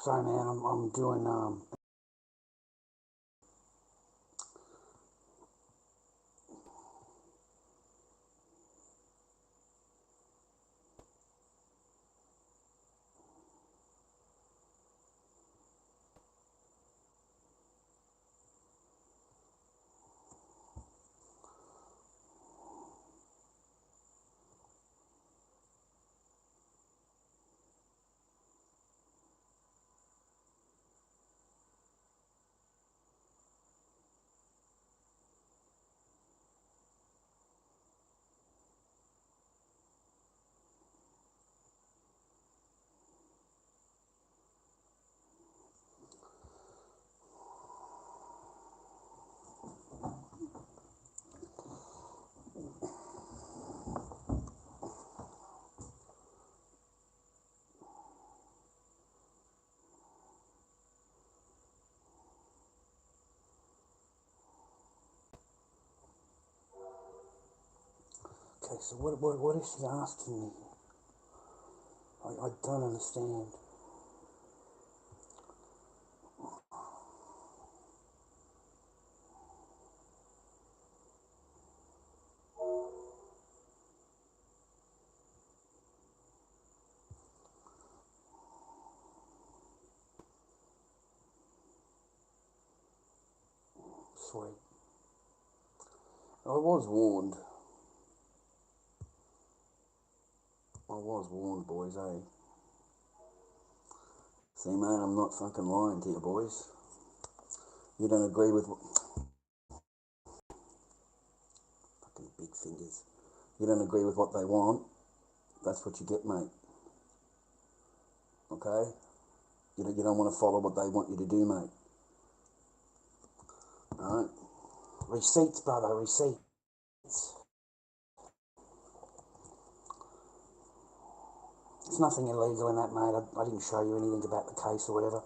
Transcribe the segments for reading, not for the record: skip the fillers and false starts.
Sorry, man. I'm doing okay. So what is she asking me? I don't understand. Sweet. I was warned. I was warned, boys, eh? See, man, I'm not fucking lying to you, boys. You don't agree with what... Fucking big fingers. You don't agree with what they want, that's what you get, mate. Okay? You don't want to follow what they want you to do, mate. Alright? Receipts, brother, receipts. There's nothing illegal in that, mate. I didn't show you anything about the case or whatever.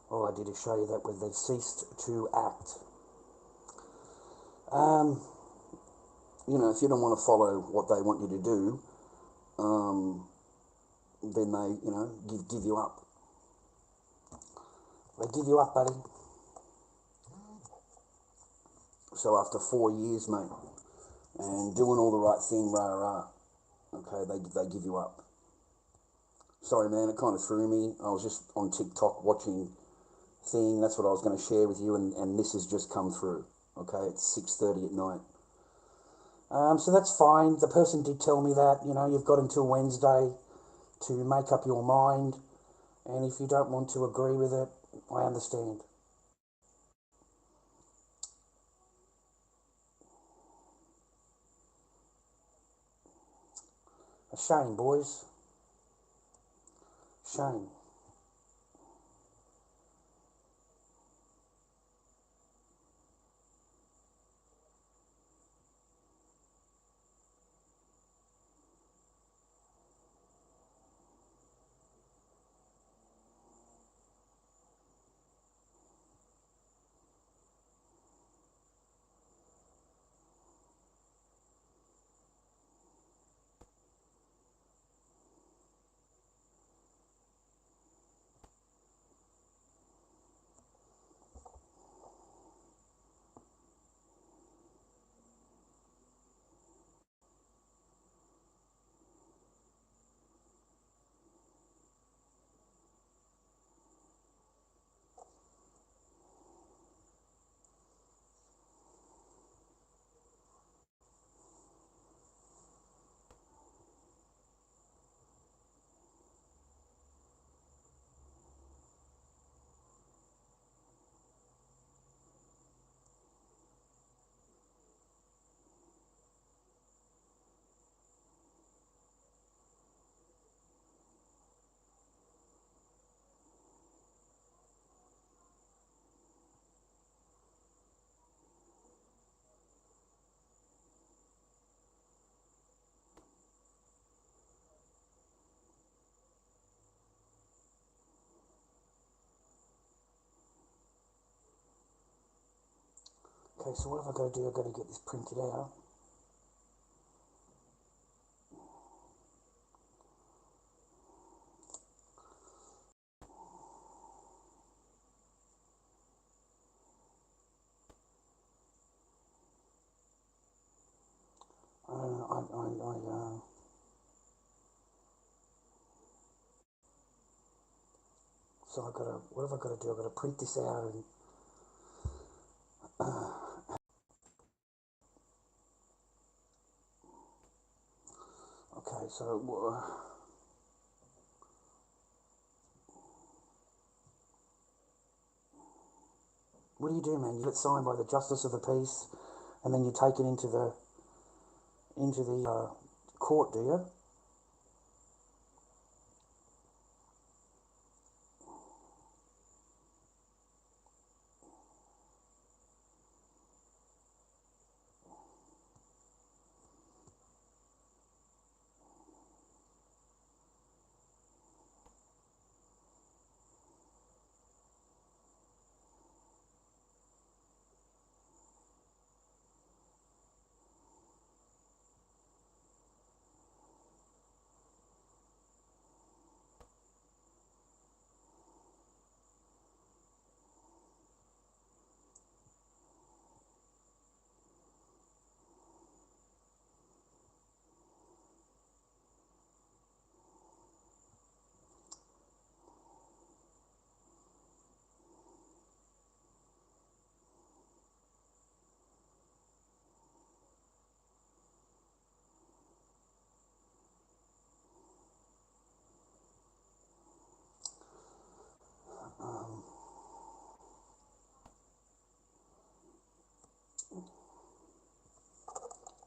All I did is show you that they've ceased to act. If you don't want to follow what they want you to do, then they, give you up. They give you up, buddy. So after 4 years, mate, and doing all the right thing, okay, they give you up. Sorry, man, it kind of threw me. I was just on TikTok watching thing. That's what I was going to share with you, and this has just come through. Okay, it's 6:30 at night. So that's fine. The person did tell me that, you've got until Wednesday to make up your mind, and if you don't want to agree with it, I understand. A shame, boys. Shame. Okay, so what have I got to do? I've got to get this printed out. So I gotta, what have I got to do? I got to print this out and okay. So what do you do, man? You get signed by the Justice of the Peace, and then you take it into the court, do you?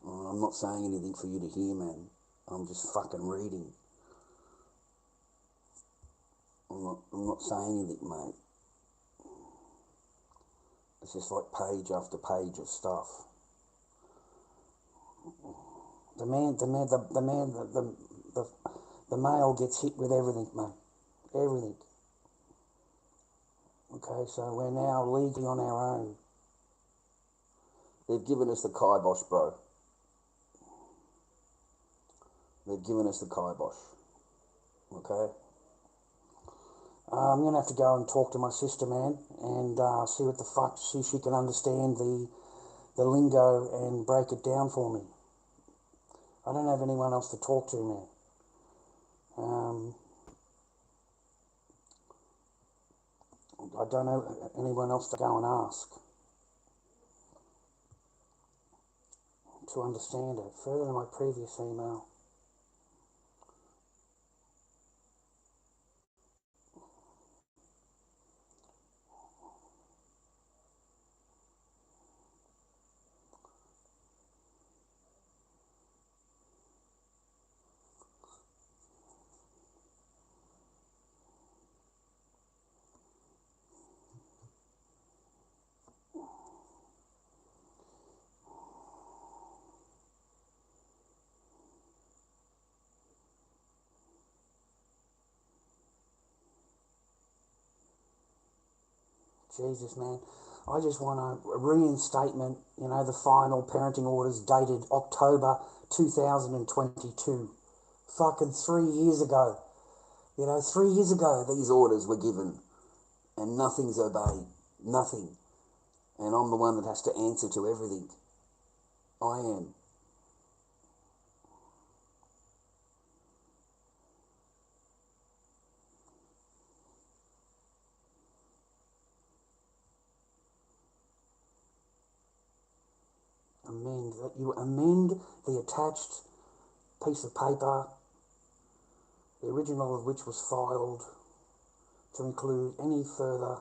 I'm not saying anything for you to hear, man. I'm just fucking reading. I'm not saying anything, mate. It's just like page after page of stuff. The male gets hit with everything, mate. Everything. Okay, so we're now legally on our own. They've given us the kibosh, bro. They've given us the kibosh. Okay? I'm going to have to go and talk to my sister, man, and see what the fuck, see if she can understand the lingo and break it down for me. I don't have anyone else to talk to, man. I don't know anyone else to go and ask to understand it. Further to my previous email. Jesus, man. I just want a reinstatement, the final parenting orders dated October 2022. Fucking 3 years ago. 3 years ago these orders were given and nothing's obeyed. Nothing. And I'm the one that has to answer to everything. I am. You amend the attached piece of paper, the original of which was filed, to include any further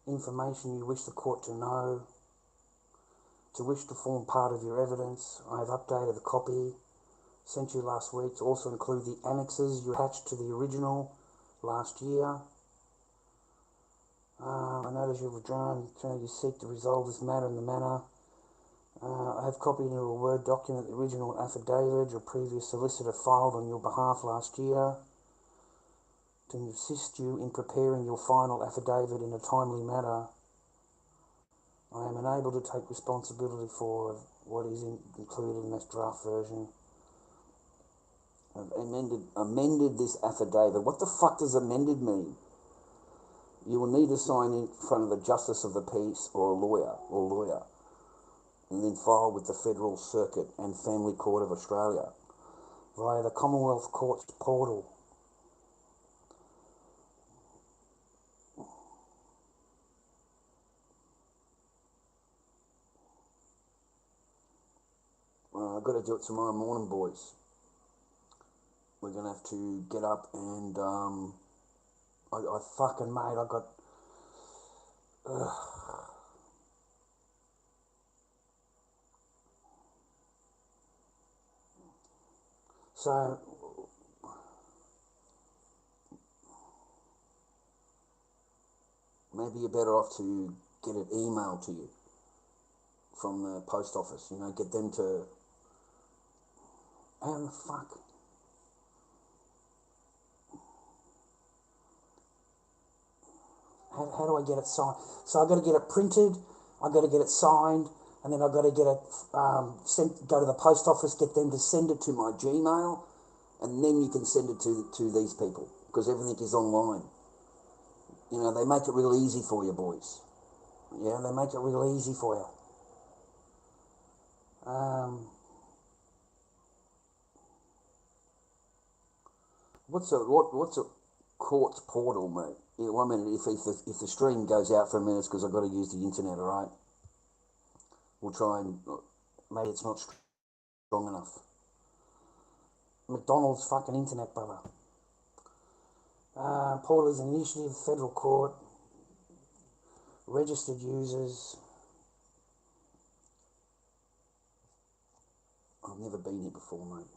information you wish the court to know, to wish to form part of your evidence. I have updated the copy sent you last week to also include the annexes you attached to the original last year. I notice you've withdrawn, you seek to resolve this matter in the manner. I have copied into a Word document the original affidavit your previous solicitor filed on your behalf last year to assist you in preparing your final affidavit in a timely manner. I am unable to take responsibility for what is included in this draft version. I've amended this affidavit. What the fuck does amended mean? You will need to sign in front of the Justice of the Peace or a lawyer. and then file with the Federal Circuit and Family Court of Australia via the Commonwealth Courts portal. I've got to do it tomorrow morning, boys. We're going to have to get up and, I fucking, mate, I got, so, maybe you're better off to get it emailed to you from the post office, you know, get them to, how the fuck? How do I get it signed? So I've got to get it printed, I've got to get it signed, and then I've got to get it sent, go to the post office, get them to send it to my Gmail, and then you can send it to these people, because everything is online. You know, they make it real easy for you, boys. Yeah, they make it real easy for you. What's a courts portal, mate? Yeah, 1 minute. If the stream goes out for a minute, because I've got to use the internet. All right. We'll try and maybe it's not strong enough. McDonald's fucking internet, brother. Portal is an initiative of federal court. Registered users. I've never been here before, mate.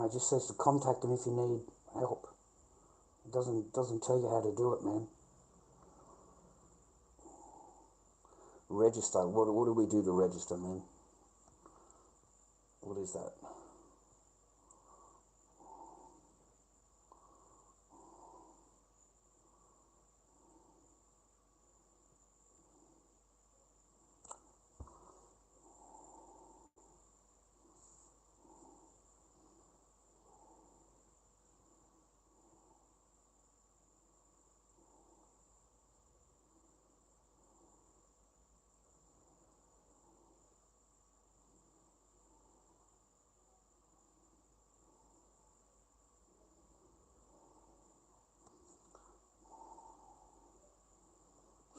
It just says to contact them if you need help. It doesn't tell you how to do it, man. Register. What do we do to register, man? What is that?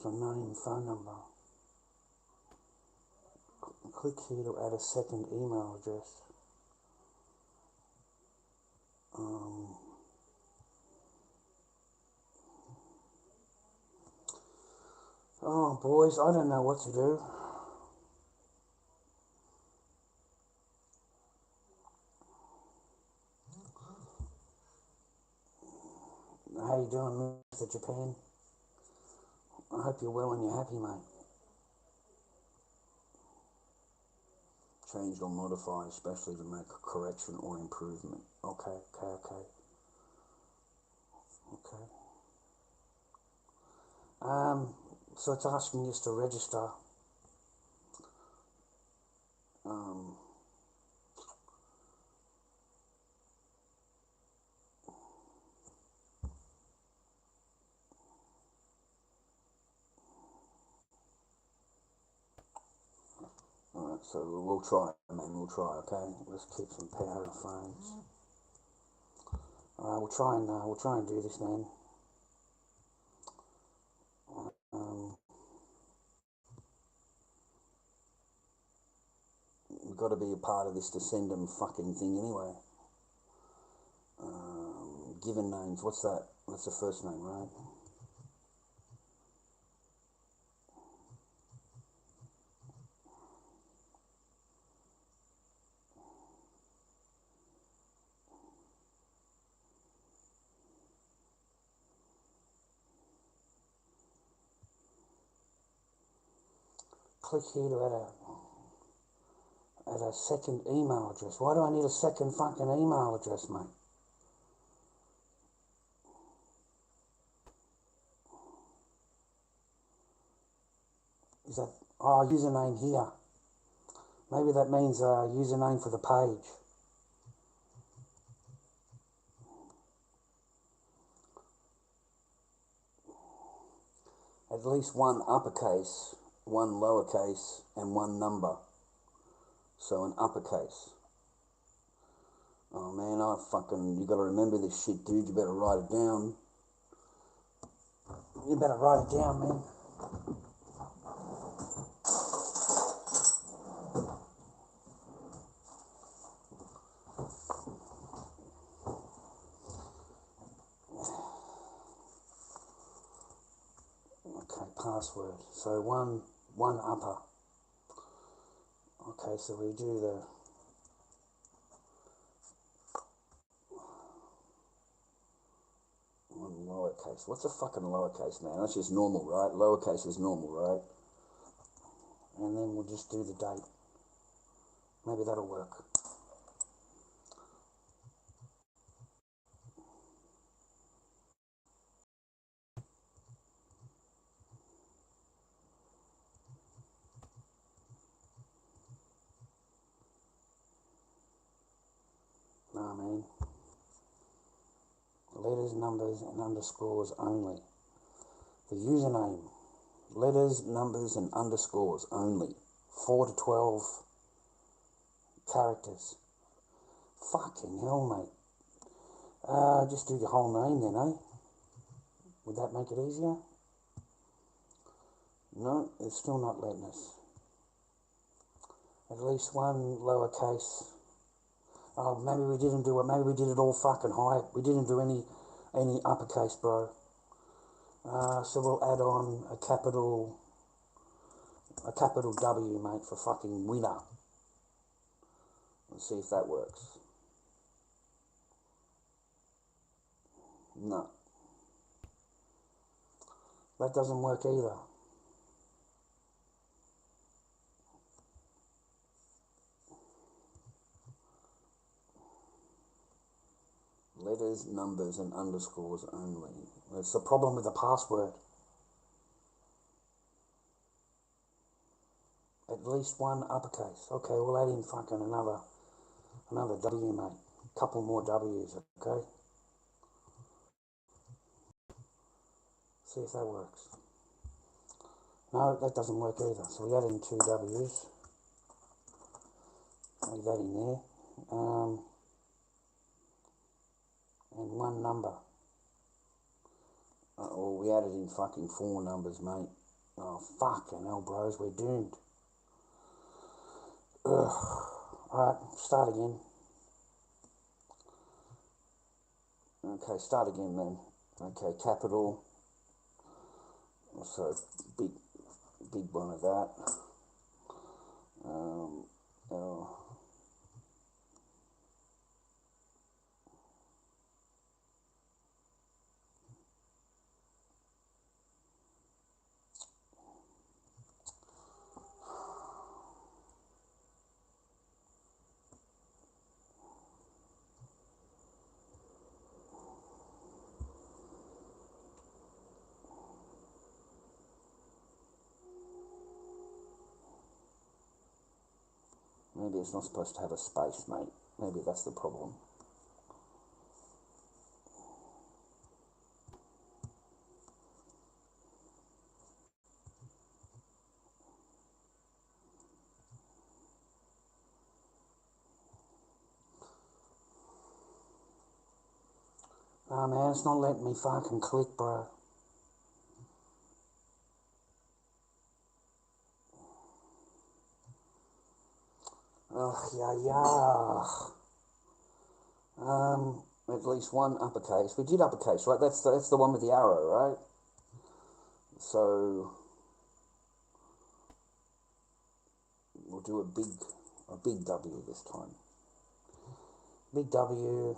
So name, phone number. Click here to add a second email address. Oh, boys, I don't know what to do. How you doing, Mr. Japan? I hope you're well and you're happy, mate. Changed or modified, especially to make a correction or improvement. Okay. So it's asking us to register. Alright, so we'll try, man, we'll try, okay? Let's keep some power of phones. Alright, we'll try and do this, man. We've got to be a part of this to send them fucking thing anyway. Given names, what's that? That's the first name, right? Click here to add a second email address. Why do I need a second fucking email address, mate? Is that, oh, username here. Maybe that means username for the page. At least one uppercase, one lowercase, and one number. So an uppercase. Oh man, you gotta remember this shit, dude. You better write it down. You better write it down, man. Okay, password. So one upper. Okay, so we do the one lowercase. What's a fucking lowercase, man? That's just normal, right? Lowercase is normal, right? And then we'll just do the date. Maybe that'll work. Nah, man. Letters, numbers, and underscores only. The username. Letters, numbers, and underscores only. 4 to 12 characters. Fucking hell, mate. Just do your whole name then, eh? Would that make it easier? No, it's still not letting us. At least one lowercase. Oh, maybe we didn't do it. Maybe we did it all fucking high. We didn't do any uppercase, bro. So we'll add on a capital W, mate, for fucking winner. Let's see if that works. No. That doesn't work either. Letters, numbers, and underscores only. It's the problem with the password. At least one uppercase. Okay, we'll add in fucking another W, mate. Couple more W's, okay? See if that works. No, that doesn't work either. So we add in 2 W's. Leave that in there. And one number. Well, we added in fucking 4 numbers, mate. Oh, fucking hell, bros, we're doomed. Ugh. Alright, start again. Okay, start again then. Okay, capital. So, big one of that. L. Maybe it's not supposed to have a space, mate. Maybe that's the problem. Oh man, it's not letting me fucking click, bro. Ugh, yeah. At least one uppercase. We did uppercase, right? That's the one with the arrow, right? So we'll do a big W this time. Big W,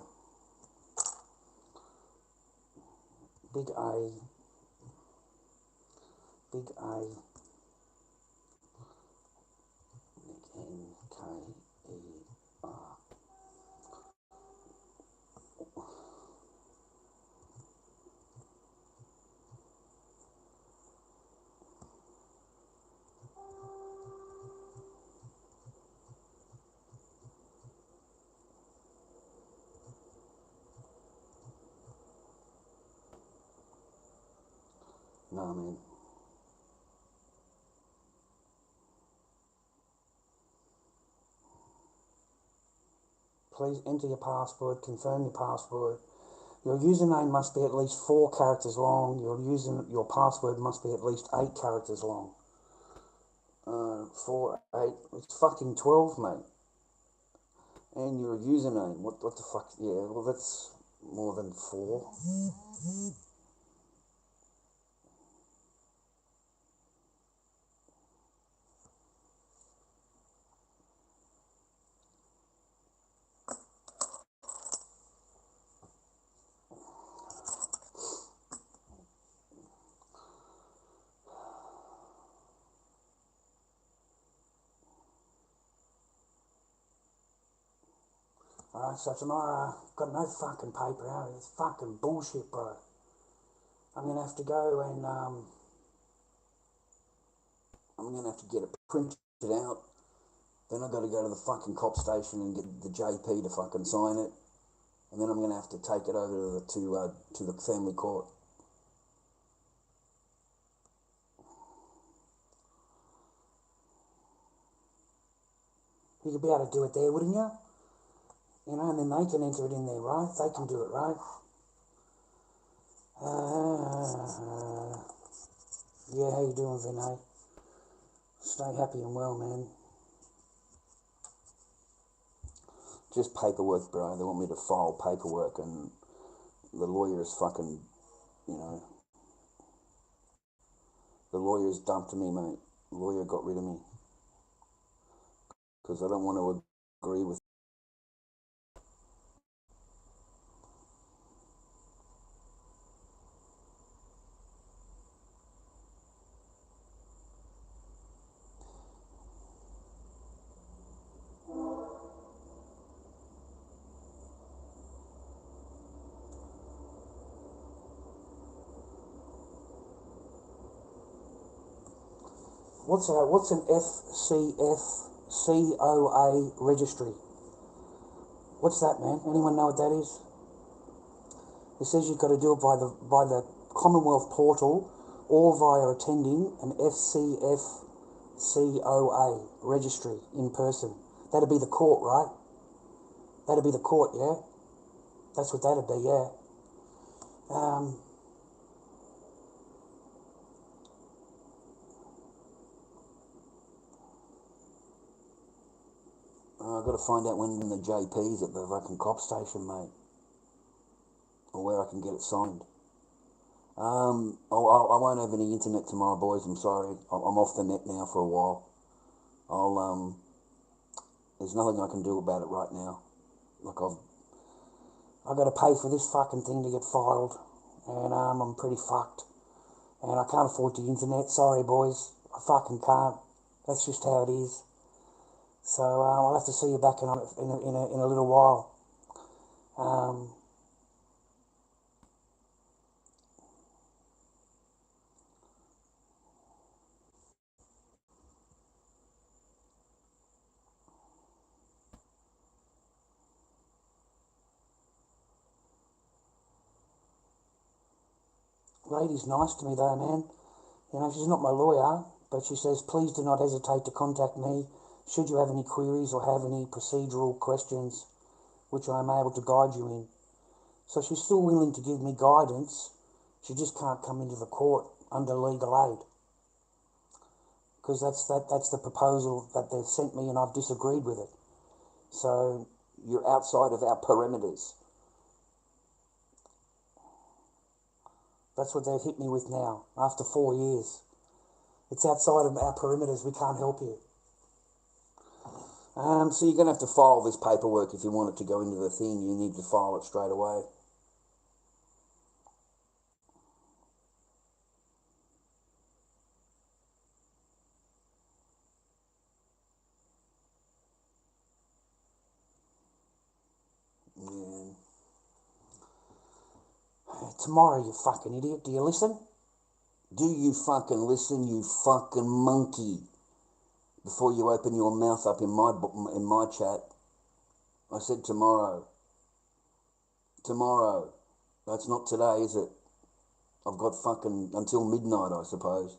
big A, big A, big N, K, E, R. No, man. Please enter your password, confirm your password. Your username must be at least 4 characters long. Your password must be at least 8 characters long. 4, 8, it's fucking 12, mate. And your username, what the fuck? Yeah, well, that's more than 4. Alright, so tomorrow, I've got no fucking paper out. It's fucking bullshit, bro. I'm going to have to go and, I'm going to have to get it printed out. Then I've got to go to the fucking cop station and get the JP to fucking sign it. And then I'm going to have to take it over to the family court. you could be able to do it there, wouldn't you? You know, and then they can enter it in there, right? They can do it, right? Yeah, how you doing, Vinay? Stay happy and well, man. Just paperwork, bro. They want me to file paperwork, and the lawyer is fucking, you know, the lawyer's dumped me, mate. The lawyer got rid of me because I don't want to agree with. What's an FCFCOA registry? What's that, man? Anyone know what that is? It says you've got to do it by the Commonwealth portal or via attending an FCFCOA registry in person. That'd be the court, right? That'd be the court, yeah? That's what that'd be, yeah. I've got to find out when the JP's at the fucking cop station, mate, or where I can get it signed. I won't have any internet tomorrow, boys. I'm sorry. I'm off the net now for a while. There's nothing I can do about it right now. Like I've got to pay for this fucking thing to get filed, and I'm pretty fucked. And I can't afford the internet. Sorry, boys. I fucking can't. That's just how it is. So I'll have to see you back in a little while. Lady's nice to me though, man. You know, she's not my lawyer, but she says, please do not hesitate to contact me should you have any queries or have any procedural questions which I am able to guide you in. So she's still willing to give me guidance. She just can't come into the court under legal aid. Because that's the proposal that they've sent me and I've disagreed with it. So you're outside of our perimeters. That's what they've hit me with now, after 4 years. It's outside of our perimeters, we can't help you. So you're going to have to file this paperwork if you want it to go into the thing. You need to file it straight away. Yeah. Tomorrow, you fucking idiot. Do you listen? Do you fucking listen, you fucking monkey? Before you open your mouth up in my chat, I said tomorrow. Tomorrow. That's not today, is it? I've got fucking until midnight, I suppose.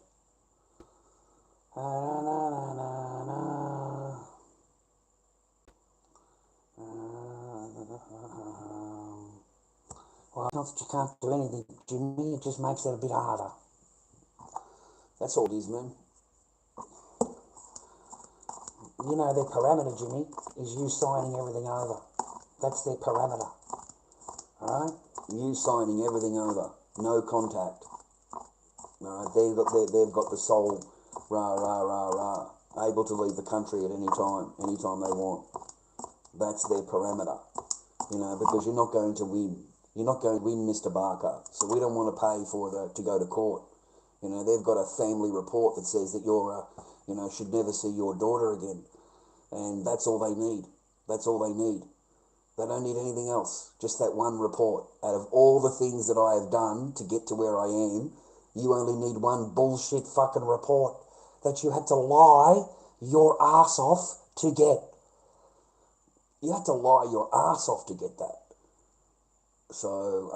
Well, not that you can't do anything, Jimmy, it just makes it a bit harder. That's all it is, man. You know their parameter, Jimmy, is you signing everything over. That's their parameter. Alright? You signing everything over. No contact. Alright, they've got the sole rah, able to leave the country at any time they want. That's their parameter. You know, because you're not going to win. You're not going to win, Mr. Barker. So we don't want to pay to go to court. You know, they've got a family report that says that you're should never see your daughter again. And that's all they need. That's all they need. They don't need anything else. Just that one report. Out of all the things that I have done to get to where I am, you only need one bullshit fucking report that you had to lie your ass off to get. You have to lie your ass off to get that. So,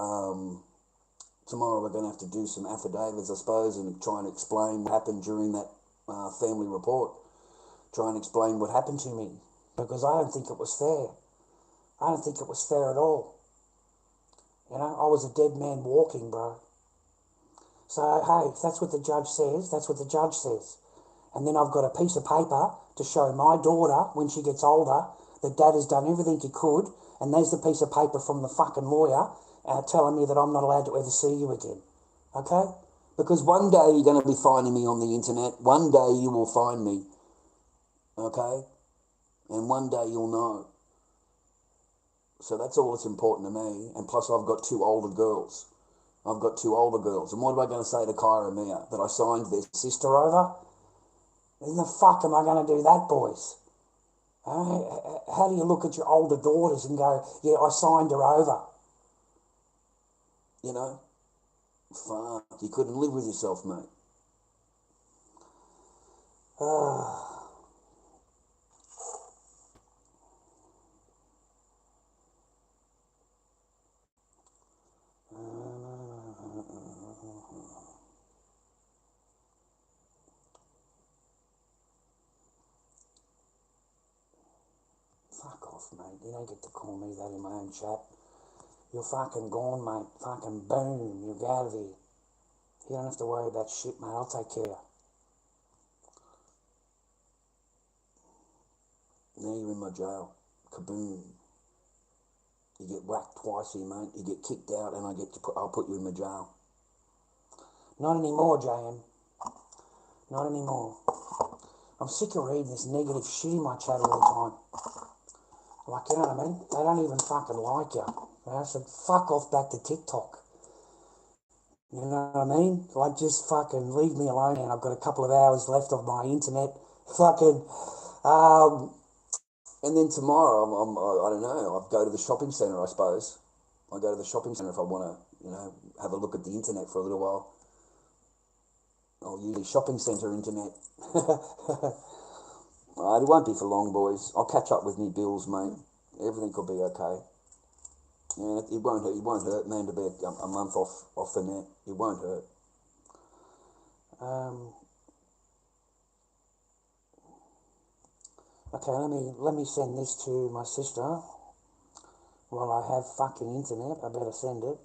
tomorrow we're going to have to do some affidavits, I suppose, and try and explain what happened during that family report. Try and explain what happened to me. Because I don't think it was fair. I don't think it was fair at all. You know, I was a dead man walking, bro. So, hey, if that's what the judge says, that's what the judge says. And then I've got a piece of paper to show my daughter, when she gets older, that Dad has done everything he could, and there's the piece of paper from the fucking lawyer telling me that I'm not allowed to ever see you again. Okay? Because one day you're going to be finding me on the internet. One day you will find me. Okay? And one day you'll know. So that's all that's important to me. And plus I've got two older girls. And what am I going to say to Kyra and Mia? That I signed their sister over? When the fuck am I going to do that, boys? How do you look at your older daughters and go, yeah, I signed her over? You know? Fuck. You couldn't live with yourself, mate. Fuck off, mate. You don't get to call me that in my own chat. You're fucking gone, mate. Fucking boom. You're out of here. You don't have to worry about shit, mate. I'll take care. Now you're in my jail. Kaboom. You get whacked twice here, mate. You get kicked out and I'll put you in my jail. Not anymore, JM. Not anymore. I'm sick of reading this negative shit in my chat all the time. Like, you know what I mean? They don't even fucking like you. You know, so fuck off back to TikTok. You know what I mean? Like, just fucking leave me alone. And I've got a couple of hours left of my internet. Fucking, And then tomorrow, I don't know, I'll go to the shopping centre, I suppose. I'll go to the shopping centre if I want to, have a look at the internet for a little while. I'll use the shopping centre internet. It won't be for long, boys. I'll catch up with me bills, mate. Everything could be okay. Yeah, it won't hurt, man, to be a month off the net. It won't hurt. Okay, let me send this to my sister. While I have fucking internet, I better send it.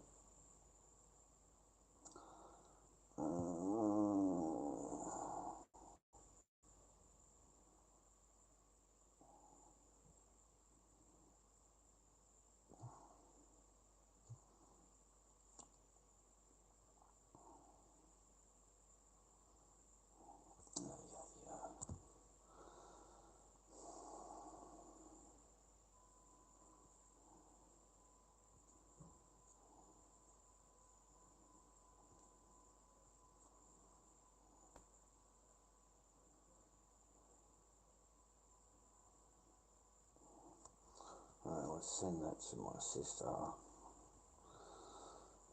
Alright, let's send that to my sister.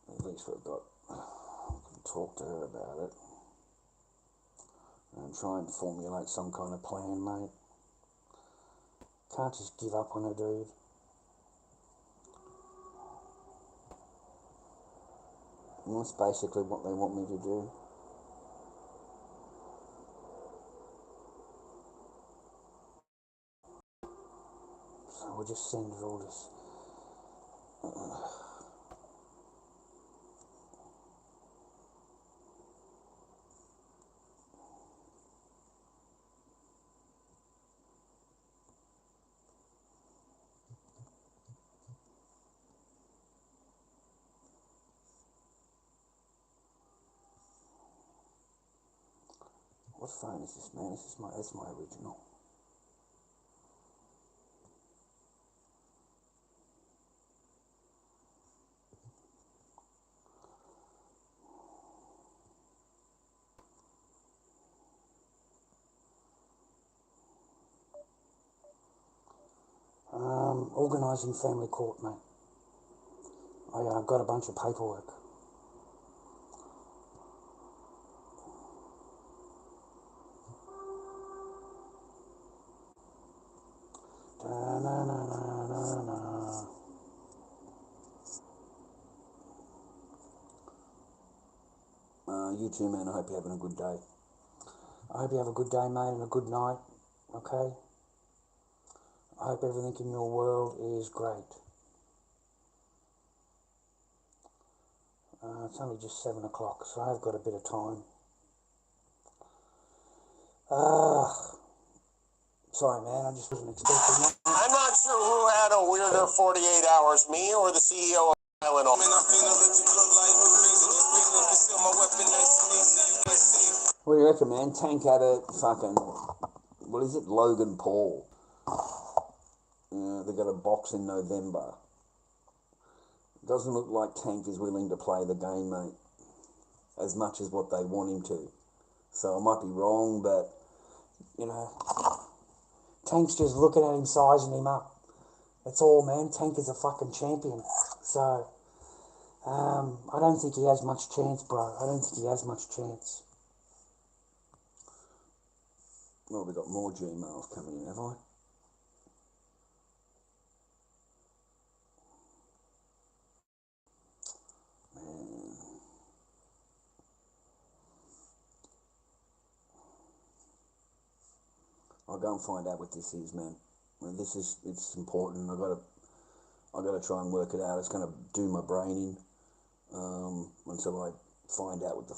At least we can talk to her about it. And try and formulate some kind of plan, mate. Can't just give up on her, dude. And that's basically what they want me to do. So we'll just send her all this. What phone is this, man? That's my original. Organising family court, mate. I've got a bunch of paperwork. You too, man. I hope you're having a good day. I hope you have a good day, mate, and a good night, okay? I hope everything in your world is great. It's only just 7 o'clock, so I've got a bit of time. Sorry, man, I just wasn't expecting that. I'm not sure who had a weirder 48 hours, me or the CEO of Tylenol. What do you reckon, man? Tank Abbott, fucking, what is it, Logan Paul. They got a box in November. Doesn't look like Tank is willing to play the game, mate, as much as what they want him to. So I might be wrong, but, You know, Tank's just looking at him, sizing him up. That's all, man. Tank is a fucking champion. So, I don't think he has much chance, bro. I don't think he has much chance. well, we got more Gmails coming in, have I? Man. I'll go and find out what this is, man. It's important. I gotta try and work it out. It's gonna do my brain in until I find out what the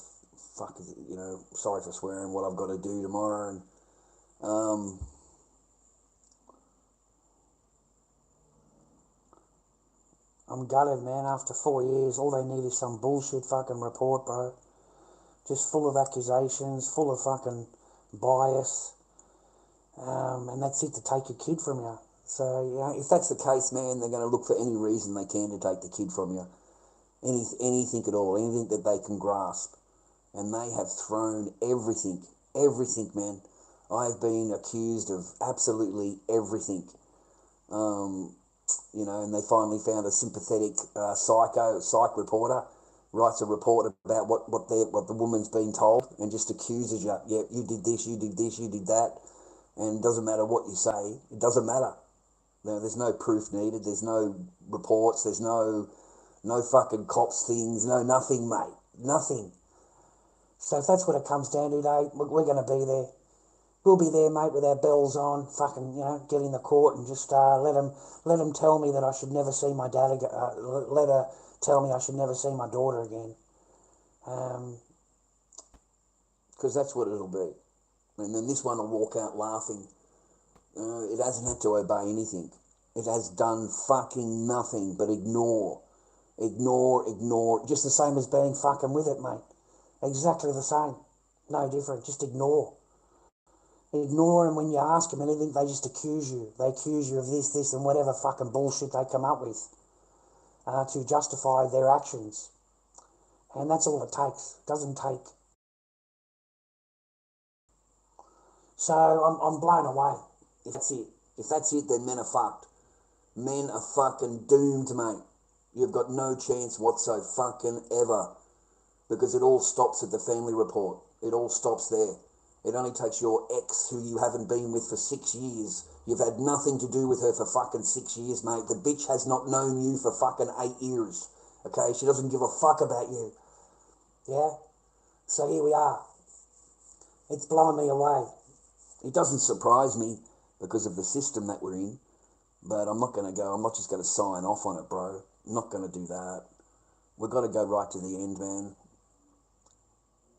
fuck is it. You know, sorry for swearing. What I've got to do tomorrow, and I'm gutted, man. After 4 years, all they need is some bullshit fucking report, bro. Just full of accusations, full of fucking bias. And that's it, to take your kid from you. So, you know, if that's the case, man, they're going to look for any reason they can to take the kid from you. Anything at all, anything that they can grasp. And they have thrown everything, man. I have been accused of absolutely everything. You know, and they finally found a sympathetic psych reporter, writes a report about what the woman's been told, and just accuses you. Yeah, you did this, you did this, you did that, and it doesn't matter what you say. It doesn't matter. There's no proof needed. There's no reports. There's no fucking cops things. No nothing, mate. Nothing. So if that's what it comes down to, mate, we're going to be there. We'll be there, mate, with our bells on, fucking, you know, get in the court and just let them tell me that I should never see my dad again. Let her tell me I should never see my daughter again. Because that's what it'll be. And then this one will walk out laughing. It hasn't had to obey anything. It has done fucking nothing but ignore. Just the same as being fucking with it, mate. Exactly the same. No different. Just ignore. Ignore, and when you ask them anything, they just accuse you. They accuse you of this, and whatever fucking bullshit they come up with to justify their actions. And that's all it takes. It doesn't take. So I'm blown away. If that's it, then men are fucked. Men are fucking doomed, mate. You've got no chance whatsoever, fucking ever. Because it all stops at the family report. It all stops there. It only takes your ex, who you haven't been with for 6 years. You've had nothing to do with her for fucking 6 years, mate. The bitch has not known you for fucking 8 years. Okay? She doesn't give a fuck about you. Yeah? So here we are. It's blowing me away. It doesn't surprise me because of the system that we're in, but I'm not just going to sign off on it, bro. I'm not going to do that. We've got to go right to the end, man.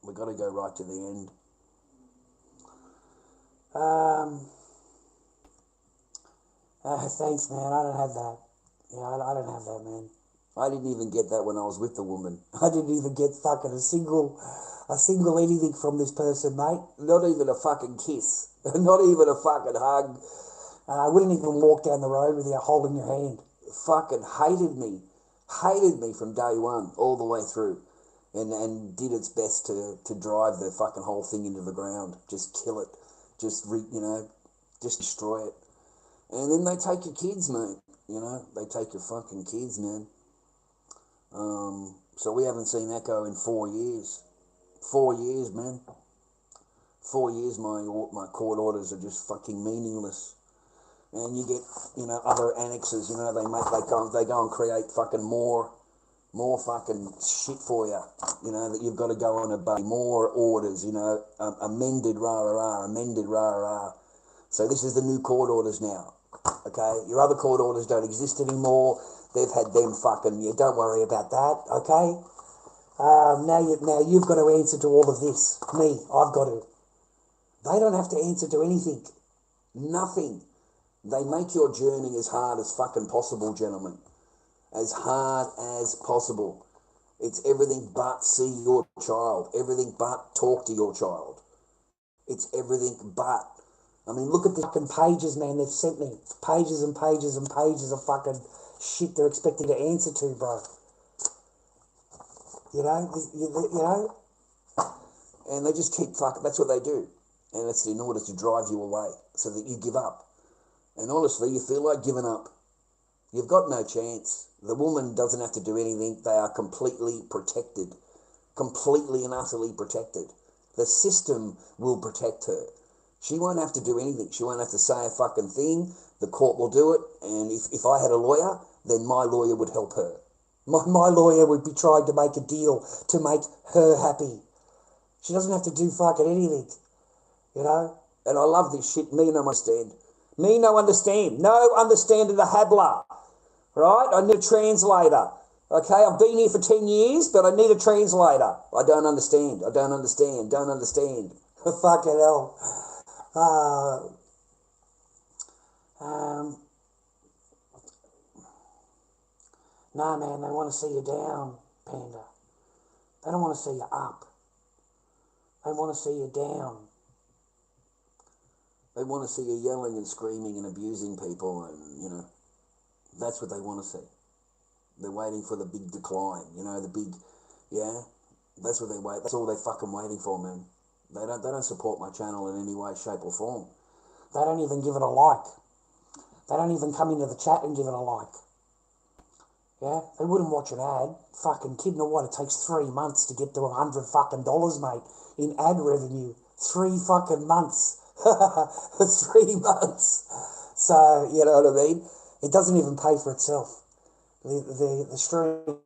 We've got to go right to the end. Thanks, man. I don't have that. Yeah, I don't have that, man. I didn't even get that when I was with the woman. I didn't even get fucking a single anything from this person, mate. Not even a fucking kiss. Not even a fucking hug. I wouldn't even walk down the road without holding your hand. Fucking hated me from day one all the way through, and did its best to drive the fucking whole thing into the ground, just kill it, just destroy it, and then they take your kids, mate. They take your fucking kids, man. So we haven't seen Echo in 4 years. 4 years, man. 4 years. My court orders are just fucking meaningless. And you get, other annexes, they go and create fucking more fucking shit for you, that you've got to go and obey. More orders, amended amended So this is the new court orders now, okay? Your other court orders don't exist anymore. They've had them fucking, don't worry about that, okay? Now you've got to answer to all of this. Me, I've got to. They don't have to answer to anything. Nothing. They make your journey as hard as fucking possible, gentlemen. As hard as possible. It's everything but see your child. Everything but talk to your child. It's everything but. I mean, look at the fucking pages, man, they've sent me. Pages and pages and pages of fucking shit they're expecting to answer to, bro. You know? And they just keep fucking, that's what they do. And it's in order to drive you away so that you give up. And honestly, you feel like giving up. You've got no chance. The woman doesn't have to do anything. They are completely protected. Completely and utterly protected. The system will protect her. She won't have to do anything. She won't have to say a fucking thing. The court will do it. And if I had a lawyer, then my lawyer would help her. My lawyer would be trying to make a deal to make her happy. She doesn't have to do fucking anything. And I love this shit. Me no understand. Me no understand. No understand of the habla. Right? I need a translator. Okay, I've been here for 10 years, but I need a translator. I don't understand. Don't understand. Fucking hell. No, man, they want to see you down, Panda. They don't want to see you up. They want to see you down. They want to see you yelling and screaming and abusing people, and, that's what they want to see. They're waiting for the big decline, the big, that's what they wait. That's all they're fucking waiting for, man. They don't support my channel in any way, shape or form. They don't even give it a like. They don't even come into the chat and give it a like. Yeah? They wouldn't watch an ad. Fucking kidding or what? It takes 3 months to get to $100 fucking dollars, mate, in ad revenue. 3 fucking months. 3 months. So, you know what I mean? It doesn't even pay for itself. The stream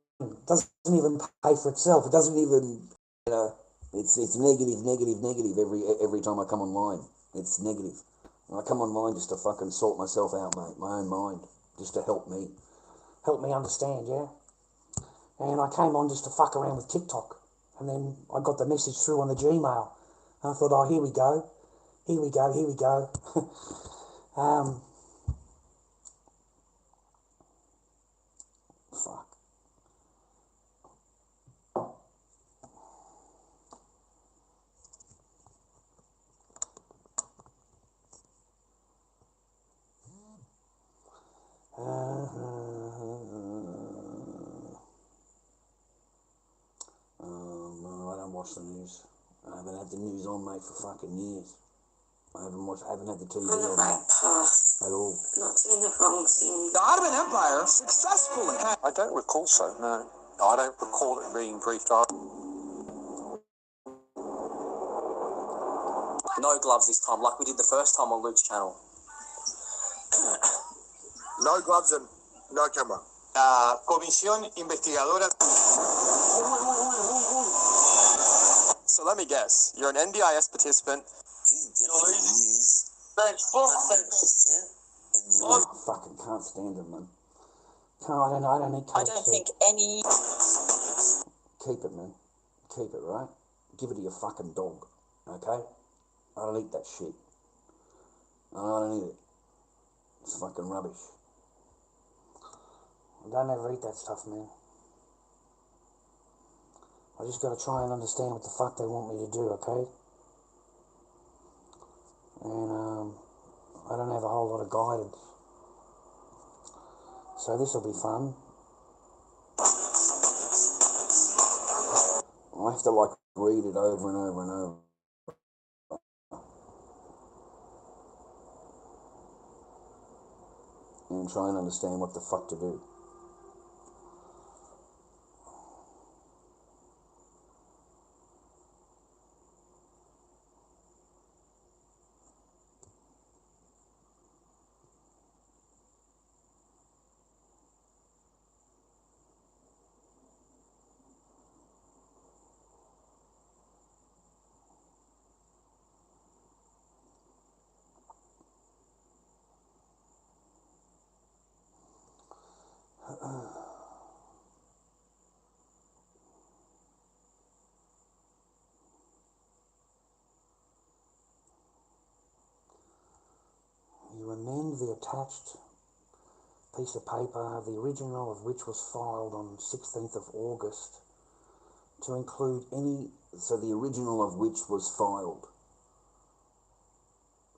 doesn't even pay for itself. It doesn't even, it's negative every time I come online. It's negative. I come online just to fucking sort myself out, mate. My own mind. Just to help me. Help me understand, yeah? And I came on just to fuck around with TikTok. And then I got the message through on the Gmail. And I thought, oh, here we go. Fuck. No, I don't watch the news. I haven't had the news on, mate, for fucking years. I haven't had the TV on the on right path, at all. not doing the wrong thing. The Ottoman Empire successfully. I don't recall so, no. I don't recall it being briefed on. No gloves this time, like we did the first time on Luke's channel. No gloves and no camera. Comisión investigadora. So let me guess. You're an NDIS participant. That's bullshit. I fucking can't stand him, man. I don't eat I KFC. don't think any. Keep it, man. Keep it, right? Give it to your fucking dog, okay? I don't eat that shit. I don't eat it. It's fucking rubbish. I don't ever eat that stuff, man. I just got to try and understand what the fuck they want me to do, okay? And I don't have a whole lot of guidance. So this will be fun. I have to like read it over and over and over. And try and understand what the fuck to do. You amend the attached piece of paper, the original of which was filed on 16th of August, to include any... So the original of which was filed.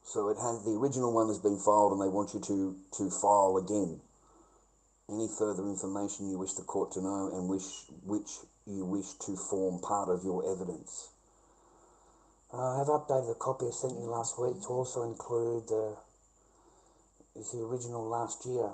So it has, the original one has been filed and they want you to file again any further information you wish the court to know and which you wish to form part of your evidence. I have updated the copy I sent you last week to also include the original last year.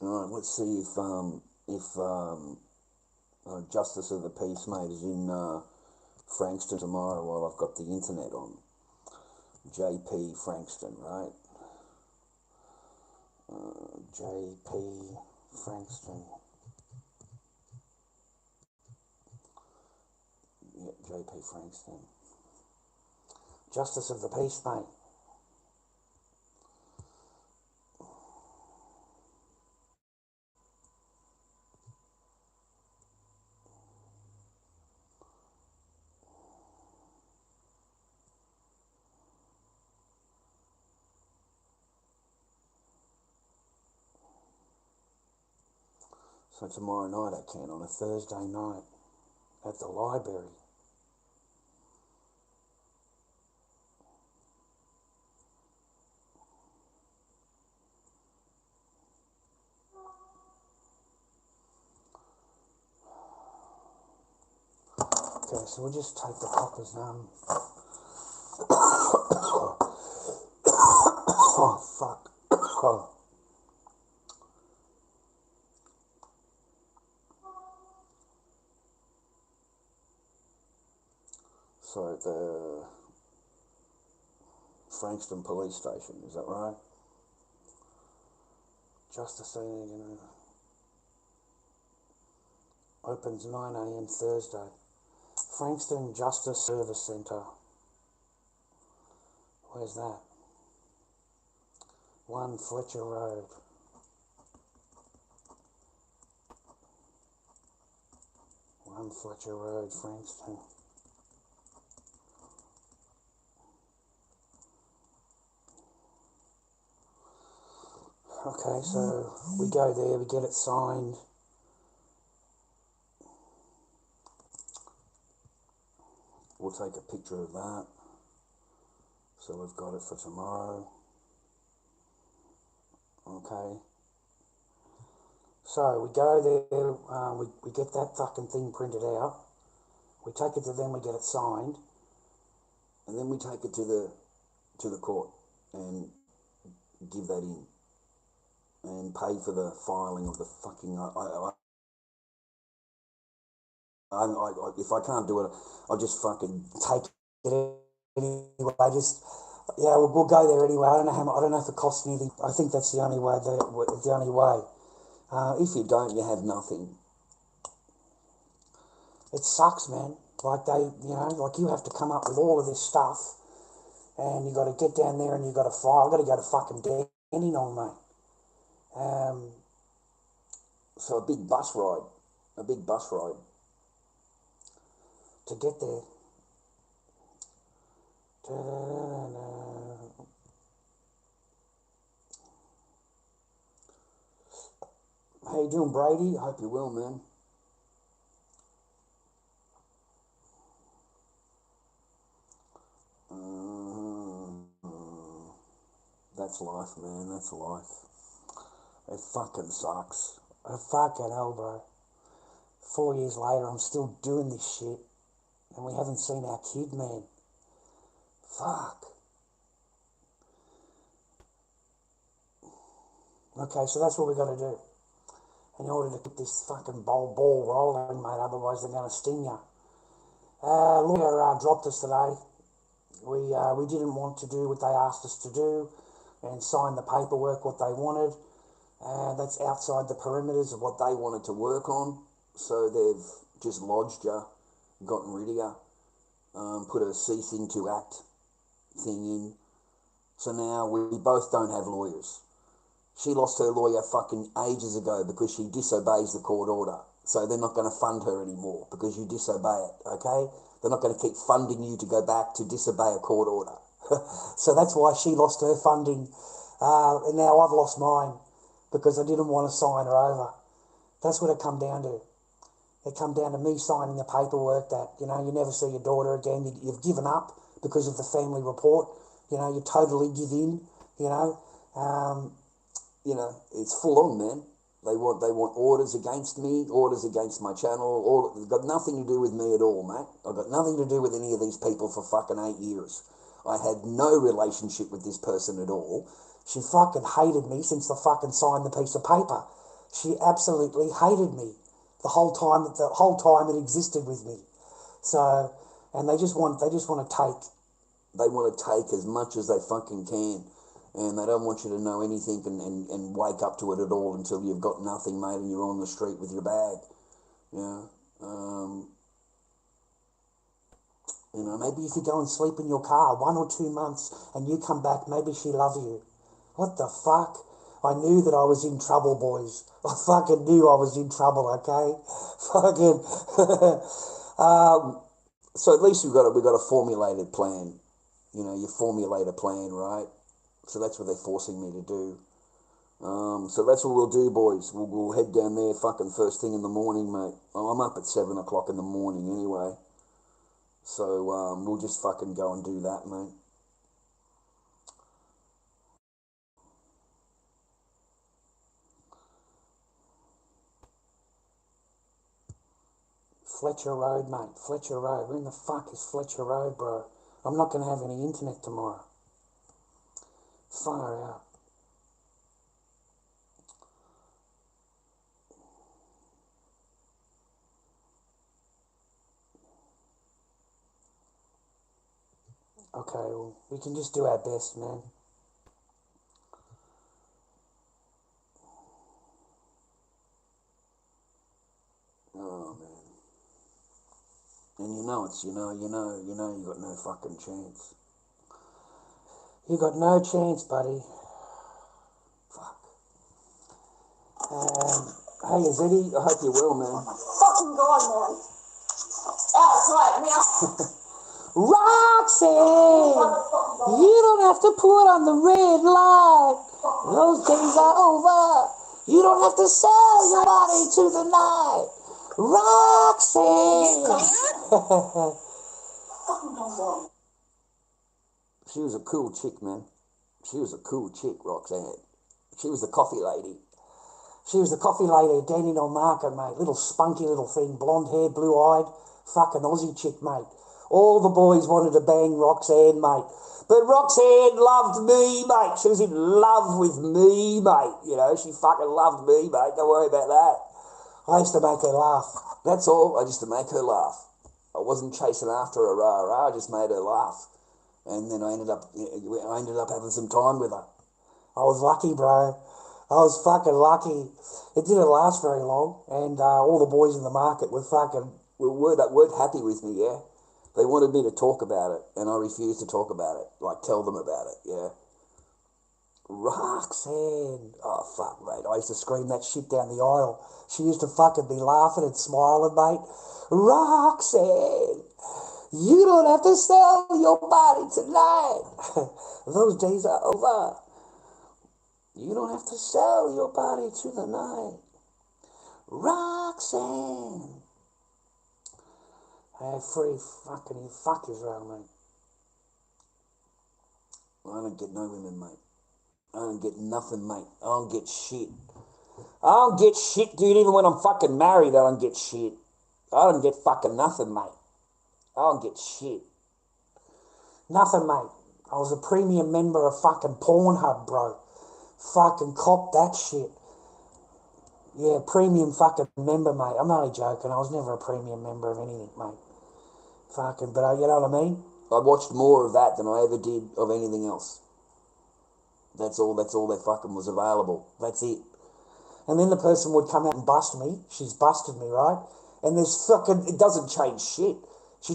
Alright, let's see if Justice of the Peace, mate, is in Frankston tomorrow while I've got the internet on. JP Frankston, right? JP Frankston. Yeah, JP Frankston. Justice of the Peace, mate. So tomorrow night I can, on a Thursday night at the library. Okay, so we'll just take the coppers. Oh, fuck. Oh. So the Frankston police station, is that right? Justice opens 9 a.m. Thursday. Frankston Justice Service Centre. Where's that? 1 Fletcher Road. Fletcher Road, Frankston. Okay, so we go there, we get it signed. We'll take a picture of that. So we've got it for tomorrow. Okay. So we go there, we get that fucking thing printed out. We take it to them, we get it signed. And then we take it to the court and give that in. And pay for the filing of the fucking... if I can't do it, I'll just fucking take it anyway. Yeah, we'll go there anyway. I don't know if it costs anything. I think that's the only way. The only way. If you don't, you have nothing. It sucks, man. Like like you have to come up with all of this stuff, and you got to get down there and you got to fly. I've got to go to fucking Dandenong, mate. So a big bus ride To get there. How you doing, Brady? I hope you're well, man. That's life, man. That's life. It fucking sucks. Fucking hell, bro. 4 years later, I'm still doing this shit, and we haven't seen our kid, man. Fuck. Okay, so that's what we got to do. In order to keep this fucking ball rolling, mate, otherwise they're going to sting you. Lawyer dropped us today. We didn't want to do what they asked us to do and sign the paperwork what they wanted. That's outside the perimeters of what they wanted to work on. So they've just lodged you, gotten rid of you, put a ceasing to act thing in. So now we both don't have lawyers. She lost her lawyer fucking ages ago because she disobeys the court order. So they're not going to fund her anymore because you disobey it, okay? They're not going to keep funding you to go back to disobey a court order. So that's why she lost her funding. And now I've lost mine because I didn't want to sign her over. That's what it come down to. It come down to me signing the paperwork that, you never see your daughter again. You've given up because of the family report. You totally give in, it's full on, man. They want orders against me, orders against my channel. It's got nothing to do with me at all, mate. I've got nothing to do with any of these people for fucking 8 years. I had no relationship with this person at all. She fucking hated me since I fucking signed the piece of paper. She absolutely hated me the whole time it existed with me. So, and they just want to take. They want to take as much as they fucking can. And they don't want you to know anything and wake up to it at all until you've got nothing, mate, and you're on the street with your bag. Maybe if you go and sleep in your car 1 or 2 months and you come back, maybe she love you. What the fuck? I knew that I was in trouble, boys. I fucking knew I was in trouble, okay? Fucking. So at least we've got a formulated plan. You formulate a plan, right? So that's what they're forcing me to do. So that's what we'll do, boys. We'll head down there fucking first thing in the morning, mate. I'm up at 7 o'clock in the morning anyway. So we'll just fucking go and do that, mate. Fletcher Road, mate. Fletcher Road. Where in the fuck is Fletcher Road, bro? I'm not going to have any internet tomorrow. Far out. Okay, well, we can just do our best, man. Oh, man. And you got no fucking chance. You got no chance, buddy. Fuck. Hey, Izzy, I hope you're well, man. Fucking God, man. Outside now. Roxanne, you don't have to put on the red light. Those days are over. You don't have to sell your body to the night. Roxanne. She was a cool chick, man. She was a cool chick, Roxanne. She was the coffee lady. She was the coffee lady at Dandenong Market, mate. Little spunky little thing, blonde hair, blue-eyed, fucking Aussie chick, mate. All the boys wanted to bang Roxanne, mate. But Roxanne loved me, mate. She was in love with me, mate. She fucking loved me, mate. Don't worry about that. I used to make her laugh. That's all. I just to make her laugh. I wasn't chasing after her, rah. I just made her laugh, and then I ended up having some time with her. I was lucky, bro. I was fucking lucky. It didn't last very long, and all the boys in the market were weren't happy with me. Yeah, they wanted me to talk about it, and I refused to talk about it. Like tell them about it. Yeah. Roxanne. Oh, fuck, mate. I used to scream that shit down the aisle. She used to fucking be laughing and smiling, mate. Roxanne, you don't have to sell your body tonight. Those days are over. You don't have to sell your body to the night. Roxanne. Hey, free fucking fuckers around, mate. I don't get no women, mate. I don't get nothing, mate. I don't get shit. I don't get shit, dude. Even when I'm fucking married, I don't get shit. I don't get fucking nothing, mate. I don't get shit. Nothing, mate. I was a premium member of fucking Pornhub, bro. Fucking cop that shit. Yeah, premium fucking member, mate. I'm only joking. I was never a premium member of anything, mate. Fucking, but you know what I mean? I watched more of that than I ever did of anything else. That's all that fucking was available. That's it. And then the person would come out and bust me. She's busted me, right? And it doesn't change shit. They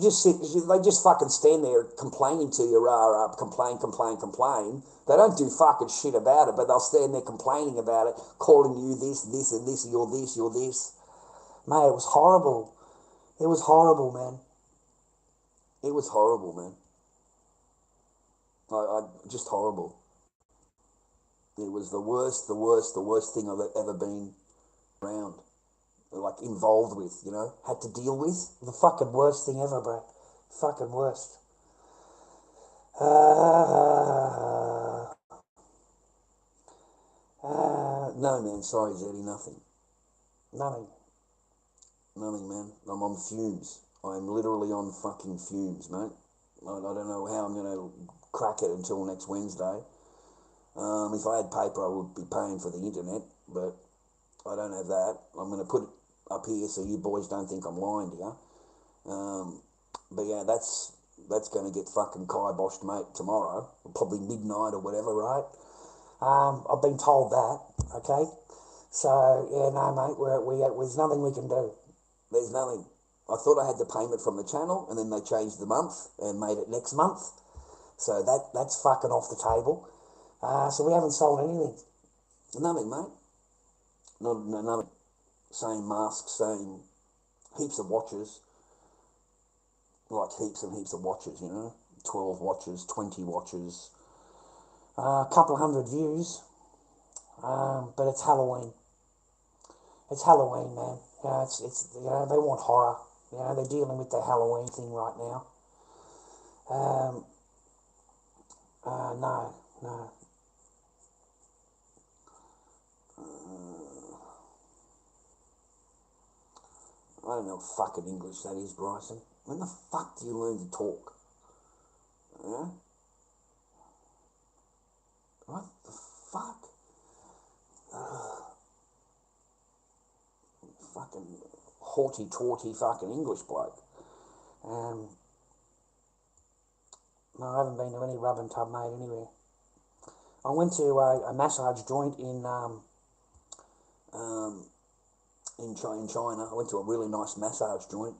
just fucking stand there complaining to you, complain. They don't do fucking shit about it, but they'll stand there complaining about it, calling you this, and this, you're this. Mate, it was horrible. It was horrible, man. It was horrible, man. Just horrible. It was the worst thing I've ever been around. Like involved with, had to deal with. The fucking worst thing ever, bro. Fucking worst. No, man, sorry, Zeddy, nothing. Nothing. Nothing, man. I'm on fumes. I'm literally on fucking fumes, mate. I don't know how I'm going to crack it until next Wednesday. If I had paper, I would be paying for the internet, but I don't have that. I'm going to put it up here so you boys don't think I'm lying to you. But yeah, that's going to get fucking kiboshed, mate, tomorrow. Probably midnight or whatever, right? I've been told that, okay? So, yeah, no, mate, there's nothing we can do. There's nothing. I thought I had the payment from the channel, and then they changed the month and made it next month. So that's fucking off the table. So we haven't sold anything. Nothing, mate. Nothing. Same masks, same heaps of watches. Like heaps and heaps of watches, 12 watches, 20 watches. A couple of hundred views. But it's Halloween. It's Halloween, man. It's they want horror. They're dealing with the Halloween thing right now. No. I don't know what fucking English that is, Bryson. When the fuck do you learn to talk? Yeah? What the fuck? Fucking haughty-taughty fucking English bloke. No, I haven't been to any rub and tub, mate, anywhere. I went to a massage joint in China. I went to a really nice massage joint,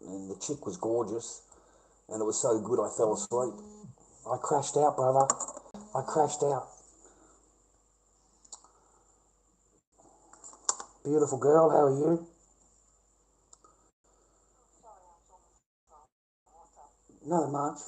and the chick was gorgeous, and it was so good I fell asleep. I crashed out, brother. I crashed out. Beautiful girl, how are you? Not much.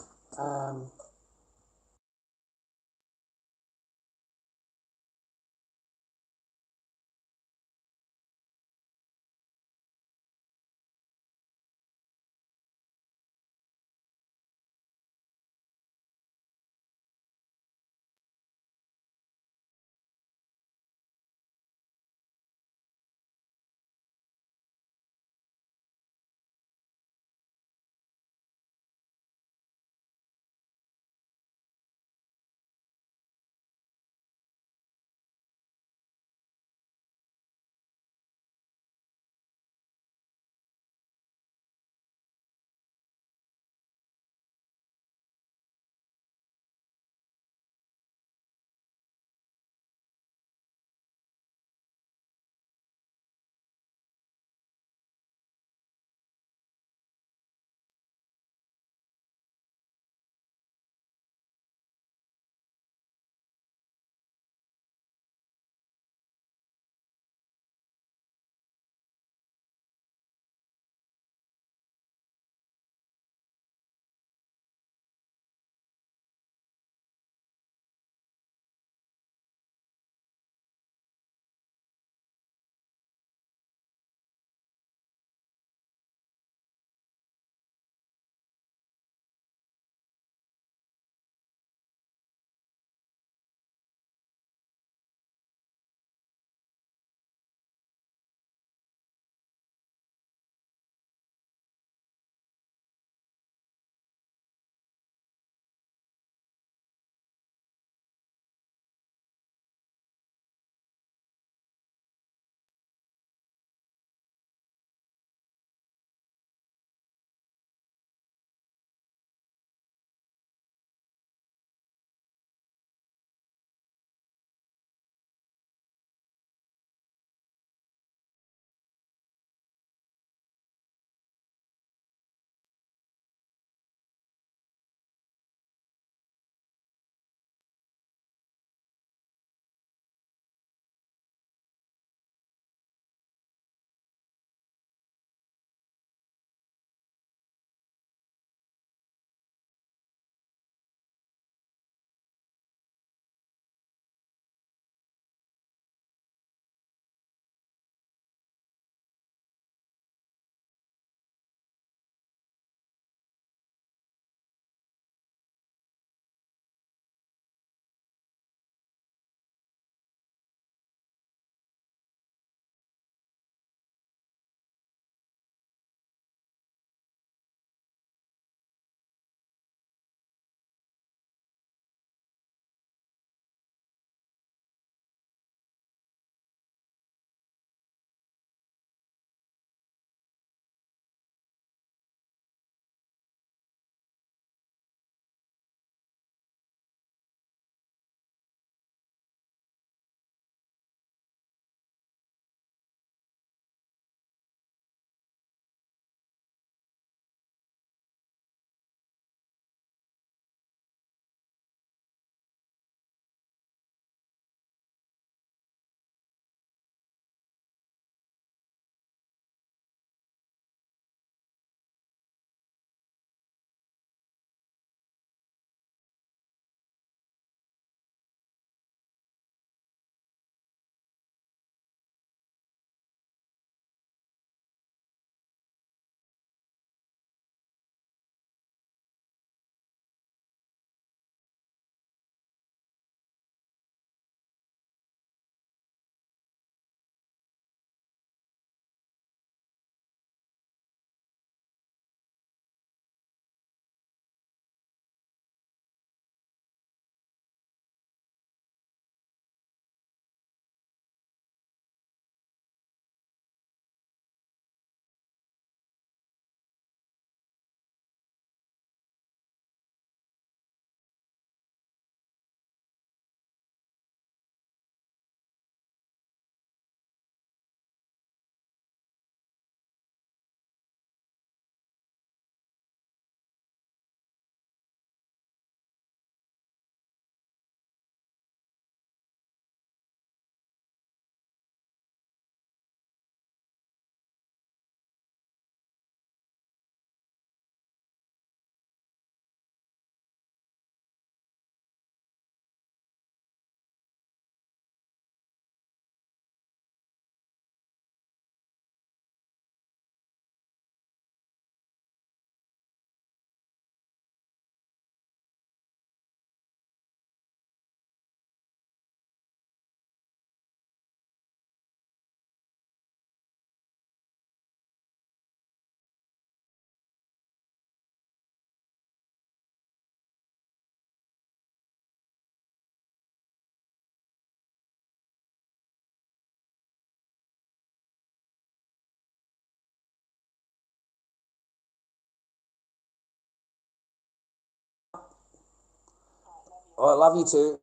I love you too.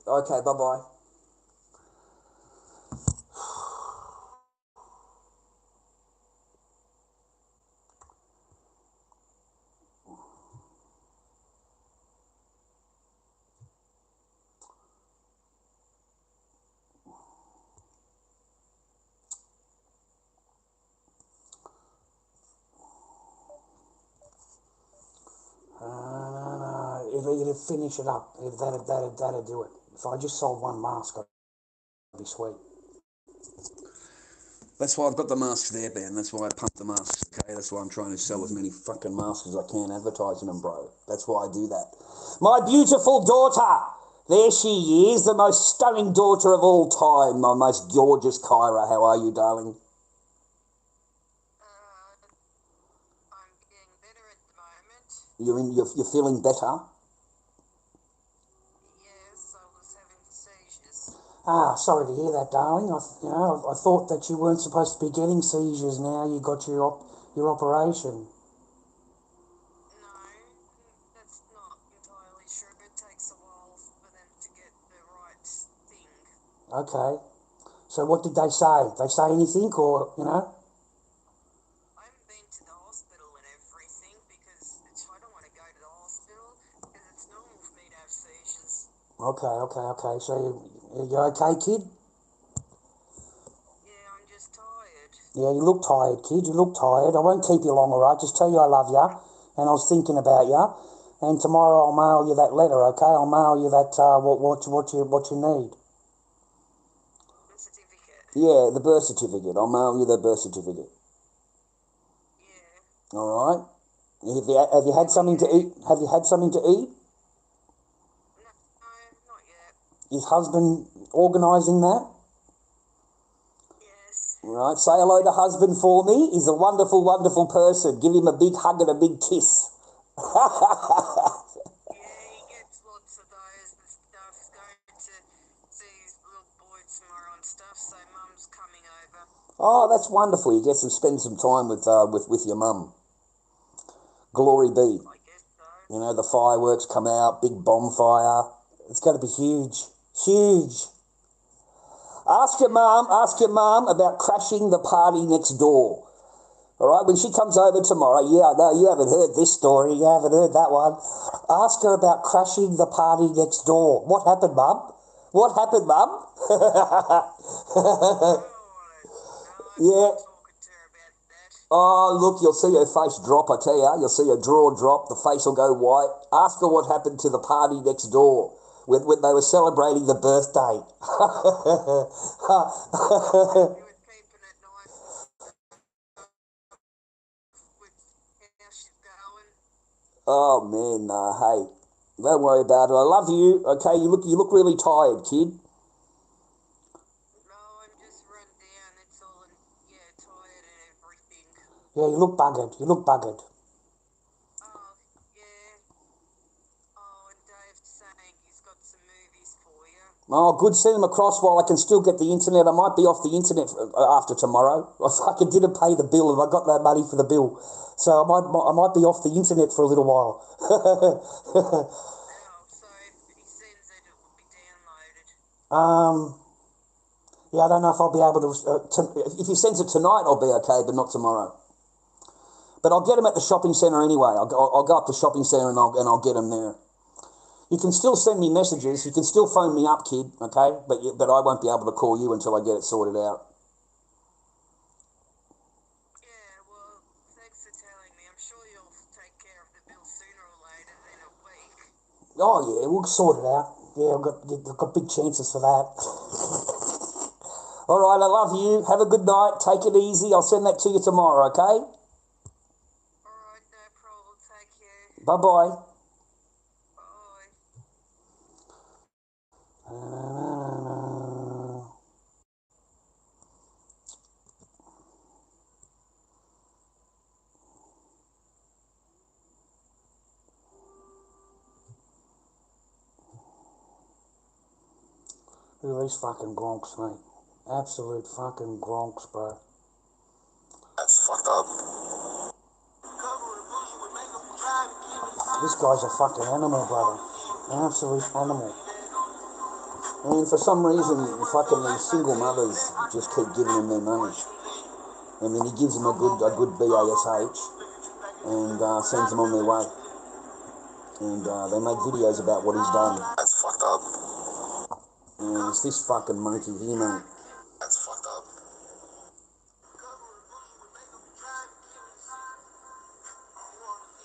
Okay, bye-bye. No. It'd finish it up. That'd do it. If I just sold one mask, I'd be sweet. That's why I've got the masks there, Ben. That's why I pump the masks, okay? That's why I'm trying to sell as many fucking masks as I can, advertising them, bro. That's why I do that. My beautiful daughter! There she is, the most stunning daughter of all time, my most gorgeous Kyra. How are you, darling? I'm getting better at the moment. You're feeling better? Yes, I was having seizures. Sorry to hear that, darling. I thought that you weren't supposed to be getting seizures now. You got your operation. No, that's not entirely true. It takes a while for them to get the right thing. Okay. So what did they say? They say anything or, I haven't been to the hospital and everything because I don't want to go to the hospital because it's normal for me to have seizures. Okay. So you okay, kid? Yeah, I'm just tired. Yeah, you look tired, kid. You look tired. I won't keep you long, all right? Just tell you I love you, and I was thinking about you. And tomorrow I'll mail you that letter, okay? I'll mail you that what you need. The certificate. Yeah, the birth certificate. I'll mail you the birth certificate. Yeah. All right. Have you had something to eat? Have you had something to eat? No, not yet. Is husband organising that? Yes. All right. Say hello to husband for me. He's a wonderful, wonderful person. Give him a big hug and a big kiss. Yeah, he gets lots of those and stuff. He's going to see his little boy tomorrow and stuff, so Mum's coming over. Oh, that's wonderful. You get to spend some time with your mum. Glory be. I guess so. You know, the fireworks come out, big bonfire. It's going to be huge. Huge. Ask your mum about crashing the party next door. All right, when she comes over tomorrow, yeah, no, you haven't heard this story. You haven't heard that one. Ask her about crashing the party next door. What happened, Mum? What happened, Mum? No, Yeah. I'm talking to her about that. Oh, look, you'll see her face drop, I tell you. You'll see her jaw drop. The face will go white. Ask her what happened to the party next door when they were celebrating the birthday. You were keeping it nice and stuff with how she's going. Oh, man, hey, don't worry about it. I love you. Okay, you look really tired, kid. No, I'm just run down, that's all, and yeah, tired and everything. Yeah, you look buggered. Oh, yeah. Oh, and Dave's saying he's got some movies for you. Oh, good. Send them across while I can still get the internet. I might be off the internet after tomorrow. I fucking didn't pay the bill and I got no money for the bill. So I might be off the internet for a little while. Oh, so if he sends it, it will be downloaded. Yeah, I don't know if I'll be able to If he sends it tonight, I'll be okay, but not tomorrow. But I'll get them at the shopping centre anyway. I'll go up to the shopping centre and I'll get them there. You can still send me messages. You can still phone me up, kid, okay? But I won't be able to call you until I get it sorted out. Yeah, well, thanks for telling me. I'm sure you'll take care of the bill sooner or later than a week. Oh yeah, we'll sort it out. Yeah, I've got big chances for that. All right, I love you. Have a good night. Take it easy. I'll send that to you tomorrow, okay? Alright, no problem. Take care. Bye-bye. Bye. Look at these fucking gronks, mate. Absolute fucking gronks, bro. That's fucked up. This guy's a fucking animal, brother. An absolute animal. And for some reason, fucking these single mothers just keep giving him their money. And then he gives them a good BASH and sends them on their way. And they make videos about what he's done. That's fucked up. And it's this fucking monkey here, mate. That's fucked up.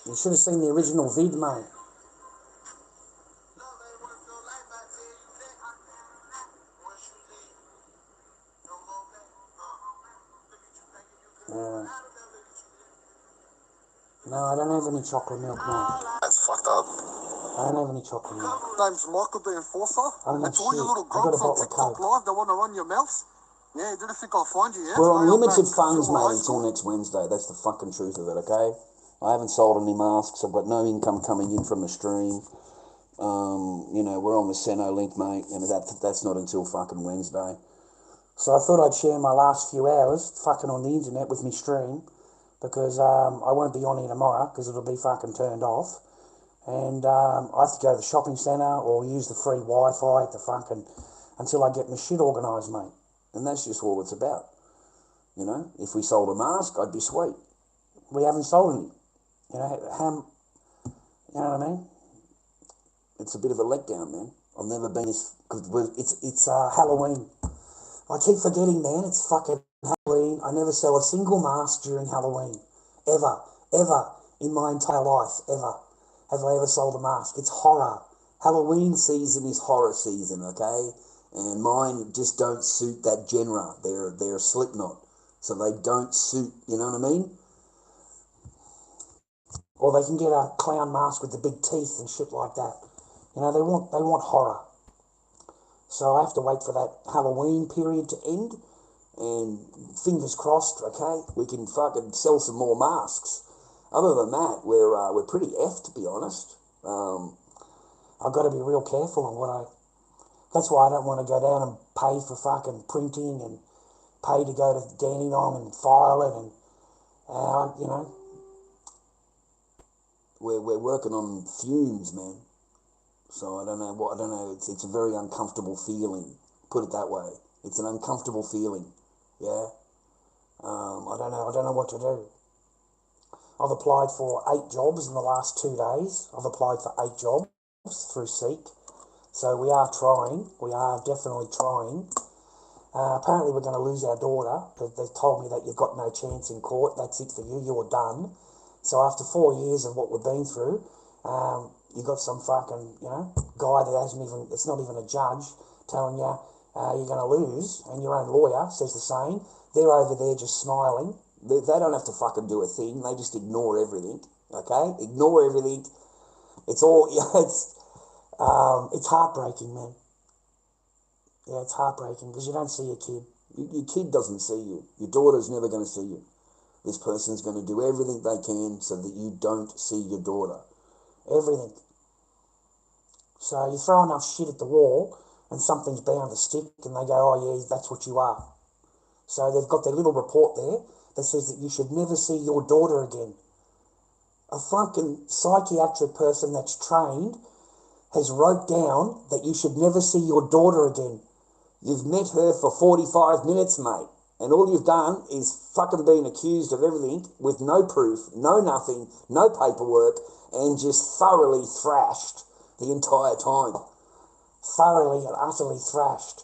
You should have seen the original vid, mate. Yeah. No, I don't have any chocolate milk, mate. That's fucked up. I don't have any chocolate milk. Name's Michael the Enforcer. I don't know That's all you shit. little I got a grunts on bottle of TikTok Coke. Live that want to run your mouth. Yeah, you didn't think I'll find you yet? We're on Hey, I'm limited back. funds, Silver mate, High until School. next Wednesday. That's the fucking truth of it, okay? I haven't sold any masks. I've got no income coming in from the stream. You know, we're on the Seno link, mate, and that's not until fucking Wednesday. So I thought I'd share my last few hours fucking on the internet with me stream, because I won't be on here tomorrow because it'll be fucking turned off. And I have to go to the shopping centre or use the free Wi-Fi until I get my shit organised, mate. And that's just all it's about. You know, if we sold a mask, I'd be sweet. We haven't sold any. You know, you know what I mean? It's a bit of a letdown, man. I've never been as... Because It's Halloween. I keep forgetting, man, it's fucking Halloween. I never sell a single mask during Halloween. Ever. In my entire life. Ever. Have I ever sold a mask? It's horror. Halloween season is horror season, okay? And mine just don't suit that genre. They're Slipknot. So they don't suit, you know what I mean? Or they can get a clown mask with the big teeth and shit like that. You know, they want horror. So I have to wait for that Halloween period to end, and fingers crossed, okay, we can fucking sell some more masks. Other than that, we're pretty effed, to be honest. I've got to be real careful on what I... That's why I don't want to go down and pay for fucking printing and pay to go to Dandenong and file it, and, you know... We're working on fumes, man. So I don't know. It's a very uncomfortable feeling. Put it that way. It's an uncomfortable feeling. Yeah. I don't know what to do. I've applied for 8 jobs in the last 2 days. I've applied for 8 jobs through Seek. So we are trying. We are definitely trying. Apparently we're going to lose our daughter. They've told me that you've got no chance in court. That's it for you. You're done. So after 4 years of what we've been through, you got some fucking, you know, guy that it's not even a judge, telling you you're going to lose, and your own lawyer says the same. They're over there just smiling. They don't have to fucking do a thing. They just ignore everything. Okay? Ignore everything. It's all, It's heartbreaking, man. Yeah, it's heartbreaking because you don't see your kid. Your kid doesn't see you. Your daughter's never going to see you. This person's going to do everything they can so that you don't see your daughter. Everything. So you throw enough shit at the wall and something's bound to stick, and they go, oh yeah, that's what you are. So they've got their little report there that says that you should never see your daughter again. A fucking psychiatric person that's trained has wrote down that you should never see your daughter again. You've met her for 45 minutes, mate, and all you've done is fucking been accused of everything with no proof, no nothing, no paperwork, and just thoroughly thrashed the entire time. Thoroughly and utterly thrashed.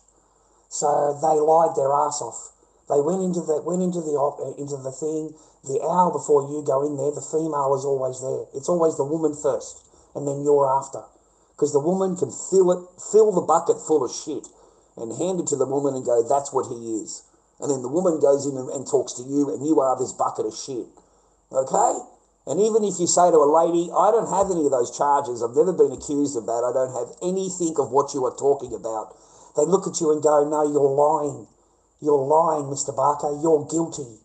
So they lied their ass off. They went into the thing the hour before you go in there. The female is always there. It's always the woman first, and then you're after, because the woman can fill the bucket full of shit, and hand it to the woman and go, that's what he is. And then the woman goes in and talks to you, and you are this bucket of shit. Okay? And even if you say to a lady, I don't have any of those charges, I've never been accused of that, I don't have anything of what you are talking about, they look at you and go, no, you're lying. You're lying, Mr. Barker, you're guilty.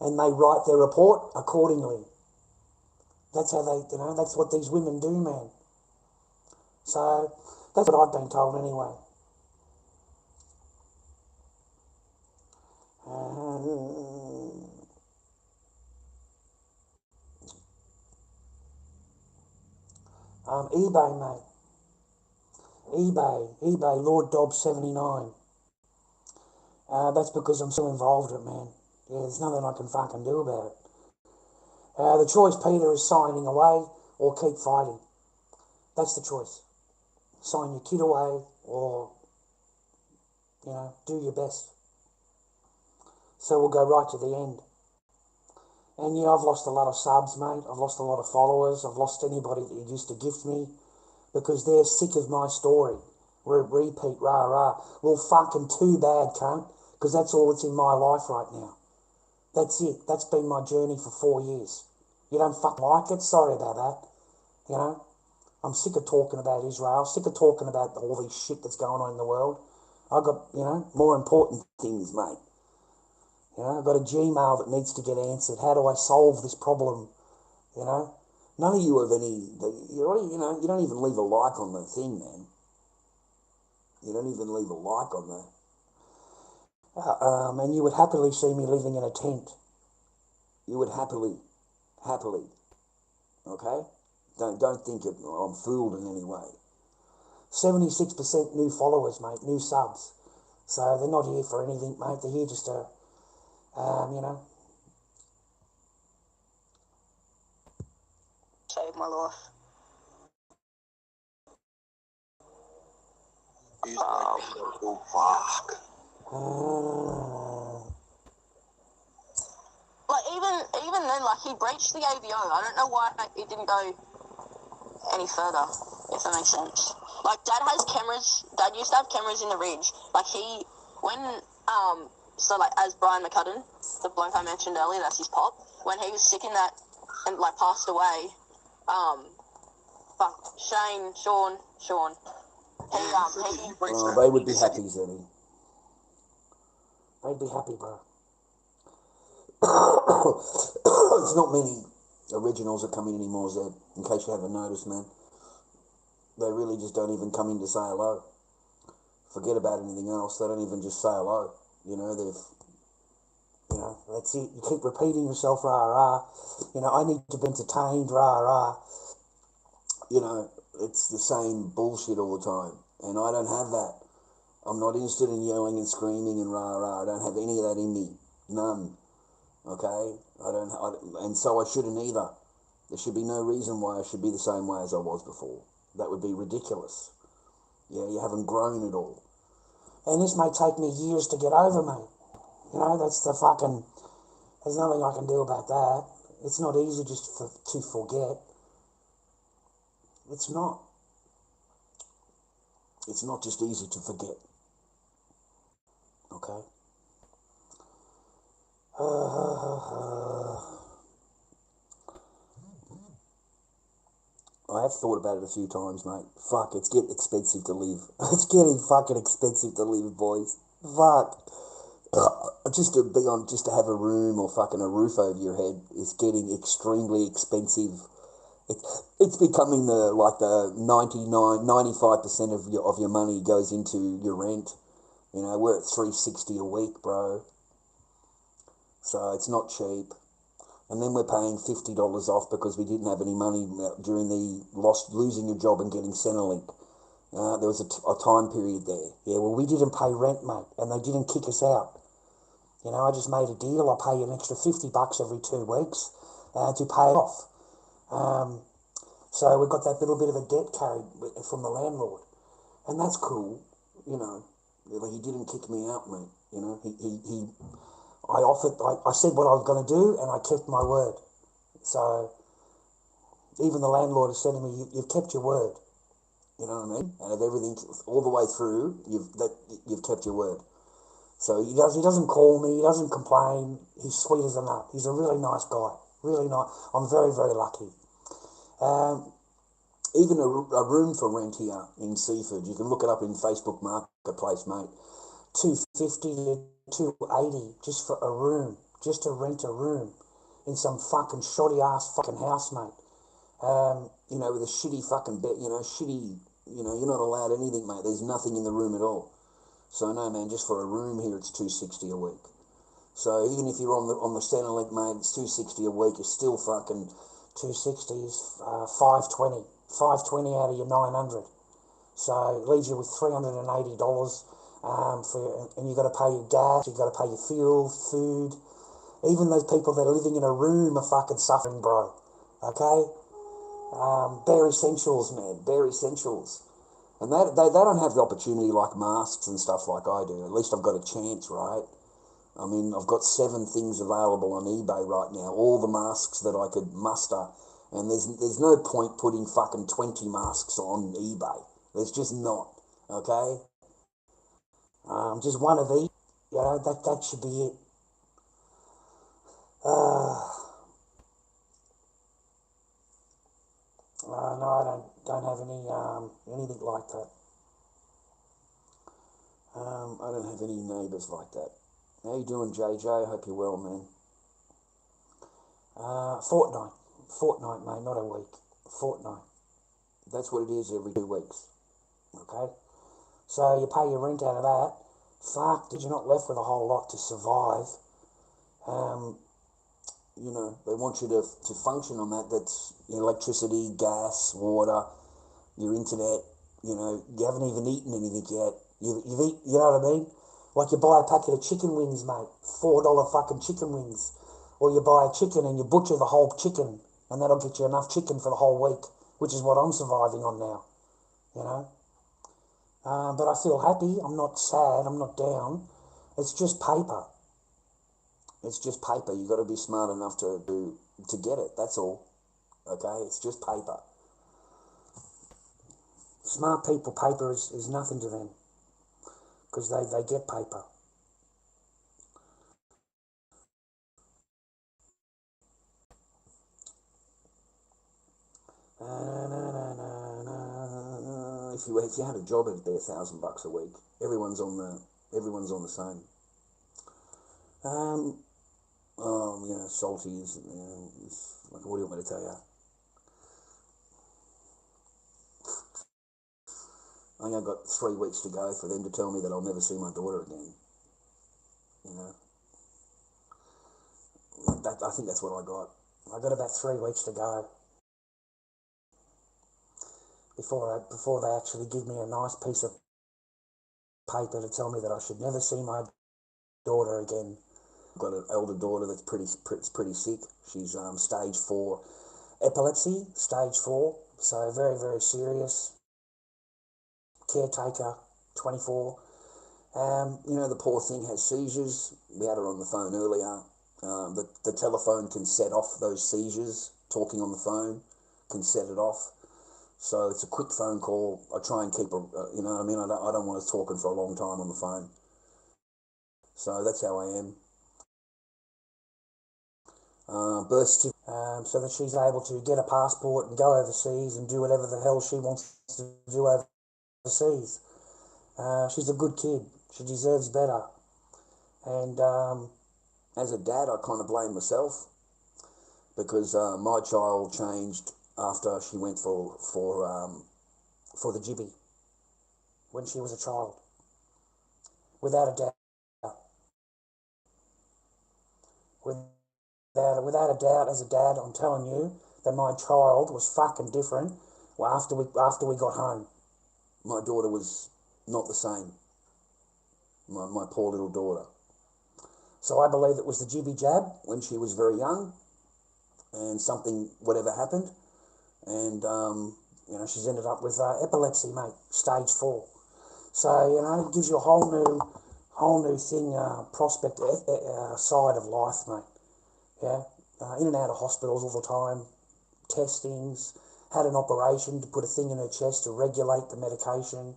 And they write their report accordingly. That's how that's what these women do, man. So, that's what I've been told anyway. eBay, mate. eBay, lorddobby79. That's because I'm so involved in it, man. Yeah, there's nothing I can fucking do about it. The choice, Peter, is signing away or keep fighting. That's the choice. Sign your kid away or, do your best. So we'll go right to the end. And yeah, I've lost a lot of subs, mate. I've lost a lot of followers. I've lost anybody that used to gift me because they're sick of my story. Repeat, rah, rah. Well, fucking too bad, cunt, because that's all that's in my life right now. That's it. That's been my journey for 4 years. You don't fucking like it? Sorry about that. I'm sick of talking about Israel, sick of talking about all this shit that's going on in the world. I've got, more important things, mate. I've got a Gmail that needs to get answered. How do I solve this problem? None of you have any, you don't even leave a like on the thing, man. You don't even leave a like on that. And you would happily see me living in a tent. You would happily, okay? Don't think I'm fooled in any way. 76% new followers, mate, new subs. So they're not here for anything, mate. They're here just to, Saved my life. Oh, fuck. Like even then, like he breached the AVO. I don't know why it didn't go any further, if that makes sense. Like Dad has cameras. Dad used to have cameras in the ridge. Like so like as Brian McCudden, the bloke I mentioned earlier, that's his pop. When he was sick in that and like passed away, Sean. They would be happy, Zenny. they'd be happy, bro. There's not many originals that come in anymore, Zed, in case you haven't noticed, man. They really just don't even come in to say hello. Forget about anything else. They don't even just say hello. That's it. You keep repeating yourself, rah, rah. I need to be entertained, rah, rah. It's the same bullshit all the time. And I don't have that. I'm not interested in yelling and screaming and rah, rah. I don't have any of that in me. None. Okay? And so I shouldn't either. There should be no reason why I should be the same way as I was before. That would be ridiculous. Yeah, you haven't grown at all. And this may take me years to get over, mate. That's the fucking... There's nothing I can do about that. It's not easy just to forget. It's not. It's not just easy to forget. Okay? I have thought about it a few times, mate. Fuck, it's getting expensive to live. It's getting fucking expensive to live, boys. Fuck. Just to have a room or fucking a roof over your head is getting extremely expensive. It's becoming the 95% of your money goes into your rent. We're at $360 a week, bro. So it's not cheap. And then we're paying $50 off because we didn't have any money during losing your job and getting Centrelink. There was a time period there. Yeah, well, we didn't pay rent, mate, and they didn't kick us out. I just made a deal. I pay an extra $50 every 2 weeks to pay it off. So we got that little bit of a debt carried from the landlord, and that's cool. He didn't kick me out, mate. I said what I was going to do, and I kept my word. So even the landlord has said to me, "You've kept your word." You know what I mean? And of everything all the way through, you've kept your word. So he doesn't call me, he doesn't complain. He's sweet as a nut. He's a really nice guy. Really nice. I'm very, very lucky. Even a room for rent here in Seaford, you can look it up in Facebook Marketplace, mate. $250 to $280 just for a room, just to rent a room in some fucking shoddy ass fucking house, mate. With a shitty fucking bed, you're not allowed anything, mate. There's nothing in the room at all. So no, man, just for a room here, it's $260 a week. So even if you're on the Centrelink, mate, it's $260 a week. You're still fucking $260 is $520 out of your $900. So it leaves you with $380 and you've got to pay your gas, you've got to pay your fuel, food. Even those people that are living in a room are fucking suffering, bro. Okay? Bare essentials, man. Bare essentials. And they don't have the opportunity like masks and stuff like I do. At least I've got a chance, right? I mean, I've got 7 things available on eBay right now. All the masks that I could muster. And there's no point putting fucking 20 masks on eBay. There's just not. Okay? Just one of each. You know, that should be it. No, I don't have anything like that. I don't have any neighbours like that. How you doing, JJ? I hope you're well, man. Fortnight, mate, not a week. Fortnight. That's what it is every 2 weeks. Okay? So you pay your rent out of that. Fuck, you're not left with a whole lot to survive. You know, they want you to function on that. That's electricity, gas, water, your internet. You know, you haven't even eaten anything yet. You've eaten, you know what I mean? Like you buy a packet of chicken wings, mate. $4 fucking chicken wings. Or you buy a chicken and you butcher the whole chicken, and that'll get you enough chicken for the whole week, which is what I'm surviving on now. You know? But I feel happy. I'm not sad. I'm not down. It's just paper. It's just paper. You've got to be smart enough to get it. That's all. Okay? It's just paper. Smart people, paper is nothing to them. Because they get paper. If you had a job, it'd be $1,000 a week. Everyone's on the same. You know, salties. You know, like, what do you want me to tell you? I think I've got 3 weeks to go for them to tell me that I'll never see my daughter again. You know, like that. I think that's what I got. I got about 3 weeks to go before they actually give me a nice piece of paper to tell me that I should never see my daughter again. I've got an elder daughter that's pretty sick. She's stage 4 epilepsy, stage 4, so very, very serious. Caretaker, 24. You know, the poor thing has seizures. We had her on the phone earlier. The telephone can set off those seizures. Talking on the phone can set it off. So it's a quick phone call. I try and keep her, you know what I mean? I don't want her talking for a long time on the phone. So that's how I am. Birth certificate. So that she's able to get a passport and go overseas and do whatever the hell she wants to do overseas. She's a good kid. She deserves better. And as a dad, I kind of blame myself because my child changed after she went for the jibby when she was a child, without a doubt. Without a doubt, as a dad, I'm telling you that my child was fucking different after we got home. My daughter was not the same. My poor little daughter. So I believe it was the jibby jab when she was very young, and whatever happened, and you know, she's ended up with epilepsy, mate, stage 4. So you know, it gives you a whole new thing, prospect side of life, mate. Yeah, in and out of hospitals all the time, testings. Had an operation to put a thing in her chest to regulate the medication.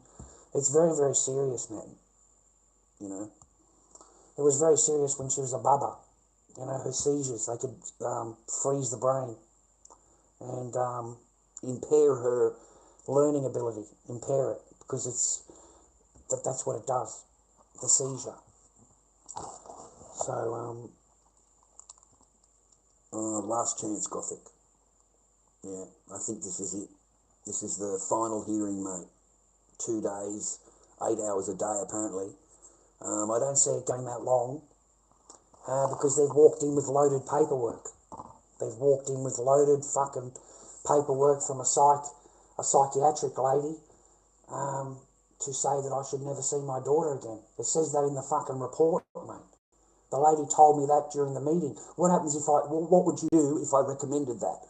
It's very, very serious, man. You know. It was very serious when she was a bubba. You know, her seizures, they could freeze the brain and impair her learning ability, impair it, because that's what it does, the seizure. So, last chance, Gothic. Yeah, I think this is it. This is the final hearing, mate. 2 days, 8 hours a day, apparently. I don't see it going that long because they've walked in with loaded paperwork. They've walked in with loaded fucking paperwork from a psychiatric lady to say that I should never see my daughter again. It says that in the fucking report, mate. The lady told me that during the meeting. What happens if what would you do if I recommended that?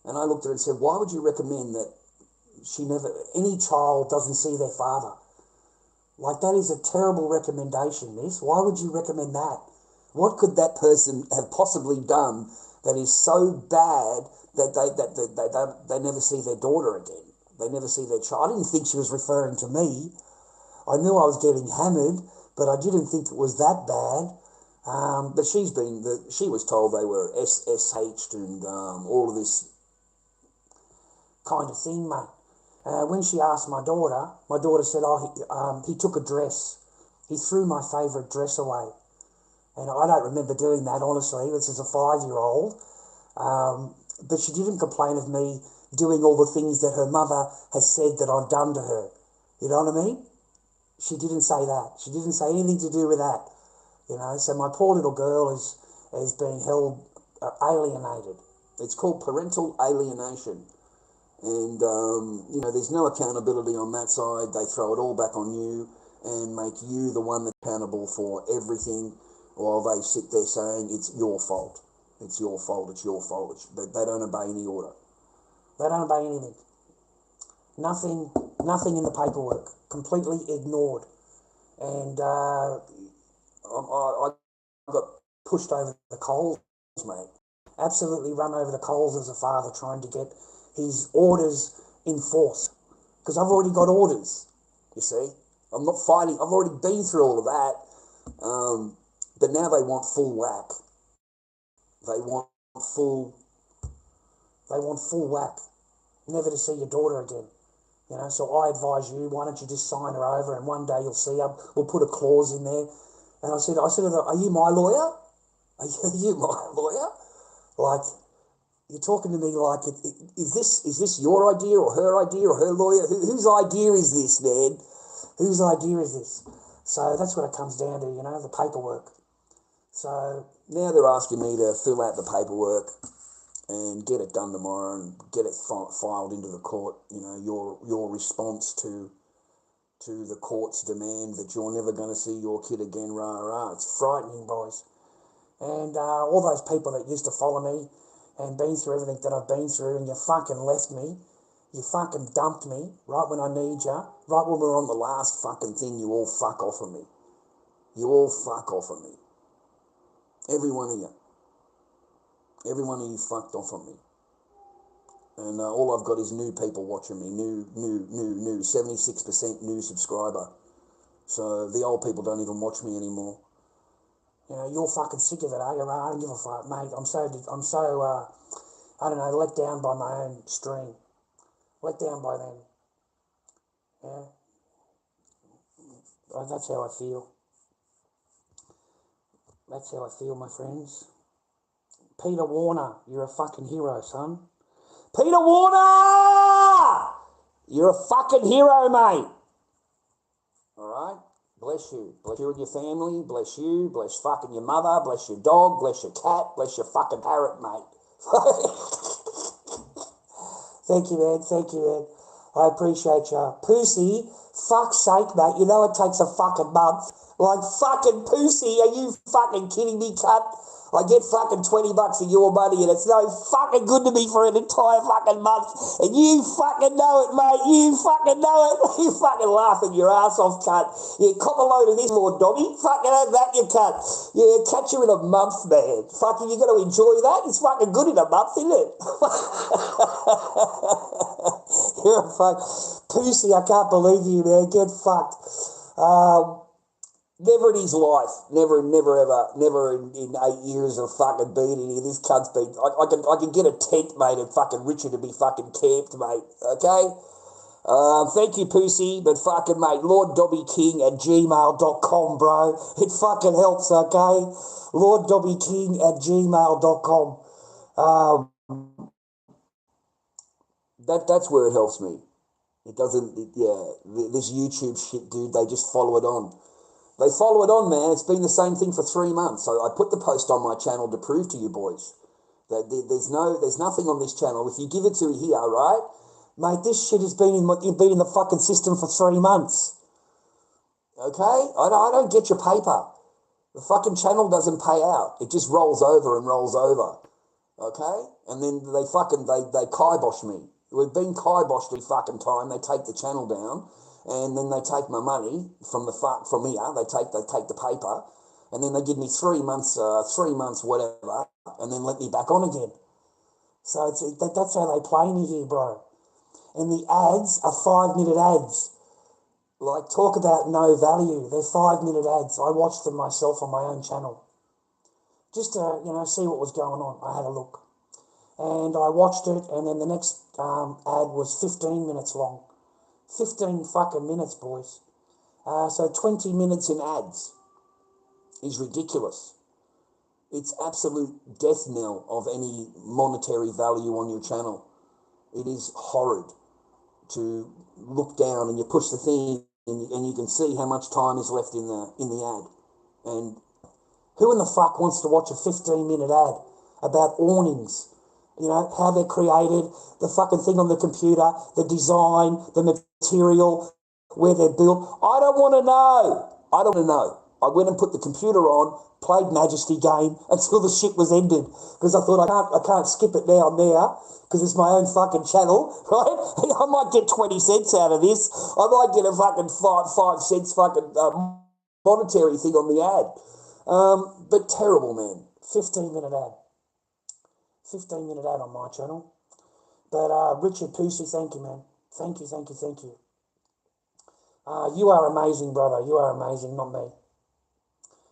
And I looked at her and said, why would you recommend that any child doesn't see their father? Like, that is a terrible recommendation, miss. Why would you recommend that? What could that person have possibly done that is so bad that they never see their daughter again? They never see their child. I didn't think she was referring to me. I knew I was getting hammered, but I didn't think it was that bad. But she was told they were SH'd and all of this kind of thing, mate. When she asked my daughter said, he took a dress. He threw my favourite dress away. And I don't remember doing that, honestly. This is a 5-year-old. But she didn't complain of me doing all the things that her mother has said that I've done to her. You know what I mean? She didn't say that. She didn't say anything to do with that. You know, so my poor little girl is being held alienated. It's called parental alienation. And, there's no accountability on that side. They throw it all back on you and make you the one that's accountable for everything while they sit there saying it's your fault. It's your fault, it's your fault. They don't obey any order. They don't obey anything. Nothing in the paperwork. Completely ignored. And I got pushed over the coals, mate. Absolutely run over the coals as a father trying to get his orders enforced. Because I've already got orders, you see. I'm not fighting. I've already been through all of that. But now they want full whack. They want full whack. Never to see your daughter again. You know, so I advise you, why don't you just sign her over and one day you'll see her. We'll put a clause in there. And I said to her, are you my lawyer? Are you my lawyer? Like, you're talking to me like, is this your idea or her lawyer? Whose idea is this, man? Whose idea is this? So that's what it comes down to, the paperwork. So now they're asking me to fill out the paperwork and get it done tomorrow and get it filed into the court. Your response to the court's demand that you're never going to see your kid again, rah, rah. It's frightening, boys. And all those people that used to follow me and been through everything that I've been through, and you fucking left me, you fucking dumped me right when I need you, right when we're on the last fucking thing, you all fuck off of me. You all fuck off of me. Every one of you. Every one of you fucked off of me. And all I've got is new people watching me, new, 76% new subscriber. So the old people don't even watch me anymore. You're fucking sick of it, eh? I don't give a fuck, mate. I'm so I don't know, let down by my own stream. Let down by them. Yeah. That's how I feel. That's how I feel, my friends. Peter Warner, you're a fucking hero, son. Peter Warner! You're a fucking hero, mate. All right? Bless you. Bless you and your family. Bless you. Bless fucking your mother. Bless your dog. Bless your cat. Bless your fucking parrot, mate. Thank you, man. I appreciate you. Pussy, fuck's sake, mate. You know it takes a fucking month. Like, fucking pussy, are you fucking kidding me, cunt? I get fucking $20 of your money and it's no fucking good to me for an entire fucking month. And you fucking know it, mate. You fucking know it. You fucking laughing your ass off, cunt. Yeah, cop a load of this, Lord Dobby. Fucking have that, you cunt. Yeah, catch you in a month, man. Fucking, you got to enjoy that. It's fucking good in a month, isn't it? You're a fuck. Pussy, I can't believe you, man. Get fucked. Never in his life, never in 8 years of fucking beating here, this cunt's been, I can get a tent, mate, and fucking Richard to be fucking camped, mate, okay? Thank you, Pussy, but fucking, mate, lorddobbyking@gmail.com, bro. It fucking helps, okay? lorddobbyking@gmail.com. That's where it helps me. It doesn't, this YouTube shit, dude, they just follow it on. They follow it on, man. It's been the same thing for 3 months. So I put the post on my channel to prove to you boys that there's nothing on this channel. If you give it to me here, right, Mate, this shit has been in the fucking system for 3 months. Okay? I don't get your paper. The fucking channel doesn't pay out. It just rolls over and rolls over. Okay? And then they kibosh me. We've been kiboshed every fucking time. They take the channel down, and then they take my money from here. They take the paper, and then they give me 3 months, whatever, and then let me back on again. So that's how they play me here, bro. And the ads are 5-minute ads. Like, talk about no value. They're 5-minute ads. I watched them myself on my own channel. Just to, see what was going on. I had a look. And I watched it, and then the next ad was 15 minutes long. 15 fucking minutes, boys. So 20 minutes in ads is ridiculous. It's absolute death knell of any monetary value on your channel. It is horrid to look down and you push the thing and you can see how much time is left in the ad. And who in the fuck wants to watch a 15-minute ad about awnings? How they're created, the fucking thing on the computer, the design, the material, where they're built. I don't want to know. I don't want to know. I went and put the computer on, played Majesty game until the shit was ended, because I thought I can't skip it now and there because it's my own fucking channel, right? I might get 20 cents out of this. I might get a fucking 5 cents fucking monetary thing on the ad. But terrible, man. 15-minute ad. 15-minute ad on my channel. But Richard Pusey, thank you, man. Thank you. You are amazing, brother. You are amazing, not me.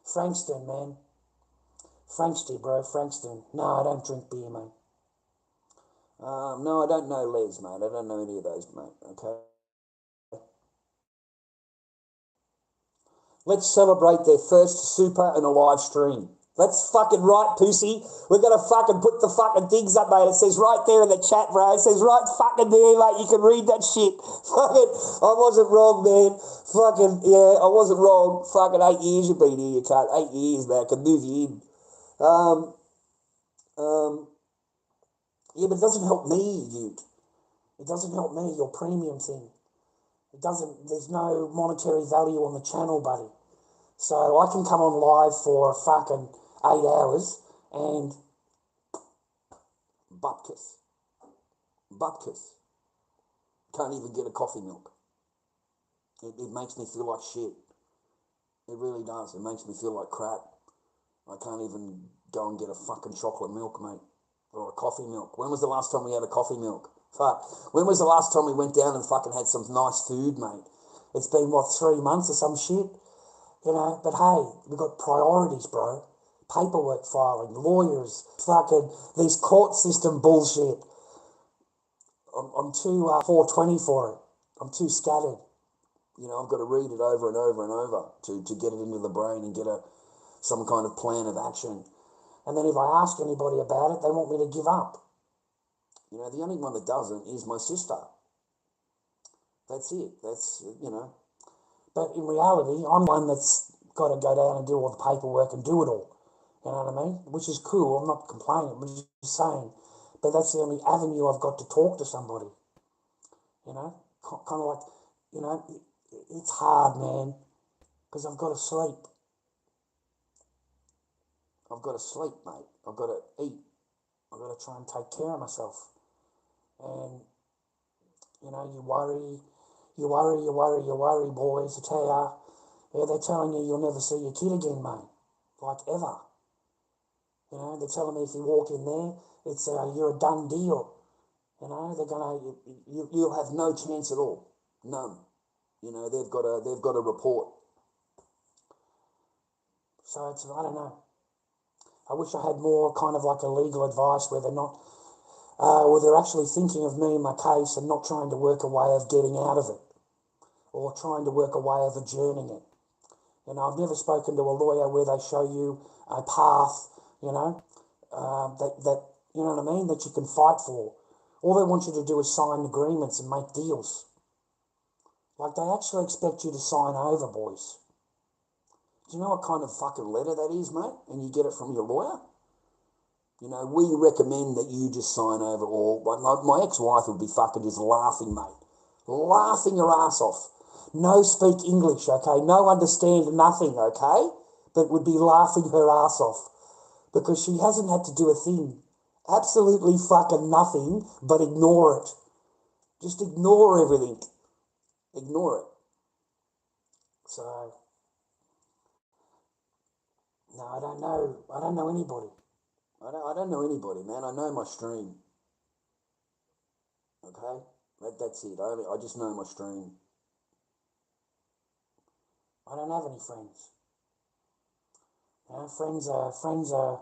Frankston, man. Franksty, bro. Frankston. No, I don't drink beer, mate. No, I don't know Les, mate. I don't know any of those, mate. Okay. Let's celebrate their first super and a live stream. That's fucking right, Pussy. We're going to fucking put the fucking things up, mate. It says right there in the chat, bro. It says right fucking there, mate. You can read that shit. Fucking, I wasn't wrong, man. Fucking, yeah, I wasn't wrong. Fucking 8 years you've been here, you can't. 8 years, man. I can move you in. Yeah, but it doesn't help me, Ute. It doesn't help me, your premium thing. There's no monetary value on the channel, buddy. So I can come on live for fucking 8 hours and butt kiss. Can't even get a coffee milk. It makes me feel like shit. It really does. It makes me feel like crap. I can't even go and get a fucking chocolate milk, mate, or a coffee milk. When was the last time we had a coffee milk? Fuck. When was the last time we went down and fucking had some nice food, mate? It's been, 3 months or some shit? But hey, we've got priorities, bro. Paperwork filing, lawyers, fucking these court system bullshit. I'm too 420 for it. I'm too scattered. I've got to read it over and over and over to get it into the brain and get some kind of plan of action. And then if I ask anybody about it, they want me to give up. The only one that doesn't is my sister. That's it. But in reality, I'm one that's got to go down and do all the paperwork and do it all. You know what I mean? Which is cool. I'm not complaining. I'm just saying. But that's the only avenue I've got to talk to somebody. Kind of like, it's hard, man, because I've got to sleep. I've got to sleep, mate. I've got to eat. I've got to try and take care of myself. And, you worry, boys. I tell ya. Yeah, they're telling you you'll never see your kid again, mate. Like, ever. They're telling me if you walk in there, it's you're a done deal. They're gonna, you'll have no chance at all. None. They've got a report. So it's, I don't know. I wish I had more kind of like a legal advice where they're not, where they're actually thinking of me and my case and not trying to work a way of getting out of it or trying to work a way of adjourning it. I've never spoken to a lawyer where they show you a path, that you know what I mean, that you can fight for. All they want you to do is sign agreements and make deals. Like, they actually expect you to sign over, boys. Do you know what kind of fucking letter that is, mate? And you get it from your lawyer? You know, we recommend that you just sign over all. Like my ex-wife would be fucking just laughing, mate. Laughing her ass off. No speak English, okay? No understand nothing, okay? But would be laughing her ass off. Because she hasn't had to do a thing. Absolutely fucking nothing, but ignore it. Just ignore everything. Ignore it. So, no, I don't know anybody. I don't know anybody, man. I know my stream. Okay? That's it. I just know my stream. I don't have any friends. You know, friends are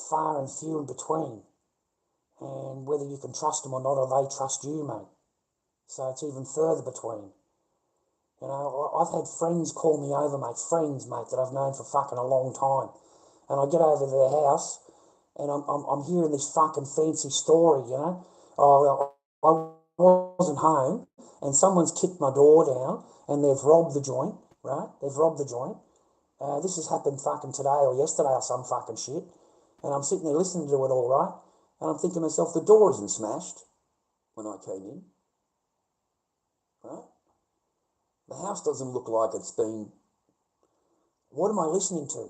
far and few in between. And whether you can trust them or not, or they trust you, mate. So it's even further between. You know, I've had friends call me over, mate. Friends, mate, that I've known for fucking a long time. And I get over to their house, and I'm hearing this fucking fancy story, you know. Oh, I wasn't home, and someone's kicked my door down, and they've robbed the joint, right? They've robbed the joint. This has happened fucking today or yesterday or some fucking shit. And I'm sitting there listening to it all, right? And I'm thinking to myself, the door isn't smashed when I came in, right? The house doesn't look like it's been... What am I listening to?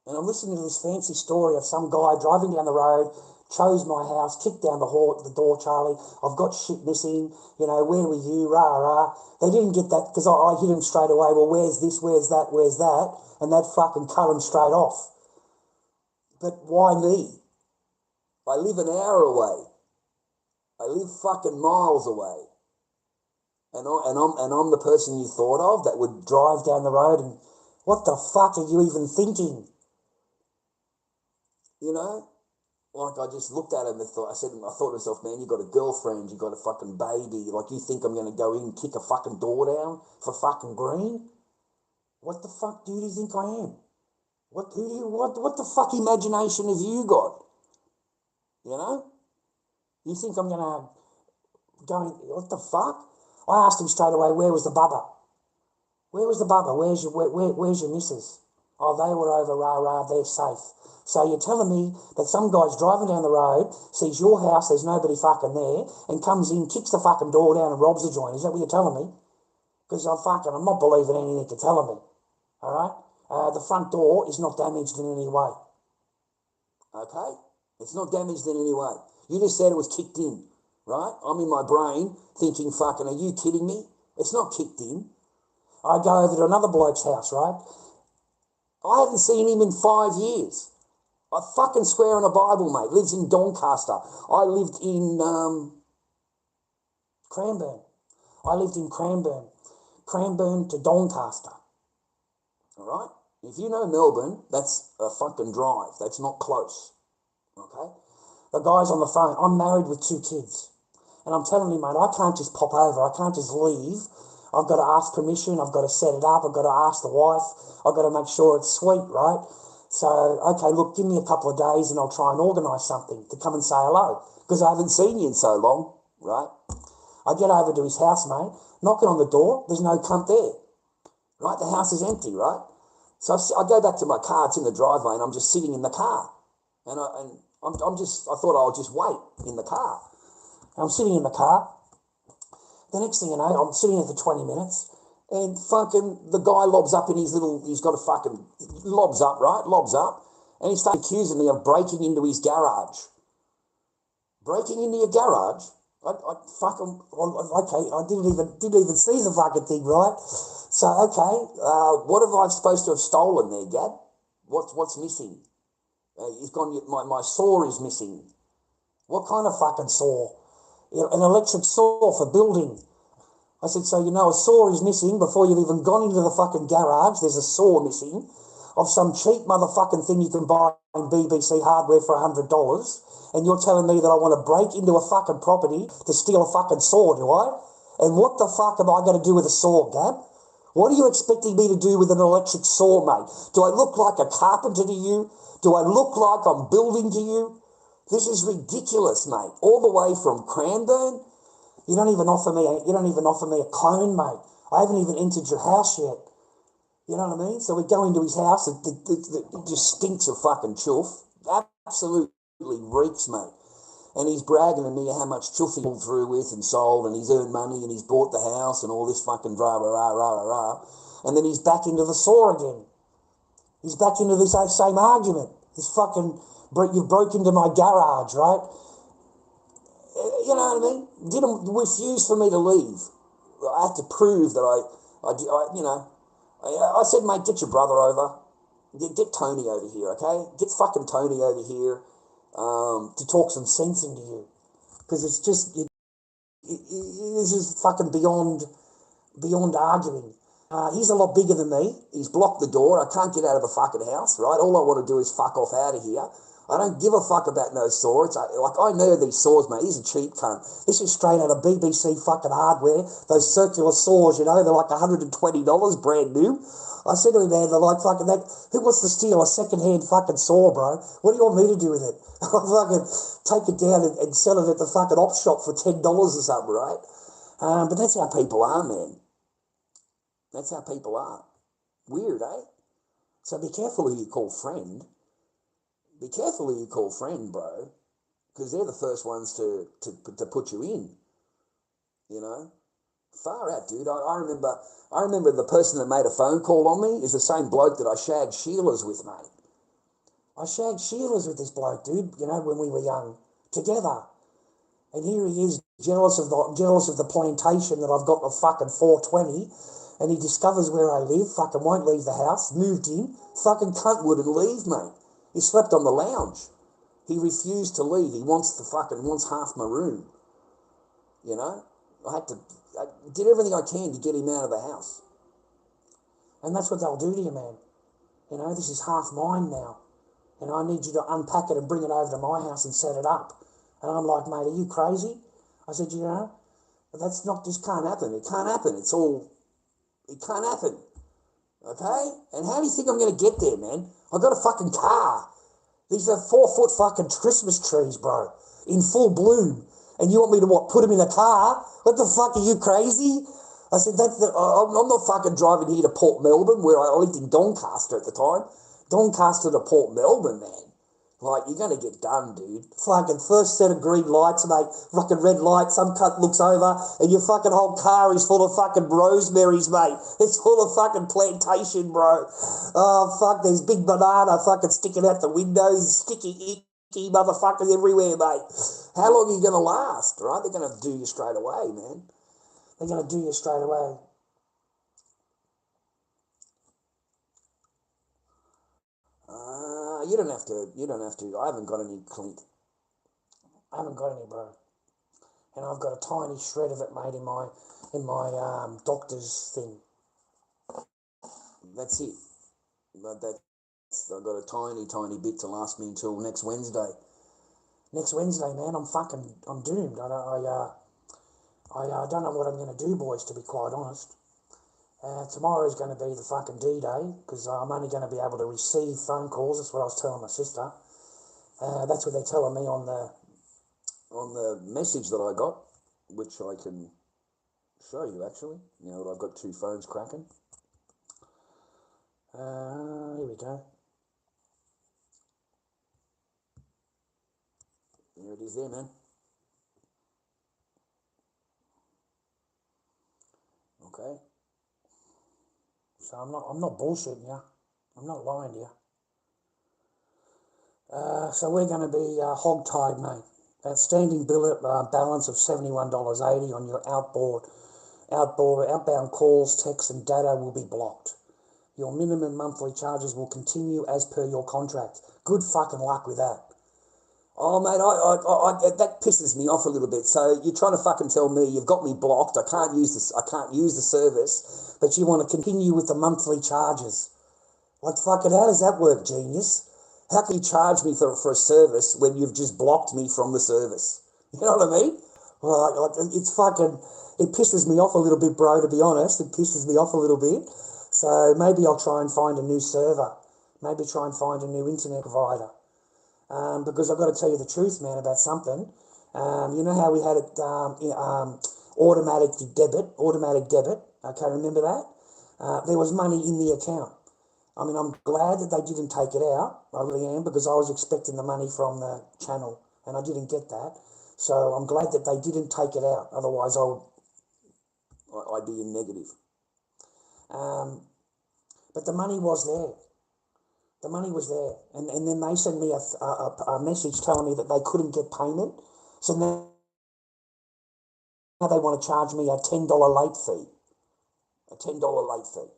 And I'm listening to this fancy story of some guy driving down the road, chose my house, kicked down the door, Charlie. I've got shit missing. You know, where were you? Rah, rah. They didn't get that because I hit him straight away. Well, where's this? Where's that? Where's that? And that fucking cut him straight off. But why me? I live an hour away. I live fucking miles away. And I'm the person you thought of that would drive down the road and what the fuck are you even thinking? You know? Like I just looked at him and thought to myself, man, you got a girlfriend, you got a fucking baby, like you think I'm gonna go in and kick a fucking door down for fucking green? What the fuck do you think I am? What the fuck imagination have you got? You know? You think I'm gonna go in, what the fuck? I asked him straight away, where was the bubba? Where was the bubba? Where's your missus? Oh, they were over, rah, they're safe. So you're telling me that some guy's driving down the road, sees your house, there's nobody fucking there, and comes in, kicks the fucking door down and robs the joint. Is that what you're telling me? Because I'm not believing anything you're telling me. All right? The front door is not damaged in any way. Okay? It's not damaged in any way. You just said it was kicked in, right? I'm in my brain thinking, fucking, are you kidding me? It's not kicked in. I go over to another bloke's house, right? I haven't seen him in 5 years. I fucking swear on a Bible, mate. Lives in Doncaster. I lived in Cranbourne. I lived in Cranbourne. Cranbourne to Doncaster. All right? If you know Melbourne, that's a fucking drive. That's not close. Okay? The guy's on the phone. I'm married with 2 kids. And I'm telling you, mate, I can't just pop over. I can't just leave. I've got to ask permission. I've got to set it up. I've got to ask the wife. I've got to make sure it's sweet, right? So, okay, look, give me a couple of days and I'll try and organise something to come and say hello because I haven't seen you in so long, right? I get over to his house, mate, knocking on the door. There's no cunt there, right? The house is empty, right? So I go back to my car. It's in the driveway and I'm just sitting in the car. And I thought I'll just wait in the car. And I'm sitting in the car. The next thing you know, I'm sitting there for 20 minutes and fucking the guy lobs up in he's got a fucking, lobs up, and he starts accusing me of breaking into his garage. Breaking into your garage? Okay, I didn't even see the fucking thing, right? So, okay, what have I supposed to have stolen there, Gab? What's missing? He's gone, my saw is missing. What kind of fucking saw? An electric saw for building. I said, so you know a saw is missing before you've even gone into the fucking garage. There's a saw missing of some cheap motherfucking thing you can buy in BBC Hardware for $100. And you're telling me that I want to break into a fucking property to steal a fucking saw, do I? And what the fuck am I going to do with a saw, Gab? What are you expecting me to do with an electric saw, mate? Do I look like a carpenter to you? Do I look like I'm building to you? This is ridiculous, mate. All the way from Cranbourne. You don't even offer me a cone, mate. I haven't even entered your house yet. You know what I mean? So we go into his house. It just stinks of fucking chuff. absolutely reeks, mate. And he's bragging to me how much chuff he pulled through with and sold, and he's earned money, and he's bought the house, and all this fucking rah, rah, rah, rah, rah. And then he's back into the saw again. He's back into this same argument. This fucking, you've broke into my garage, right? You know what I mean? Didn't refuse for me to leave. I had to prove that I said, mate, get your brother over. Get Tony over here, okay? Get fucking Tony over here to talk some sense into you. Because it's just, this is fucking beyond arguing. He's a lot bigger than me. He's blocked the door. I can't get out of the fucking house, right? All I want to do is fuck off out of here. I don't give a fuck about no saw. I know these saws, mate. He's a cheap cunt. This is straight out of BBC fucking hardware. Those circular saws, you know, they're like $120 brand new. I said to him, man, they're like fucking that. Who wants to steal a second-hand fucking saw, bro? What do you want me to do with it? I'll fucking take it down and sell it at the fucking op shop for $10 or something, right? But that's how people are, man. That's how people are. Weird, eh? So be careful who you call friend. Be careful who you call friend, bro. Because they're the first ones to put you in. You know? Far out, dude. I remember the person that made a phone call on me is the same bloke that I shagged Sheila's with, mate. I shagged Sheila's with this bloke, dude, you know, when we were young. Together. And here he is, jealous of the plantation that I've got a fucking 420, and he discovers where I live, fucking won't leave the house, moved in, fucking cunt wouldn't leave, mate. He slept on the lounge. He refused to leave. He wants half my room. You know? I did everything I can to get him out of the house. And that's what they'll do to you, man. You know, this is half mine now. And I need you to unpack it and bring it over to my house and set it up. And I'm like, mate, are you crazy? I said, you know, this can't happen. It can't happen. It can't happen. Okay? And how do you think I'm going to get there, man? I've got a fucking car. These are 4-foot fucking Christmas trees, bro, in full bloom. And you want me to, put them in a car? What the fuck, are you crazy? I said, I'm not fucking driving here to Port Melbourne, where I lived in Doncaster at the time. Doncaster to Port Melbourne, man. Like, you're going to get done, dude. Fucking first set of green lights, mate. Fucking red light. Some cunt looks over and your fucking whole car is full of fucking rosemaries, mate. It's full of fucking plantation, bro. Oh, fuck, there's big banana fucking sticking out the windows. Sticky, icky motherfuckers everywhere, mate. How long are you going to last, right? They're going to do you straight away, man. They're going to do you straight away. You don't have to. I haven't got any Clint. I haven't got any, bro. And I've got a tiny shred of it, mate, in my doctor's thing. That's it. But I've got a tiny bit to last me until next Wednesday. Next Wednesday, man, I'm doomed. I don't know what I'm going to do, boys, to be quite honest. Tomorrow's going to be the fucking D-Day, because I'm only going to be able to receive phone calls. That's what I was telling my sister. That's what they're telling me on the message that I got, which I can show you, actually. Now that I've got two phones cracking. Here we go. There it is there, man. Okay. So I'm not bullshitting you. I'm not lying to you. So we're going to be hog-tied, mate. Outstanding balance of $71.80 on your outbound calls, texts, and data will be blocked. Your minimum monthly charges will continue as per your contract. Good fucking luck with that. Oh, mate, that pisses me off a little bit. So you're trying to fucking tell me you've got me blocked. I can't use the service, but you want to continue with the monthly charges. Like, fucking, how does that work, genius? How can you charge me for a service when you've just blocked me from the service? You know what I mean? It pisses me off a little bit, bro, to be honest. It pisses me off a little bit. So maybe I'll try and find a new server. Maybe try and find a new internet provider. Because I've got to tell you the truth, man, about something. You know how we had it automatic debit. Okay, remember that? There was money in the account. I mean, I'm glad that they didn't take it out. I really am, because I was expecting the money from the channel and I didn't get that. So I'm glad that they didn't take it out. Otherwise, I'd be in negative. But the money was there. The money was there. And then they sent me a message telling me that they couldn't get payment. So now they want to charge me a $10 late fee. A $10 late fee.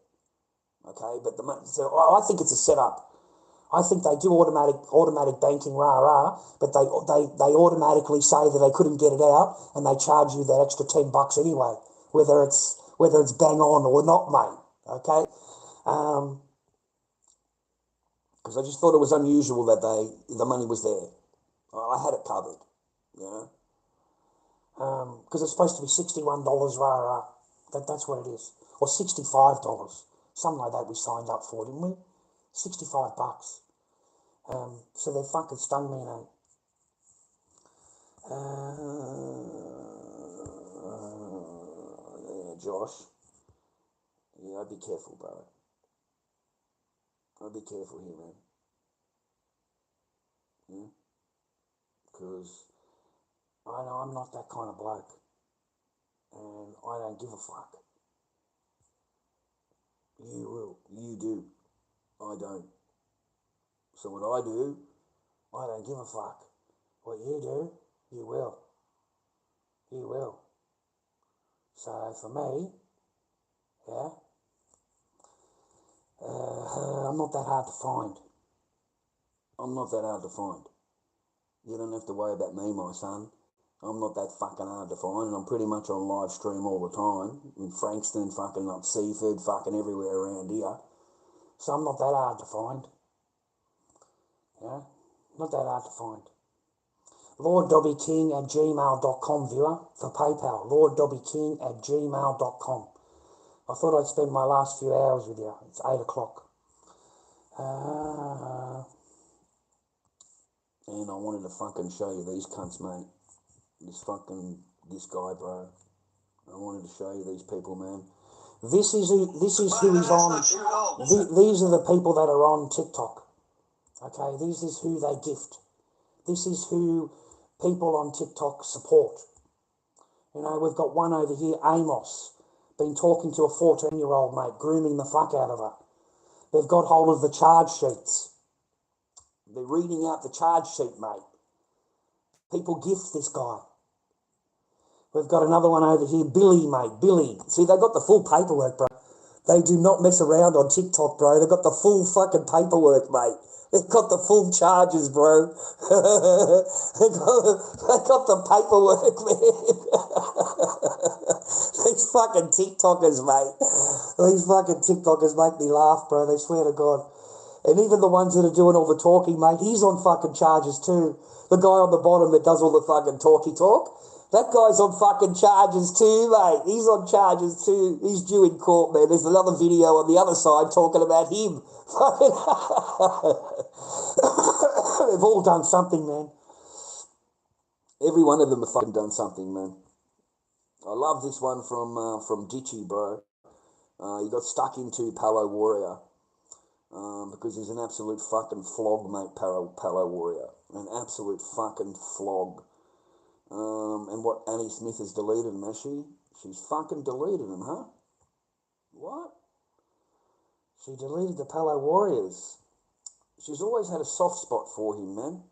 Okay, but so I think it's a setup. I think they do automatic banking, but they automatically say that they couldn't get it out, and they charge you that extra $10 anyway, whether it's bang on or not, mate. Okay, because I just thought it was unusual that the money was there. I had it covered, you know, because it's supposed to be $61, that's what it is, or $65, something like that. We signed up for, didn't we? $65. So they fucking stung me, you yeah, Josh. Yeah, I'd be careful, bro. I'd be careful here, man. Yeah? Because I know I'm not that kind of bloke. And I don't give a fuck. You will. You do. I don't. So what I do, I don't give a fuck. What you do, you will. You will. So for me, yeah, I'm not that hard to find. I'm not that hard to find. You don't have to worry about me, my son. I'm not that fucking hard to find, and I'm pretty much on live stream all the time. In Frankston, fucking up Seaford, fucking everywhere around here. So I'm not that hard to find. Yeah? Not that hard to find. lorddobbyking@gmail.com, viewer, for PayPal. lorddobbyking@gmail.com. I thought I'd spend my last few hours with you. It's 8 o'clock. And I wanted to fucking show you these cunts, mate. This guy, bro. I wanted to show you these people, man. This is who is on. These are the people that are on TikTok. Okay, this is who they gift. This is who people on TikTok support. You know, we've got one over here, Amos, been talking to a 14-year-old, mate, grooming the fuck out of her. They've got hold of the charge sheets. They're reading out the charge sheet, mate. People gift this guy. We've got another one over here, Billy, mate, Billy. See, they got the full paperwork, bro. They do not mess around on TikTok, bro. They've got the full fucking paperwork, mate. They've got the full charges, bro. they got the paperwork, man. These fucking TikTokers, mate. These fucking TikTokers make me laugh, bro. They swear to God. And even the ones that are doing all the talking, mate, he's on fucking charges too. The guy on the bottom that does all the fucking talky talk, that guy's on fucking charges too, mate. He's on charges too. He's due in court, man. There's another video on the other side talking about him. They've all done something, man. Every one of them have fucking done something, man. I love this one from Ditchy, bro. He got stuck into Palo Warrior. Because he's an absolute fucking flog, mate, Palo Warrior. An absolute fucking flog. And what Annie Smith has deleted him, has she? She's fucking deleted him, huh? What? She deleted the Palo Warriors. She's always had a soft spot for him, man.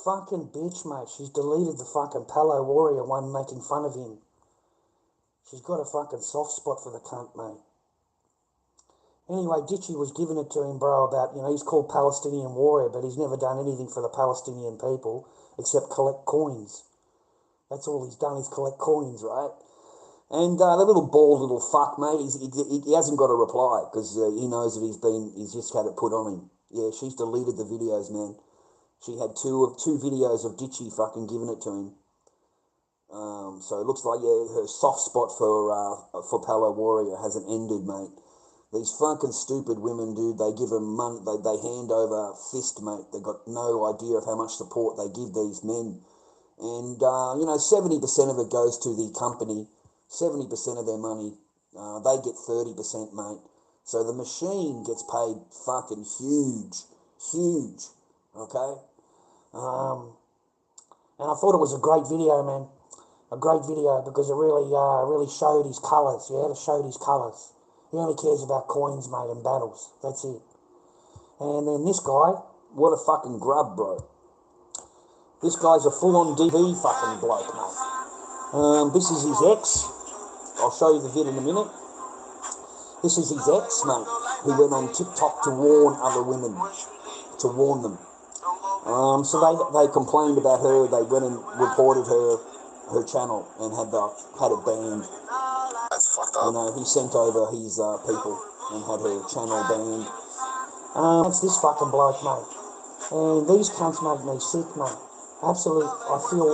Fucking bitch, mate. She's deleted the fucking Palo Warrior one making fun of him. She's got a fucking soft spot for the cunt, mate. Anyway, Ditchy was giving it to him, bro, about, he's called Palestinian Warrior, but he's never done anything for the Palestinian people except collect coins. That's all he's done is collect coins, right? And the little bald little fuck, mate, he hasn't got a reply because he knows that he's just had it put on him. Yeah, she's deleted the videos, man. She had two videos of Ditchy fucking giving it to him. So it looks like, her soft spot for Palo Warrior hasn't ended, mate. These fucking stupid women, dude, they give them money, they hand over fist, mate. They got no idea of how much support they give these men. And, 70% of it goes to the company. 70% of their money, they get 30%, mate. So the machine gets paid fucking huge, okay? And I thought it was a great video, man. A great video because it really showed his colours, yeah? It showed his colours. He only cares about coins, mate, and battles. That's it. And then this guy, What a fucking grub, bro. This guy's a full-on DV fucking bloke, mate. This is his ex. I'll show you the vid in a minute. This is his ex, mate, who went on TikTok to warn other women, to warn them. So they complained about her. They went and reported her channel and had it banned. That's fucked up. You know, he sent over his people and had her channel banned. it's this fucking bloke, mate. And these cunts make me sick, mate. Absolutely, I feel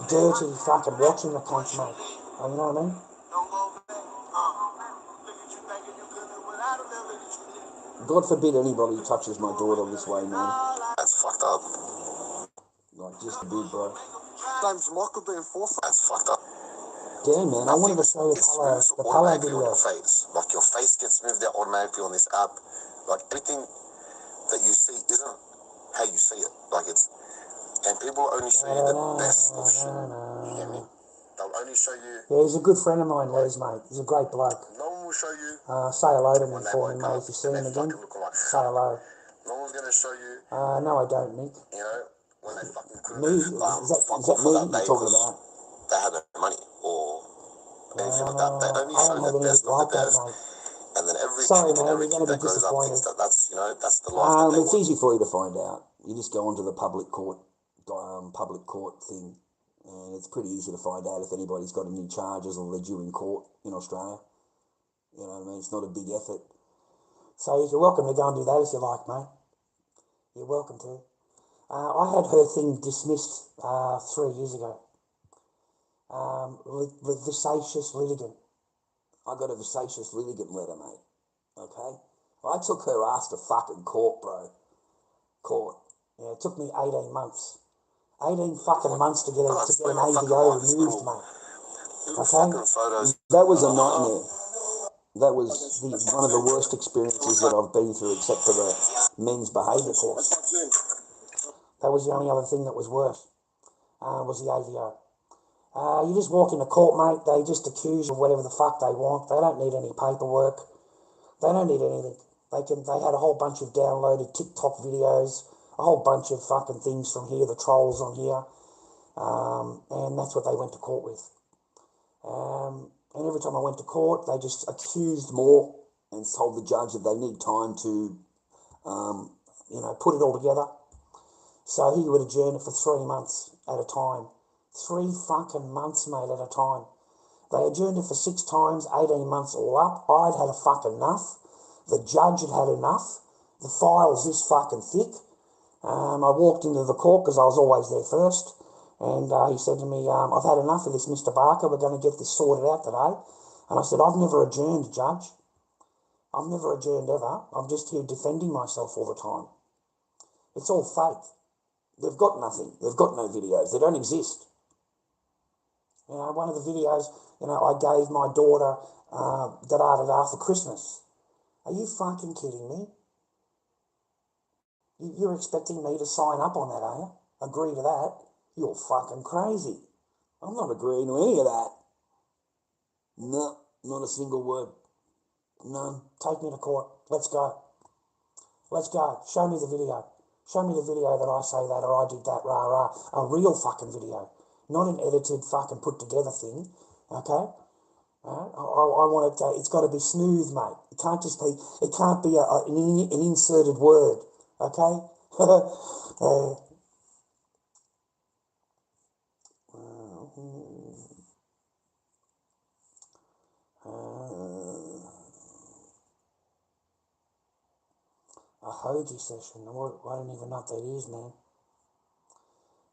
dirty fucking watching the cunts, mate. You know what I mean? God forbid anybody touches my daughter this way, man. That's fucked up. Like, just a bit, bro. Name's Michael being forthright. That's fucked up. Damn, man, I wanted to show you It the moves Palo automatically on video. your face. Like your face gets moved out automatically on this app. Like everything that you see isn't how you see it. Like it's, and people only show you the best of shit. You get me? They'll only show you. Yeah, he's a good friend of mine, Les, mate. He's a great bloke. No one will show you. Say hello to him when they for woke me, mate, up if you see and him they again. fucking look like Say hello. no one's gonna show you. No, I don't, Nick. You know when they fucking couldn't Me? Is that fuck me off for that you're day talking because about? they had no money or anything like that. They only I show don't the have best anything of the like that, best. mate. And then every Sorry, chick and man, every you're kid going to that be grows up thinks disappointed. that's that's the life that they It's want. easy for you to find out. You just go onto the public court thing, and it's pretty easy to find out if anybody's got any charges or they're due in court in Australia. You know what I mean? It's not a big effort. So you're welcome to go and do that if you like, mate. You're welcome to. I had her thing dismissed 3 years ago. Vexatious litigant. I got a vexatious litigant letter, mate. Okay? I took her ass to fucking court, bro. Court. Yeah, it took me 18 months. 18 fucking months to get an Fucking AVO life is removed, cool. mate. Little Okay? fucking photos. That was a nightmare. That was one of the worst experiences that I've been through, except for the men's behaviour course. That was the only other thing that was worse, was the AVO. You just walk into court, mate, they just accuse you of whatever the fuck they want. They don't need any paperwork. They don't need anything. They had a whole bunch of downloaded TikTok videos, a whole bunch of fucking things from here, the trolls on here, and that's what they went to court with. And every time I went to court, they just accused More, and told the judge that they need time to, put it all together. So he would adjourn it for 3 months at a time. 3 fucking months, mate, at a time. They adjourned it for 6 times, 18 months all up. I'd had a fucking enough. The judge had had enough. The file's this fucking thick. I walked into the court because I was always there first. And he said to me, I've had enough of this, Mr. Barker. We're going to get this sorted out today. And I said, I've never adjourned, Judge. I've never adjourned ever. I'm just here defending myself all the time. It's all fake. They've got nothing. They've got no videos. They don't exist. You know, one of the videos, I gave my daughter da-da-da-da for Christmas. Are you fucking kidding me? You're expecting me to sign up on that, are you? Agree to that? You're fucking crazy. I'm not agreeing to any of that. No, not a single word. None. Take me to court. Let's go. Let's go. Show me the video. Show me the video that I say that or I did that, rah, rah. A real fucking video. Not an edited fucking put together thing. Okay? I want it, it's got to be smooth, mate. It can't just be, it can't be an inserted word. Okay? A hoagie session. I don't even know what that is, man.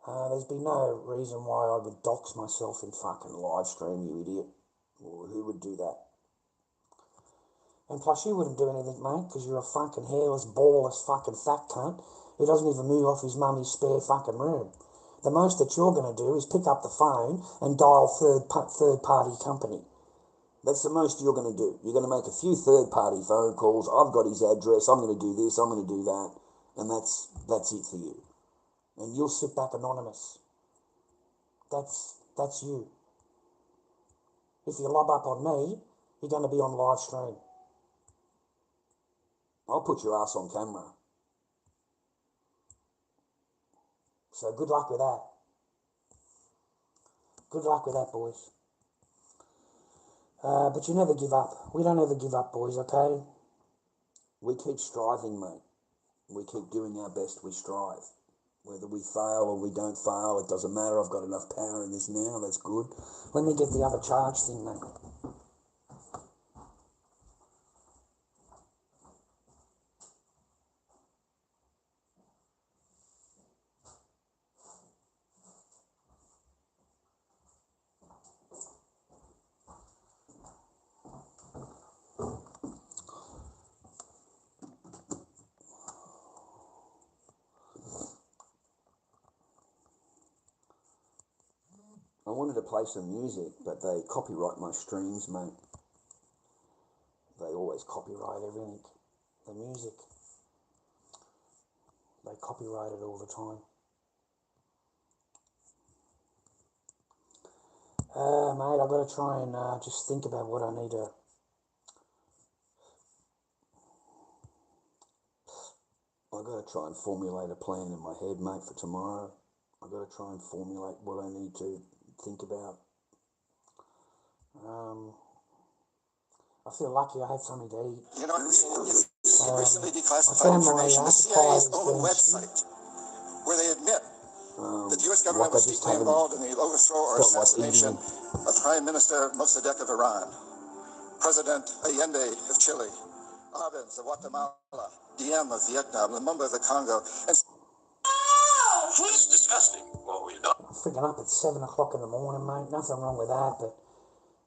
There's been no reason why I would dox myself in fucking live stream, you idiot. Or who would do that? And plus, you wouldn't do anything, mate, because you're a fucking hairless, ballless fucking fat cunt who doesn't even move off his mummy's spare fucking room. The most that you're going to do is pick up the phone and dial third party company. That's the most you're going to do. You're going to make a few third-party phone calls. I've got his address. I'm going to do this. I'm going to do that. And that's it for you. And you'll sit back anonymous. That's you. If you lob up on me, you're going to be on live stream. I'll put your ass on camera. So good luck with that. Good luck with that, boys. But you never give up. We don't ever give up, boys, okay? We keep striving, mate. We keep doing our best. We strive. Whether we fail or we don't fail, it doesn't matter. I've got enough power in this now. That's good. Let me get the other charge thing, mate. I wanted to play some music, but they copyright my streams, mate. They always copyright everything. The music. They copyright it all the time. Mate, I've got to try and just think about what I need to... I've got to try and formulate a plan in my head, mate, for tomorrow. I've got to try and formulate what I need to think about. I feel lucky I have something to eat. You know, recently I declassified found my information, the supplies CIA's own website, where they admit that the U.S. government was deeply involved in the overthrow or assassination of Prime Minister Mossadegh of Iran, President Allende of Chile, Arbenz of Guatemala, Diem of Vietnam, Lumumba of the Congo, and... It's disgusting what we've done. I'm freaking up at 7 o'clock in the morning, mate. Nothing wrong with that, but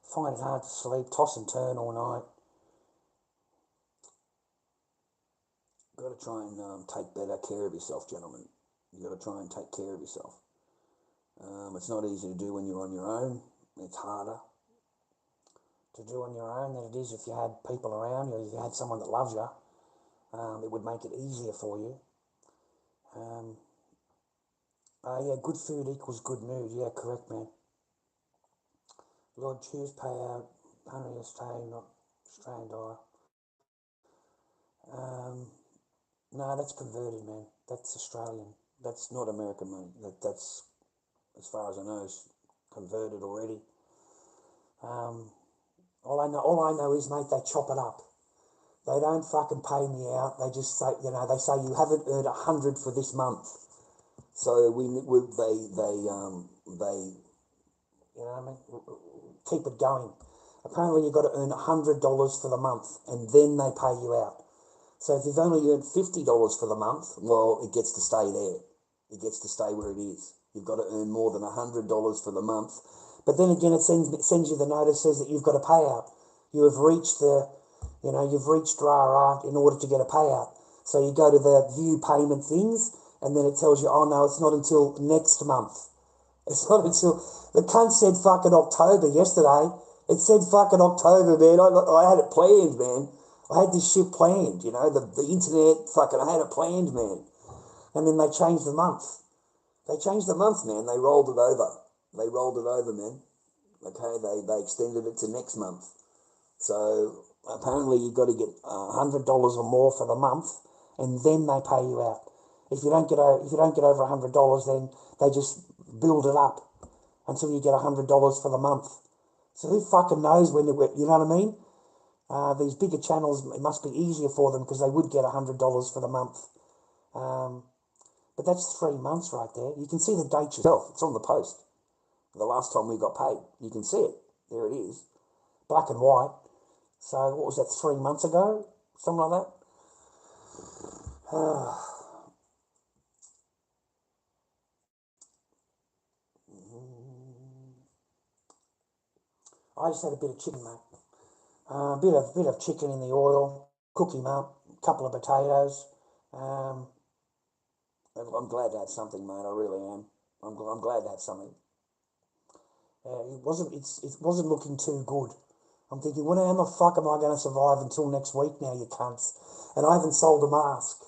find it hard to sleep, toss and turn all night. Got to try and take better care of yourself, gentlemen. You got to try and take care of yourself. It's not easy to do when you're on your own. It's harder to do on your own than it is if you had people around you, if you had someone that loves you. It would make it easier for you. Yeah, good food equals good mood. Yeah, correct, man. Lord, choose payout, Henry Australian, not Australian dollar. No, that's converted, man. That's Australian. That's not American money. That's, as far as I know, is converted already. All I know is, mate, they chop it up. They don't fucking pay me out. They just say, you know, they say you haven't earned 100 for this month. So they you know what I mean? Keep it going. Apparently you've got to earn $100 for the month, and then they pay you out. So if you've only earned $50 for the month, well, it gets to stay there. It gets to stay where it is. You've got to earn more than $100 for the month. But then again, it sends you the notice, says that you've got a payout. You have reached you've reached RARA in order to get a payout. So you go to the view payment things, and then it tells you, oh no, it's not until next month. It's not until... The cunt said fucking October yesterday. It said fucking October, man. I had it planned, man. I had this shit planned, you know, the internet, fucking, I had it planned, man. And then they changed the month. They changed the month, man. They rolled it over. They rolled it over, man. Okay, they extended it to next month. So apparently you've got to get $100 or more for the month, and then they pay you out. If you don't get over $100, then they just build it up until you get $100 for the month. So who fucking knows when you know what I mean? These bigger channels, it must be easier for them because they would get $100 for the month. But that's 3 months right there. You can see the date yourself. It's on the post. The last time we got paid. You can see it. There it is. Black and white. So what was that, 3 months ago? Something like that? I just had a bit of chicken, mate. A bit of chicken in the oil, cook him up, a couple of potatoes. I'm glad to have something, mate. I really am. I'm glad to have something. It wasn't looking too good. I'm thinking, well, how the fuck am I going to survive until next week now, you cunts? And I haven't sold a mask.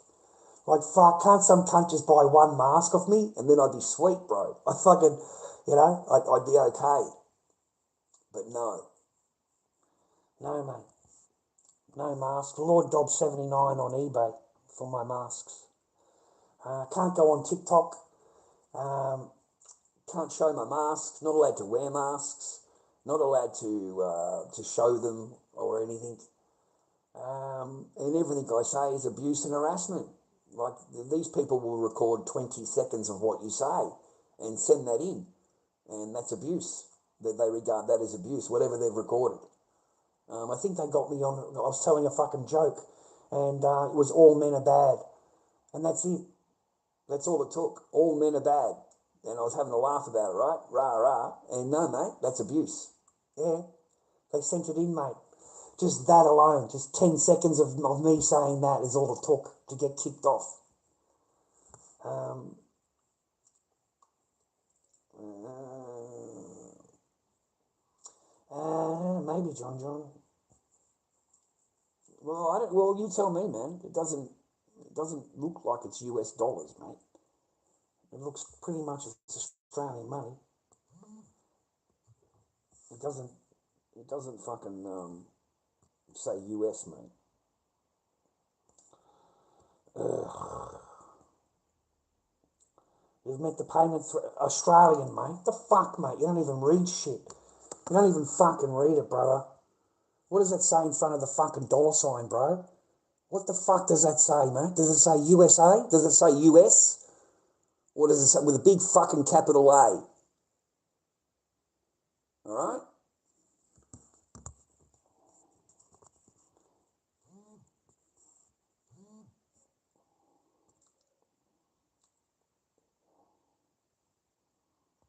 Like, fuck, can't some cunt just buy one mask off me? And then I'd be sweet, bro. I fucking, you know, I'd be okay. But no. No, mate. No mask. lorddobby79 on eBay for my masks. Can't go on TikTok. Can't show my masks. Not allowed to wear masks. Not allowed to show them or anything. And everything I say is abuse and harassment. Like, these people will record 20 seconds of what you say and send that in. And that's abuse. They regard that as abuse, whatever they've recorded. I think they got me on, I was telling a fucking joke, and it was all men are bad. And that's it. That's all it took. All men are bad. And I was having a laugh about it, right? Rah, rah. And no, mate, that's abuse. Yeah, they sent it in, mate. Just that alone, just 10 seconds of me saying that is all it took to get kicked off. Maybe John. Well, you tell me, man. It doesn't look like it's US dollars, mate. It looks pretty much it's Australian money. It doesn't fucking say US, mate. You've met the payment Australian, mate. The fuck, mate? You don't even read shit. You don't even fucking read it, brother. What does that say in front of the fucking dollar sign, bro? What the fuck does that say, mate? Does it say USA? Does it say US? Or does it say with a big fucking capital A? Alright?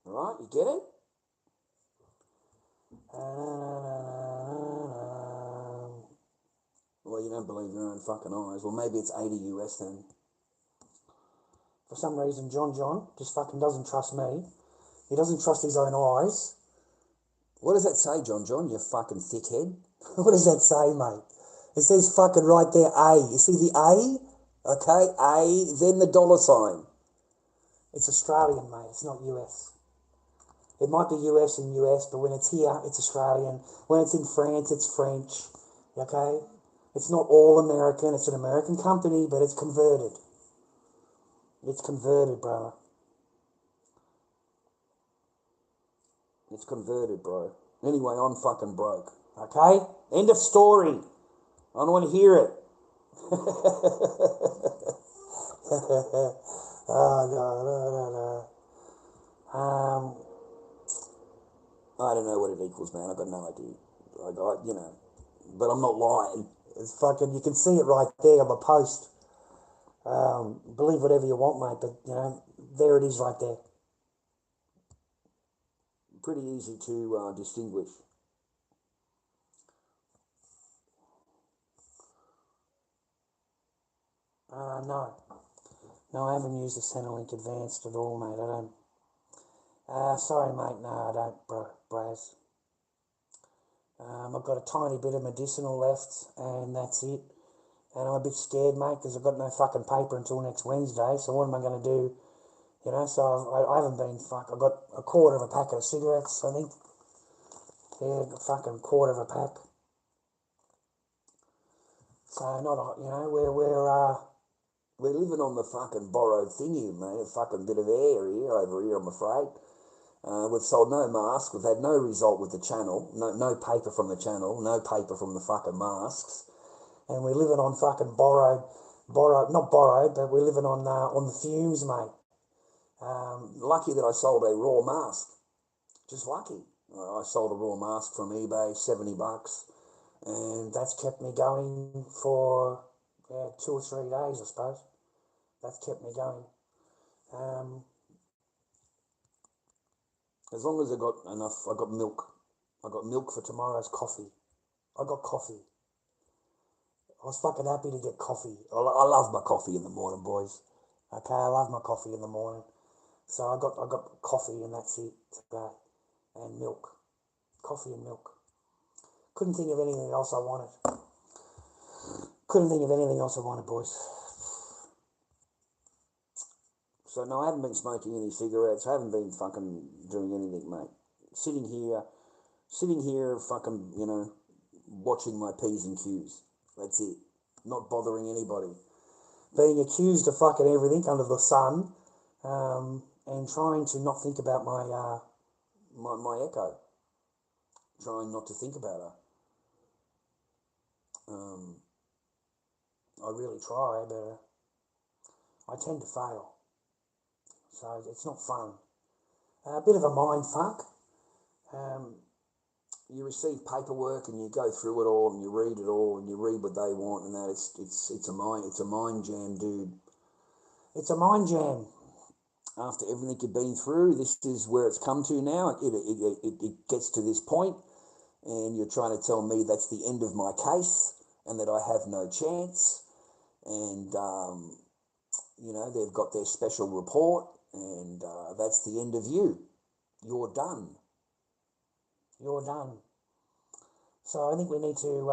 Alright, you get it? Well, you don't believe your own fucking eyes. Well, maybe it's 80 US then. For some reason, John just fucking doesn't trust me. He doesn't trust his own eyes. What does that say, John, you fucking thickhead? What does that say, mate? It says fucking right there, A. You see the A? Okay, A, then the dollar sign. It's Australian, mate. It's not US. It might be US and US, but when it's here, it's Australian. When it's in France, it's French. Okay? It's not all American. It's an American company, but it's converted. It's converted, brother. It's converted, bro. Anyway, I'm fucking broke. Okay? End of story. I don't want to hear it. No. I don't know what it equals, man. I've got no idea. But I'm not lying. It's fucking, you can see it right there on the post. Believe whatever you want, mate, but, there it is right there. Pretty easy to distinguish. No. No, I haven't used the Centrelink Advanced at all, mate. I don't. Sorry, mate. No, I don't, Braz. I've got a tiny bit of medicinal left, and that's it. And I'm a bit scared, mate, because I've got no fucking paper until next Wednesday. So what am I going to do? So I haven't been I've got a quarter of a packet of cigarettes, I think. Yeah, a fucking quarter of a pack. So we're living on the fucking borrowed thing here, mate. A fucking bit of air over here, I'm afraid. We've sold no masks. We've had no result with the channel. No paper from the channel. No paper from the fucking masks. And we're living on fucking not borrowed, but we're living on the fumes, mate. Lucky that I sold a raw mask. Just lucky. I sold a raw mask from eBay, $70. And that's kept me going for 2 or 3 days, I suppose. That's kept me going. As long as I got enough, I got milk. I got milk for Tomorrow's coffee. I got coffee. I was fucking happy to get coffee. I love my coffee in the morning, boys. Okay, I love my coffee in the morning. So I got coffee and that's it today. And milk. Coffee and milk. Couldn't think of anything else I wanted. Couldn't think of anything else I wanted, boys. So no, I haven't been smoking any cigarettes. I haven't been fucking doing anything, mate. Sitting here, fucking, you know, watching my P's and Q's. That's it. Not bothering anybody. Being accused of fucking everything under the sun, and trying to not think about my echo. Trying not to think about her. I really try, but I tend to fail. So it's not fun. A bit of a mind fuck. You receive paperwork and you go through it all and you read it all and you read what they want and that. It's a mind jam, dude. It's a mind jam. After everything you've been through, this is where it's come to now. It gets to this point, and you're trying to tell me that's the end of my case and that I have no chance. And you know, they've got their special report, and that's the end of you. You're done. You're done. So I think we need to,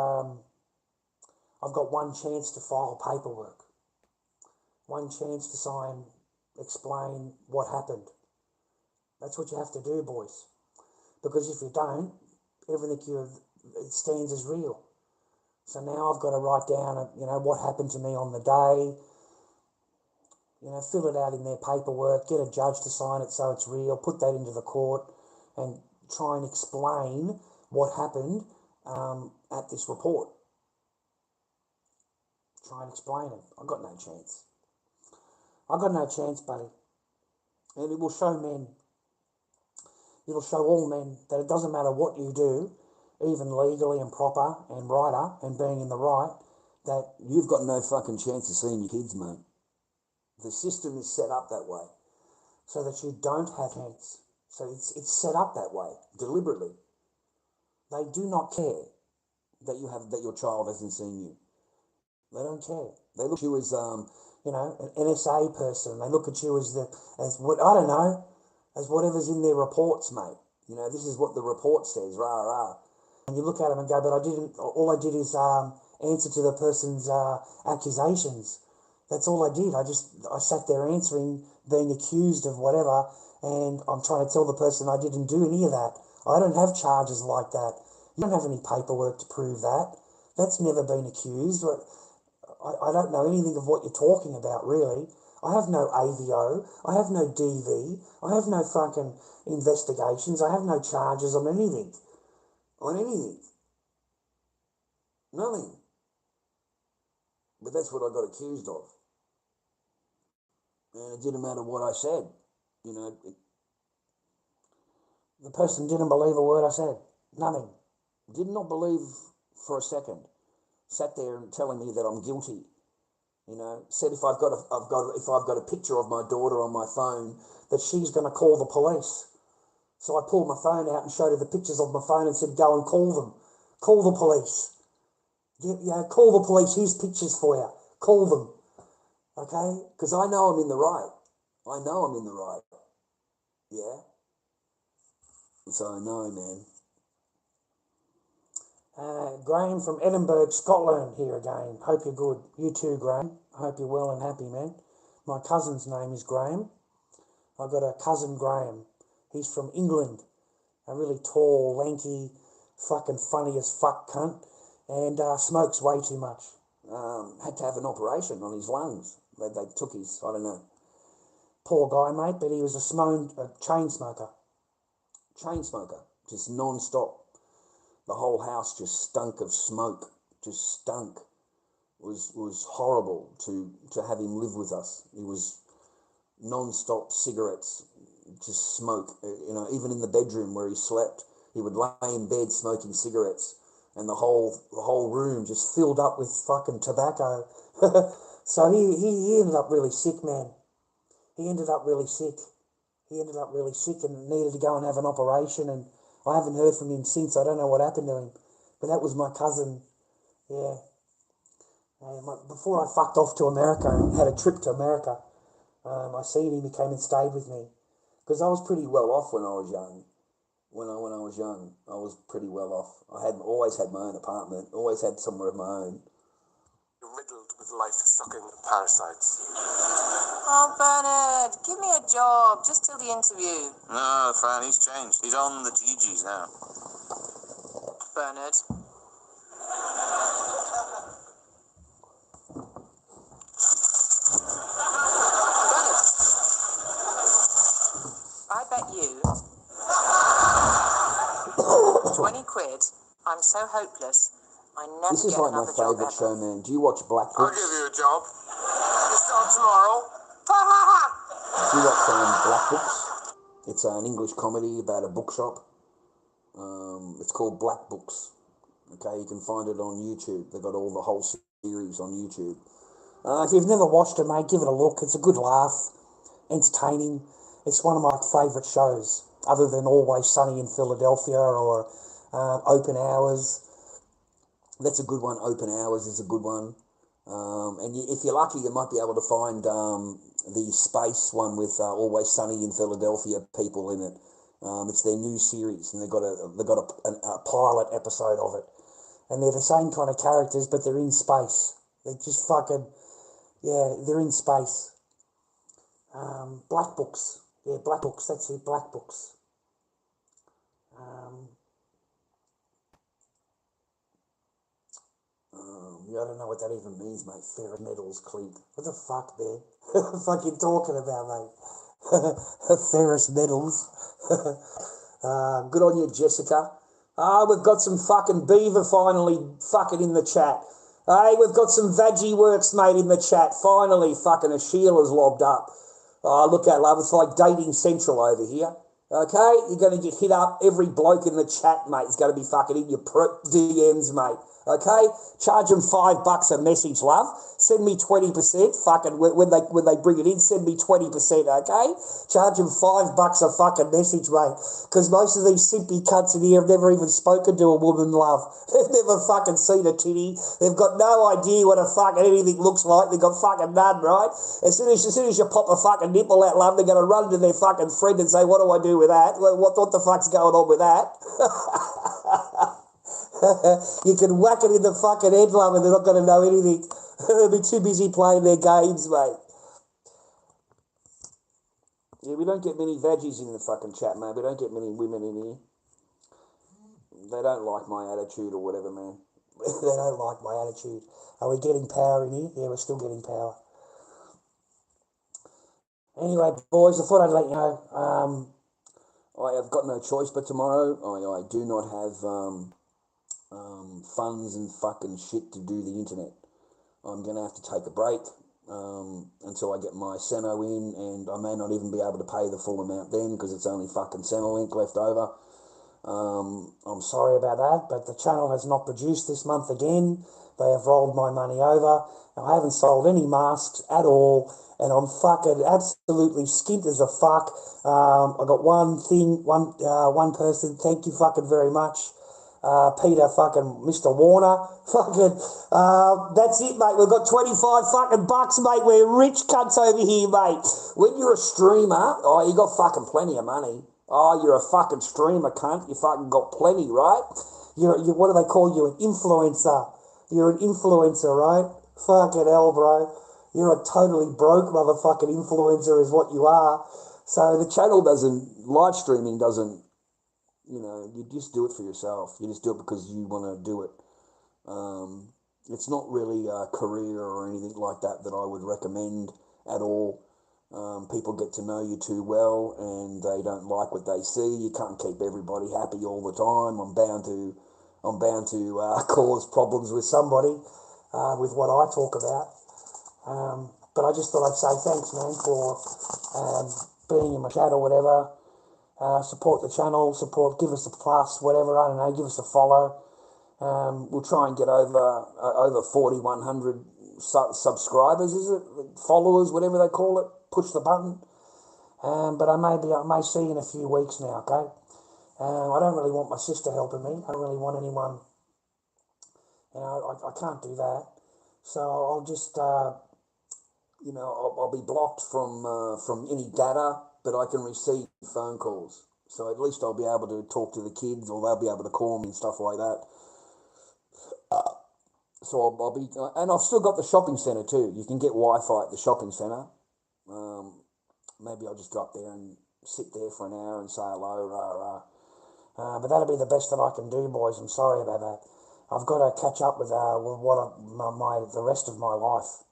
I've got one chance to file paperwork. One chance to sign, explain what happened. That's what you have to do, boys. Because if you don't, everything it stands as real. So now I've got to write down, you know, what happened to me on the day. You know, fill it out in their paperwork, get a judge to sign it so it's real, put that into the court, and try and explain what happened at this report. Try and explain it. I've got no chance. I've got no chance, buddy. And it will show men, it'll show all men that it doesn't matter what you do, even legally and proper and righter and being in the right, that you've got no fucking chance of seeing your kids, mate. The system is set up that way. So that you don't have chance. So it's set up that way, deliberately. They do not care that your child hasn't seen you. They don't care. They look at you as you know, an NSA person. They look at you as what I don't know, as whatever's in their reports, mate. You know, this is what the report says, rah rah. And you look at them and go, but I didn't. All I did is answer to the person's accusations. That's all I did. I sat there answering, being accused of whatever, and I'm trying to tell the person I didn't do any of that. I don't have charges like that. You don't have any paperwork to prove that. That's never been accused. I don't know anything of what you're talking about, really. I have no AVO. I have no DV. I have no fucking investigations. I have no charges on anything. On anything. Nothing. But that's what I got accused of. And it didn't matter what I said. You know, the person didn't believe a word I said. Nothing. Did not believe for a second. Sat there and telling me that I'm guilty. You know, said if I've got a picture of my daughter on my phone, that she's going to call the police. So I pulled my phone out and showed her the pictures of my phone and said, go and call them. Call the police. Yeah, call the police. Here's pictures for you. Call them. Okay? Because I know I'm in the right. I know I'm in the right. Yeah? So no, man. Graham from Edinburgh, Scotland here again. Hope you're good. You too, Graham. Hope you're well and happy, man. My cousin's name is Graham. I've got a cousin, Graham. He's from England. A really tall, lanky, fucking funny as fuck cunt. And smokes way too much. Had to have an operation on his lungs. They took his, I don't know. Poor guy, mate, but he was a chain smoker. Chain smoker. Just non-stop. The whole house just stunk of smoke. Just stunk. It was horrible to have him live with us. He was non-stop cigarettes, just smoke. You know, even in the bedroom where he slept, he would lay in bed smoking cigarettes, and the whole room just filled up with fucking tobacco. So he ended up really sick, man. He ended up really sick. And needed to go and have an operation, and I haven't heard from him since. I don't know what happened to him. But that was my cousin. Yeah. Before I fucked off to America and had a trip to America, I seen him. He came and stayed with me. Because I was pretty well off when I was young. when I was young, I was pretty well off. I had always had my own apartment, always had somewhere of my own. You're riddled with life-sucking parasites. Oh, Bernard, give me a job, just till the interview. No, Fran, he's changed. He's on the GGs now. Bernard. Bernard. I bet you 20 quid. I'm so hopeless. I never This is get like my another job favourite ever. show, man. Do you watch Black I'll Books? give you a job. You start tomorrow. Do you watch Black Books? It's an English comedy about a bookshop. It's called Black Books. Okay, you can find it on YouTube. They've got all the whole series on YouTube. If you've never watched it, mate, give it a look. It's a good laugh, entertaining. It's one of my favourite shows, other than Always Sunny in Philadelphia or Open Hours. That's a good one. Open Hours is a good one. And if you're lucky, you might be able to find the Space one with Always Sunny in Philadelphia people in it. It's their new series, and they've got a pilot episode of it, and they're the same kind of characters, but they're in space. They're just fucking, yeah, they're in space. Black Books, yeah, Black Books. That's it, Black Books. I don't know what that even means, mate. Ferrous metals, Clint. What the fuck, man? What the fuck you talking about, mate? Ferrous metals. Good on you, Jessica. We've got some fucking beaver finally fucking in the chat. Hey, we've got some veggie works, mate, in the chat. Finally, fucking a Sheila's lobbed up. Look at love. It's like dating central over here. Okay? You're going to get hit up. Every bloke in the chat, mate, is going to be fucking in your DMs, mate. Okay? Charge them $5 a message, love. Send me 20%. Fucking when they bring it in, send me 20%. Okay? Charge them $5 a fucking message, mate. Because most of these simpy cunts in here have never even spoken to a woman, love. They've never fucking seen a titty. They've got no idea what a fucking anything looks like. They've got fucking none, right? As soon as you pop a fucking nipple out, love, they're going to run to their fucking friend and say, what do I do with that? What the fuck's going on with that? You can whack it in the fucking head, love, and they're not going to know anything. They'll be too busy playing their games, mate. Yeah, we don't get many veggies in the fucking chat, mate. We don't get many women in here. They don't like my attitude or whatever, man. They don't like my attitude. Are we getting power in here? Yeah, we're still getting power. Anyway, boys, I thought I'd let you know. I have got no choice but tomorrow. I do not have funds and fucking shit to do the internet. I'm going to have to take a break until I get my Seno in, and I may not even be able to pay the full amount then because it's only fucking Senolink left over. I'm sorry about that, but the channel has not produced this month again. They have rolled my money over. I haven't sold any masks at all, and I'm fucking absolutely skint as a fuck. I got one person, thank you fucking very much. Peter fucking Mr. Warner. Fucking, that's it, mate. We've got 25 fucking bucks, mate. We're rich cunts over here, mate. When you're a streamer, you got fucking plenty of money. You're a fucking streamer, cunt. You fucking got plenty, right? You're what do they call you? An influencer. You're an influencer, right? Fucking hell, bro. You're a totally broke motherfucking influencer is what you are. So the channel live streaming doesn't, you just do it for yourself. You just do it because you want to do it. It's not really a career or anything like that I would recommend at all. People get to know you too well and they don't like what they see. You can't keep everybody happy all the time. I'm bound to cause problems with somebody with what I talk about. But I just thought I'd say thanks, man, for being in my chat or whatever. Support the channel, give us a plus, whatever, I don't know, give us a follow. We'll try and get over 4,100 subscribers, is it? Followers, whatever they call it. Push the button. But I may see you in a few weeks now, okay? I don't really want my sister helping me. I don't really want anyone, I can't do that. So I'll just, I'll be blocked from any data, but I can receive phone calls. So at least I'll be able to talk to the kids, or they'll be able to call me and stuff like that. So I'll be, and I've still got the shopping centre too. You can get Wi-Fi at the shopping centre. Maybe I'll just go up there and sit there for an hour and say hello, rah, rah. But that'll be the best that I can do, boys. I'm sorry about that. I've got to catch up with the rest of my life,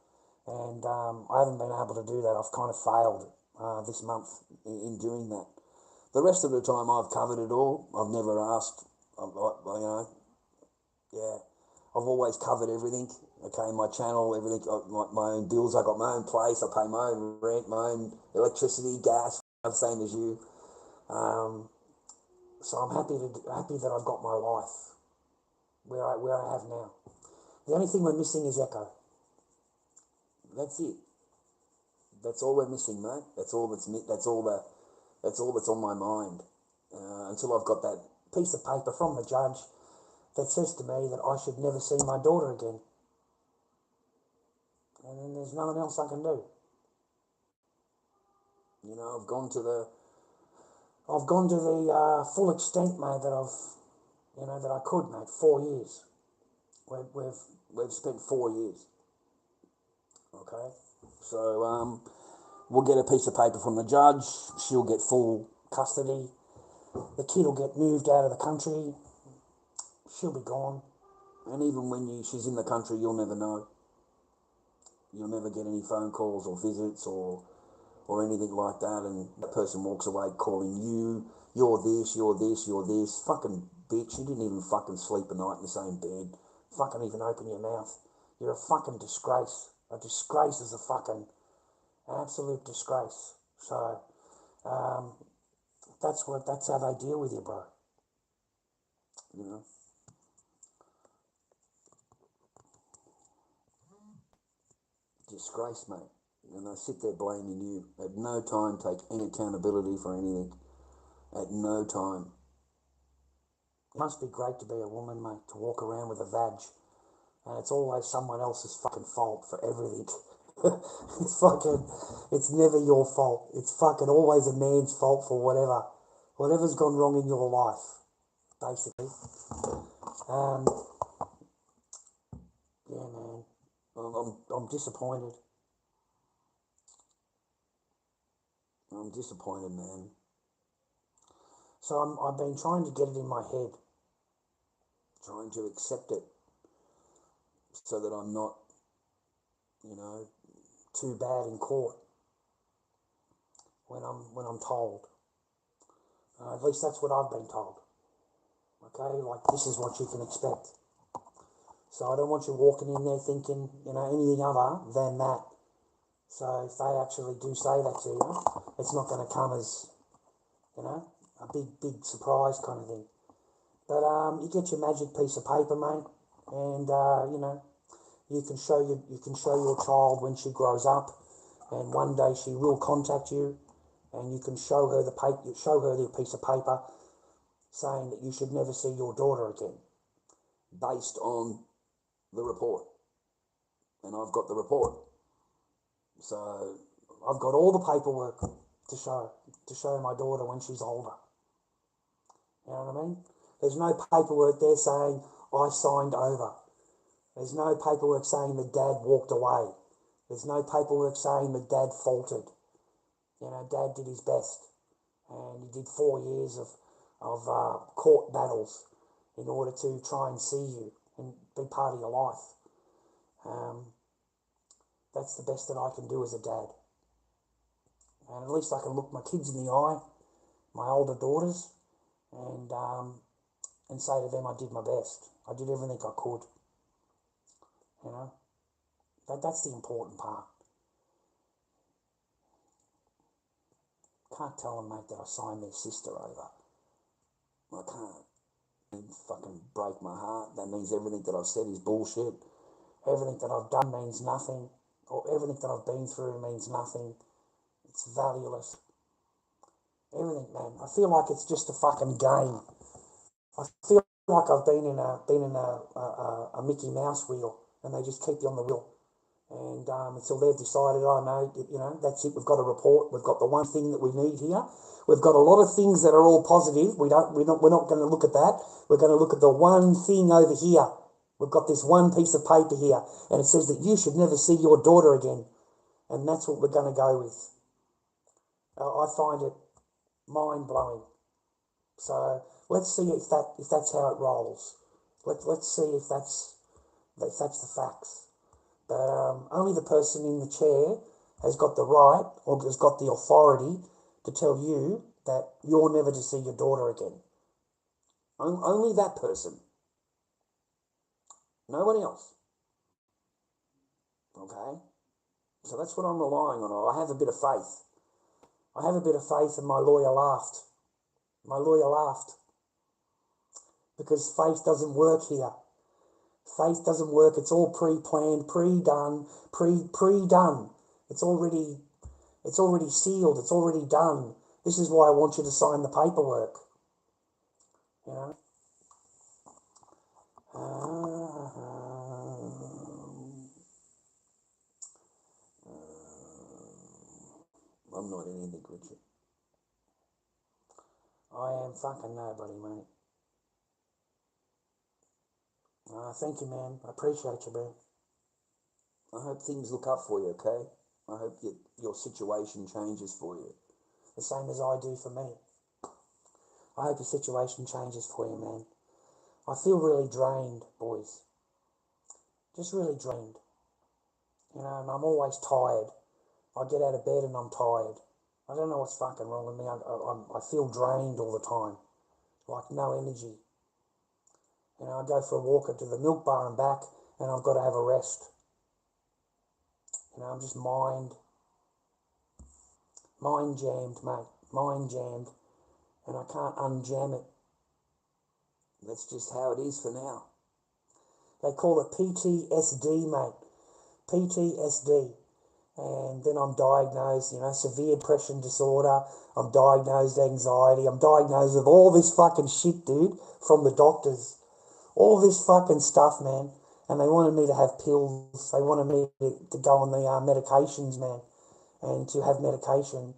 and I haven't been able to do that. I've kind of failed this month in doing that. The rest of the time I've covered it all. I've never asked, I've always covered everything. Okay, my channel, everything, my own bills. I got my own place. I pay my own rent, my own electricity, gas, same as you. So I'm happy that I've got my life where I have now. The only thing we're missing is Echo. That's it. That's all we're missing, mate. That's all that's on my mind. Until I've got that piece of paper from the judge that says to me that I should never see my daughter again. And then there's nothing else I can do. You know, I've gone to the full extent, mate, that I could, mate. 4 years. We've spent 4 years. Okay, so we'll get a piece of paper from the judge. She'll get full custody. The kid will get moved out of the country. She'll be gone. And even when she's in the country, you'll never know. You'll never get any phone calls or visits or anything like that, and that person walks away calling you, you're this, you're this, you're this. Fucking bitch, you didn't even fucking sleep a night in the same bed. Fucking even open your mouth. You're a fucking disgrace. A disgrace is an absolute disgrace. So, that's how they deal with you, bro. You know? Disgrace, mate. And they sit there blaming you. At no time take any accountability for anything. At no time. It must be great to be a woman, mate, to walk around with a vag. And it's always someone else's fucking fault for everything. It's never your fault. It's fucking always a man's fault for whatever's gone wrong in your life, basically. Yeah, man. I'm disappointed. I'm disappointed, man. So I've been trying to get it in my head. Trying to accept it. So that I'm not, too bad in court. When I'm told. At least that's what I've been told. Okay, like this is what you can expect. So I don't want you walking in there thinking, anything other than that. So if they actually do say that to you, it's not going to come as, a big surprise kind of thing. But you get your magic piece of paper, mate, and you can show your child when she grows up, and one day she will contact you, and you can show her the piece of paper saying that you should never see your daughter again, based on the report. And I've got the report. So I've got all the paperwork to show my daughter when she's older. You know what I mean? There's no paperwork there saying I signed over. There's no paperwork saying the dad walked away. There's no paperwork saying the dad faltered. Dad did his best, and he did 4 years of court battles in order to try and see you and be part of your life. That's the best that I can do as a dad. And at least I can look my kids in the eye, my older daughters, and say to them I did my best. I did everything I could. That's the important part. Can't tell them, mate, that I signed their sister over. I can't. It fucking break my heart. That means everything that I've said is bullshit. Everything that I've done means nothing. Or everything that I've been through means nothing. It's valueless. Everything, man. I feel like it's just a fucking game. I feel like I've been in a Mickey Mouse wheel, and they just keep you on the wheel. And until they've decided, oh no, that's it, we've got a report, we've got the one thing that we need here. We've got a lot of things that are all positive. We're not going to look at that. We're going to look at the one thing over here. We've got this one piece of paper here, and it says that you should never see your daughter again. And that's what we're going to go with. I find it mind-blowing. So let's see if that's how it rolls. Let's see if that's the facts. But only the person in the chair has got the right or has got the authority to tell you that you're never to see your daughter again. Only that person. No one else. Okay? So that's what I'm relying on. I have a bit of faith. I have a bit of faith, and my lawyer laughed. My lawyer laughed. Because faith doesn't work here. Faith doesn't work. It's all pre-planned, pre-done, pre-done. It's already sealed. It's already done. This is why I want you to sign the paperwork. You know? I'm not anything, Richard. I am fucking nobody, mate. Thank you, man. I appreciate you, man. I hope things look up for you, okay? I hope your situation changes for you. The same as I do for me. I hope your situation changes for you, man. I feel really drained, boys. Just really drained. You know, and I'm always tired. I get out of bed and I'm tired. I don't know what's fucking wrong with me. I feel drained all the time. Like no energy. You know, I go for a walk into the milk bar and back and I've got to have a rest. You know, I'm just mind jammed, mate. Mind jammed. And I can't unjam it. That's just how it is for now. They call it PTSD, mate. PTSD. And then I'm diagnosed, severe depression disorder. I'm diagnosed anxiety. I'm diagnosed with all this fucking shit, dude, from the doctors. All this fucking stuff, man. And they wanted me to have pills. They wanted me to go on the medications, man, and to have medication.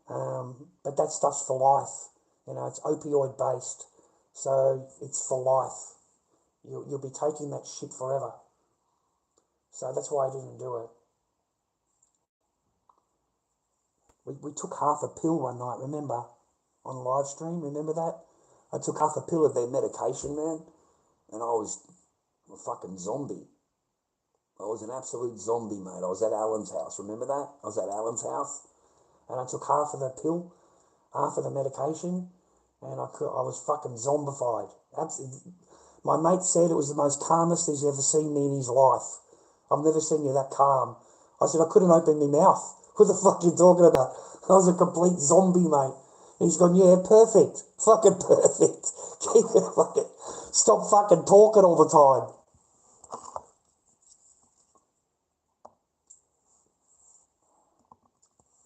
But that stuff's for life. It's opioid based. So it's for life. You'll be taking that shit forever. So that's why I didn't do it. We took half a pill one night, remember? On live stream, remember that? I took half a pill of their medication, man. And I was a fucking zombie. I was an absolute zombie, mate. I was at Alan's house, remember that? I was at Alan's house. And I took half of the pill, half of the medication, and I was fucking zombified. My mate said it was the most calmest he's ever seen me in his life. I've never seen you that calm. I said, I couldn't open my mouth. What the fuck are you talking about? I was a complete zombie, mate. He's gone, yeah, perfect. Fucking perfect. Stop fucking talking all the time.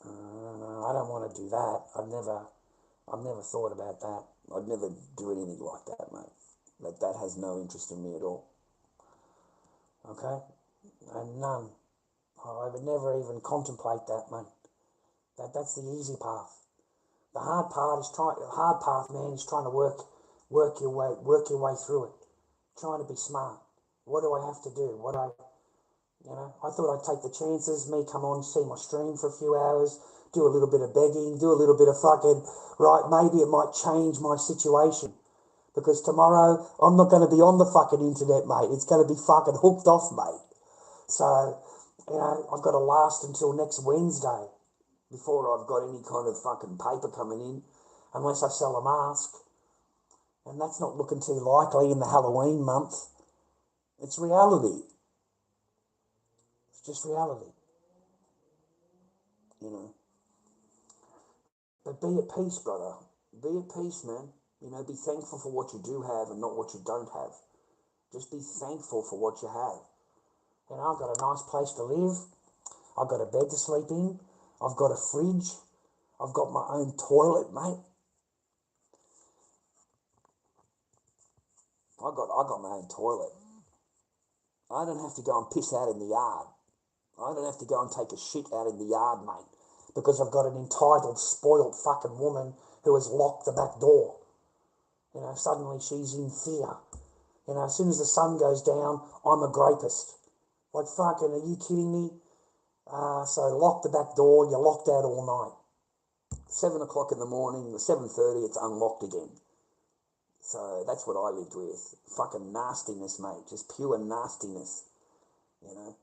I don't want to do that. I've never thought about that. I'd never do anything like that, mate. That has no interest in me at all. Okay? And none. I would never even contemplate that, mate. That's the easy path. The hard path, man, is trying to work your way through it. Trying to be smart. What do I have to do? I thought I'd take the chances, me come on, see my stream for a few hours, do a little bit of begging, do a little bit of fucking, right, maybe it might change my situation. Because tomorrow, I'm not going to be on the fucking internet, mate. It's going to be fucking hooked off, mate. So, I've got to last until next Wednesday before I've got any kind of fucking paper coming in, unless I sell a mask. And that's not looking too likely in the Halloween month. It's reality. It's just reality. But be at peace, brother. Be at peace, man. Be thankful for what you do have and not what you don't have. Just be thankful for what you have. I've got a nice place to live. I've got a bed to sleep in. I've got a fridge. I've got my own toilet, mate. I got my own toilet. I don't have to go and piss out in the yard. I don't have to go and take a shit out in the yard, mate, because I've got an entitled, spoiled fucking woman who has locked the back door. You know, suddenly she's in fear. You know, as soon as the sun goes down, I'm a grapist. Like, fucking, are you kidding me? So lock the back door, you're locked out all night. 7 o'clock in the morning, 7:30, it's unlocked again. So that's what I lived with. Fucking nastiness, mate. Just pure nastiness. You know?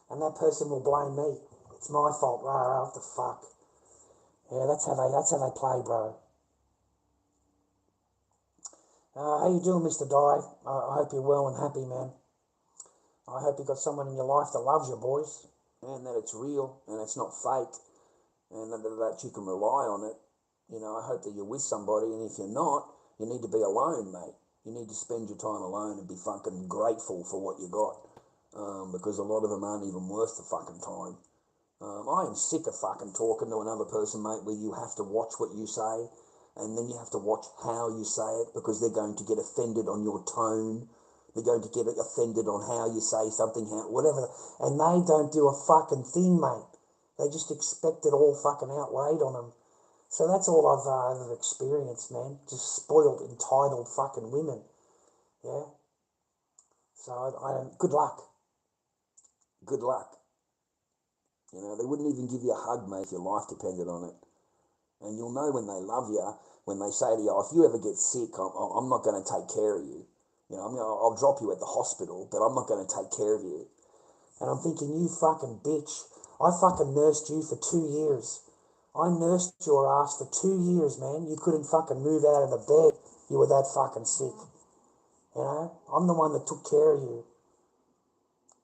And that person will blame me. It's my fault. What the fuck? Yeah, that's how they play, bro. How you doing, Mr. Di? I hope you're well and happy, man. I hope you got someone in your life that loves you, boys, and that it's real and it's not fake, and that you can rely on it. You know, I hope that you're with somebody, and if you're not, you need to be alone, mate. You need to spend your time alone and be fucking grateful for what you got, because a lot of them aren't even worth the fucking time. I am sick of fucking talking to another person, mate, where you have to watch what you say, and then you have to watch how you say it, because they're going to get offended on your tone. They're going to get offended on how you say something, whatever. And they don't do a fucking thing, mate. They just expect it all fucking outweighed on them. So that's all I've ever experienced, man. Just spoiled, entitled fucking women. Yeah. So I good luck. Good luck. You know, they wouldn't even give you a hug, mate, if your life depended on it. And you'll know when they love you, when they say to you, if you ever get sick, I'm not going to take care of you. You know, I mean, I'll drop you at the hospital, but I'm not going to take care of you. And I'm thinking, you fucking bitch. I fucking nursed you for 2 years. I nursed your ass for 2 years, man. You couldn't fucking move out of the bed. You were that fucking sick. You know, I'm the one that took care of you.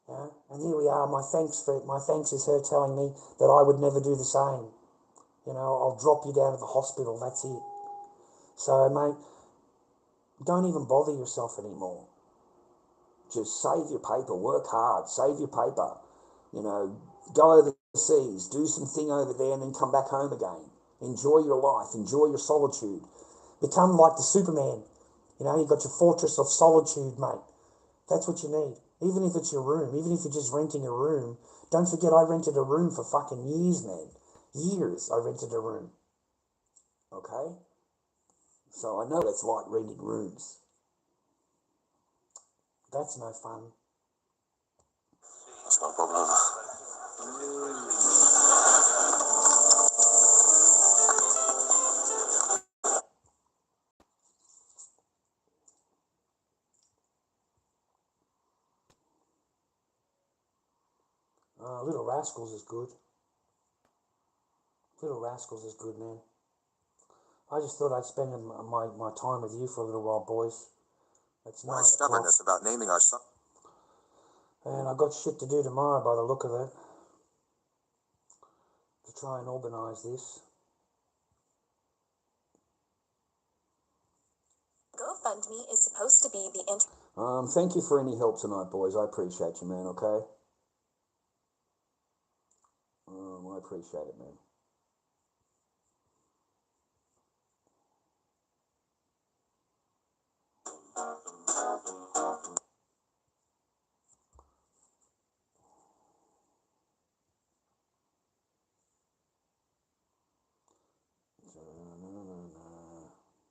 You know? And here we are. My thanks is her telling me that I would never do the same. You know, I'll drop you down to the hospital. That's it. So, mate, don't even bother yourself anymore. Just save your paper, work hard, save your paper. You know, go overseas, do some thing over there, and then come back home again. Enjoy your life, enjoy your solitude. Become like the Superman. You know, you've got your fortress of solitude, mate. That's what you need. Even if it's your room, even if you're just renting a room. Don't forget, I rented a room for fucking years, man. Years I rented a room. Okay? So I know what it's like renting rooms. That's no fun. That's no problem. Little Rascals is good. Little Rascals is good, man. I just thought I'd spend my time with you for a little while, boys. It's 9 Why o'clock. stubbornness about naming our son? And I've got shit to do tomorrow by the look of it. To try and organise this. GoFundMe is supposed to be the Thank you for any help tonight, boys. I appreciate you, man, okay? I appreciate it, man.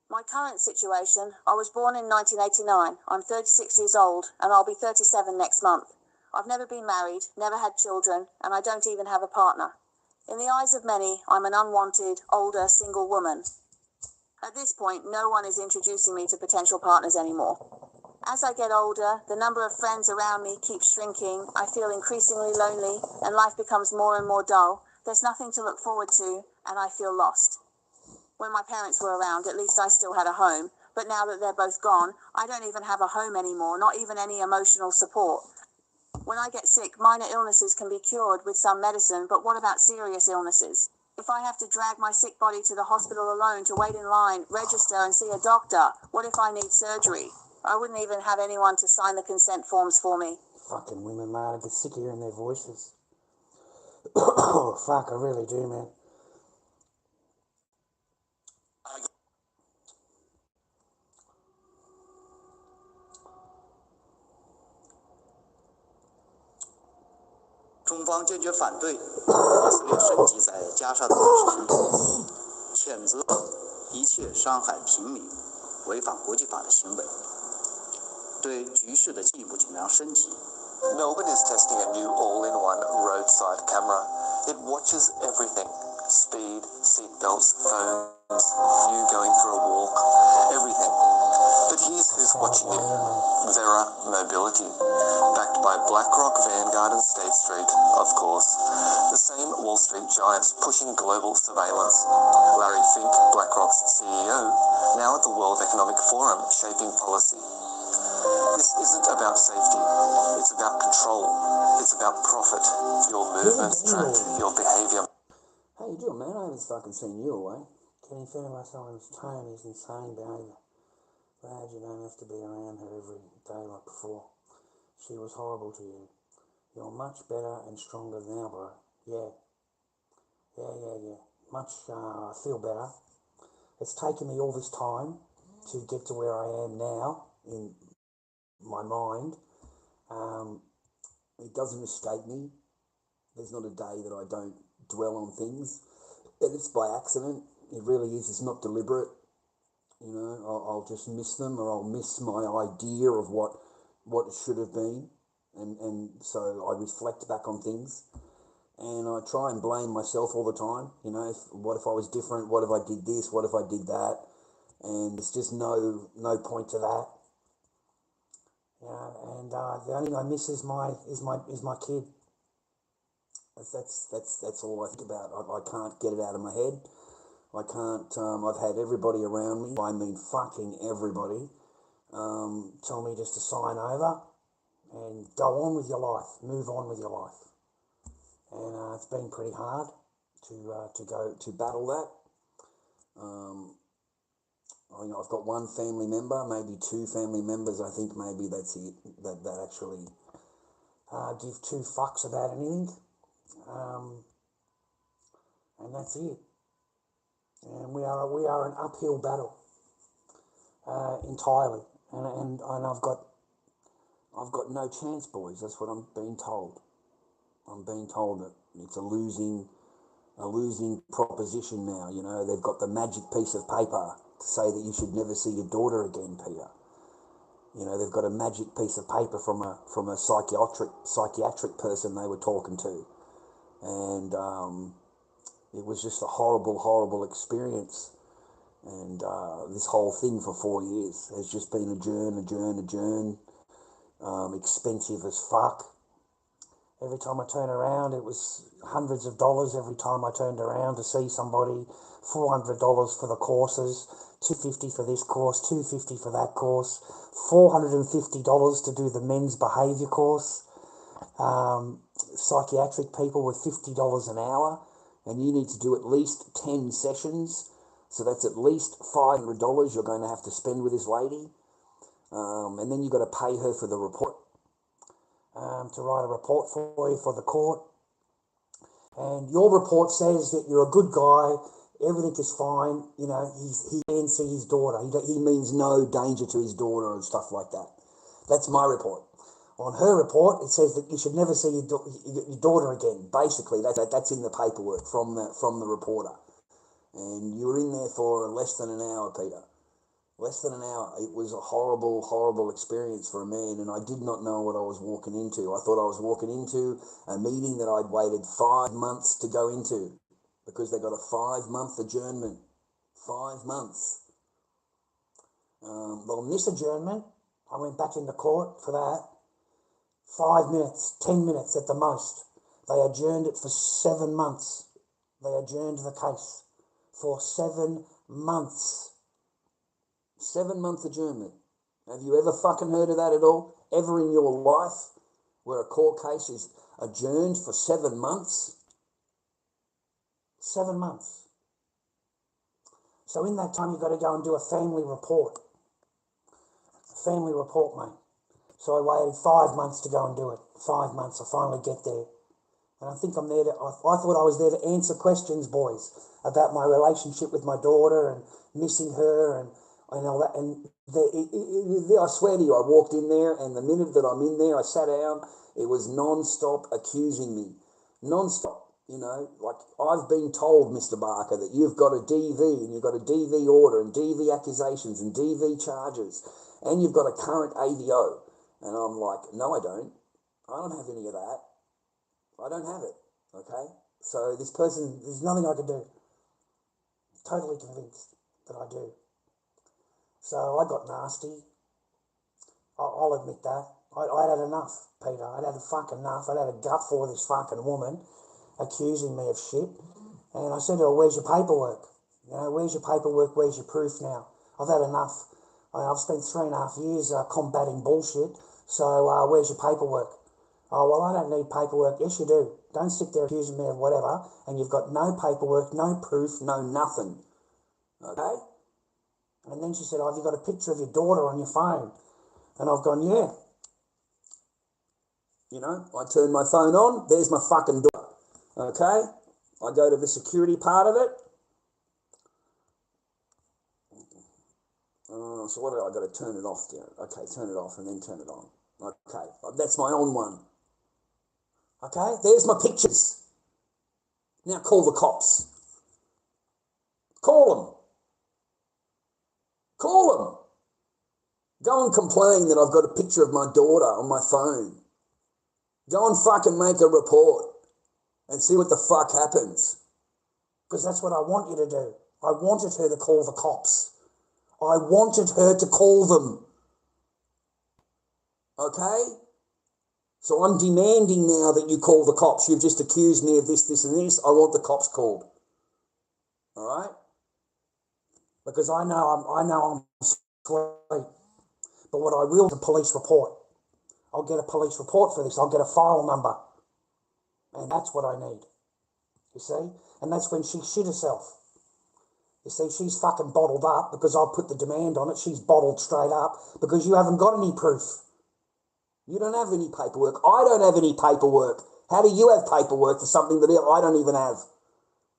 My current situation, I was born in 1989. I'm 36 years old, and I'll be 37 next month. I've never been married, never had children, and I don't even have a partner. In the eyes of many, I'm an unwanted, older, single woman. At this point, no one is introducing me to potential partners anymore. As I get older, the number of friends around me keeps shrinking, I feel increasingly lonely, and life becomes more and more dull. There's nothing to look forward to, and I feel lost. When my parents were around, at least I still had a home, but now that they're both gone, I don't even have a home anymore, not even any emotional support. When I get sick, minor illnesses can be cured with some medicine, but what about serious illnesses? If I have to drag my sick body to the hospital alone to wait in line, register and see a doctor, what if I need surgery? I wouldn't even have anyone to sign the consent forms for me. Fucking women, man. I get sick of hearing their voices. Oh, fuck, I really do, man. 中方坚决反对以色列升级在加沙的军事行动，谴责一切伤害平民、违反国际法的行为，对局势的进一步紧张升级。Melbourne is testing a new all-in-one roadside camera. It watches everything: speed, seatbelts, phones, you going for a walk, everything. But here's who's watching it: Vera Mobility, backed by BlackRock, Vanguard and State Street, of course. The same Wall Street giants pushing global surveillance. Larry Fink, BlackRock's CEO, now at the World Economic Forum shaping policy. This isn't about safety, it's about control, it's about profit. Your movements tracked, your behaviour. How you doing, man? I haven't fucking seen you away. Getting fed of Tony's insane behaviour. Glad you don't have to be around her every day like before. She was horrible to you. You're much better and stronger now, bro. Yeah. Much, I feel better. It's taken me all this time to get to where I am now in my mind. It doesn't escape me. There's not a day that I don't dwell on things. And it's by accident. It really is. It's not deliberate. You know, I'll just miss them, or I'll miss my idea of what it should have been. And so I reflect back on things. And I try and blame myself all the time. You know, what if I was different? What if I did this? What if I did that? And it's just no point to that. You know, and the only thing I miss is my kid. That's all I think about. I can't get it out of my head. I can't. I've had everybody around me. I mean, fucking everybody. Tell me just to sign over and go on with your life. Move on with your life. And it's been pretty hard to battle that. I've got one family member, maybe two family members. I think maybe that's it. That actually give two fucks about anything. And that's it. And we are an uphill battle entirely. And I've got no chance, boys. That's what I'm being told. I'm being told that it's a losing proposition now. You know, they've got the magic piece of paper to say that you should never see your daughter again, Peter. You know, they've got a magic piece of paper from a psychiatric person they were talking to, and it was just a horrible experience. And this whole thing for 4 years has just been a journey, expensive as fuck. Every time I turn around, it was hundreds of dollars every time I turned around to see somebody. $400 for the courses, $250 for this course, $250 for that course, $450 to do the men's behaviour course. Psychiatric people with $50 an hour, and you need to do at least 10 sessions. So that's at least $500 you're going to have to spend with this lady. And then you've got to pay her for the report. To write a report for you for the court. And your report says that you're a good guy, everything is fine, you know, he can see his daughter, he means no danger to his daughter and stuff like that. That's my report. On her report, it says that you should never see your daughter again. Basically, that's in the paperwork from the reporter. And you were in there for less than an hour, Peter. Less than an hour. It was a horrible experience for a man, and I did not know what I was walking into. I thought I was walking into a meeting that I'd waited 5 months to go into, because they got a 5-month adjournment. 5 months. On this adjournment, I went back into court for that. 5 minutes, 10 minutes at the most. They adjourned it for 7 months. They adjourned the case for 7 months. 7-month adjournment. Have you ever fucking heard of that at all? Ever in your life where a court case is adjourned for 7 months? 7 months. So in that time, you've got to go and do a family report. A family report, mate. So I waited 5 months to go and do it. 5 months, I finally get there. And I think I'm there I thought I was there to answer questions, boys, about my relationship with my daughter and missing her and all that. And I swear to you, I walked in there, and the minute that I'm in there, I sat down, It was non-stop accusing me. Non-stop. You know, like I've been told, Mr. Barker, that you've got a DV and you've got a DV order and DV accusations and DV charges and you've got a current AVO. And I'm like, no, I don't. I don't have any of that. I don't have it. Okay? So this person, there's nothing I can do. Totally convinced that I do. So I got nasty. I'll admit that. I'd had enough, Peter. I'd had fucking enough. I'd had a gut for this fucking woman accusing me of shit. And I said to her, where's your paperwork? You know, where's your paperwork? Where's your proof now? I've had enough. I've spent 3.5 years combating bullshit. So where's your paperwork? Oh, well, I don't need paperwork. Yes, you do. Don't sit there accusing me of whatever. And you've got no paperwork, no proof, no nothing. Okay? And then she said, oh, have you got a picture of your daughter on your phone? And I've gone, yeah. You know, I turn my phone on. There's my fucking daughter. Okay, I go to the security part of it. So what do I got to turn it off there? Okay, turn it off and then turn it on. Okay, that's my on one. Okay, there's my pictures. Now call the cops. Call them. Call them. Go and complain that I've got a picture of my daughter on my phone. Go and fucking make a report. And see what the fuck happens. Because that's what I want you to do. I wanted her to call the cops. I wanted her to call them. Okay? So I'm demanding now that you call the cops. You've just accused me of this, this, and this. I want the cops called. All right? Because I know I'm sweet. But what I will is a police report. I'll get a police report for this. I'll get a file number. And that's what I need. You see? And that's when she shit herself. You see, she's fucking bottled up because I put the demand on it. She's bottled straight up because you haven't got any proof. You don't have any paperwork. I don't have any paperwork. How do you have paperwork for something that I don't even have?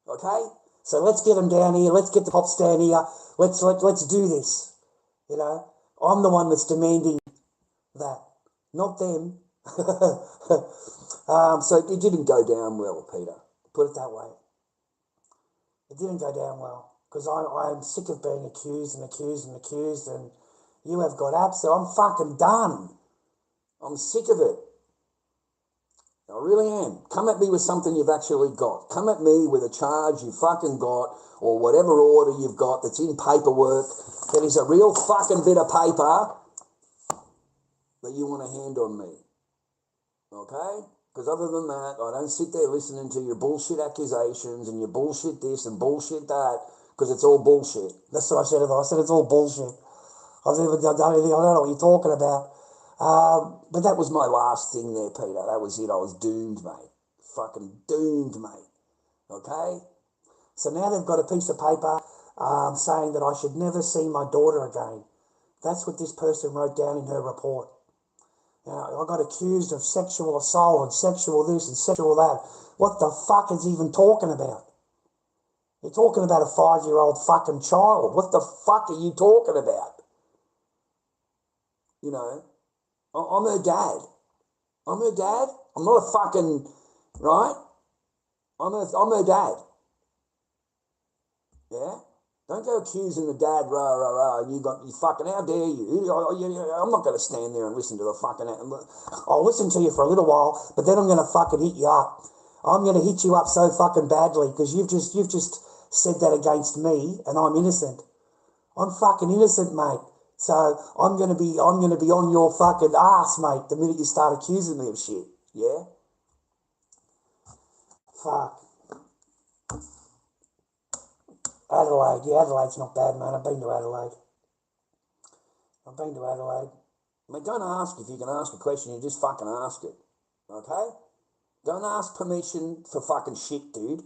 Okay? So let's get them down here. Let's get the cops down here. Let's do this. You know? I'm the one that's demanding that. Not them. So it didn't go down well, Peter. Put it that way. It didn't go down well because I'm sick of being accused and accused and accused, and you have got absolute. I'm fucking done. I'm sick of it. I really am. Come at me with something you've actually got. Come at me with a charge you fucking got or whatever order you've got that's in paperwork that is a real fucking bit of paper that you want to hand on me. Okay? Because other than that, I don't sit there listening to your bullshit accusations and your bullshit this and bullshit that, because it's all bullshit. That's what I said to them. I said it's all bullshit. I don't know what you're talking about. But that was my last thing there, Peter. That was it. I was doomed, mate. Fucking doomed, mate. Okay? So now they've got a piece of paper saying that I should never see my daughter again. That's what this person wrote down in her report. Now, I got accused of sexual assault and sexual this and sexual that. What the fuck is he even talking about? You're talking about a 5-year-old fucking child. What the fuck are you talking about? You know, I'm her dad. I'm her dad. I'm not a fucking, right? I'm her dad. Yeah? Don't go accusing the dad, rah, rah, rah, and you fucking, how dare you? I'm not going to stand there and listen to the fucking, I'll listen to you for a little while, but then I'm going to fucking hit you up. I'm going to hit you up so fucking badly because you've just said that against me and I'm innocent. I'm fucking innocent, mate. So I'm going to be on your fucking ass, mate, the minute you start accusing me of shit. Yeah? Fuck. Adelaide. Yeah, Adelaide's not bad, man. I've been to Adelaide. I mean, don't ask if you can ask a question. You just fucking ask it. Okay? Don't ask permission for fucking shit, dude.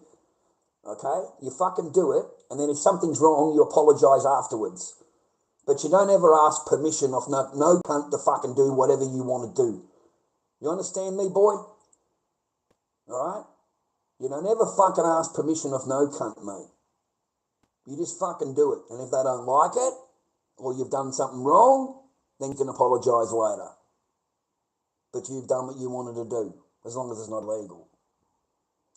Okay? You fucking do it, and then if something's wrong, you apologise afterwards. But you don't ever ask permission of no cunt to fucking do whatever you want to do. You understand me, boy? Alright? You don't ever fucking ask permission of no cunt, mate. You just fucking do it. And if they don't like it, or you've done something wrong, then you can apologise later. but you've done what you wanted to do, as long as it's not illegal.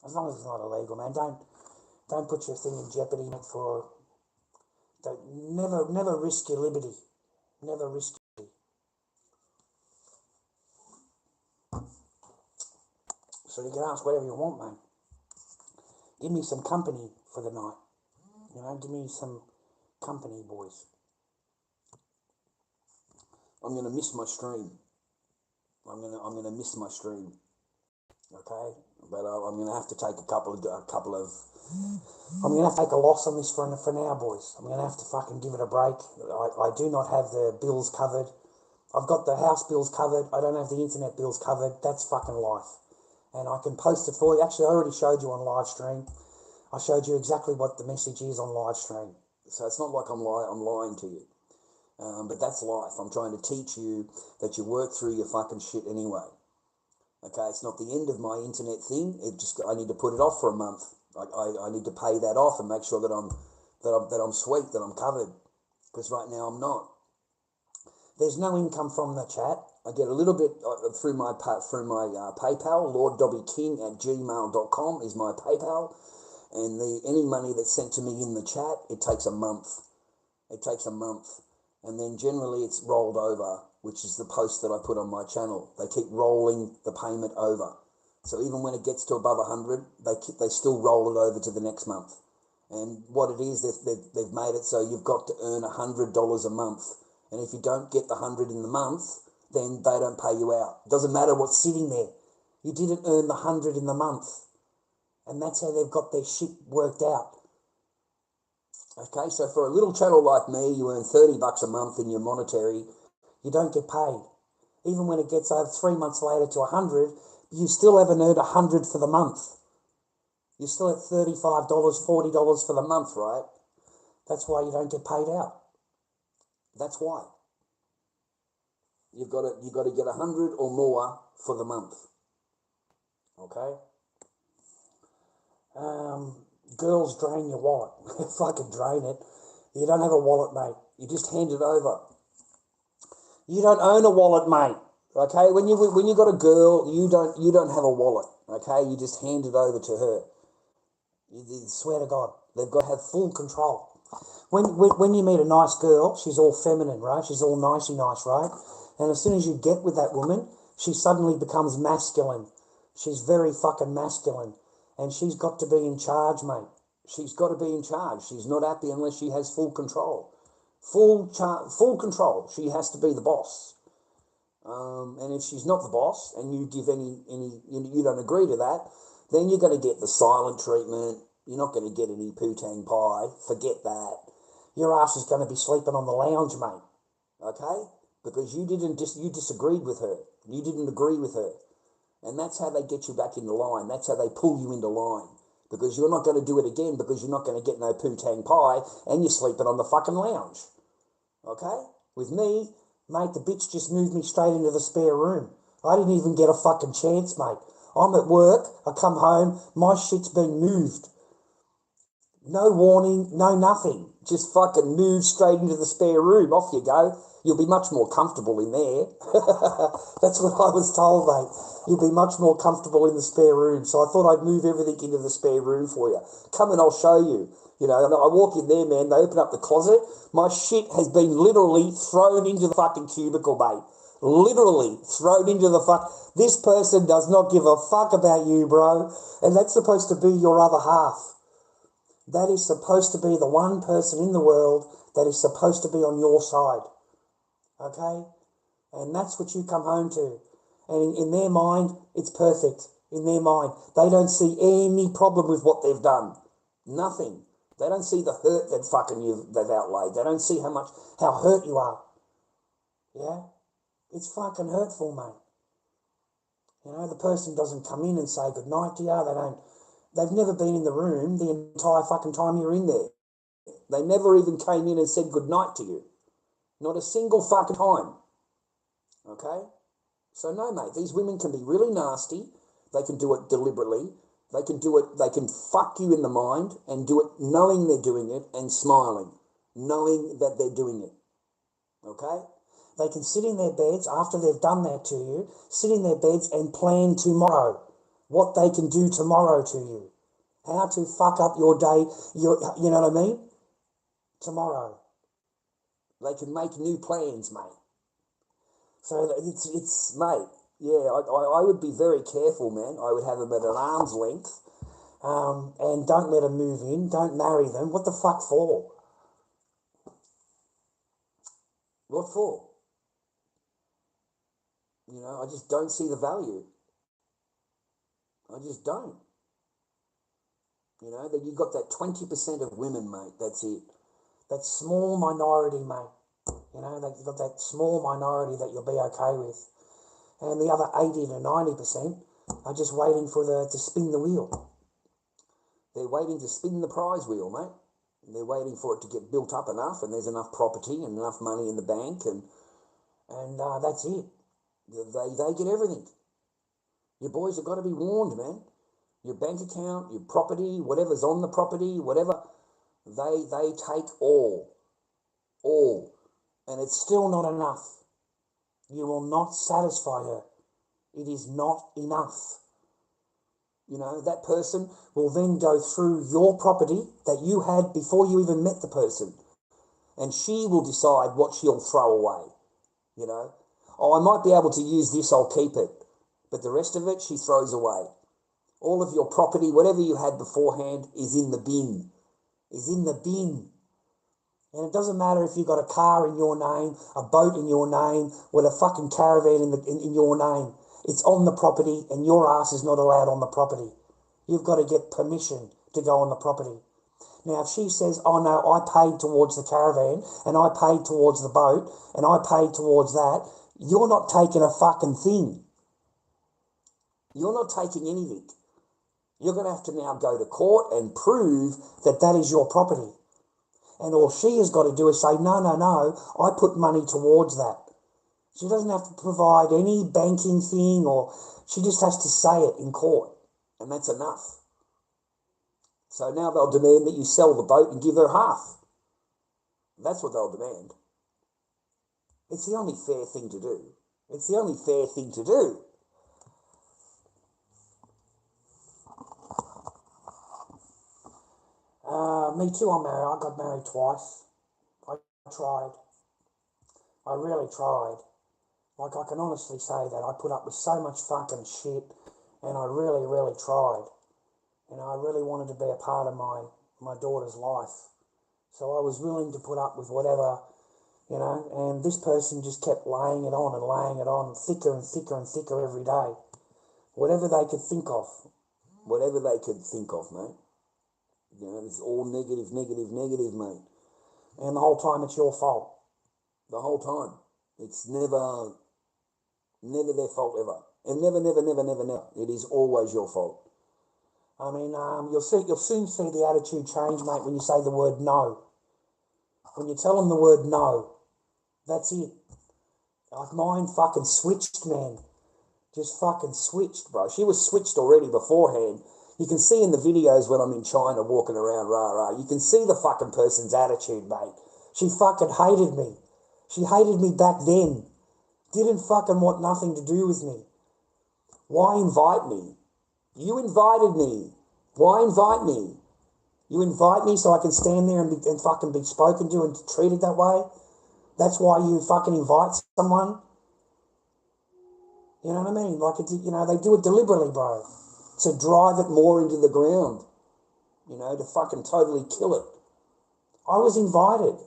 As long as it's not illegal, man. Don't put your thing in jeopardy for. Never risk your liberty. Never risk your liberty. So you can ask whatever you want, mate. Give me some company for the night. You know, give me some company, boys. I'm gonna miss my stream. I'm gonna miss my stream. Okay, but I'm gonna have to take a couple of. I'm gonna have to take a loss on this for now, boys. I'm gonna have to fucking give it a break. I do not have the bills covered. I've got the house bills covered. I don't have the internet bills covered. That's fucking life. And I can post it for you. Actually, I already showed you on live stream. I showed you exactly what the message is on live stream. So it's not like I'm lying to you. But that's life. I'm trying to teach you that you work through your fucking shit anyway. Okay, it's not the end of my internet thing. I need to put it off for a month. I need to pay that off and make sure that I'm sweet, that I'm covered. Because right now I'm not. There's no income from the chat. I get a little bit through my PayPal. lorddobby@gmail.com is my PayPal, and any money that's sent to me in the chat, it takes a month. It takes a month, and then generally it's rolled over, which is the post that I put on my channel. They keep rolling the payment over, so even when it gets to above 100, they still roll it over to the next month. And what it is, they've made it so you've got to earn $100 a month. And if you don't get the 100 in the month, then they don't pay you out. It doesn't matter what's sitting there. You didn't earn the 100 in the month. And that's how they've got their shit worked out. Okay, so for a little channel like me, you earn $30 a month in your monetary. You don't get paid. Even when it gets over 3 months later to 100, you still haven't earned 100 for the month. You're still at $35, $40 for the month, right? That's why you don't get paid out. That's why. You've got to get 100 or more for the month. Okay? Girls drain your wallet. Fucking drain it. You don't have a wallet, mate. You just hand it over. You don't own a wallet, mate. Okay? When you got a girl, you don't have a wallet. Okay? You just hand it over to her. You swear to God, they've got to have full control. When you meet a nice girl, she's all feminine, right? She's all nicey nice, right? And as soon as you get with that woman, she suddenly becomes masculine. She's very fucking masculine. And she's got to be in charge, mate. She's got to be in charge. She's not happy unless she has full control. Full control. She has to be the boss. And if she's not the boss, and you give you don't agree to that, then you're going to get the silent treatment. You're not going to get any poo-tang pie. Forget that. Your ass is going to be sleeping on the lounge, mate. Okay? Because you disagreed with her. You didn't agree with her. And that's how they get you back into line. That's how they pull you into line. Because you're not going to do it again, because you're not going to get no poo-tang pie, and you're sleeping on the fucking lounge. Okay? With me, mate, the bitch just moved me straight into the spare room. I didn't even get a fucking chance, mate. I'm at work, I come home, my shit's been moved. No warning, no nothing. Just fucking move straight into the spare room. Off you go. You'll be much more comfortable in there. That's what I was told, mate. You'll be much more comfortable in the spare room. So I thought I'd move everything into the spare room for you. Come and I'll show you. You know, and I walk in there, man, they open up the closet. My shit has been literally thrown into the fucking cubicle, mate. Literally thrown into the fuck. This person does not give a fuck about you, bro. And that's supposed to be your other half. That is supposed to be the one person in the world that is supposed to be on your side. Okay? And that's what you come home to. And in their mind, it's perfect. In their mind, they don't see any problem with what they've done. Nothing. They don't see the hurt that fucking they've outlaid. They don't see how hurt you are. Yeah? It's fucking hurtful, mate. You know, the person doesn't come in and say goodnight to you. They've never been in the room the entire fucking time you're in there. They never even came in and said goodnight to you. Not a single fucking time. Okay? So no, mate, these women can be really nasty. They can do it deliberately. They can do it, they can fuck you in the mind and do it knowing they're doing it and smiling. Knowing that they're doing it. Okay? They can sit in their beds after they've done that to you, sit in their beds and plan tomorrow, what they can do tomorrow to you, how to fuck up your day, you know what I mean? Tomorrow. They can make new plans, mate. So It's mate, yeah, I would be very careful, man. I would have them at an arm's length. and don't let them move in, don't marry them. What the fuck for? What for? You know, I just don't see the value. I just don't. You know, that you've got that 20% of women, mate, that's it. That small minority, mate. You know, you've got that small minority that you'll be okay with. And the other 80 to 90% are just waiting for to spin the wheel. They're waiting to spin the prize wheel, mate. They're waiting for it to get built up enough, and there's enough property and enough money in the bank, and that's it. They get everything. Your boys have got to be warned, man. Your bank account, your property, whatever's on the property, whatever, they take all. And it's still not enough. You will not satisfy her. It is not enough. You know, that person will then go through your property that you had before you even met the person, and she will decide what she'll throw away. You know, oh, I might be able to use this, I'll keep it, but the rest of it she throws away. All of your property, whatever you had beforehand, is in the bin. And it doesn't matter if you've got a car in your name, a boat in your name, with a fucking caravan in your name. It's on the property, and your ass is not allowed on the property. You've got to get permission to go on the property. Now, if she says, oh no, I paid towards the caravan, and I paid towards the boat, and I paid towards that, you're not taking a fucking thing. You're not taking anything. You're going to have to now go to court and prove that that is your property. And all she has got to do is say, no, I put money towards that. She doesn't have to provide any banking thing, or she just has to say it in court. And that's enough. So now they'll demand that you sell the boat and give her half. That's what they'll demand. It's the only fair thing to do. Me too, I'm married. I got married twice. I tried. I really tried. Like, I can honestly say that I put up with so much fucking shit, and I really, really tried. You know, I really wanted to be a part of my daughter's life. So I was willing to put up with whatever, you know, and this person just kept laying it on, thicker and thicker and thicker every day. Whatever they could think of. Mate. You know, it's all negative, mate. And the whole time it's your fault. The whole time. It's never their fault ever. And never. It is always your fault. I mean, you'll soon see the attitude change, mate, when you say the word no. When you tell them the word no, that's it. Like, mine fucking switched, man. Just fucking switched, bro. She was switched already beforehand. You can see in the videos when I'm in China walking around, you can see the fucking person's attitude, mate. She fucking hated me. She hated me back then. Didn't fucking want nothing to do with me. Why invite me? You invited me. Why invite me? You invite me so I can stand there and fucking be spoken to and treated that way? That's why you fucking invite someone? You know what I mean? Like, you know, they do it deliberately, bro. To drive it more into the ground. You know, to fucking totally kill it. I was invited.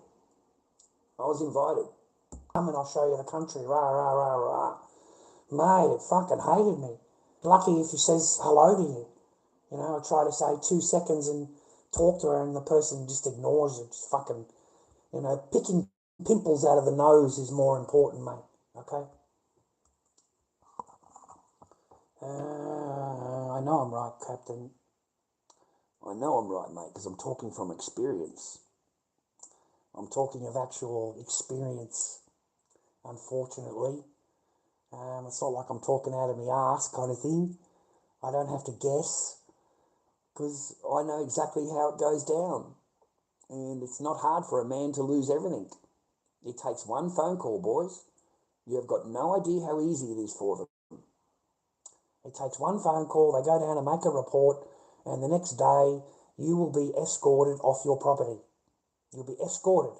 Come and I'll show you the country. Rah. Mate, it fucking hated me. Lucky if he says hello to you. You know, I try to say 2 seconds and talk to her, and the person just ignores it. Just fucking, you know, picking pimples out of the nose is more important, mate. Okay? I know I'm right, Captain. I know I'm right, mate, because I'm talking from experience. I'm talking of actual experience, unfortunately. It's not like I'm talking out of my arse kind of thing. I don't have to guess, because I know exactly how it goes down. And it's not hard for a man to lose everything. It takes one phone call, boys. You have got no idea how easy it is for them. It takes one phone call, they go down and make a report, and the next day you will be escorted off your property. You'll be escorted,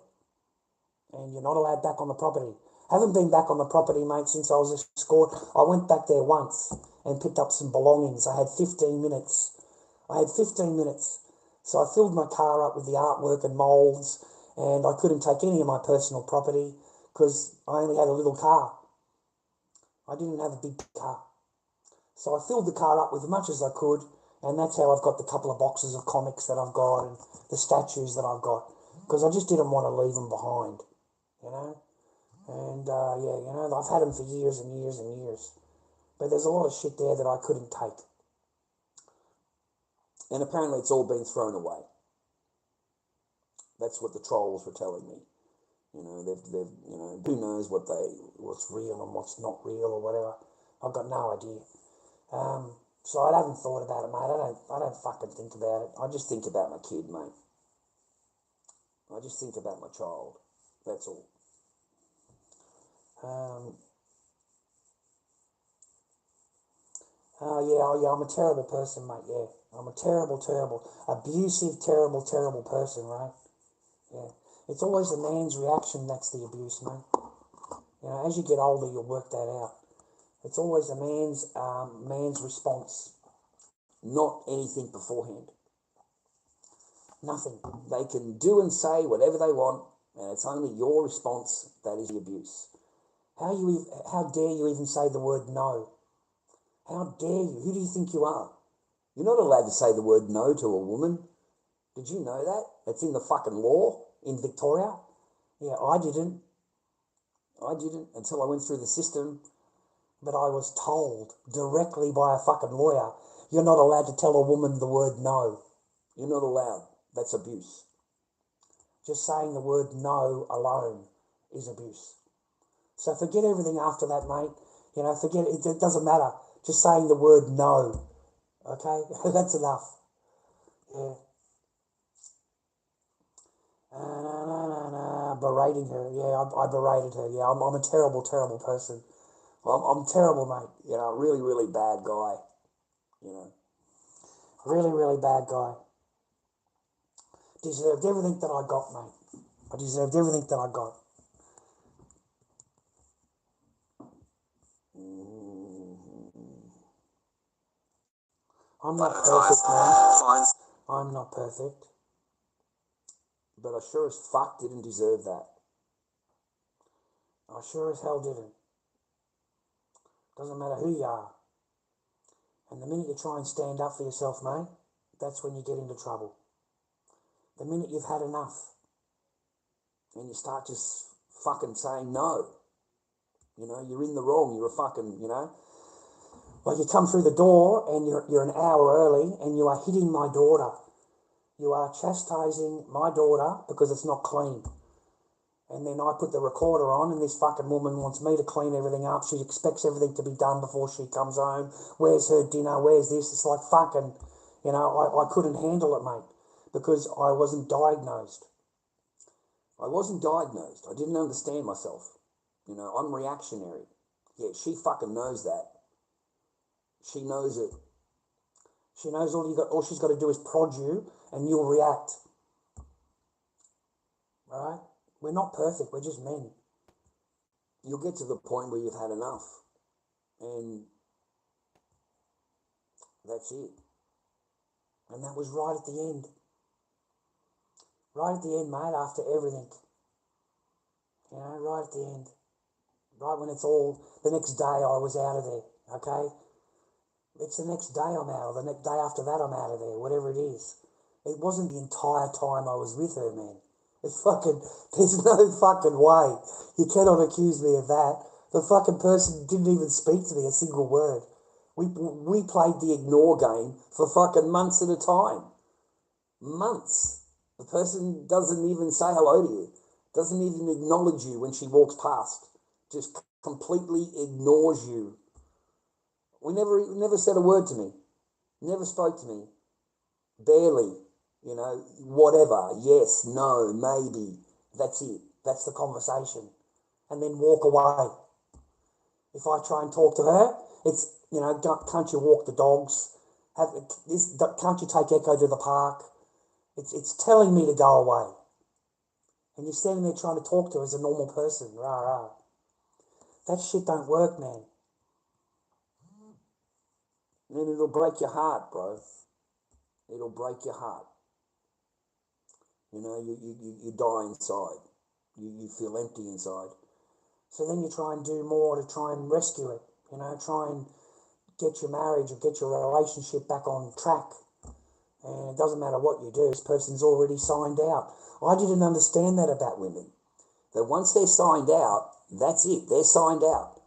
and you're not allowed back on the property. Haven't been back on the property, mate, since I was escorted. I went back there once and picked up some belongings. I had 15 minutes. So I filled my car up with the artwork and moulds, and I couldn't take any of my personal property because I only had a little car. I didn't have a big car. So I filled the car up with as much as I could, and that's how I've got the couple of boxes of comics that I've got and the statues that I've got, because I just didn't want to leave them behind, you know. And, yeah, you know, I've had them for years and years and years. But there's a lot of shit there that I couldn't take. And apparently it's all been thrown away. That's what the trolls were telling me. You know, they've you know, who knows what's real and what's not real or whatever. I've got no idea. So I haven't thought about it, mate. I don't fucking think about it. I just think about my kid, mate. I just think about my child. That's all. Yeah, I'm a terrible person, mate, yeah. I'm a terrible, abusive, terrible person, right? Yeah. It's always the man's reaction that's the abuse, mate. You know, as you get older, you'll work that out. It's always a man's response, not anything beforehand. Nothing. They can do and say whatever they want, and it's only your response that is the abuse. How dare you even say the word no? How dare you? Who do you think you are? You're not allowed to say the word no to a woman. Did you know that? It's in the fucking law in Victoria. Yeah, I didn't until I went through the system. But I was told directly by a fucking lawyer, you're not allowed to tell a woman the word no. You're not allowed. That's abuse. Just saying the word no alone is abuse. So forget everything after that, mate. You know, forget it. It doesn't matter. Just saying the word no. Okay? That's enough. Yeah. Berating her. Yeah, I berated her. Yeah, I'm a terrible person. I'm terrible, mate. You know, really, really bad guy. You know, really bad guy. Deserved everything that I got, mate. I deserved everything that I got. I'm not perfect, man. I'm not perfect. But I sure as fuck didn't deserve that. I sure as hell didn't. Doesn't matter who you are. And the minute you try and stand up for yourself, mate, that's when you get into trouble. The minute you've had enough and you start just fucking saying no, you know, you're in the wrong, you're a fucking, you know, like you come through the door and you're an hour early and you are hitting my daughter. You are chastising my daughter because it's not clean. And then I put the recorder on and this fucking woman wants me to clean everything up. She expects everything to be done before she comes home. Where's her dinner? Where's this? It's like fucking, you know, I couldn't handle it, mate, because I wasn't diagnosed. I didn't understand myself. You know, I'm reactionary. Yeah, she fucking knows that. She knows it. She knows all she's got to do is prod you and you'll react. All right? We're not perfect. We're just men. You'll get to the point where you've had enough. And that's it. And that was right at the end. Right at the end, mate, after everything. You know, right at the end. Right when it's all, the next day I was out of there, okay? It's the next day I'm out, or the next day after that I'm out of there, whatever it is. It wasn't the entire time I was with her, man. There's no fucking way. You cannot accuse me of that. The fucking person didn't even speak to me a single word. We played the ignore game for fucking months at a time. Months. The person doesn't even say hello to you. Doesn't even acknowledge you when she walks past. Just completely ignores you. Never said a word to me. Never spoke to me. Barely. You know, whatever. Yes, no, maybe. That's it. That's the conversation. And then walk away. If I try and talk to her, it's, can't you walk the dogs? Can't you take Echo to the park? It's telling me to go away. And you're standing there trying to talk to her as a normal person. Rah, rah. That shit don't work, man. And then it'll break your heart, bro. It'll break your heart. You die inside. You feel empty inside. So then you try and do more to try and rescue it. Try and get your marriage or get your relationship back on track. And it doesn't matter what you do, this person's already signed out. I didn't understand that about women. That once they're signed out, that's it. They're signed out.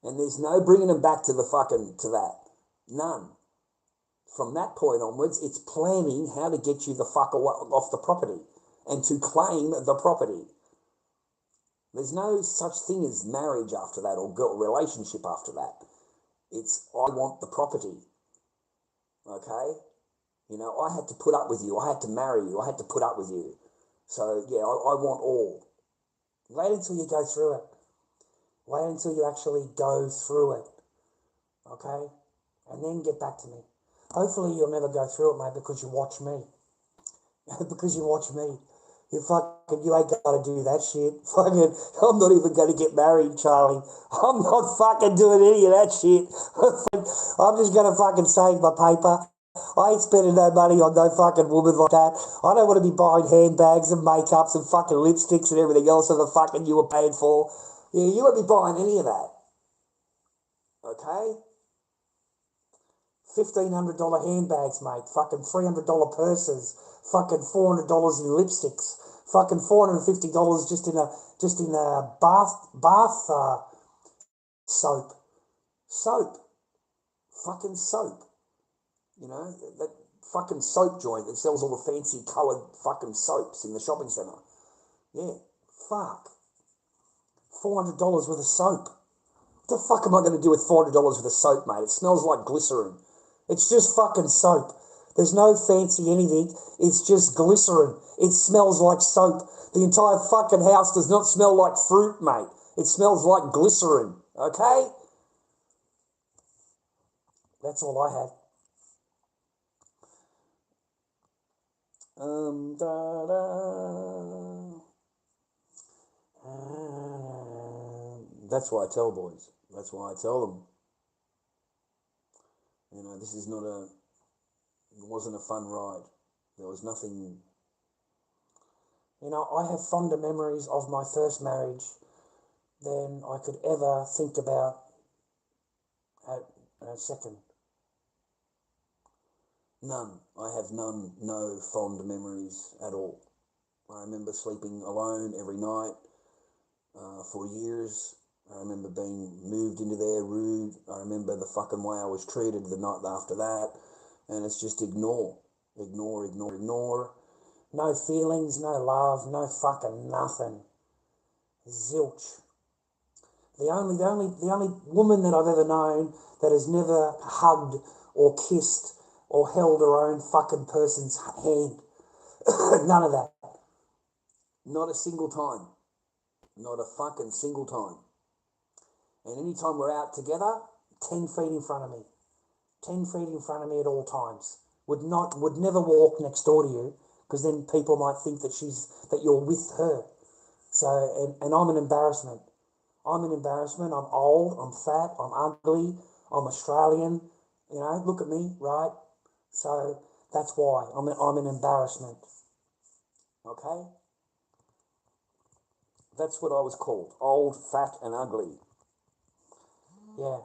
And there's no bringing them back to that. None. From that point onwards, it's planning how to get you the fuck off the property and to claim the property. There's no such thing as marriage after that or relationship after that. It's, I want the property. Okay? I had to put up with you. I had to marry you. I had to put up with you. So, yeah, I want all. Wait until you go through it. Wait until you actually go through it. Okay? And then get back to me. Hopefully you'll never go through it, mate, because you watch me. Because you watch me. You ain't got to do that shit. I'm not even going to get married, Charlie. I'm not fucking doing any of that shit. I'm just going to fucking save my paper. I ain't spending no money on no fucking woman like that. I don't want to be buying handbags and makeups and fucking lipsticks and everything else that the fucking you were paid for. Yeah, you won't be buying any of that. Okay? $1,500 handbags, mate. Fucking $300 purses. Fucking $400 in lipsticks. Fucking $450 just in a bath soap. Soap. Fucking soap. That fucking soap joint that sells all the fancy coloured fucking soaps in the shopping centre. Yeah, fuck. $400 worth of soap. What the fuck am I going to do with $400 worth of soap, mate? It smells like glycerin. It's just fucking soap. There's no fancy anything. It's just glycerin. It smells like soap. The entire fucking house does not smell like fruit, mate. It smells like glycerin, okay? That's all I had. That's why I tell boys. That's why I tell them. This is not it wasn't a fun ride. There was nothing. I have fonder memories of my first marriage than I could ever think about at a second. None. I have no fond memories at all. I remember sleeping alone every night for years. I remember being moved into there rude. I remember the fucking way I was treated the night after that. And it's just ignore. No feelings, no love, no fucking nothing. Zilch. The only woman that I've ever known that has never hugged or kissed or held her own fucking person's hand. None of that. Not a single time. Not a fucking single time. And any time we're out together, 10 feet in front of me. 10 feet in front of me at all times. Would never walk next door to you, because then people might think that you're with her. So, and I'm an embarrassment. I'm an embarrassment. I'm old, I'm fat, I'm ugly, I'm Australian. Look at me, right? So that's why I'm an embarrassment. Okay? That's what I was called. Old, fat, and ugly. Yeah.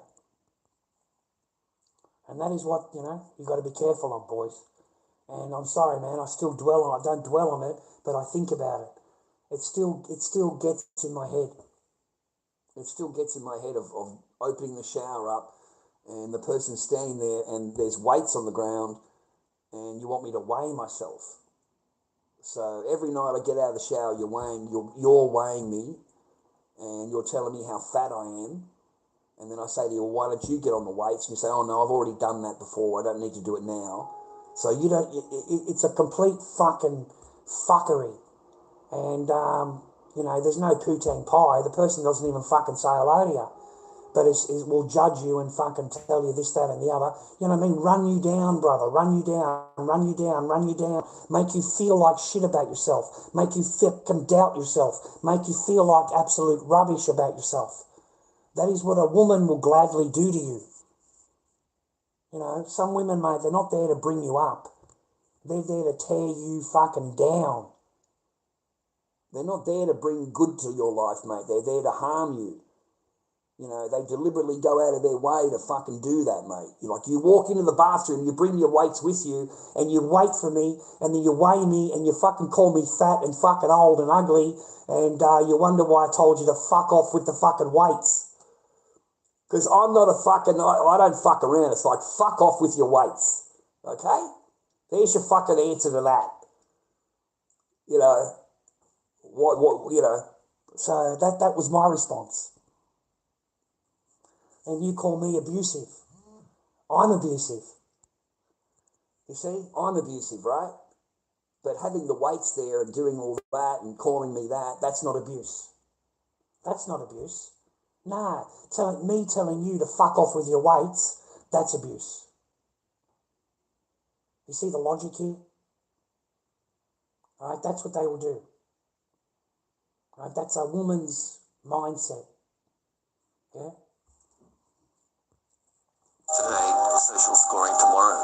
And that is what, you got to be careful of, boys. And I'm sorry, man, I don't dwell on it, but I think about it. It still gets in my head. It still gets in my head of opening the shower up and the person standing there and there's weights on the ground and you want me to weigh myself. So every night I get out of the shower, you're weighing me and you're telling me how fat I am. And then I say to you, well, why don't you get on the weights? And you say, oh no, I've already done that before. I don't need to do it now. So it's a complete fucking fuckery. And, there's no poutine pie. The person doesn't even fucking say hello to you. but it will judge you and fucking tell you this, that, and the other. You know what I mean? Run you down, brother. Run you down. Run you down. Run you down. Make you feel like shit about yourself. Make you fucking doubt yourself. Make you feel like absolute rubbish about yourself. That is what a woman will gladly do to you. You know, some women, mate, they're not there to bring you up. They're there to tear you fucking down. They're not there to bring good to your life, mate. They're there to harm you. You know, they deliberately go out of their way to fucking do that, mate. You walk into the bathroom, you bring your weights with you, and you wait for me, and then you weigh me, and you fucking call me fat and fucking old and ugly, and you wonder why I told you to fuck off with the fucking weights. Because I'm not I don't fuck around. It's like, fuck off with your weights. Okay? There's your fucking answer to that. You know, so that was my response. And you call me abusive. I'm abusive. You see, I'm abusive, right? But having the weights there and doing all that and calling me that, that's not abuse. That's not abuse. Nah, telling you to fuck off with your weights, that's abuse. You see the logic here? All right, that's what they will do. All right, that's a woman's mindset. Yeah? Today, social scoring tomorrow,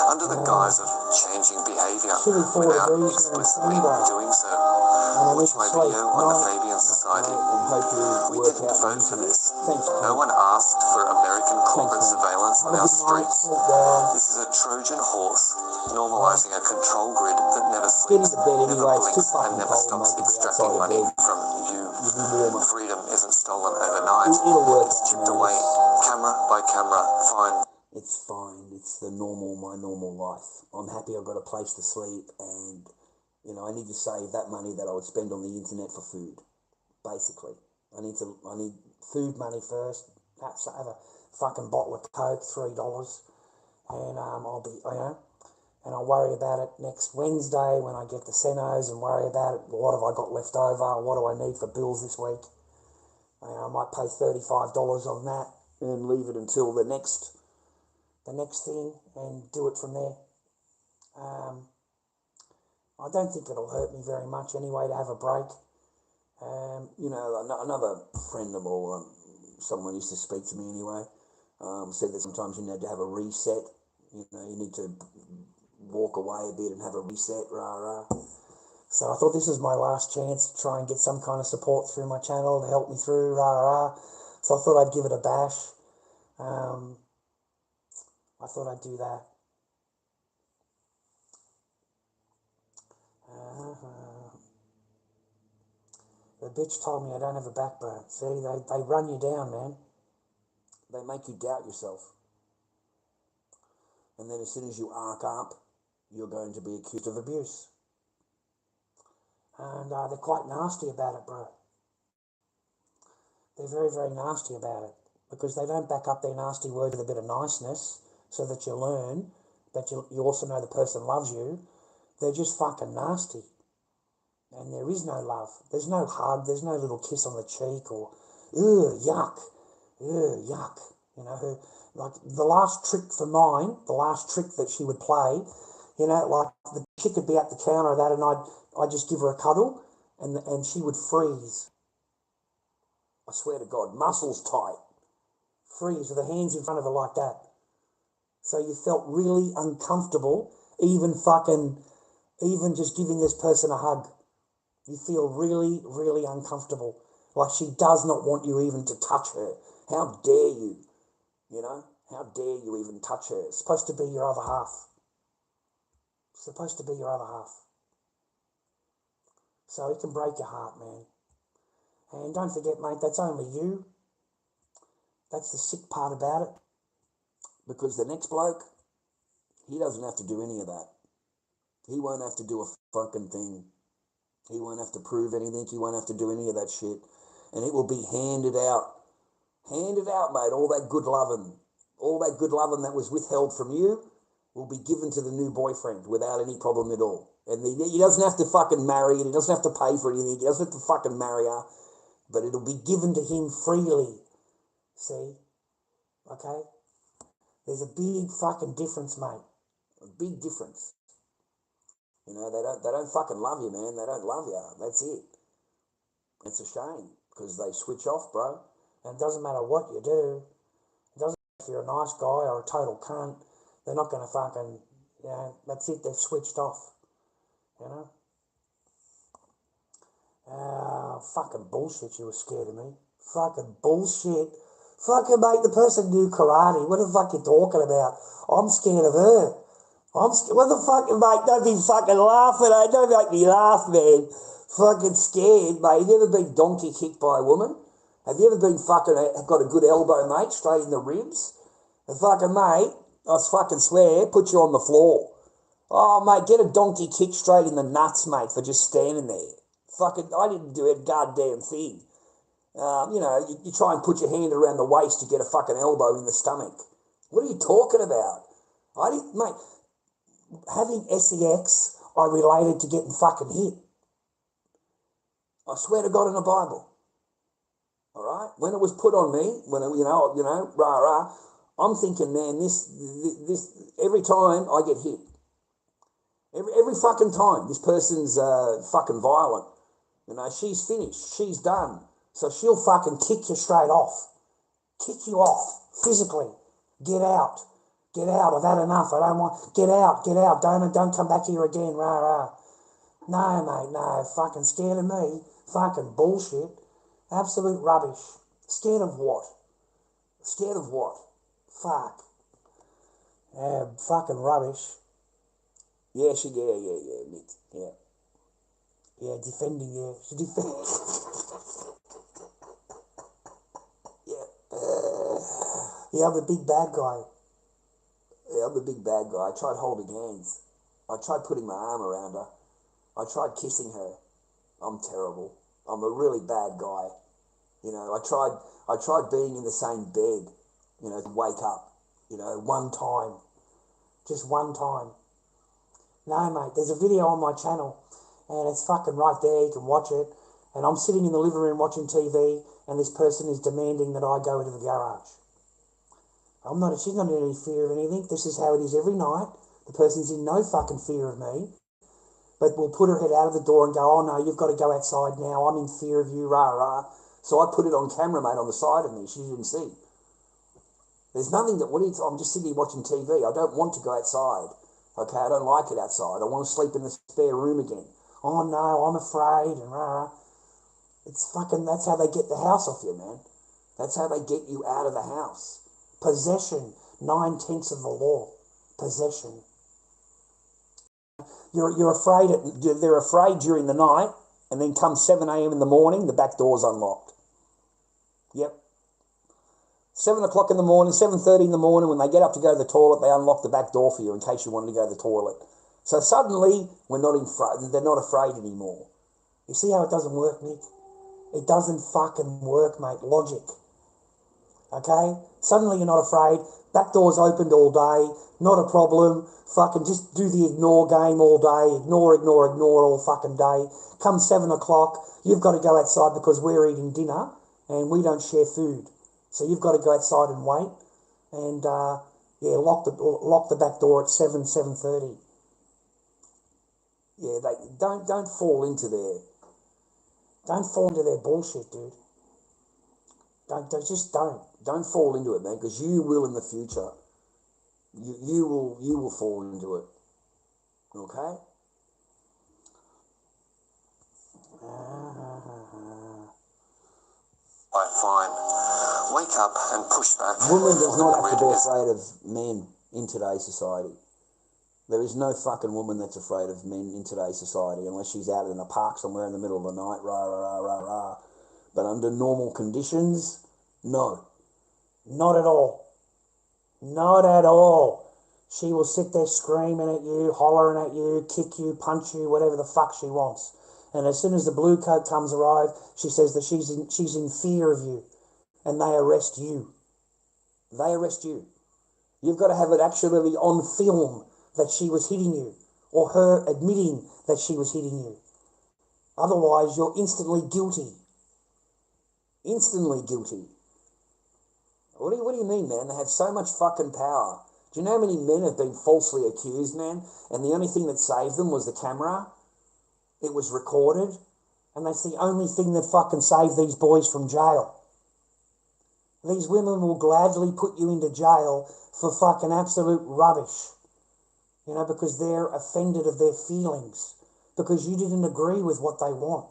under the guise of changing behaviour without explicitly doing so. Watch my video on the Fabian Society. We didn't vote for this. No one asked for American corporate surveillance on our streets. This is a Trojan horse normalising a control grid that never sleeps, never blinks, and never stops extracting money from you. Freedom isn't stolen overnight. It's chipped away, camera by camera, fine. It's fine. It's my normal life. I'm happy I've got a place to sleep, and, you know, I need to save that money that I would spend on the internet for food, basically. I need food money first. Perhaps I have a fucking bottle of Coke, $3, and I'll be, and I'll worry about it next Wednesday when I get the Senos, and worry about it. What have I got left over? What do I need for bills this week? I might pay $35 on that and leave it until the next thing and do it from there. I don't think it'll hurt me very much anyway to have a break. Another friend of all, someone used to speak to me anyway, said that sometimes you need to have a reset. You know, you need to walk away a bit and have a reset, rah. So I thought this was my last chance to try and get some kind of support through my channel to help me through, rah. So I thought I'd give it a bash. I thought I'd do that. The bitch told me I don't have a backbone. See, they run you down, man. They make you doubt yourself. And then as soon as you arc up, you're going to be accused of abuse. And they're quite nasty about it, bro. They're very, very nasty about it. Because they don't back up their nasty word with a bit of niceness so that you learn, but you also know the person loves you. They're just fucking nasty. And there is no love. There's no hug. There's no little kiss on the cheek or, yuck. Yuck. You know, like the last trick for mine, the last trick that she would play, you know, like the chick would be at the counter of that, and I'd just give her a cuddle and she would freeze. I swear to God, muscles tight. Freeze with her hands in front of her like that. So you felt really uncomfortable even just giving this person a hug. You feel really, really uncomfortable. Like she does not want you even to touch her. How dare you? You know? How dare you even touch her? It's supposed to be your other half. It's supposed to be your other half. So it can break your heart, man. And don't forget, mate, that's only you. That's the sick part about it. Because the next bloke, he doesn't have to do any of that. He won't have to do a fucking thing. He won't have to prove anything. He won't have to do any of that shit. And it will be handed out. Handed out, mate. All that good loving that was withheld from you will be given to the new boyfriend without any problem at all. And he doesn't have to fucking marry her. He doesn't have to pay for anything. He doesn't have to fucking marry her. But it'll be given to him freely. See? Okay? There's a big fucking difference, mate. A big difference. You know, they don't fucking love you, man. They don't love you. That's it. It's a shame because they switch off, bro. And it doesn't matter what you do. It doesn't matter if you're a nice guy or a total cunt. They're not going to fucking, you know, that's it. They've switched off. You know? Fucking bullshit, you were scared of me. Fucking bullshit. Fucking mate, the person knew karate. What the fuck you talking about? I'm scared of her. What the fuck, mate? Don't be fucking laughing, eh? Don't make me laugh, man. Fucking scared, mate. Have you ever been donkey kicked by a woman? Have you ever been fucking got a good elbow, mate, straight in the ribs? And fucking mate, I fucking swear, put you on the floor. Oh, mate, get a donkey kick straight in the nuts, mate, for just standing there. Fucking, I didn't do a goddamn thing. You know, you try and put your hand around the waist to get a fucking elbow in the stomach. What are you talking about? Mate, having sex, I related to getting fucking hit. I swear to God in the Bible. All right? When it was put on me, when it, you know, rah, rah, I'm thinking, man, this, every time I get hit, every fucking time, this person's fucking violent. You know, she's finished. She's done. So she'll fucking kick you straight off. Kick you off, physically. Get out. Get out. I've had enough. I don't want... Get out. Get out. Don't come back here again. Rah, rah. No, mate, no. Fucking scared of me. Fucking bullshit. Absolute rubbish. Scared of what? Scared of what? Fuck. Yeah, fucking rubbish. Yeah, Nick. Yeah. Yeah, defending, yeah. She defend. Yeah, I'm the big bad guy. Yeah, I'm the big bad guy. I tried holding hands. I tried putting my arm around her. I tried kissing her. I'm terrible. I'm a really bad guy. You know, I tried being in the same bed, you know, to wake up, you know, one time. Just one time. No, mate, there's a video on my channel, and it's fucking right there, you can watch it, and I'm sitting in the living room watching TV, and this person is demanding that I go into the garage. She's not in any fear of anything. This is how it is every night. The person's in no fucking fear of me, but will put her head out of the door and go, oh no, you've got to go outside now, I'm in fear of you, rah, rah. So I put it on camera, mate, on the side of me. She didn't see. There's nothing I'm just sitting here watching TV. I don't want to go outside. Okay, I don't like it outside. I want to sleep in the spare room again. Oh no, I'm afraid, and rah, rah. It's fucking, that's how they get the house off you, man. That's how they get you out of the house. Possession, 9/10 of the law. Possession. You're afraid. They're afraid during the night, and then come 7 a.m. in the morning, the back door's unlocked. Yep. 7 o'clock in the morning, 7:30 in the morning, when they get up to go to the toilet, they unlock the back door for you in case you wanted to go to the toilet. So suddenly, they're not afraid anymore. You see how it doesn't work, Nick? It doesn't fucking work, mate. Logic. Okay? Suddenly you're not afraid. Back door's opened all day. Not a problem. Fucking just do the ignore game all day. Ignore all fucking day. Come 7 o'clock, you've got to go outside because we're eating dinner and we don't share food. So you've got to go outside and wait. And, lock the back door at 7:30. Yeah, don't fall into their... Don't fall into their bullshit, dude. Don't fall into it, man, because you will in the future. You will fall into it. Okay? Fine. Wake up and push back. Women does not have to be afraid of men in today's society. There is no fucking woman that's afraid of men in today's society unless she's out in a park somewhere in the middle of the night, rah, rah, rah, rah, rah. But under normal conditions, no. Not at all. Not at all. She will sit there screaming at you, hollering at you, kick you, punch you, whatever the fuck she wants. And as soon as the blue coat comes arrive, she says that she's in fear of you. And they arrest you. They arrest you. You've got to have it actually on film that she was hitting you, or her admitting that she was hitting you. Otherwise, you're instantly guilty. Instantly guilty. What do you mean, man? They have so much fucking power. Do you know how many men have been falsely accused, man? And the only thing that saved them was the camera. It was recorded. And that's the only thing that fucking saved these boys from jail. These women will gladly put you into jail for fucking absolute rubbish. You know, because they're offended of their feelings. Because you didn't agree with what they want.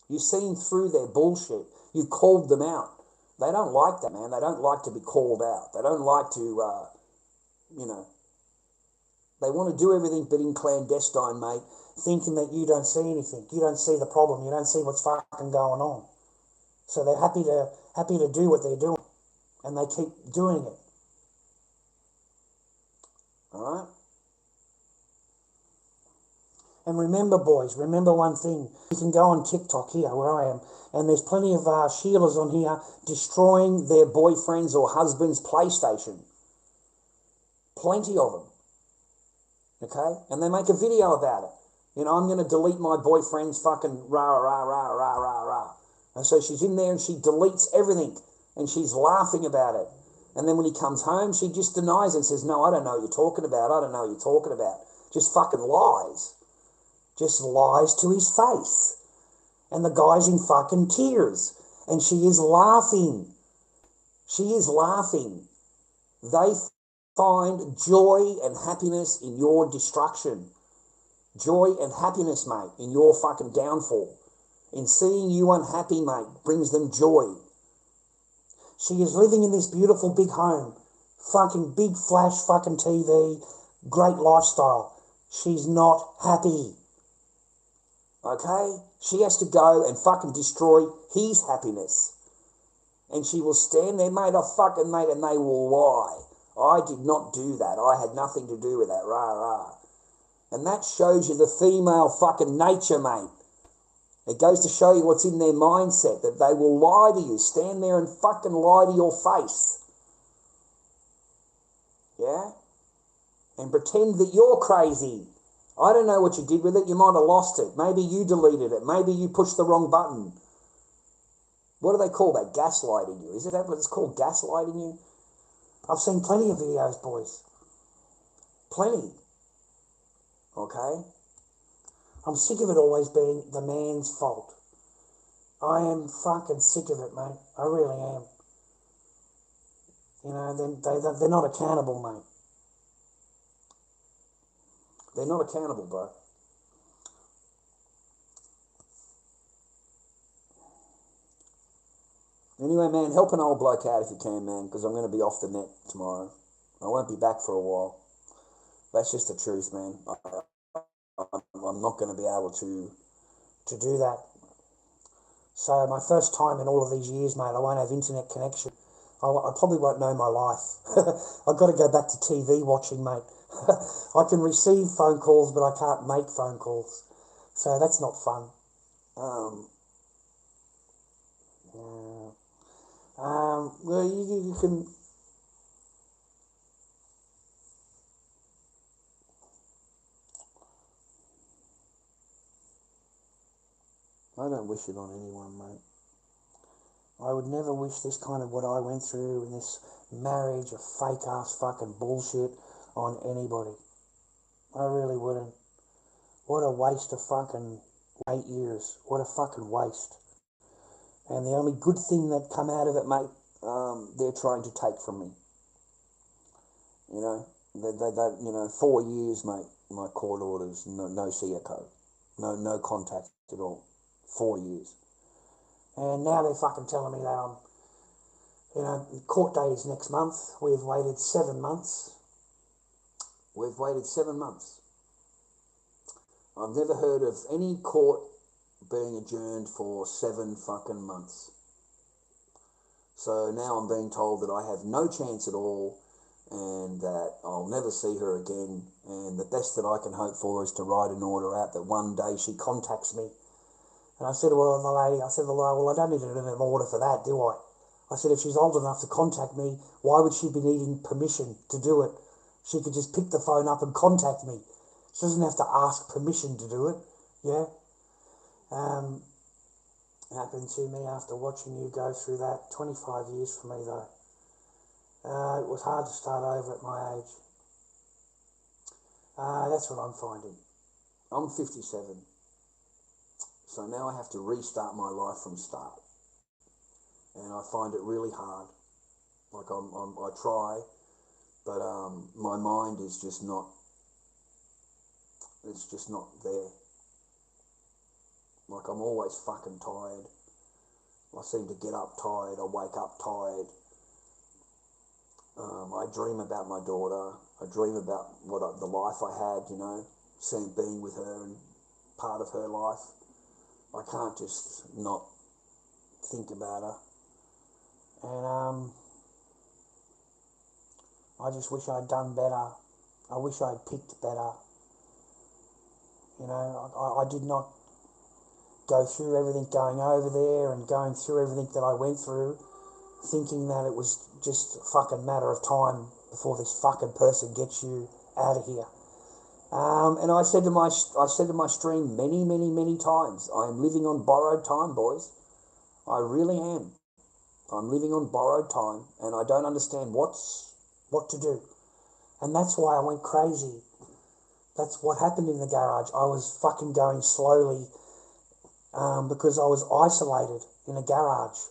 You've seen through their bullshit. You called them out. They don't like that, man. They don't like to be called out. They don't like to, you know, they want to do everything but in clandestine, mate, thinking that you don't see anything. You don't see the problem. You don't see what's fucking going on. So they're happy to do what they're doing. And they keep doing it. All right? And remember, boys, remember one thing. You can go on TikTok here, where I am, and there's plenty of Sheilas on here destroying their boyfriends or husbands' PlayStation. Plenty of them. Okay? And they make a video about it. You know, I'm going to delete my boyfriend's fucking rah, rah, rah, rah, rah, rah. And so she's in there and she deletes everything. And she's laughing about it. And then when he comes home, she just denies and says, no, I don't know what you're talking about. I don't know what you're talking about. Just fucking lies. Just lies to his face. And the guy's in fucking tears. And she is laughing. She is laughing. They find joy and happiness in your destruction. Joy and happiness, mate, in your fucking downfall. In seeing you unhappy, mate, brings them joy. She is living in this beautiful big home. Fucking big flash fucking TV. Great lifestyle. She's not happy. Okay? She has to go and fucking destroy his happiness. And she will stand there, mate, and they will lie. I did not do that. I had nothing to do with that. Rah, rah. And that shows you the female fucking nature, mate. It goes to show you what's in their mindset, that they will lie to you. Stand there and fucking lie to your face. Yeah? And pretend that you're crazy. I don't know what you did with it. You might have lost it. Maybe you deleted it. Maybe you pushed the wrong button. What do they call that? Gaslighting you. Is it that what it's called? Gaslighting you? I've seen plenty of videos, boys. Plenty. Okay? I'm sick of it always being the man's fault. I am fucking sick of it, mate. I really am. You know, they're not accountable, mate. They're not accountable, bro. Anyway, man, help an old bloke out if you can, man, because I'm going to be off the net tomorrow. I won't be back for a while. That's just the truth, man. I'm not going to be able to do that. So my first time in all of these years, mate, I won't have internet connection. I probably won't know my life. I've got to go back to TV watching, mate. I can receive phone calls, but I can't make phone calls. So that's not fun. Well, you can... I don't wish it on anyone, mate. I would never wish this kind of what I went through in this marriage of fake-ass fucking bullshit on anybody. I really wouldn't. What a waste of fucking 8 years. What a fucking waste. And the only good thing that come out of it, mate, they're trying to take from me. You know, they 4 years, mate, my court orders, no CECO, no contact at all. 4 years. And now they're fucking telling me that court date is next month. We've waited 7 months. We've waited 7 months. I've never heard of any court being adjourned for 7 fucking months. So now I'm being told that I have no chance at all and that I'll never see her again, and the best that I can hope for is to write an order out that one day she contacts me. And I said, well, the lady, I don't need an order for that, do I? I said, if she's old enough to contact me, why would she be needing permission to do it? She could just pick the phone up and contact me. She doesn't have to ask permission to do it, yeah? happened to me after watching you go through that. 25 years for me though. It was hard to start over at my age. That's what I'm finding. I'm 57, so now I have to restart my life from start, and I find it really hard. Like I try, but my mind is just not. It's just not there. Like I'm always fucking tired. I seem to get up tired. I wake up tired. I dream about my daughter. I dream about the life I had, you know, being with her and part of her life. I can't just not think about her. And I just wish I'd done better. I wish I'd picked better. You know, I did not go through everything going over there and going through everything that I went through, thinking that it was just a fucking matter of time before this fucking person gets you out of here. And I said to my stream many times, I am living on borrowed time, boys. I really am. I'm living on borrowed time, and I don't understand what to do. And that's why I went crazy. That's what happened in the garage. I was fucking going slowly because I was isolated in a garage.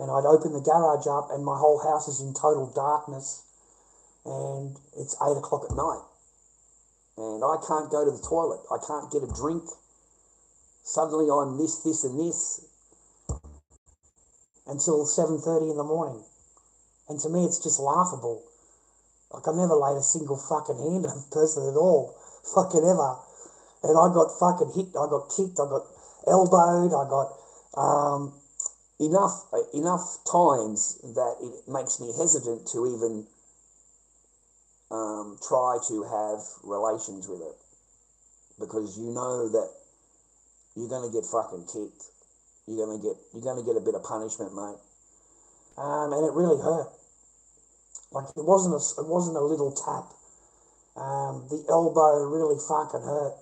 And I'd open the garage up and my whole house is in total darkness. And it's 8 o'clock at night. And I can't go to the toilet. I can't get a drink. Suddenly I'm this, and this. Until 7:30 in the morning. And to me it's just laughable. Like I never laid a single fucking hand on a person at all. Fucking ever. And I got fucking hit, I got kicked, I got elbowed, I got enough times that it makes me hesitant to even try to have relations with it. Because you know that you're gonna get fucking kicked. You're gonna get a bit of punishment, mate. And it really hurt. Like it wasn't a little tap. The elbow really fucking hurt.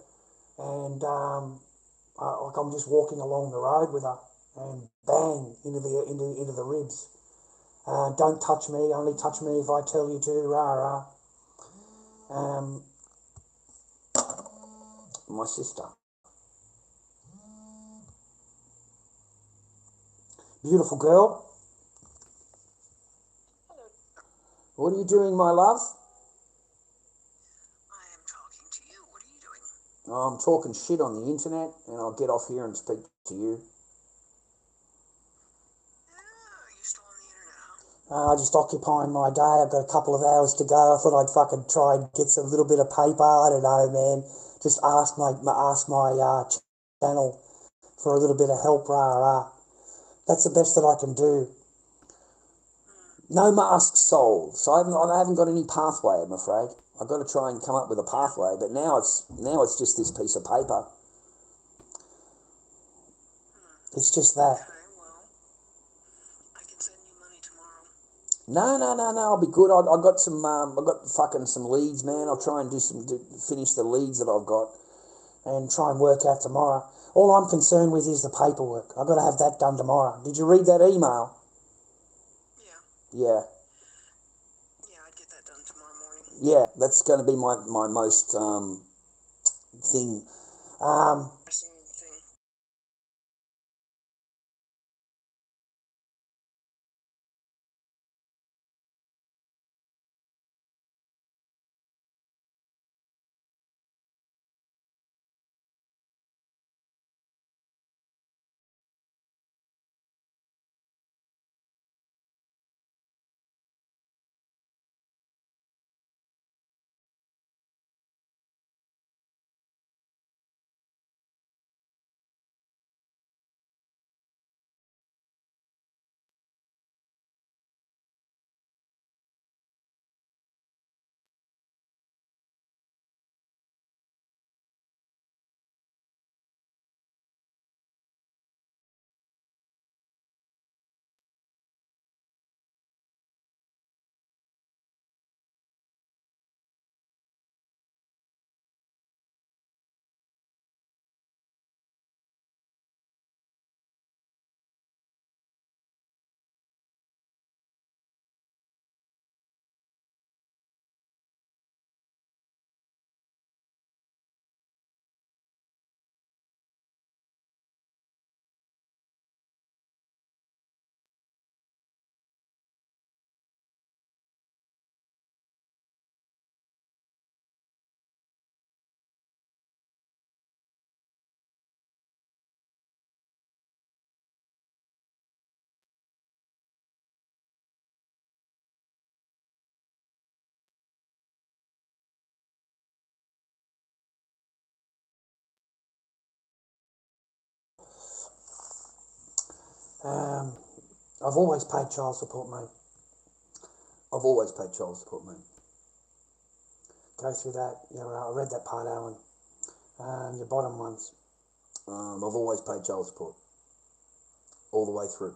And like I'm just walking along the road with her, and bang into the ribs. Don't touch me. Only touch me if I tell you to. Rah rah. My sister, beautiful girl. What are you doing, my love? I am talking to you. What are you doing? I'm talking shit on the internet, and I'll get off here and speak to you. Are you still on the internet, huh? Just occupying my day. I've got a couple of hours to go. I thought I'd fucking try and get a little bit of paper. I don't know, man. Just ask my channel for a little bit of help. Rah rah. That's the best that I can do. No mask sold, so I haven't got any pathway. I'm afraid I've got to try and come up with a pathway. But now it's just this piece of paper. It's just that. Okay, well, I can send you money tomorrow. No. I'll be good. I got some. I got fucking some leads, man. I'll try and finish the leads that I've got, and try and work out tomorrow. All I'm concerned with is the paperwork. I've got to have that done tomorrow. Did you read that email? Yeah. Yeah, I'd get that done tomorrow morning. Yeah, that's going to be my most thing. I've always paid child support, mate. I've always paid child support, mate. Go through that. You know, I read that part, Alan. Your bottom ones. I've always paid child support. All the way through.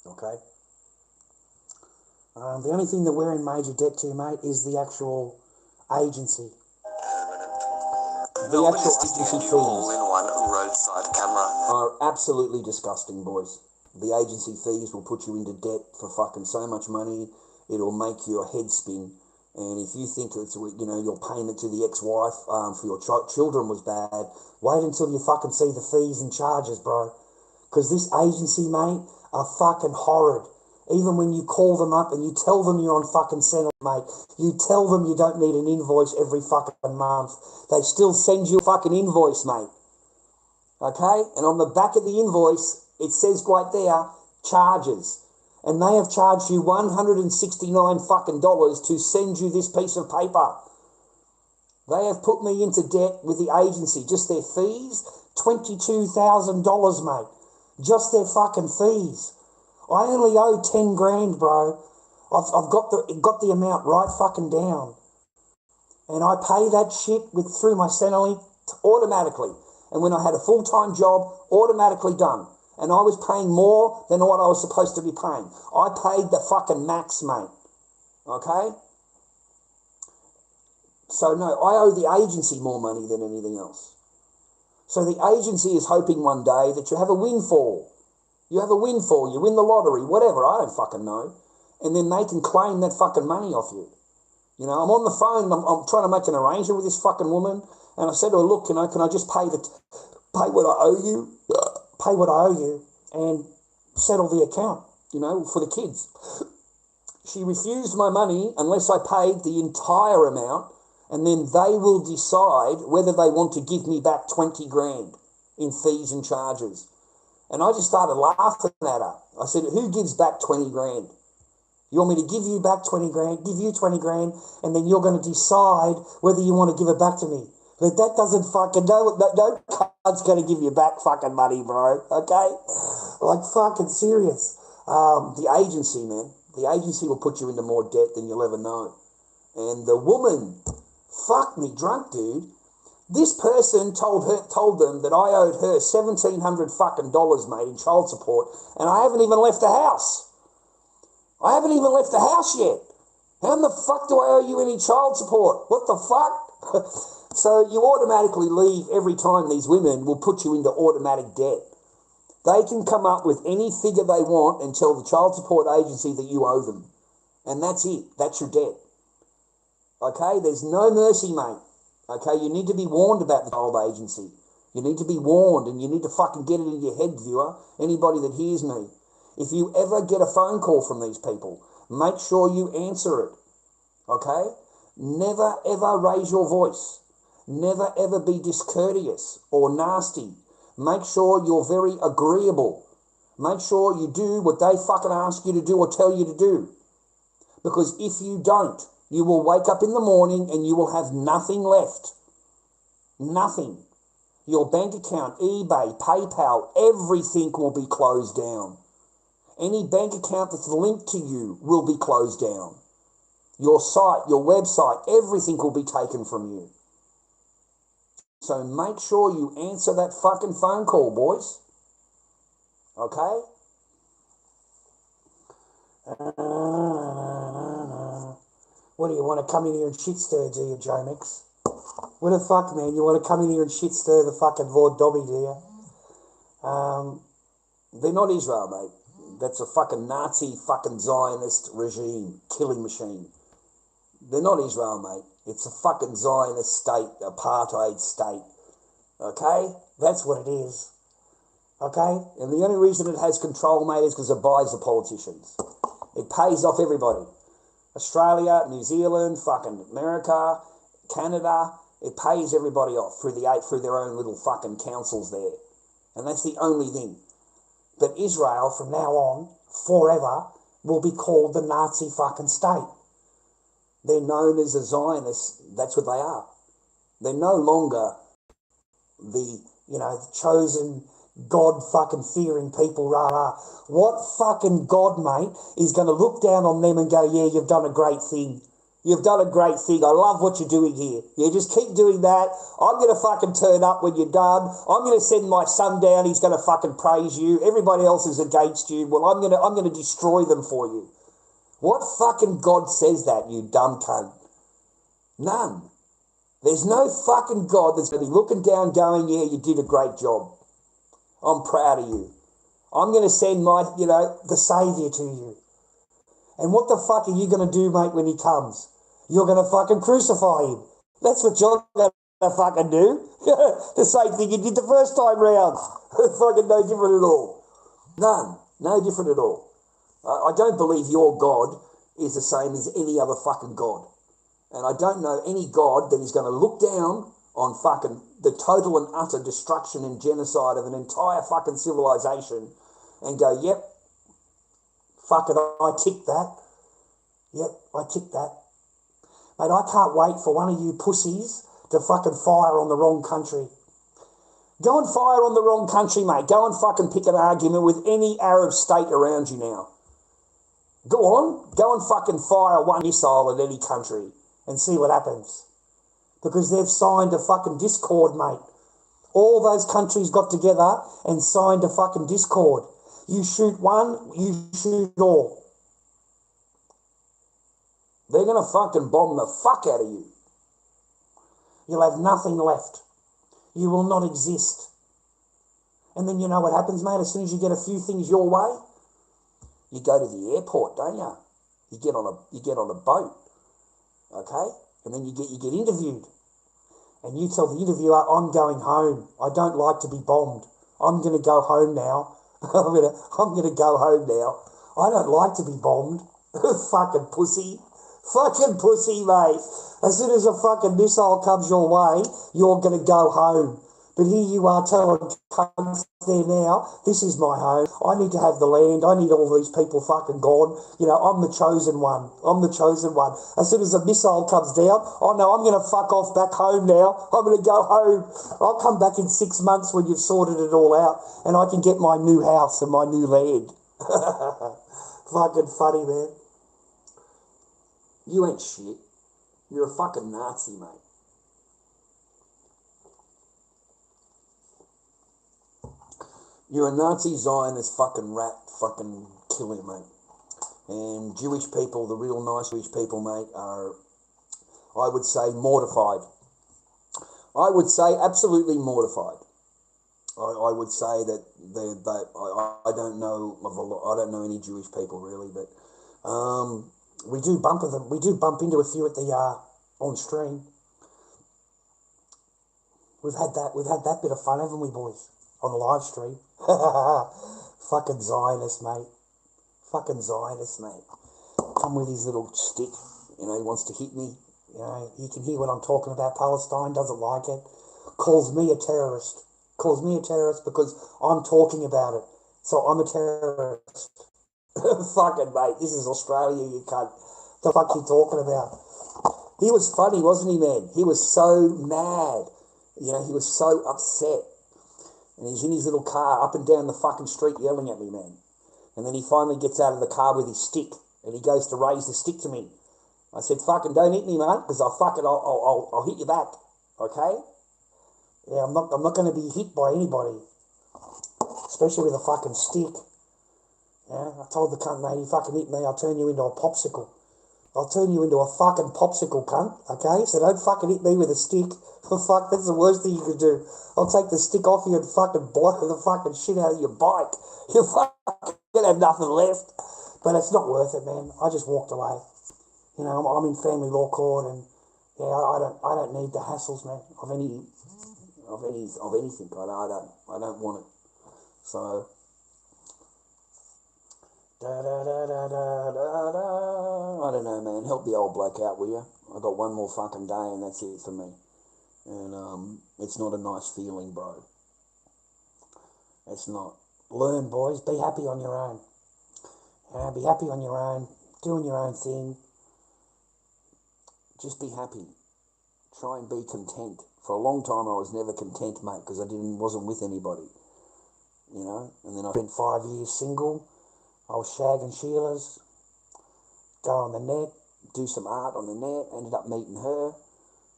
Okay? The only thing that we're in major debt to, mate, is the actual agency. The actual agency fees all-in-one roadside camera are absolutely disgusting, boys. The agency fees will put you into debt for fucking so much money. It'll make your head spin. And if you think it's, you know, your payment to the ex-wife for your children was bad, wait until you fucking see the fees and charges, bro. Because this agency, mate, are fucking horrid. Even when you call them up and you tell them you're on fucking Senate, mate, you tell them you don't need an invoice every fucking month, they still send you a fucking invoice, mate. Okay? And on the back of the invoice, it says right there, charges. And they have charged you $169 fucking dollars to send you this piece of paper. They have put me into debt with the agency. Just their fees, $22,000, mate. Just their fucking fees. I only owe 10 grand, bro. I've got the amount right fucking down. And I pay that shit through my Centrelink automatically. And when I had a full-time job, automatically done. And I was paying more than what I was supposed to be paying. I paid the fucking max, mate. Okay? So no, I owe the agency more money than anything else. So the agency is hoping one day that you have a windfall. You have a windfall, you win the lottery, whatever, I don't fucking know. And then they can claim that fucking money off you. You know, I'm on the phone, I'm trying to make an arrangement with this fucking woman, and I said to her, look, you know, can I just pay what I owe you, and settle the account, you know, for the kids. She refused my money unless I paid the entire amount, and then they will decide whether they want to give me back 20 grand in fees and charges. And I just started laughing at her. I said, who gives back 20 grand? You want me to give you back 20 grand, give you 20 grand, and then you're going to decide whether you want to give it back to me. But that doesn't fucking, no cunt's going to give you back fucking money, bro, okay? Like fucking serious. The agency, man, the agency will put you into more debt than you'll ever know. And the woman, fuck me drunk, dude. This person told them that I owed her $1,700 fucking dollars, mate, in child support, and I haven't even left the house. I haven't even left the house yet. How in the fuck do I owe you any child support? What the fuck? So you automatically leave every time. These women will put you into automatic debt. They can come up with any figure they want and tell the child support agency that you owe them. And that's it. That's your debt. Okay? There's no mercy, mate. Okay, you need to be warned about the child agency. You need to be warned, and you need to fucking get it in your head, viewer, anybody that hears me. If you ever get a phone call from these people, make sure you answer it. Okay? Never ever raise your voice. Never ever be discourteous or nasty. Make sure you're very agreeable. Make sure you do what they fucking ask you to do or tell you to do. Because if you don't, you will wake up in the morning and you will have nothing left. Nothing. Your bank account, eBay, PayPal, everything will be closed down. Any bank account that's linked to you will be closed down. Your site, your website, everything will be taken from you. So make sure you answer that fucking phone call, boys. Okay? What do you want to come in here and shit stir, do you, Joe Mix? What the fuck, man? You want to come in here and shit stir the fucking lorddobby, do you? They're not Israel, mate. That's a fucking Nazi fucking Zionist regime, killing machine. They're not Israel, mate. It's a fucking Zionist state, apartheid state. Okay? That's what it is. Okay? And the only reason it has control, mate, is because it buys the politicians. It pays off everybody. Australia, New Zealand, fucking America, Canada, it pays everybody off through their own little fucking councils there. And that's the only thing. But Israel, from now on, forever, will be called the Nazi fucking state. They're known as the Zionists. That's what they are. They're no longer the chosen God fucking fearing people, rah. What fucking God, mate, is going to look down on them and go, yeah, you've done a great thing. You've done a great thing. I love what you're doing here. Yeah, just keep doing that. I'm going to fucking turn up when you're done. I'm going to send my son down. He's going to fucking praise you. Everybody else is against you. Well, I'm going to destroy them for you. What fucking God says that, you dumb cunt? None. There's no fucking God that's going to be looking down going, yeah, you did a great job. I'm proud of you. I'm going to send my, the Saviour to you. And what the fuck are you going to do, mate, when he comes? You're going to fucking crucify him. That's what you're going to fucking do. The same thing you did the first time round. Fucking no different at all. None. No different at all. I don't believe your God is the same as any other fucking God. And I don't know any God that is going to look down on fucking the total and utter destruction and genocide of an entire fucking civilization and go, yep, fuck it, I tick that. Yep, I tick that. Mate, I can't wait for one of you pussies to fucking fire on the wrong country. Go and fire on the wrong country, mate. Go and fucking pick an argument with any Arab state around you now. Go on, go and fucking fire one missile at any country and see what happens. Because they've signed a fucking discord, mate. All those countries got together and signed a fucking discord. You shoot one, you shoot all. They're going to fucking bomb the fuck out of you. You'll have nothing left. You will not exist. And then you know what happens, mate? As soon as you get a few things your way, you go to the airport, don't you? You get on a boat, okay? And then you get interviewed. And you tell the interviewer, I'm going home. I don't like to be bombed. I'm going to go home now. I'm going to go home now. I don't like to be bombed. Fucking pussy. Fucking pussy, mate. As soon as a fucking missile comes your way, you're going to go home. But here you are telling cunts there now, this is my home. I need to have the land. I need all these people fucking gone. I'm the chosen one. I'm the chosen one. As soon as a missile comes down, oh no, I'm going to fuck off back home now. I'm going to go home. I'll come back in 6 months when you've sorted it all out and I can get my new house and my new land. Fucking funny, man. You ain't shit. You're a fucking Nazi, mate. You're a Nazi Zionist fucking rat fucking killer, mate. And Jewish people, the real nice Jewish people, mate, are, I would say, mortified. I would say absolutely mortified. I would say that I don't know of a lot. I don't know any Jewish people really, but we do bump into a few at the on stream. We've had that bit of fun, haven't we, boys? On the live stream. Fucking Zionist, mate. Fucking Zionist, mate. Come with his little stick. He wants to hit me. He can hear what I'm talking about. Palestine, doesn't like it. Calls me a terrorist. Calls me a terrorist because I'm talking about it. So I'm a terrorist. Fucking mate, this is Australia, you cunt. The fuck you talking about? He was funny, wasn't he, man? He was so mad. He was so upset. And he's in his little car up and down the fucking street yelling at me, man. And then he finally gets out of the car with his stick and he goes to raise the stick to me. I said, fucking don't hit me, mate, because I'll hit you back. Okay? Yeah, I'm not going to be hit by anybody. Especially with a fucking stick. Yeah, I told the cunt, mate, you fucking hit me, I'll turn you into a popsicle. I'll turn you into a fucking popsicle, cunt, okay? So don't fucking hit me with a stick. Fuck, that's the worst thing you could do. I'll take the stick off you and fucking blow the fucking shit out of your bike. You fucking have nothing left. But it's not worth it, man. I just walked away. I'm in family law court and yeah, I don't need the hassles, man, of anything. I don't want it. So I don't know, man. Help the old bloke out, will you? I got one more fucking day and that's it for me. And it's not a nice feeling, bro. It's not. Learn, boys. Be happy on your own. Be happy on your own. Doing your own thing. Just be happy. Try and be content. For a long time I was never content, mate, because I wasn't with anybody. you know. And then I spent 5 years single. I was shagging Sheila's, go on the net, do some art on the net, ended up meeting her.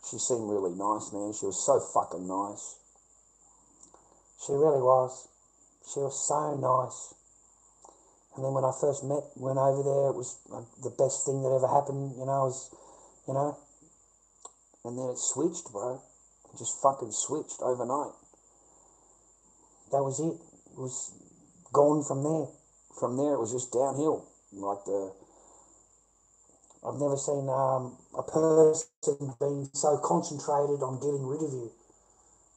She seemed really nice, man. She was so fucking nice. She really was. She was so nice. And then when I first went over there, it was the best thing that ever happened, you know, and then it switched, bro. It just fucking switched overnight. That was it. It was gone from there. From there, it was just downhill. I've never seen a person being so concentrated on getting rid of you.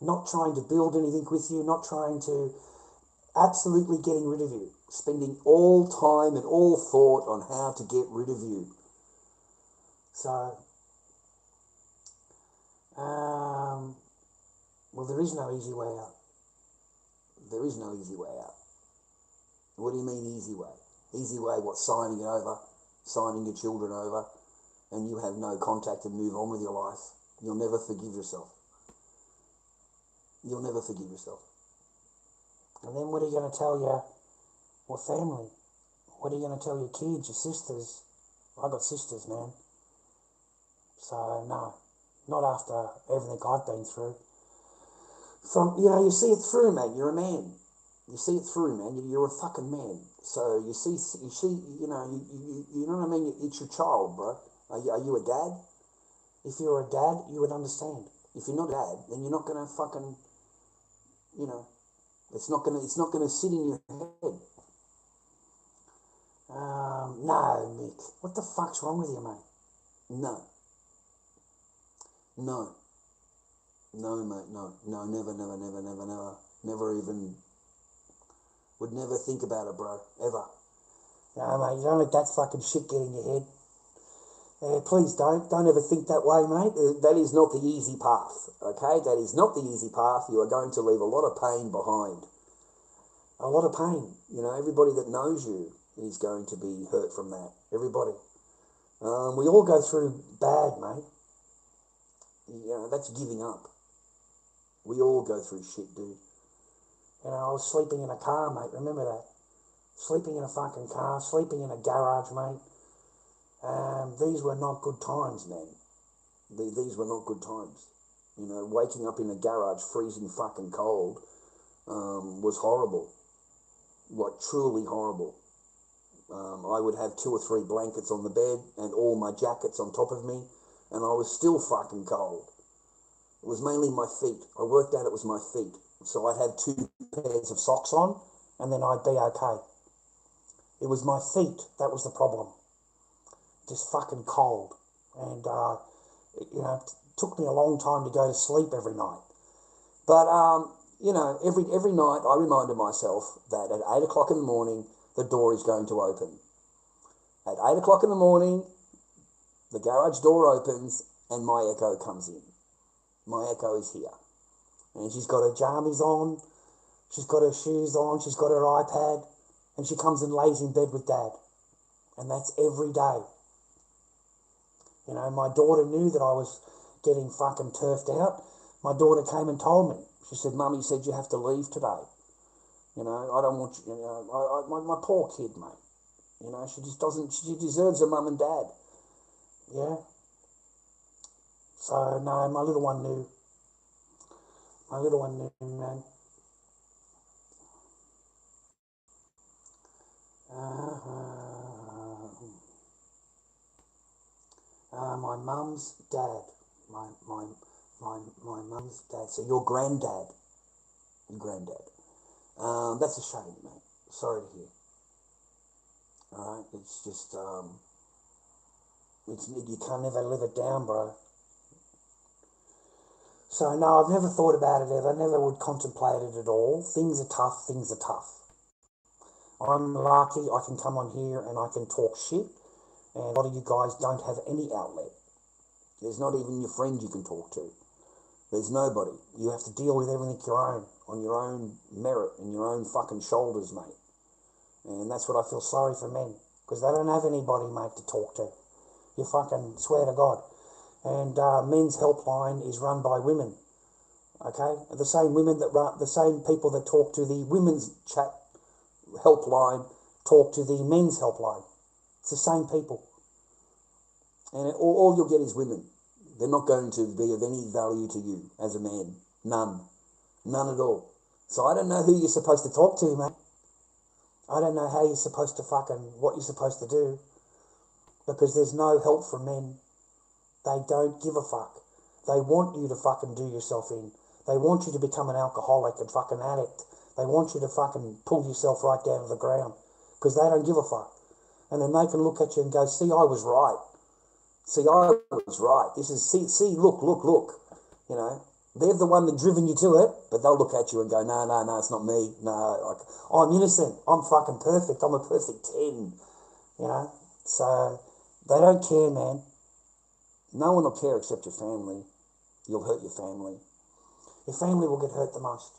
Not trying to build anything with you, not trying to, absolutely getting rid of you. Spending all time and all thought on how to get rid of you. So, well, there is no easy way out. There is no easy way out. What do you mean easy way? Easy way, what, signing it over? Signing your children over, and you have no contact and move on with your life. You'll never forgive yourself. You'll never forgive yourself. And then what are you going to tell your family? What are you going to tell your kids, your sisters? I got sisters, man. So, no, not after everything I've been through. So, you know, you see it through, man. You're a man. You see it through, man. You're a fucking man. So you see, you know, you know what I mean? It's your child, bro. Are you a dad? If you're a dad, you would understand. If you're not a dad, then you're not gonna fucking, you know, it's not gonna sit in your head. No, Mick. What the fuck's wrong with you, mate? No, mate. No, never even. Would never think about it, bro. Ever. No, mate, you don't let that fucking shit get in your head. Please don't. Don't ever think that way, mate. That is not the easy path, okay? That is not the easy path. You are going to leave a lot of pain behind. A lot of pain. You know, everybody that knows you is going to be hurt from that. Everybody. We all go through bad, mate. You know, that's giving up. We all go through shit, dude. You know, I was sleeping in a car, mate. Remember that? Sleeping in a fucking car, sleeping in a garage, mate. These were not good times, man. These were not good times. You know, waking up in a garage, freezing fucking cold, was horrible. Like, truly horrible. I would have 2 or 3 blankets on the bed and all my jackets on top of me, and I was still fucking cold. It was mainly my feet. I worked out it was my feet. So I'd have 2 pairs of socks on, and then I'd be okay. It was my feet that was the problem. Just fucking cold. And, you know, it took me a long time to go to sleep every night. But, you know, every night I reminded myself that at 8 o'clock in the morning, the door is going to open. At 8 o'clock in the morning, the garage door opens, and my Echo comes in. My Echo is here. And she's got her jammies on, she's got her shoes on, she's got her iPad, and she comes and lays in bed with Dad. And that's every day. You know, my daughter knew that I was getting fucking turfed out. My daughter came and told me. She said, Mummy said you have to leave today. You know, I don't want you, you know, my poor kid, mate. You know, she just doesn't, she deserves her mum and dad. Yeah? So, no, my little one knew. My little one knew, man. My mum's dad. My mum's dad. So your granddad. Your granddad. That's a shame, mate. Sorry to hear. Alright, it's just, you can't never live it down, bro. So, no, I've never thought about it ever. Never would contemplate it at all. Things are tough. Things are tough. I'm lucky I can come on here and I can talk shit. And a lot of you guys don't have any outlet. There's not even your friends you can talk to. There's nobody. You have to deal with everything on your own merit and your own fucking shoulders, mate. And that's what I feel sorry for men. Because they don't have anybody, mate, to talk to. You fucking swear to God. And men's helpline is run by women. Okay, the same women that run, the same people that talk to the women's chat helpline talk to the men's helpline. It's the same people, and all you'll get is women. They're not going to be of any value to you as a man. None at all. So I don't know who you're supposed to talk to, mate. I don't know how you're supposed to what you're supposed to do, because there's no help from men. They don't give a fuck. They want you to do yourself in. They want you to become an alcoholic and addict. They want you to pull yourself right down to the ground, because they don't give a fuck. And then they can look at you and go, see, I was right. See, I was right. This is, see, look. You know, they're the one that driven you to it, but they'll look at you and go, no, it's not me. No, I'm innocent. I'm fucking perfect. I'm a perfect 10. You know, so they don't care, man. No one will care except your family. You'll hurt your family. Your family will get hurt the most.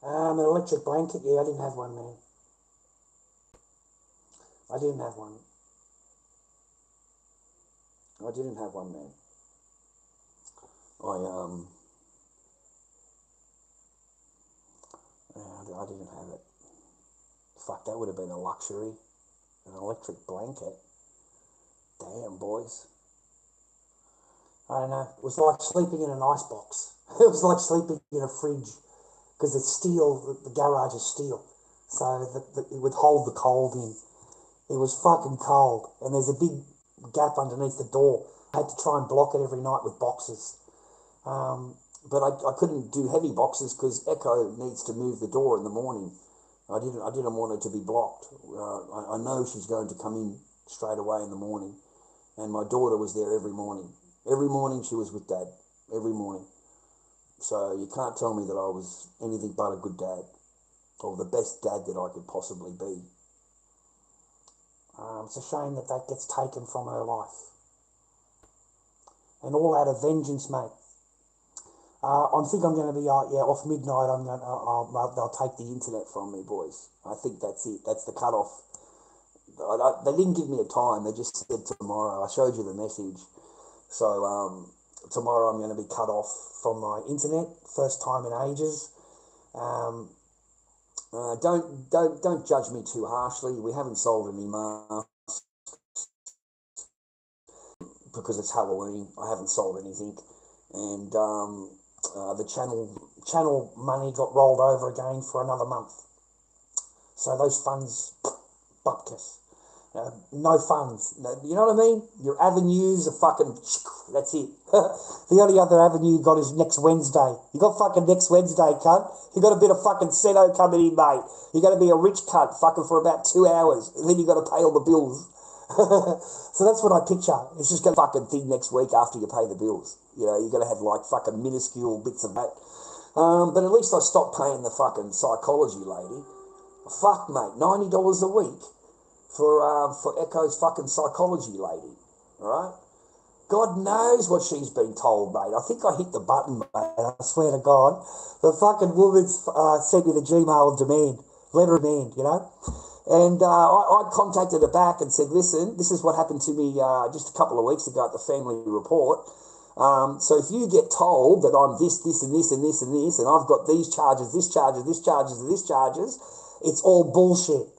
An electric blanket, yeah, I didn't have one, man. I didn't have one, man. I didn't have it. Fuck, that would have been a luxury. An electric blanket. Damn, boys. I don't know. It was like sleeping in an icebox. It was like sleeping in a fridge, because it's steel. The garage is steel, so it would hold the cold in. It was fucking cold, and there's a big gap underneath the door. I had to try and block it every night with boxes. But I couldn't do heavy boxes because Echo needs to move the door in the morning. I didn't want it to be blocked. I know she's going to come in straight away in the morning, and my daughter was there every morning. Every morning she was with Dad. Every morning. So you can't tell me that I was anything but a good dad, or the best dad that I could possibly be. It's a shame that gets taken from her life. And all out of vengeance, mate. I think I'm going to be off midnight. They'll take the internet from me, boys. I think that's it. That's the cutoff. They didn't give me a time. They just said tomorrow. I showed you the message. So tomorrow I'm going to be cut off from my internet. First time in ages. Don't judge me too harshly. We haven't sold any masks because it's Halloween. I haven't sold anything, and the channel money got rolled over again for another month. So those funds, bupkis. No funds. You know what I mean? Your avenues are fucking, that's it. The only other avenue you got is next Wednesday. You got fucking next Wednesday, cunt. You got a bit of fucking Seno coming in, mate. You got to be a rich cunt fucking for about 2 hours, and then you got to pay all the bills. So that's what I picture. It's just going to fucking thing next week after you pay the bills. You know, you're going to have like fucking minuscule bits of that. But at least I stopped paying the fucking psychology lady. Fuck, mate, $90 a week for Echo's fucking psychology lady, all right? God knows what she's been told, mate. I think I hit the button, mate. I swear to God. The fucking woman's sent me the Gmail of demand, letter of demand, you know? And I contacted her back and said, listen, this is what happened to me just a couple of weeks ago at the family report. So if you get told that I'm this, and this, and this, and this, and I've got these charges, this charges, this charges, and this charges, it's all bullshit.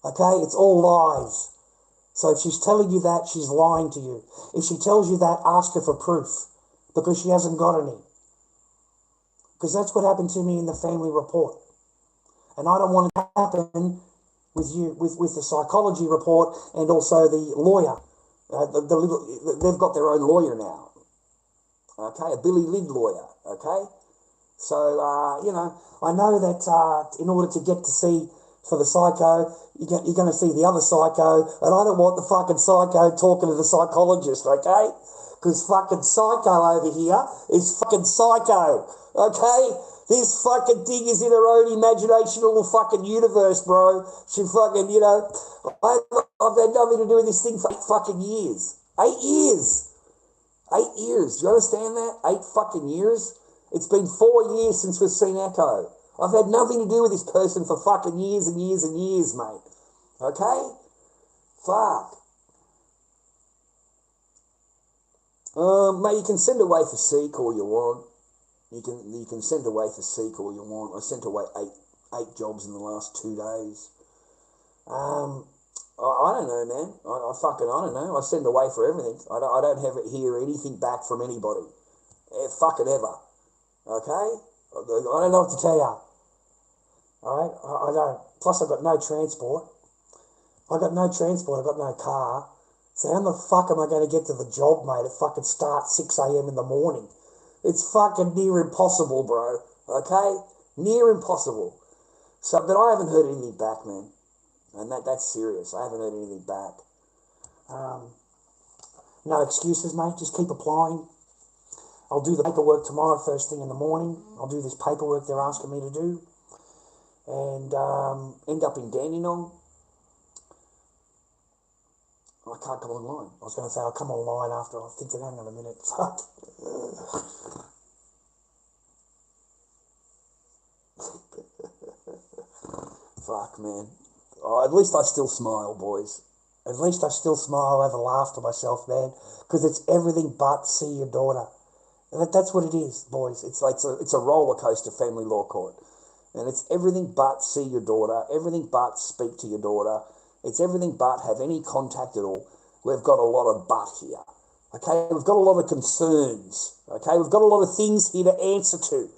Okay? It's all lies. So if she's telling you that, she's lying to you. If she tells you that, ask her for proof, because she hasn't got any. Because that's what happened to me in the family report. And I don't want it to happen with you, with the psychology report and also the lawyer. They've got their own lawyer now. Okay, a Billy Lid lawyer. Okay? So, you know, I know that in order to get to see for the psycho, you're going to see the other psycho, and I don't want the fucking psycho talking to the psychologist, okay? Because fucking psycho over here is fucking psycho, okay? This fucking thing is in her own imaginational fucking universe, bro. She fucking, you know, I've had nothing to do with this thing for 8 fucking years. 8 years. 8 years. Do you understand that? 8 fucking years. It's been 4 years since we've seen Echo. I've had nothing to do with this person for fucking years and years and years, mate. Okay? Fuck. Mate, you can send away for seek all you want. You can send away for seek all you want. I sent away eight jobs in the last 2 days. I don't know, man. I don't know. I send away for everything. I don't hear anything back from anybody. Fucking ever. Okay? I don't know what to tell you. Alright? I don't. Plus I've got no transport. I've got no transport. I've got no car. So how the fuck am I going to get to the job, mate? It fucking starts 6 a.m. in the morning. It's fucking near impossible, bro. Okay? Near impossible. So, but I haven't heard anything back, man. And that's serious. I haven't heard anything back. No excuses, mate. Just keep applying. I'll do the paperwork tomorrow first thing in the morning. I'll do this paperwork they're asking me to do. And end up in Dandenong. I can't come online. I was going to say I'll come online after. I'm thinking, hang on a minute. Fuck. Fuck, man. Oh, at least I still smile, boys. At least I still smile. I have a laugh to myself, man. Because it's everything but see your daughter. And that's what it is, boys. It's a roller coaster family law court. And it's everything but see your daughter. Everything but speak to your daughter. It's everything but have any contact at all. We've got a lot of but here. Okay, we've got a lot of concerns. Okay, we've got a lot of things here to answer to.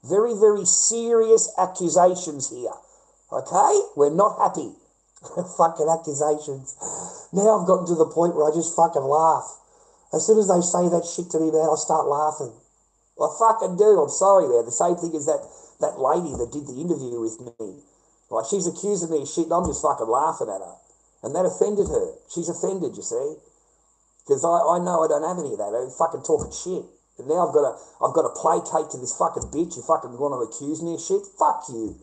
Very, very serious accusations here. Okay, we're not happy. Fucking accusations. Now I've gotten to the point where I just fucking laugh. As soon as they say that shit to me, man, I start laughing. I fucking do. I'm sorry, man. The same thing as that lady that did the interview with me. Like, she's accusing me of shit and I'm just fucking laughing at her. And that offended her. She's offended, you see. Because I know I don't have any of that. I'm fucking talking shit. And now I've got to placate to this fucking bitch. You fucking want to accuse me of shit? Fuck you.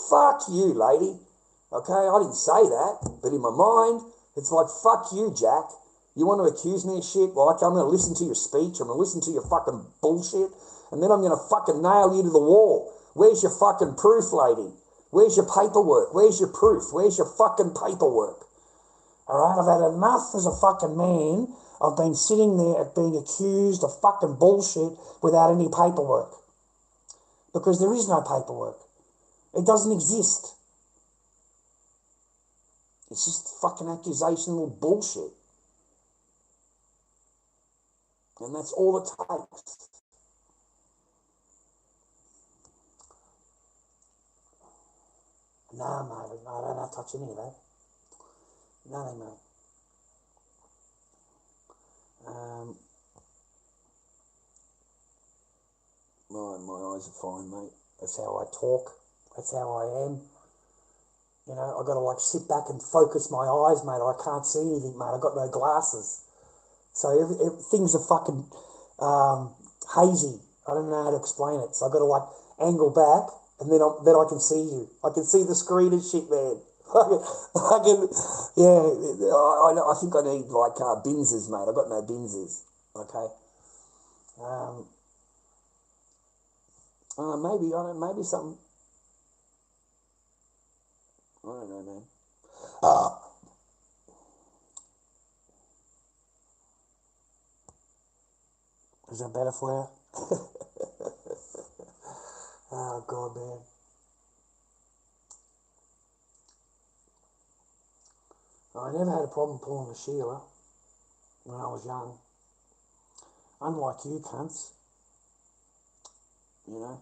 Fuck you, lady. Okay, I didn't say that. But in my mind, it's like, fuck you, Jack. You want to accuse me of shit? Well, okay, I'm going to listen to your speech. I'm going to listen to your fucking bullshit. And then I'm going to fucking nail you to the wall. Where's your fucking proof, lady? Where's your paperwork? Where's your proof? Where's your fucking paperwork? Alright, I've had enough as a fucking man. I've been sitting there being accused of fucking bullshit without any paperwork. Because there is no paperwork. It doesn't exist. It's just fucking accusational bullshit. And that's all it takes. Nah, mate, I don't have to touch any of that. Nothing, mate. My eyes are fine, mate. That's how I talk. That's how I am. You know, I've got to like sit back and focus my eyes, mate. I can't see anything, mate. I've got no glasses. So things are fucking hazy. I don't know how to explain it. So I've got to like angle back and then I can see you. I can see the screen and shit, man. I think I need like binzers, mate. I've got no binzers. Okay. Maybe something. I don't know, man. Is that better for you? Oh, God, man. I never had a problem pulling a Sheila when I was young. Unlike you cunts. You know?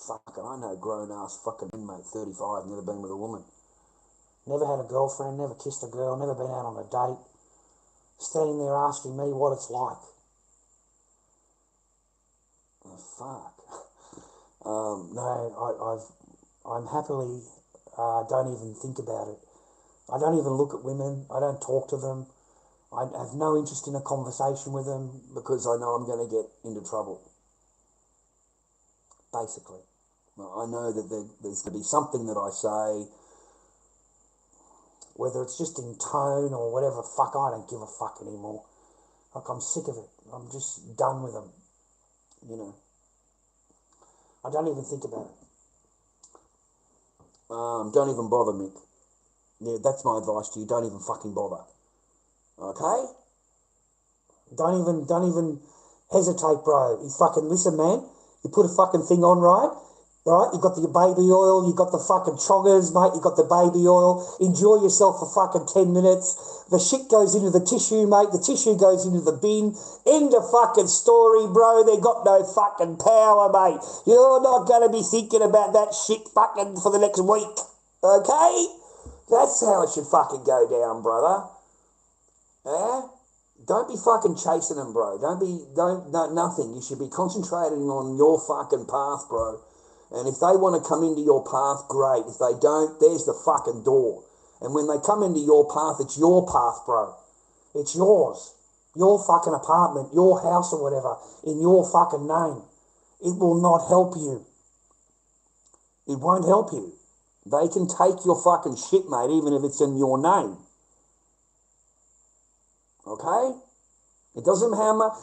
Fucking, I know grown-ass fucking inmate, 35, never been with a woman. Never had a girlfriend, never kissed a girl, never been out on a date. Standing there asking me what it's like. Oh, fuck. No, I'm happily, don't even think about it. I don't even look at women. I don't talk to them. I have no interest in a conversation with them because I know I'm going to get into trouble. Basically. I know that there's going to be something that I say, whether it's just in tone or whatever, fuck, I don't give a fuck anymore. Like, I'm sick of it. I'm just done with them. You know. I don't even think about it. Don't even bother, Mick. Yeah, that's my advice to you. Don't even fucking bother. Okay? Don't even hesitate, bro. You fucking listen, man. You put a fucking thing on, right? Right? You got the baby oil. You got the fucking choggers, mate. You got the baby oil. Enjoy yourself for fucking 10 minutes. The shit goes into the tissue, mate. The tissue goes into the bin. End of fucking story, bro. They got no fucking power, mate. You're not going to be thinking about that shit fucking for the next week. Okay? That's how it should fucking go down, brother. Yeah? Don't be fucking chasing them, bro. Nothing. You should be concentrating on your fucking path, bro. And if they want to come into your path, great. If they don't, there's the fucking door. And when they come into your path, it's your path, bro. It's yours. Your fucking apartment, your house or whatever, in your fucking name. It will not help you. It won't help you. They can take your fucking shit, mate, even if it's in your name. Okay? It doesn't hammer.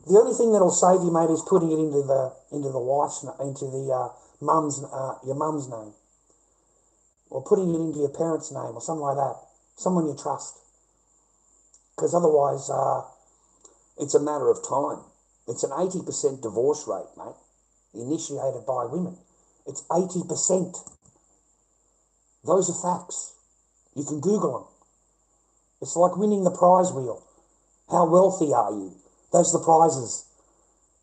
The only thing that'll save you, mate, is putting it into the wife's, into the your mum's name, or putting it into your parents' name, or something like that. Someone you trust. Because otherwise, it's a matter of time. It's an 80% divorce rate, mate, initiated by women. It's 80%. Those are facts. You can Google them. It's like winning the prize wheel. How wealthy are you? Those are the prizes.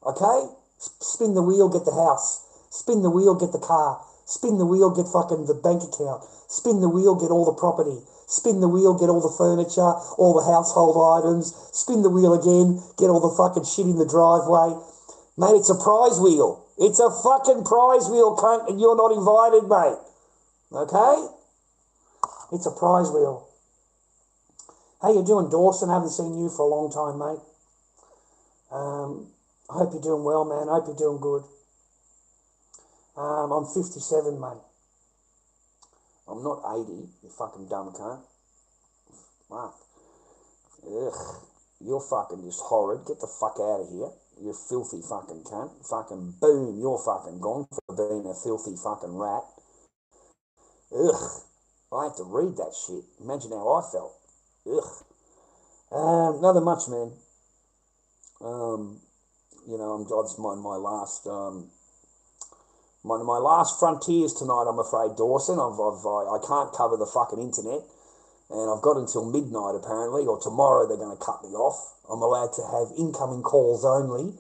Okay? Spin the wheel, get the house. Spin the wheel, get the car. Spin the wheel, get fucking the bank account. Spin the wheel, get all the property. Spin the wheel, get all the furniture, all the household items. Spin the wheel again, get all the fucking shit in the driveway. Mate, it's a prize wheel. It's a fucking prize wheel, cunt, and you're not invited, mate. Okay? It's a prize wheel. How you doing, Dawson? Haven't seen you for a long time, mate. I hope you're doing well, man. I hope you're doing good. I'm 57, mate. I'm not 80, you fucking dumb cunt. Fuck. Ugh. You're fucking just horrid. Get the fuck out of here. You filthy fucking cunt. Fucking boom, you're fucking gone for being a filthy fucking rat. Ugh. I had to read that shit. Imagine how I felt. Ugh. Nothing much, man. You know, that's my last my last frontiers tonight. I'm afraid, Dawson. I can't cover the fucking internet, and I've got until midnight apparently, or tomorrow they're going to cut me off. I'm allowed to have incoming calls only.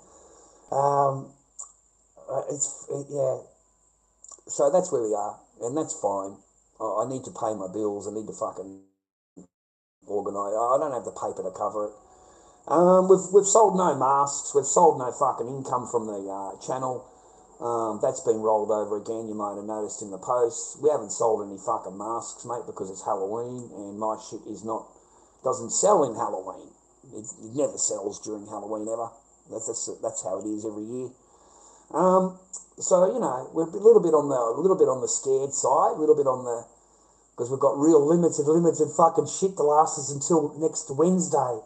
Yeah. So that's where we are, and that's fine. I need to pay my bills. I need to fucking organise. I don't have the paper to cover it. We've sold no masks. We've sold no fucking income from the channel. That's been rolled over again. You might have noticed in the posts. We haven't sold any fucking masks, mate, because it's Halloween, and my shit doesn't sell in Halloween. It never sells during Halloween ever. That's how it is every year. So you know, we're a little bit on the scared side, a little bit on the, because we've got real limited fucking shit to last us until next Wednesday.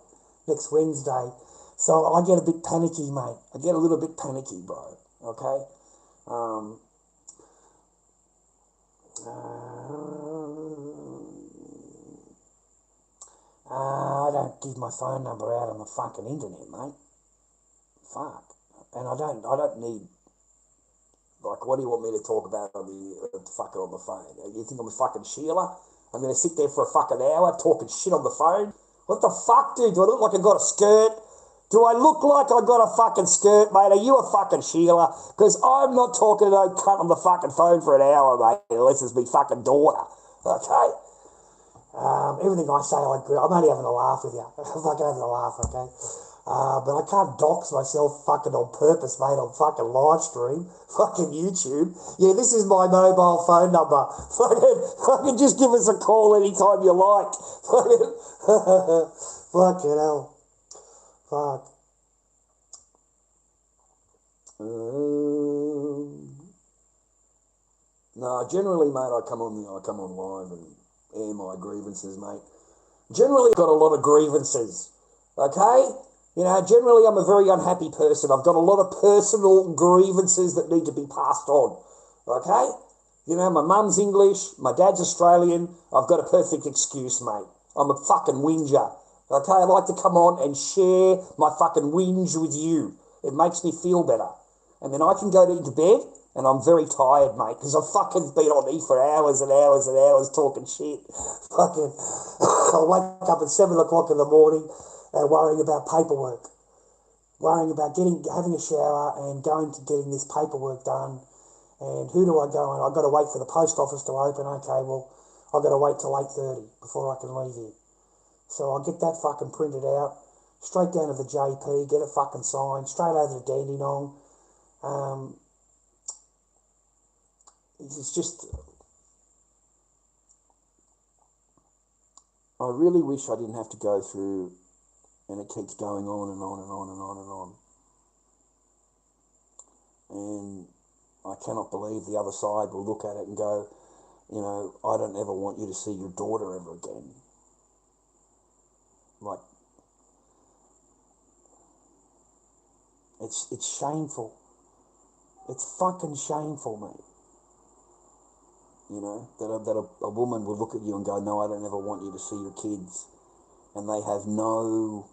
So I get a bit panicky, mate. I get a little bit panicky, bro. Okay? I don't give my phone number out on the fucking internet, mate. Fuck. And I don't need, like, what do you want me to talk about on the phone? You think I'm a fucking Sheila? I'm going to sit there for a fucking hour talking shit on the phone? What the fuck, dude? Do I look like I got a skirt? Do I look like I got a fucking skirt, mate? Are you a fucking Sheila? Because I'm not talking to no cunt on the fucking phone for an hour, mate, unless it's me fucking daughter. Okay? Everything I say, I agree. I'm only having a laugh with you. I'm fucking having a laugh, okay? But I can't dox myself fucking on purpose, mate, on fucking live stream, fucking YouTube. Yeah, this is my mobile phone number. Fucking just give us a call anytime you like. Fucking hell. Fuck. No, generally, mate, I come on live and air my grievances, mate. Generally, I've got a lot of grievances. Okay? You know, generally I'm a very unhappy person. I've got a lot of personal grievances that need to be passed on. Okay? You know, my mum's English, my dad's Australian. I've got a perfect excuse, mate. I'm a fucking whinger. Okay, I like to come on and share my fucking whinge with you. It makes me feel better. And then I can go into bed, and I'm very tired, mate, because I've fucking been on E for hours and hours and hours talking shit. Fucking, I'll wake up at 7 o'clock in the morning worrying about paperwork. Worrying about having a shower and going to getting this paperwork done. And who do I go on? I've got to wait for the post office to open. Okay, well, I've got to wait till 8:30 before I can leave here. So I'll get that fucking printed out, straight down to the JP, get it fucking signed, straight over to Dandenong. It's just, I really wish I didn't have to go through, and it keeps going on and on and on and on and on. And I cannot believe the other side will look at it and go, you know, I don't ever want you to see your daughter ever again. Like, it's shameful. It's fucking shameful, mate. You know, that a woman will look at you and go, no, I don't ever want you to see your kids. And they have no...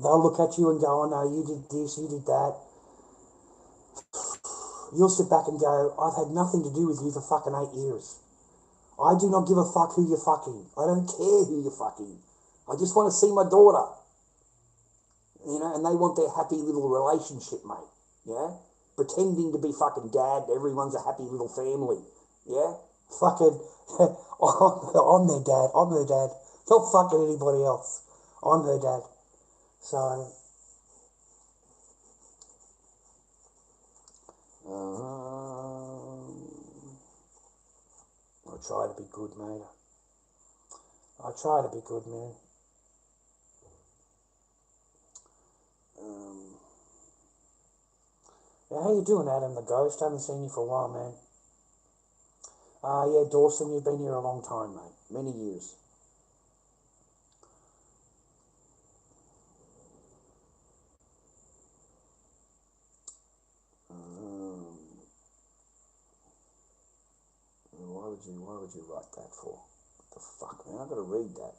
They'll look at you and go, oh no, you did this, you did that. You'll sit back and go, I've had nothing to do with you for fucking 8 years. I do not give a fuck who you're fucking. I don't care who you're fucking. I just want to see my daughter. You know, and they want their happy little relationship, mate. Yeah? Pretending to be fucking dad, everyone's a happy little family. Yeah? Fucking, I'm their dad, Not fucking anybody else. I'm her dad. So, I try to be good, mate. I try to be good, man. How you doing, Adam the Ghost? Haven't seen you for a while, man. Yeah, Dawson, you've been here a long time, mate. Many years. Why would you write that for? What the fuck, man? I've got to read that.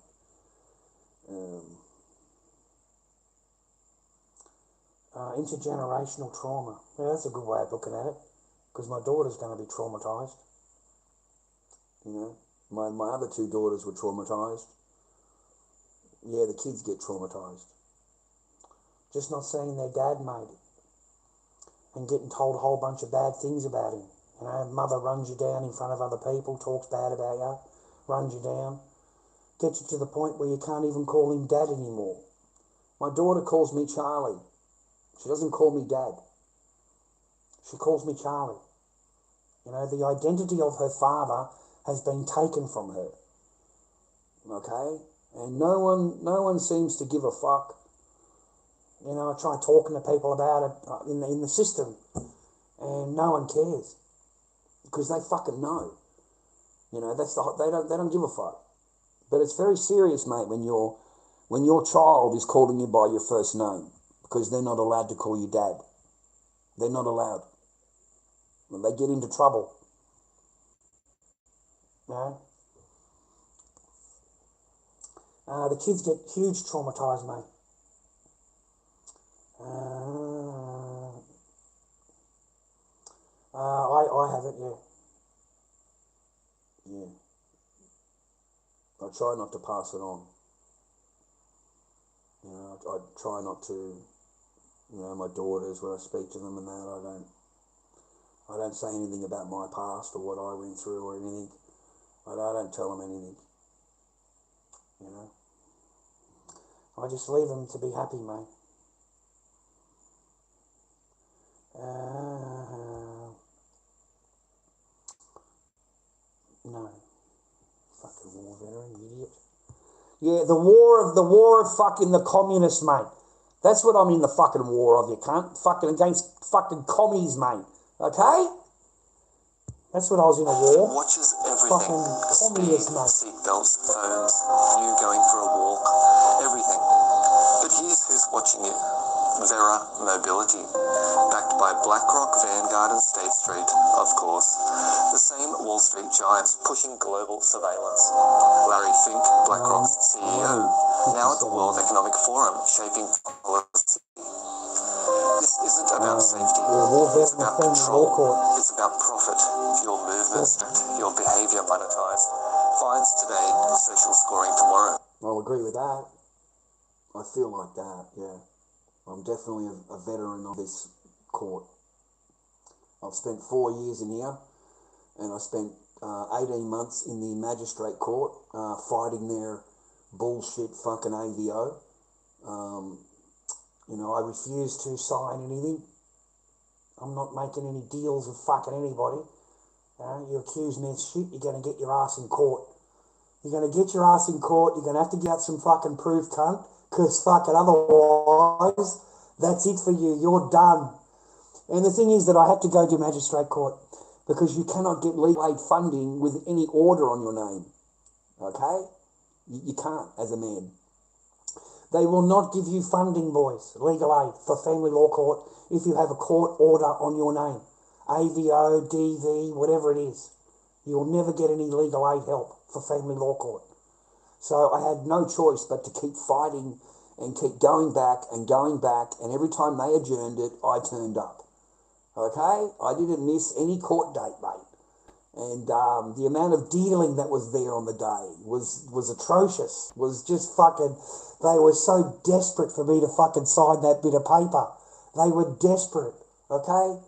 Intergenerational trauma. Yeah, that's a good way of looking at it. Because my daughter's going to be traumatised. You know, my other two daughters were traumatised. Yeah, the kids get traumatised. Just not seeing their dad, mate. And getting told a whole bunch of bad things about him. You know, mother runs you down in front of other people, talks bad about you, runs you down. Gets you to the point where you can't even call him dad anymore. My daughter calls me Charlie. She doesn't call me dad. She calls me Charlie. You know, the identity of her father has been taken from her. Okay? And no one seems to give a fuck. You know, I try talking to people about it in the system, and no one cares because they fucking know. You know, they don't give a fuck. But it's very serious, mate, when your child is calling you by your first name because they're not allowed to call you dad. They're not allowed. When they get into trouble. You know? The kids get huge traumatised, mate. I have it, yeah. Yeah. I try not to pass it on. You know, I try not to, you know, my daughters, when I speak to them and that, I don't say anything about my past or what I went through or anything. I don't tell them anything. You know. I just leave them to be happy, mate. No. Fucking war veteran, idiot. Yeah, the war of fucking the communists, mate. That's what I'm in the fucking war of, you cunt. Fucking against fucking commies, mate. Okay? That's what I was in a war. Watches everything. Fucking communists, mate. Seatbelts, phones, you going for a walk, everything. But here's who's watching you. Vera Mobility. Backed by BlackRock, Vanguard and State Street, of course. The same Wall Street giants pushing global surveillance. Larry Fink, BlackRock's CEO, now at the World Economic Forum, shaping policy. This isn't about safety. It's about control. It's about profit. Your movements, your behaviour monetised. Fines today, social scoring tomorrow. I'll agree with that. I feel like that, yeah. I'm definitely a veteran of this court. I've spent 4 years in here, and I spent 18 months in the magistrate court fighting their bullshit fucking AVO. You know, I refuse to sign anything. I'm not making any deals with fucking anybody. You accuse me of shit, you're going to get your ass in court. You're going to get your ass in court, you're going to have to get out some fucking proof, cunt, because fucking otherwise, that's it for you, you're done. And the thing is that I had to go to magistrate court because you cannot get legal aid funding with any order on your name. Okay? You can't, as a man. They will not give you funding, boys, legal aid for family law court if you have a court order on your name. AVO, DV, whatever it is. You'll never get any legal aid help for family law court. So I had no choice but to keep fighting and keep going back, and every time they adjourned it, I turned up. Okay? I didn't miss any court date, mate. And the amount of dealing that was there on the day was atrocious. Was just fucking, they were so desperate for me to fucking sign that bit of paper. They were desperate, okay?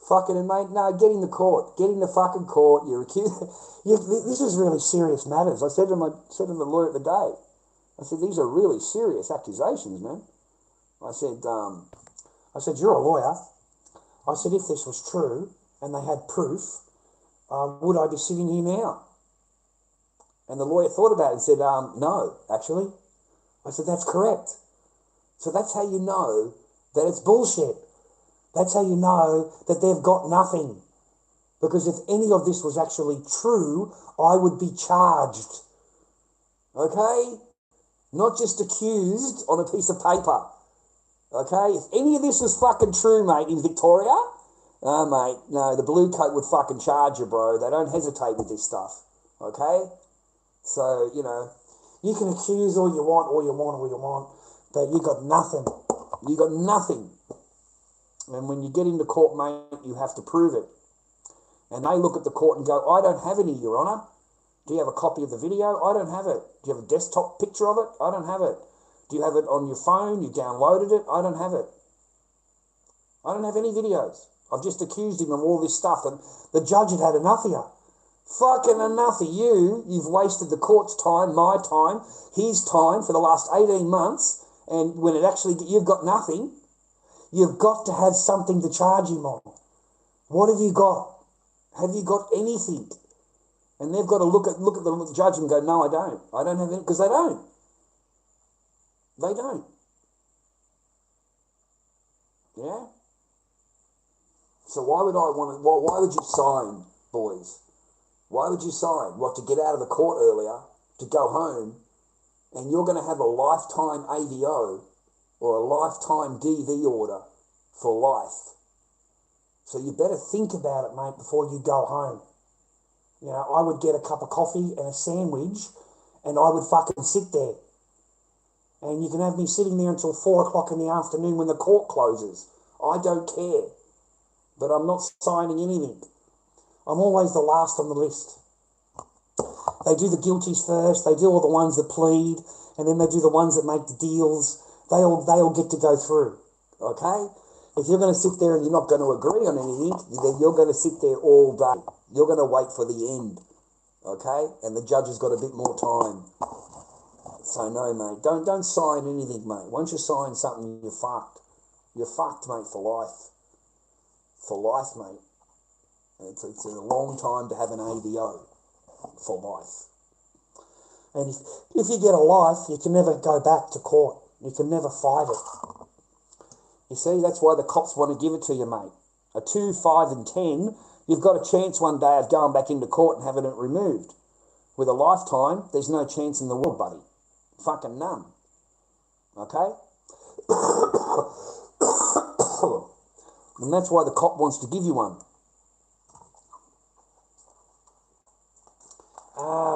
Fucking, and mate, no, get in the court. Get in the fucking court. You're accused. This is really serious matters. I said to the lawyer at the day, I said, these are really serious accusations, man. I said, you're a lawyer. I said, if this was true and they had proof, would I be sitting here now? And the lawyer thought about it and said, no, actually. I said, that's correct. So that's how you know that it's bullshit. That's how you know that they've got nothing. Because if any of this was actually true, I would be charged. Okay? Not just accused on a piece of paper. Okay? If any of this was fucking true, mate, in Victoria, mate, no, the blue coat would fucking charge you, bro. They don't hesitate with this stuff. Okay? So, you know, you can accuse all you want, but you got nothing. You got nothing. And when you get into court, mate, you have to prove it. And they look at the court and go, I don't have any, Your Honour. Do you have a copy of the video? I don't have it. Do you have a desktop picture of it? I don't have it. Do you have it on your phone? You downloaded it? I don't have it. I don't have any videos. I've just accused him of all this stuff, and the judge had enough of you. Fucking enough of you. You've wasted the court's time, my time, his time for the last 18 months, and when it actually, you've got nothing. You've got to have something to charge him on. What have you got? Have you got anything? And they've got to look at the judge and go, no, I don't. I don't have any, because they don't. They don't. Yeah? So why would you sign, boys? Why would you sign? What, to get out of the court earlier, to go home, and you're going to have a lifetime AVO or a lifetime DV order for life. So you better think about it, mate, before you go home. You know, I would get a cup of coffee and a sandwich, and I would fucking sit there. And you can have me sitting there until 4 o'clock in the afternoon when the court closes. I don't care. But I'm not signing anything. I'm always the last on the list. They do the guilties first, they do all the ones that plead, and then they do the ones that make the deals. They all get to go through, okay? If you're going to sit there and you're not going to agree on anything, then you're going to sit there all day. You're going to wait for the end, okay? And the judge has got a bit more time. So no, mate, don't sign anything, mate. Once you sign something, you're fucked. You're fucked, mate, for life. For life, mate. It's a long time to have an AVO for life. And if you get a life, you can never go back to court. You can never fight it. You see, that's why the cops want to give it to you, mate. A 2, 5 and 10, you've got a chance one day of going back into court and having it removed. With a lifetime, there's no chance in the world, buddy. Fucking none. Okay? And that's why the cop wants to give you one.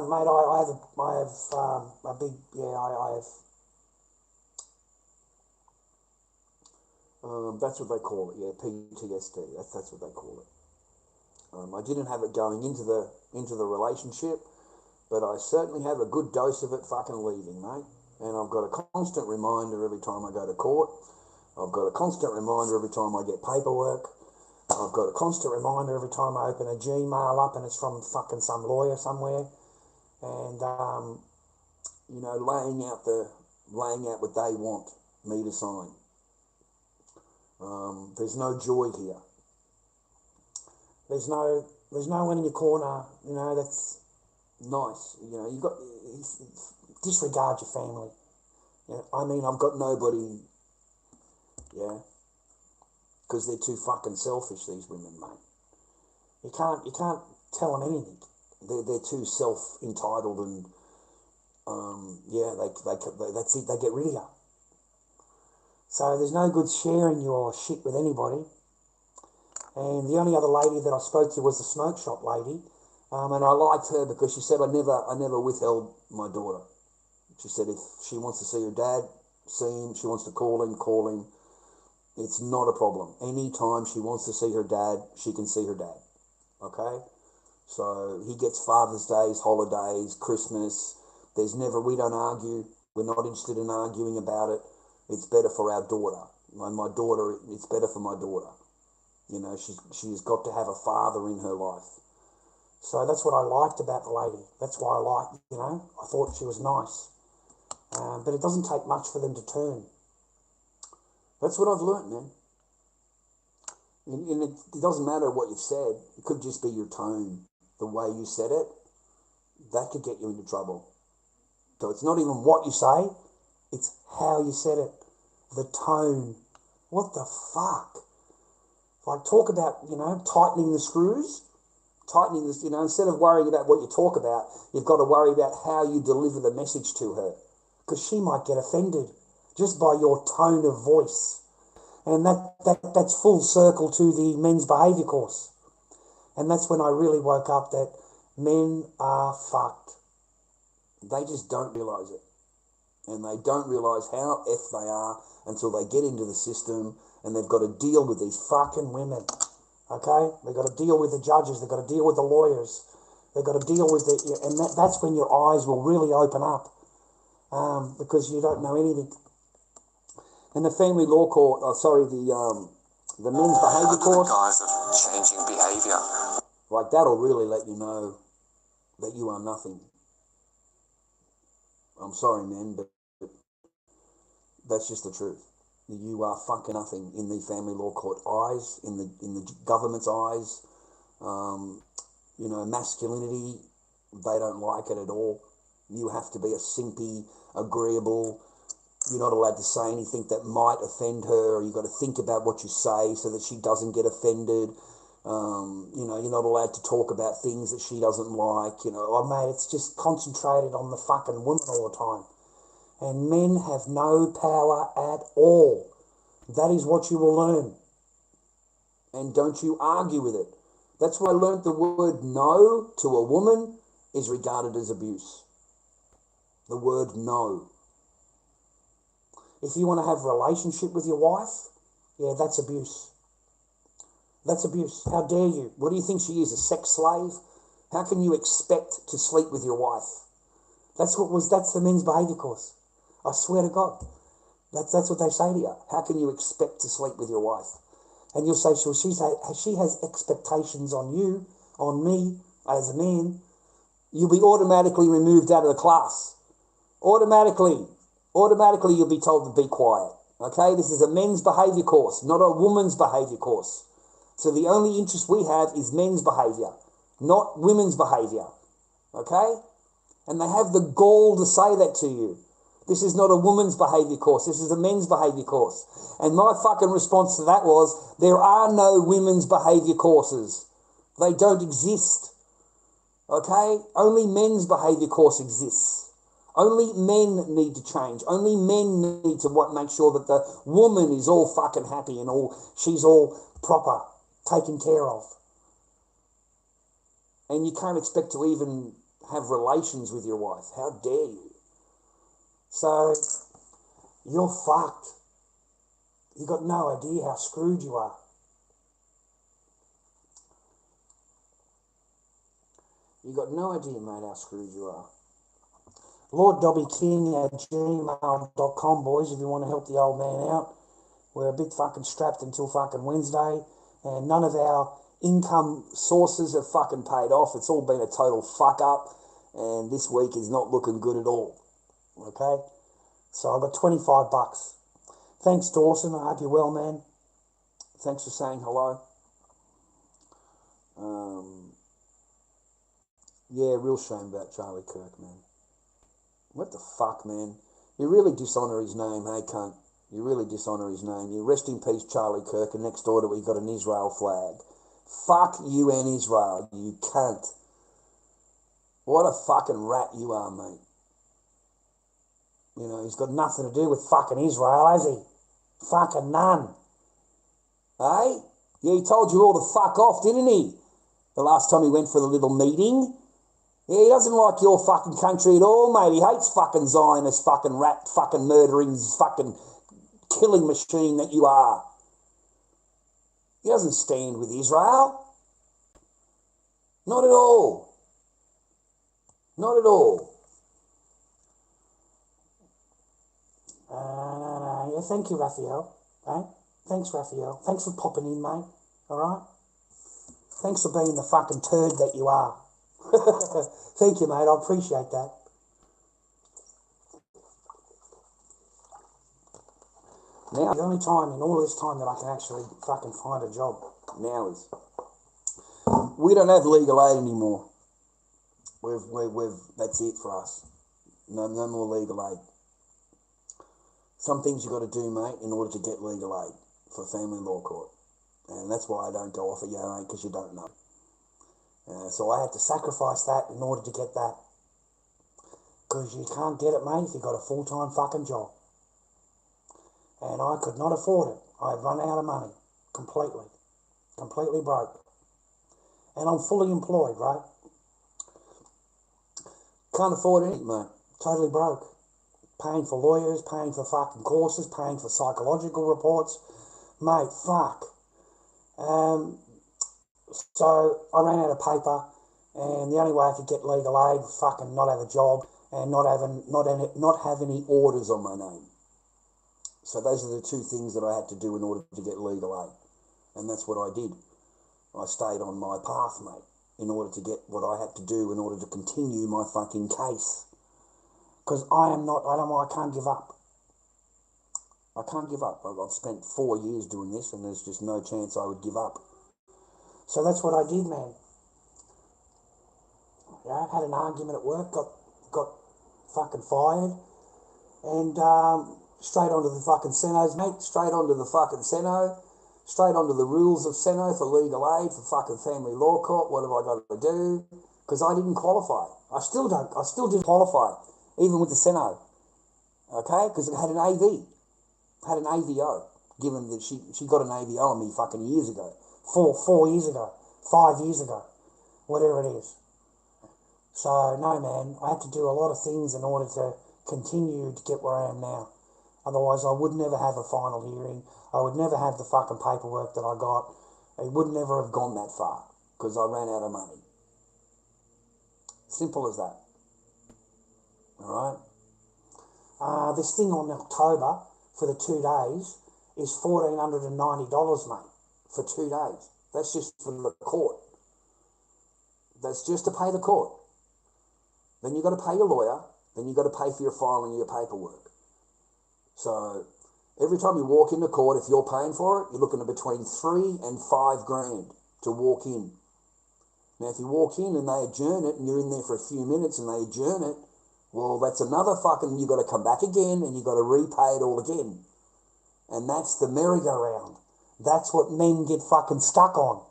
Mate, I have a a big, I have. That's what they call it, yeah, PTSD. That's what they call it. I didn't have it going into the relationship, but I certainly have a good dose of it fucking leaving, mate. And I've got a constant reminder every time I go to court. I've got a constant reminder every time I get paperwork. I've got a constant reminder every time I open a Gmail up and it's from fucking some lawyer somewhere. And, you know, laying out what they want me to sign. There's no joy here. There's no one in your corner, you know, that's nice. You know, you've got, disregard your family. Yeah, I mean, I've got nobody, yeah, because they're too fucking selfish, these women, mate. You can't tell them anything. They're too self-entitled and, yeah, that's it, they get rid of you. So there's no good sharing your shit with anybody. And the only other lady that I spoke to was the smoke shop lady, and I liked her because she said I never withheld my daughter. She said if she wants to see her dad, see him. She wants to call him. It's not a problem. Anytime she wants to see her dad, she can see her dad. Okay? So he gets Father's Days, holidays, Christmas. We don't argue. We're not interested in arguing about it. It's better for our daughter. My daughter, it's better for my daughter. You know, she's got to have a father in her life. So that's what I liked about the lady. That's why I liked, you know, I thought she was nice. But it doesn't take much for them to turn. That's what I've learnt, man. And it doesn't matter what you've said. It could just be your tone, the way you said it. That could get you into trouble. So it's not even what you say, it's how you said it. The tone. What the fuck? Like, talk about, you know, tightening the screws. Tightening this, you know, instead of worrying about what you talk about, you've got to worry about how you deliver the message to her. Because she might get offended just by your tone of voice. And that's full circle to the men's behaviour course. And that's when I really woke up that men are fucked. They just don't realise it. And they don't realise how F they are until they get into the system and they've got to deal with these fucking women. Okay? They've got to deal with the judges. They've got to deal with the lawyers. They've got to deal with and that's when your eyes will really open up. Because you don't know anything. And the family law court, the men's behaviour course. Under the guise of changing behaviour. Like, that'll really let you know that you are nothing. I'm sorry, men, but that's just the truth. You are fucking nothing in the family law court eyes, in the government's eyes. You know, masculinity, they don't like it at all. You have to be a simpy, agreeable. You're not allowed to say anything that might offend her, or you've got to think about what you say so that she doesn't get offended. You know, you're not allowed to talk about things that she doesn't like. You know, oh, mate, it's just concentrated on the fucking woman all the time. And men have no power at all. That is what you will learn. And don't you argue with it. That's where I learned the word no to a woman is regarded as abuse. The word no. If you want to have a relationship with your wife, yeah, that's abuse. That's abuse. How dare you? What do you think she is, a sex slave? How can you expect to sleep with your wife? That's the men's behaviour course. I swear to God. That's what they say to you. How can you expect to sleep with your wife? And you'll say, she has expectations on you, on me, as a man. You'll be automatically removed out of the class. Automatically you'll be told to be quiet. Okay? This is a men's behaviour course, not a woman's behaviour course. So the only interest we have is men's behaviour, not women's behaviour. Okay? And they have the gall to say that to you. This is not a woman's behaviour course. This is a men's behaviour course. And my fucking response to that was, there are no women's behaviour courses. They don't exist. Okay? Only men's behaviour course exists. Only men need to change. Only men need to make sure that the woman is all fucking happy and she's all proper, taken care of. And you can't expect to even have relations with your wife. How dare you? So, you're fucked. You got no idea how screwed you are. You got no idea, mate, how screwed you are. lorddobbyking@gmail.com, boys, if you want to help the old man out. We're a bit fucking strapped until fucking Wednesday, and none of our income sources have fucking paid off. It's all been a total fuck up, and this week is not looking good at all. Okay? So I've got $25. Thanks, Dawson. I hope you're well, man. Thanks for saying hello. Yeah, real shame about Charlie Kirk, man. What the fuck, man? You really dishonour his name, hey, cunt. You really dishonour his name. You rest in peace, Charlie Kirk, and next door to it, you got an Israel flag. Fuck you and Israel, you cunt. What a fucking rat you are, mate. You know, he's got nothing to do with fucking Israel, has he? Fucking none. Hey? Yeah, he told you all to fuck off, didn't he? The last time he went for the little meeting. Yeah, he doesn't like your fucking country at all, mate. He hates fucking Zionist, fucking rat, fucking murdering, fucking killing machine that you are. He doesn't stand with Israel. Not at all. Not at all. No. Yeah, thank you, Raphael. Right? Thanks, Raphael. Thanks for popping in, mate. All right? Thanks for being the fucking turd that you are. Thank you, mate. I appreciate that. Now, the only time in all this time that I can actually fucking find a job now is we don't have legal aid anymore. That's it for us. No more legal aid. Some things you got to do, mate, in order to get legal aid for family law court. And that's why I don't go off at you, mate, because you don't know. So I had to sacrifice that in order to get that. Because you can't get it, mate, if you've got a full-time fucking job. And I could not afford it. I've run out of money. Completely. Completely broke. And I'm fully employed, right? Can't afford anything, mate. Totally broke. Paying for lawyers, paying for fucking courses, paying for psychological reports. Mate, fuck. So I ran out of paper, and the only way I could get legal aid was fucking not have a job and not have any orders on my name. So those are the two things that I had to do in order to get legal aid. And that's what I did. I stayed on my path, mate, in order to get what I had to do in order to continue my fucking case. Because I can't give up. I can't give up. I've spent 4 years doing this, and there's just no chance I would give up. So that's what I did, man. Yeah, had an argument at work, got fucking fired, and straight onto the fucking Senos, mate. Straight onto the fucking Seno. Straight onto the rules of Seno for legal aid, for fucking family law court. What have I got to do? Because I didn't qualify. I still didn't qualify, even with the Seno. Okay? Because I had an AV. Had an AVO. Given that she got an AVO on me fucking years ago. 4 years ago. 5 years ago. Whatever it is. So, no, man. I had to do a lot of things in order to continue to get where I am now. Otherwise, I would never have a final hearing. I would never have the fucking paperwork that I got. It would never have gone that far because I ran out of money. Simple as that. All right? This thing on October for the 2 days is $1,490, mate, for 2 days. That's just for the court. That's just to pay the court. Then you've got to pay your lawyer. Then you've got to pay for your filing your paperwork. So every time you walk into court, if you're paying for it, you're looking at between $3,000 and $5,000 to walk in. Now, if you walk in and they adjourn it and you're in there for a few minutes and they adjourn it, well, that's another fucking, you've got to come back again and you've got to repay it all again. And that's the merry-go-round. That's what men get fucking stuck on.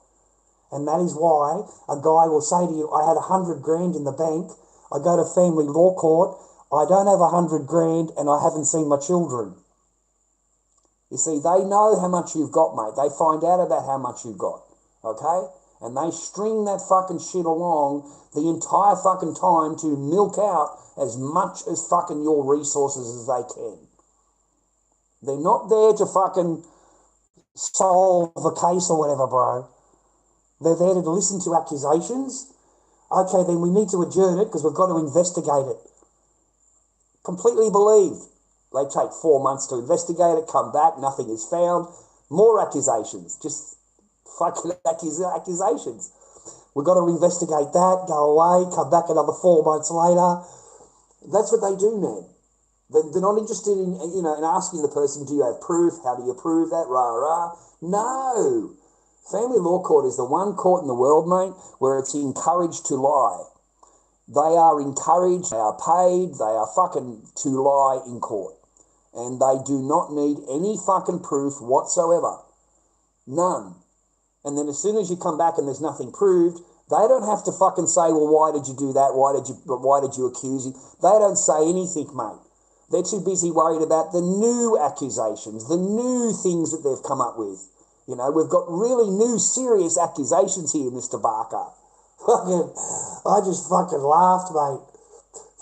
And that is why a guy will say to you, I had $100,000 in the bank, I go to family law court, I don't have $100,000 and I haven't seen my children. You see, they know how much you've got, mate. They find out about how much you've got, okay? And they string that fucking shit along the entire fucking time to milk out as much as fucking your resources as they can. They're not there to fucking solve a case or whatever, bro. They're there to listen to accusations. Okay, then we need to adjourn it because we've got to investigate it. Completely believed. They take 4 months to investigate it, come back, nothing is found. More accusations. Just fucking accusations. We've got to investigate that, go away, come back another 4 months later. That's what they do, man. They're not interested in, in asking the person, do you have proof? How do you prove that? Rah, rah. No. Family law court is the one court in the world, mate, where it's encouraged to lie. They are encouraged, they are paid, they are fucking to lie in court. And they do not need any fucking proof whatsoever. None. And then as soon as you come back and there's nothing proved, they don't have to fucking say, well, why did you do that? Why did you accuse him? They don't say anything, mate. They're too busy worried about the new accusations, the new things that they've come up with. We've got really new serious accusations here, Mr. Barker. I just fucking laughed, mate.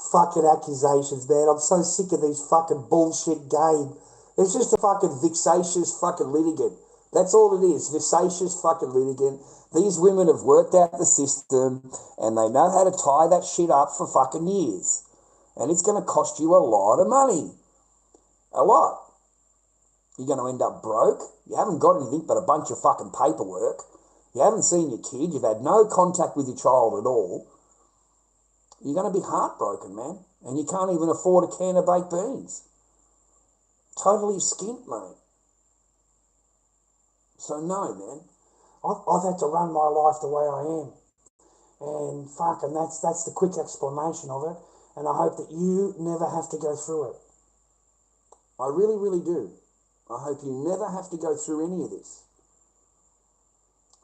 Fucking accusations, man. I'm so sick of these fucking bullshit game. It's just a fucking vexatious fucking litigant. That's all it is, vexatious fucking litigant. These women have worked out the system and they know how to tie that shit up for fucking years. And it's going to cost you a lot of money. A lot. You're going to end up broke. You haven't got anything but a bunch of fucking paperwork. You haven't seen your kid. You've had no contact with your child at all. You're going to be heartbroken, man. And you can't even afford a can of baked beans. Totally skint, mate. So no, man. I've had to run my life the way I am. And fucking that's the quick explanation of it. And I hope that you never have to go through it. I really, really do. I hope you never have to go through any of this.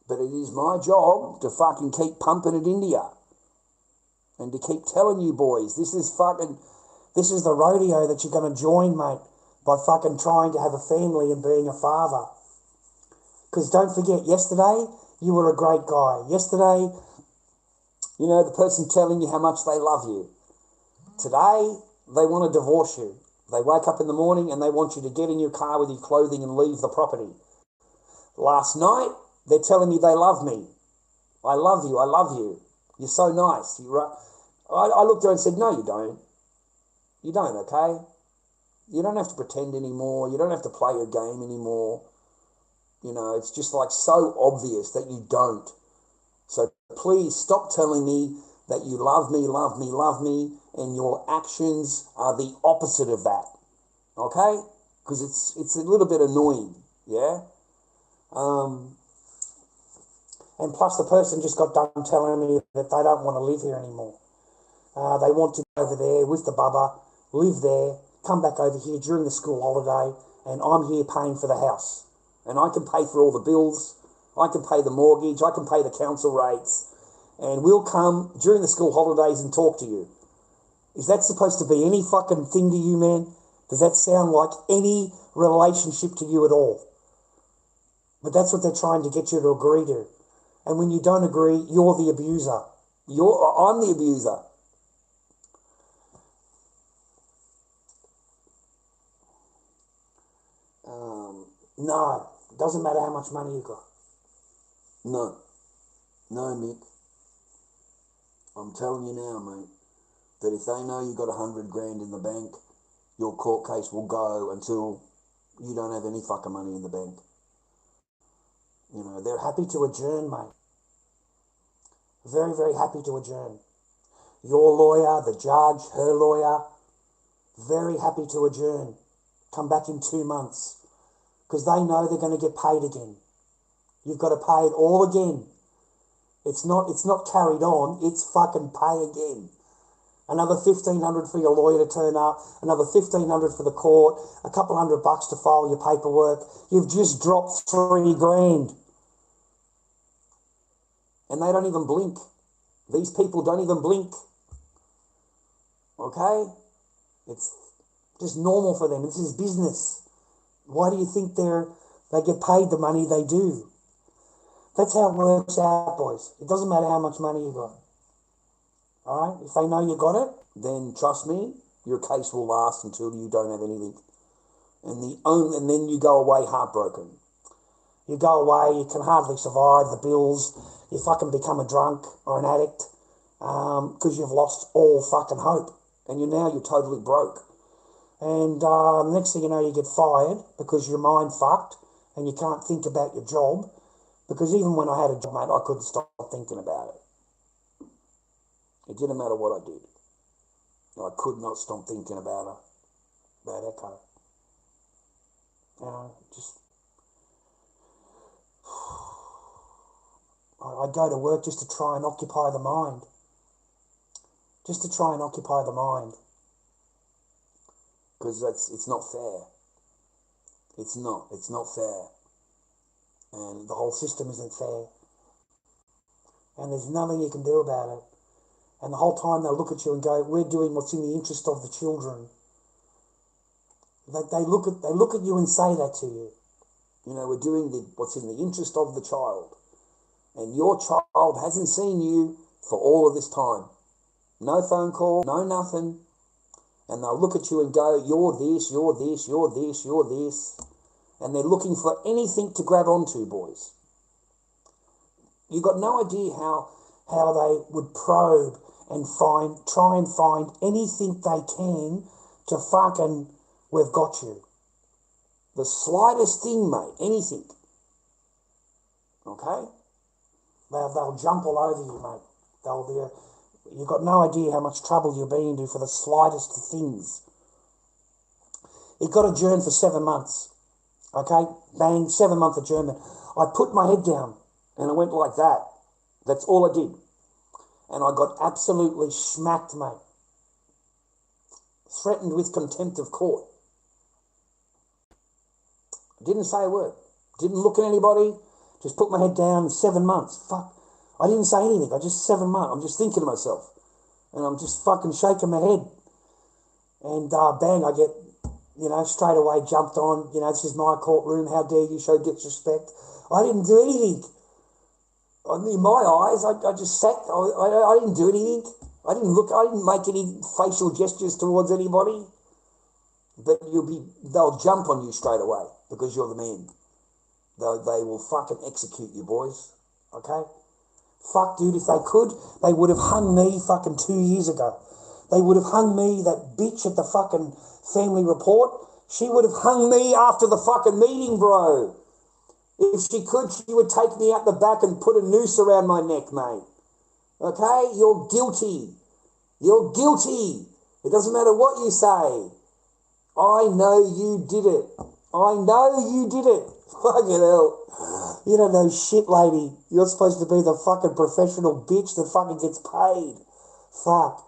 But it is my job to fucking keep pumping it into you. And to keep telling you boys, this is the rodeo that you're going to join, mate, by fucking trying to have a family and being a father. Because don't forget, yesterday, you were a great guy. Yesterday, the person telling you how much they love you. Today, they want to divorce you. They wake up in the morning and they want you to get in your car with your clothing and leave the property. Last night, they're telling me they love me. I love you, I love you. You're so nice. I looked at her and said, no, you don't. You don't, okay? You don't have to pretend anymore. You don't have to play your game anymore. It's just like so obvious that you don't. So please stop telling me that you love me, love me, love me, and your actions are the opposite of that. Okay? Because it's a little bit annoying, yeah? And plus the person just got done telling me that they don't want to live here anymore. They want to go over there with the bubba, live there, come back over here during the school holiday, and I'm here paying for the house. And I can pay for all the bills, I can pay the mortgage, I can pay the council rates, and we'll come during the school holidays and talk to you. Is that supposed to be any fucking thing to you, man? Does that sound like any relationship to you at all? But that's what they're trying to get you to agree to. And when you don't agree, you're the abuser. I'm the abuser. No, it doesn't matter how much money you got. No, Mick. I'm telling you now, mate, that if they know you got $100 grand in the bank, your court case will go until you don't have any fucking money in the bank. They're happy to adjourn, mate. Very, very happy to adjourn. Your lawyer, the judge, her lawyer, very happy to adjourn. Come back in 2 months. Because they know they're going to get paid again. You've got to pay it all again. It's not carried on, it's fucking pay again. Another $1,500 for your lawyer to turn up, another $1,500 for the court, a couple $100 to file your paperwork. You've just dropped $3 grand. And they don't even blink. These people don't even blink. Okay? It's just normal for them. This is business. Why do you think they get paid the money they do? That's how it works out, boys. It doesn't matter how much money you got. All right? If they know you got it, then trust me, your case will last until you don't have anything. And then you go away heartbroken. you go away, you can hardly survive the bills, you fucking become a drunk or an addict because you've lost all fucking hope. And you're totally broke. And next thing you know, you get fired because your mind fucked and you can't think about your job. Because even when I had a job, mate, I couldn't stop thinking about it. It didn't matter what I did. I could not stop thinking about Echo. You know, just... I go to work just to try and occupy the mind. Just to try and occupy the mind. Because it's not fair. It's not fair. And the whole system isn't fair. And there's nothing you can do about it. And the whole time they'll look at you and go, we're doing what's in the interest of the children. They look at you and say that to you. You know, we're doing what's in the interest of the child. And your child hasn't seen you for all of this time. No phone call, no nothing. And they'll look at you and go, you're this, you're this, you're this, you're this. And they're looking for anything to grab onto, boys. You've got no idea how they would probe and try and find anything they can to fucking, we've got you. The slightest thing, mate, anything. Okay? They'll jump all over you, mate. You've got no idea how much trouble you're being into for the slightest things. It got adjourned for 7 months. Okay? Bang, 7-month adjournment. I put my head down and I went like that. That's all I did. And I got absolutely smacked, mate. Threatened with contempt of court. Didn't say a word. Didn't look at anybody. Just put my head down. 7 months. Fuck. I didn't say anything. I just 7 months. I'm just thinking to myself. And I'm just fucking shaking my head. And bang, I get, straight away jumped on. This is my courtroom. How dare you show disrespect? I didn't do anything. In my eyes, I just sat. I didn't do anything. I didn't look. I didn't make any facial gestures towards anybody. But they'll jump on you straight away because you're the man. They will fucking execute you, boys. Okay? Fuck, dude, if they could, they would have hung me fucking 2 years ago. They would have hung me, that bitch at the fucking family report. She would have hung me after the fucking meeting, bro. If she could, she would take me out the back and put a noose around my neck, mate. Okay? You're guilty. You're guilty. It doesn't matter what you say. I know you did it. I know you did it. Fucking hell. You don't know shit, lady. You're supposed to be the fucking professional bitch that fucking gets paid. Fuck.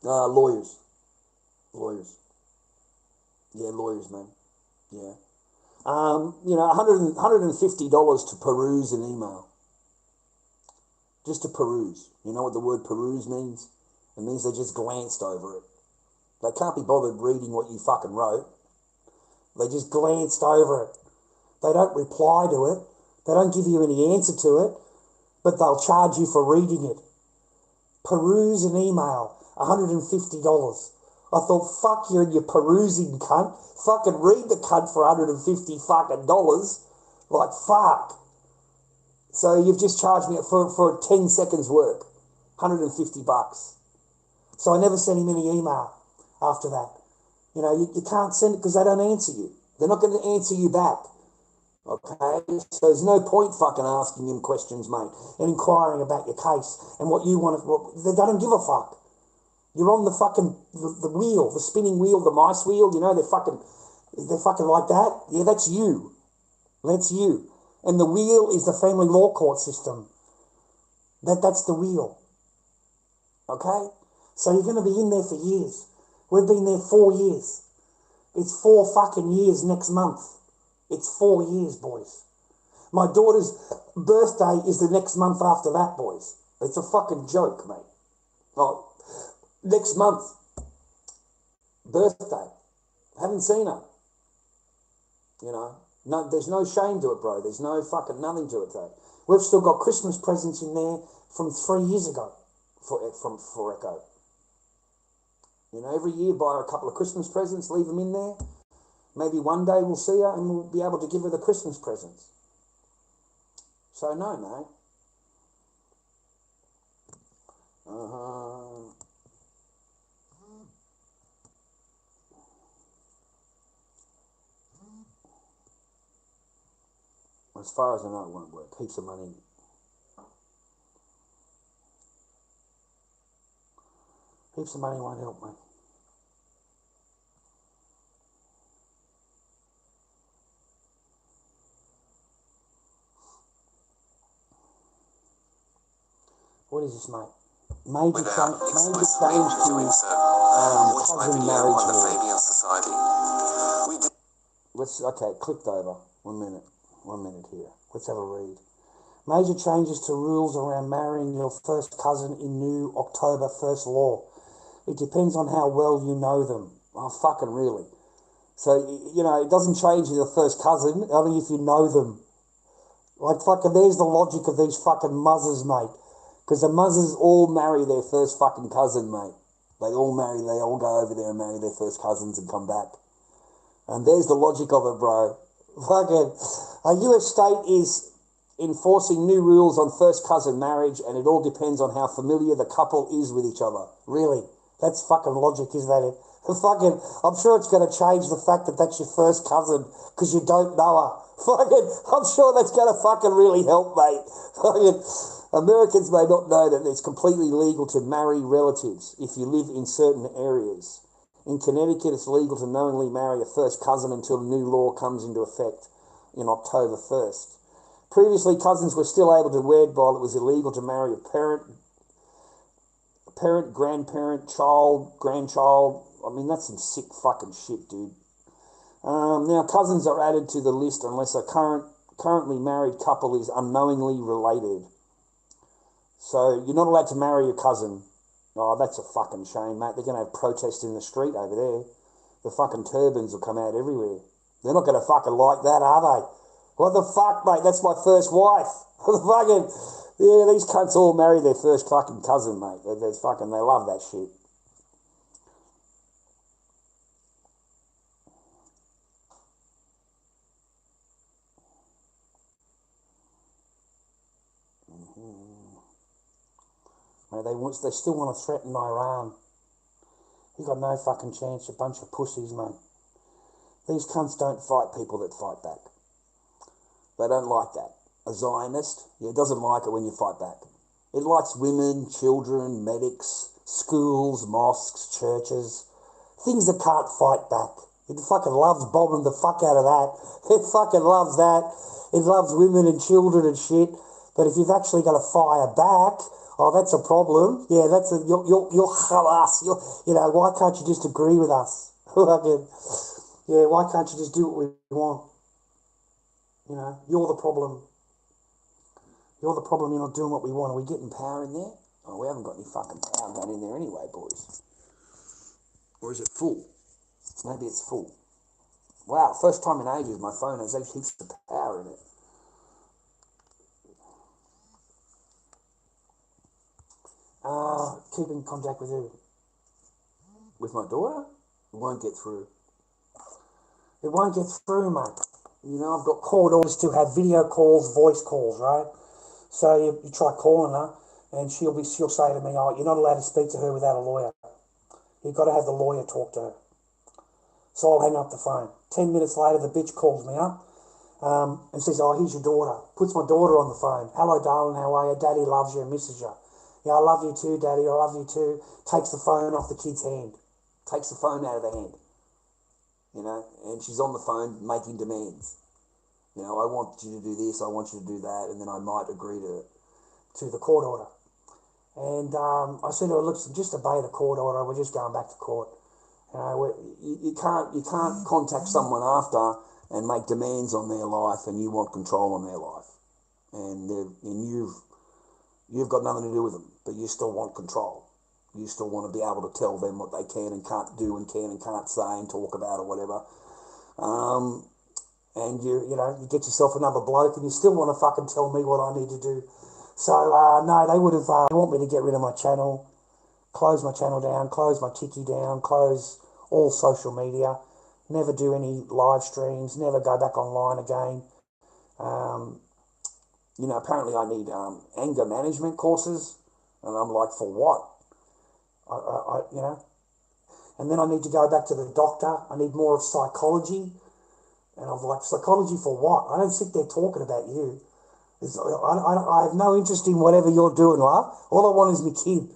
Lawyers. Lawyers. Yeah, lawyers, man. Yeah. $150 to peruse an email. Just to peruse. You know what the word peruse means? It means they just glanced over it. They can't be bothered reading what you fucking wrote. They just glanced over it. They don't reply to it. They don't give you any answer to it. But they'll charge you for reading it. Peruse an email. $150. I thought, fuck you and your perusing cunt. Fucking read the cunt for $150 fucking dollars. Like, fuck. So you've just charged me for 10 seconds work. $150. So I never sent him any email after that. You can't send it because they don't answer you. They're not going to answer you back. Okay? So there's no point fucking asking him questions, mate, and inquiring about your case and what you want. They don't give a fuck. You're on the fucking, the wheel, the spinning wheel, the mice wheel, they're fucking like that. Yeah, that's you. That's you. And the wheel is the family law court system. That's the wheel. Okay? So you're going to be in there for years. We've been there 4 years. It's 4 fucking years next month. It's 4 years, boys. My daughter's birthday is the next month after that, boys. It's a fucking joke, mate. Oh, next month. Birthday. Haven't seen her. No, there's no shame to it, bro. There's no fucking nothing to it, though. We've still got Christmas presents in there from 3 years ago for Echo. You know, every year buy her a couple of Christmas presents, leave them in there. Maybe one day we'll see her and we'll be able to give her the Christmas presents. So no, mate. As far as I know, it won't work. Heaps of money. Heaps of money won't help, mate. What is this, mate? Major change to cousin marriage law. Okay, clicked over. 1 minute here. Let's have a read. Major changes to rules around marrying your first cousin in new October 1st law. It depends on how well you know them. Oh, fucking really. So, you know, it doesn't change your first cousin, only if you know them. Like, fucking, there's the logic of these fucking muzzers, mate. Because the muzzers all marry their first fucking cousin, mate. They all go over there and marry their first cousins and come back. And there's the logic of it, bro. Fucking, a US state is enforcing new rules on first cousin marriage, and it all depends on how familiar the couple is with each other. Really? That's fucking logic, isn't that it? Fucking, I'm sure it's going to change the fact that that's your first cousin because you don't know her. Fucking, I'm sure that's going to fucking really help, mate. Fucking, Americans may not know that it's completely legal to marry relatives if you live in certain areas. In Connecticut, it's legal to knowingly marry a first cousin until the new law comes into effect in October 1st. Previously, cousins were still able to wed while it was illegal to marry a parent, grandparent, child, grandchild. I mean, that's some sick fucking shit, dude. Now, cousins are added to the list unless a currently married couple is unknowingly related. So you're not allowed to marry your cousin. Oh, that's a fucking shame, mate. They're going to have protests in the street over there. The fucking turbans will come out everywhere. They're not going to fucking like that, are they? What the fuck, mate? That's my first wife. Fucking, yeah, these cunts all marry their first fucking cousin, mate. They love that shit. Mate, they still want to threaten Iran. You got no fucking chance, you bunch of pussies, mate. These cunts don't fight people that fight back. They don't like that. A Zionist, doesn't like it when you fight back. It likes women, children, medics, schools, mosques, churches, things that can't fight back. It fucking loves bombing the fuck out of that. It fucking loves that. It loves women and children and shit. But if you've actually got to fire back, oh, that's a problem. Yeah, you're khalas. Why can't you just agree with us? Why can't you just do what we want? You're the problem. You're the problem, you're not doing what we want. Are we getting power in there? Oh, we haven't got any fucking power going in there anyway, boys. Or is it full? Maybe it's full. Wow, first time in ages my phone has heaps of power in it. Keep in contact with who? With my daughter? It won't get through. It won't get through, mate. I've got court orders to have video calls, voice calls, right? So you try calling her, and she'll say to me, "Oh, you're not allowed to speak to her without a lawyer. You've got to have the lawyer talk to her." So I'll hang up the phone. 10 minutes later, the bitch calls me up and says, "Oh, here's your daughter." Puts my daughter on the phone. "Hello, darling, how are you? Daddy loves you and misses you." "Yeah, I love you too, Daddy. I love you too." Takes the phone off the kid's hand. Takes the phone out of the hand. And she's on the phone making demands. I want you to do this, I want you to do that, and then I might agree to the court order. And I said to her, "Look, just obey the court order. We're just going back to court." You can't contact someone after and make demands on their life, and you want control on their life, and you've got nothing to do with them, but you still want control. You still want to be able to tell them what they can and can't do and can and can't say and talk about or whatever. and you get yourself another bloke, and you still want to fucking tell me what I need to do. So no, they would have. They want me to get rid of my channel, close my channel down, close my Tiki down, close all social media, never do any live streams, never go back online again. Apparently I need anger management courses, and I'm like, for what? And then I need to go back to the doctor. I need more of psychology, and I'm like, psychology for what? I don't sit there talking about you. I have no interest in whatever you're doing, love. All I want is my kid.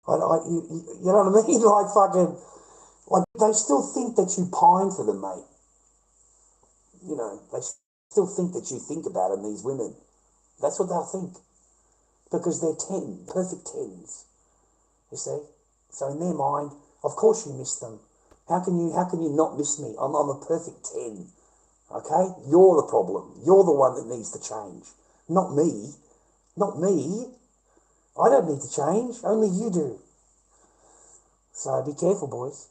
You know what I mean? Like fucking, like they still think that you pine for them, mate. They still think that you think about them, these women. That's what they'll think. Because they're 10, perfect 10s. You see? So in their mind, of course you miss them. How can you not miss me? I'm a perfect 10. Okay? You're the problem. You're the one that needs to change. Not me. Not me. I don't need to change. Only you do. So be careful, boys.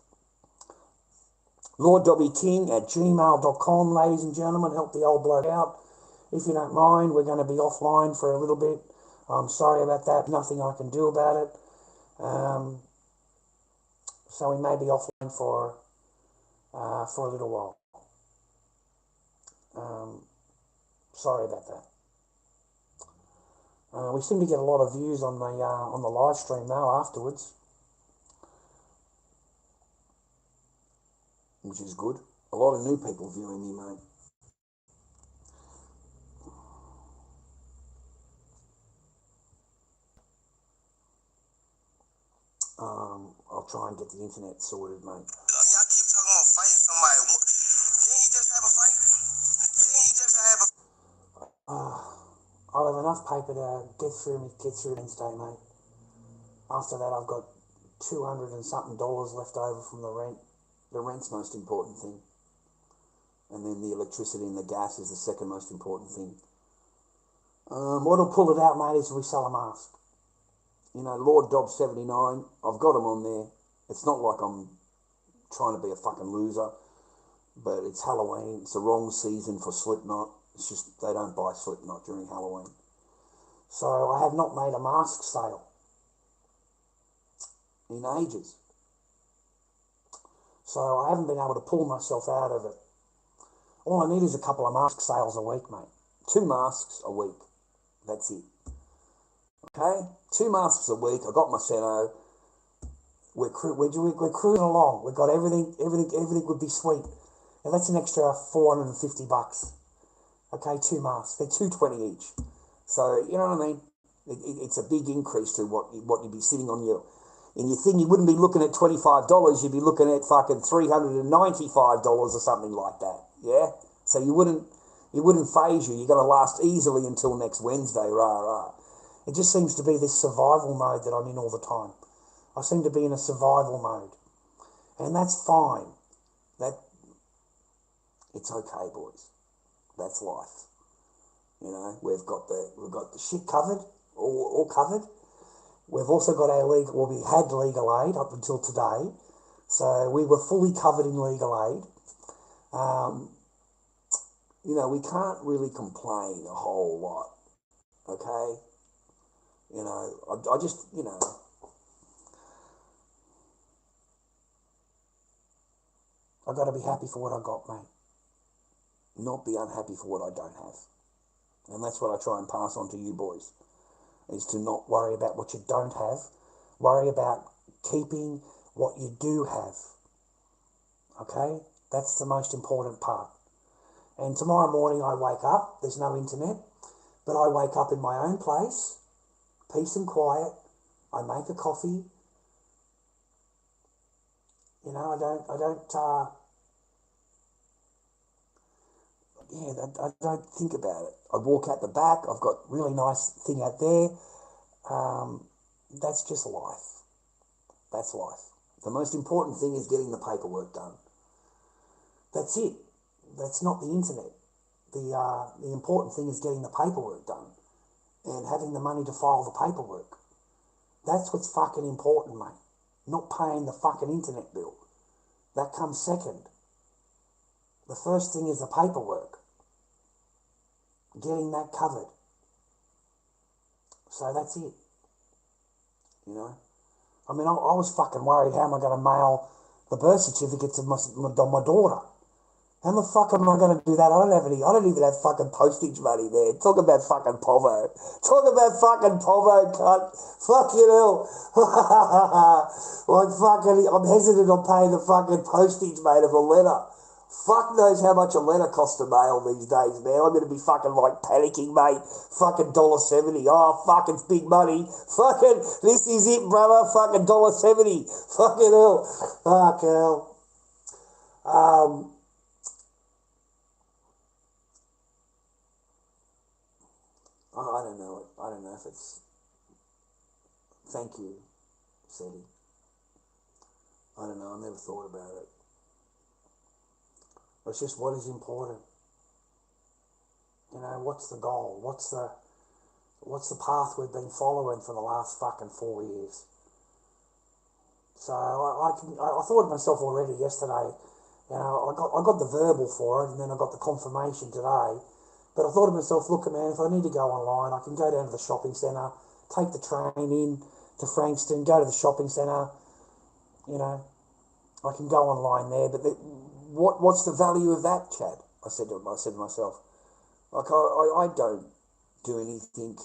lorddobbyking@gmail.com, ladies and gentlemen. Help the old bloke out. If you don't mind, we're going to be offline for a little bit. I'm sorry about that. Nothing I can do about it. So we may be offline for a little while. Sorry about that. We seem to get a lot of views on the live stream now afterwards, which is good. A lot of new people viewing me, mate. I'll try and get the internet sorted, mate. Y'all keep talking about fighting somebody. Didn't he just have a fight? I'll have enough paper to get through Wednesday, mate. After that, I've got $200 and something left over from the rent. The rent's the most important thing. And then the electricity and the gas is the second most important thing. What'll pull it out, mate, is we sell a mask. Lord Dob 79, I've got him on there. It's not like I'm trying to be a fucking loser, but it's Halloween. It's the wrong season for Slipknot. It's just they don't buy Slipknot during Halloween. So I have not made a mask sale in ages. So I haven't been able to pull myself out of it. All I need is a couple of mask sales a week, mate. 2 masks a week. That's it. Okay? 2 masks a week. I got my Seno. We're cruising along. We've got everything would be sweet. And that's an extra $450. Okay, 2 masks. They're $220 each. So, you know what I mean? It's a big increase to what you'd be sitting on in your thing. You wouldn't be looking at $25. You'd be looking at fucking $395 or something like that. Yeah? So it wouldn't phase you. You're going to last easily until next Wednesday. Rah. It just seems to be this survival mode that I'm in all the time. I seem to be in a survival mode. And that's fine. It's okay, boys. That's life. We've got the shit covered, all covered. We've also got we had legal aid up until today. So we were fully covered in legal aid. We can't really complain a whole lot. Okay? I just, I got to be happy for what I got, mate. Not be unhappy for what I don't have. And that's what I try and pass on to you boys, is to not worry about what you don't have. Worry about keeping what you do have. Okay? That's the most important part. And tomorrow morning I wake up, there's no internet, but I wake up in my own place, peace and quiet. I make a coffee. I don't think about it. I walk out the back. I've got really nice thing out there. That's just life. That's life. The most important thing is getting the paperwork done. That's it. That's not the internet. The important thing is getting the paperwork done and having the money to file the paperwork. That's what's fucking important, mate. Not paying the fucking internet bill. That comes second. The first thing is the paperwork. getting that covered. So that's it. You know? I mean, I was fucking worried, how am I going to mail the birth certificates of my daughter? How the fuck am I going to do that? I don't even have fucking postage money, man. Talk about fucking povo. Talk about fucking povo, cunt. Fucking hell. I'm hesitant on paying the fucking postage, mate, of a letter. Fuck knows how much a letter costs to mail these days, man. I'm going to be fucking like panicking, mate. Fucking $1.70. Oh, fuck, it's big money. Fucking, this is it, brother. Fucking $1.70. Fucking hell. Fucking hell. I don't know. I don't know if it's... Thank you, Seti. I don't know. I never thought about it. It's just what is important. You know, what's the goal? What's the path we've been following for the last fucking 4 years? So I thought to myself already yesterday, you know, I got the verbal for it, and then I got the confirmation today. But I thought to myself, look, man, if I need to go online, I can go down to the shopping centre, take the train in to Frankston, go to the shopping centre, you know, I can go online there. But what's the value of that, Chad? I said to myself, like, I don't do anything,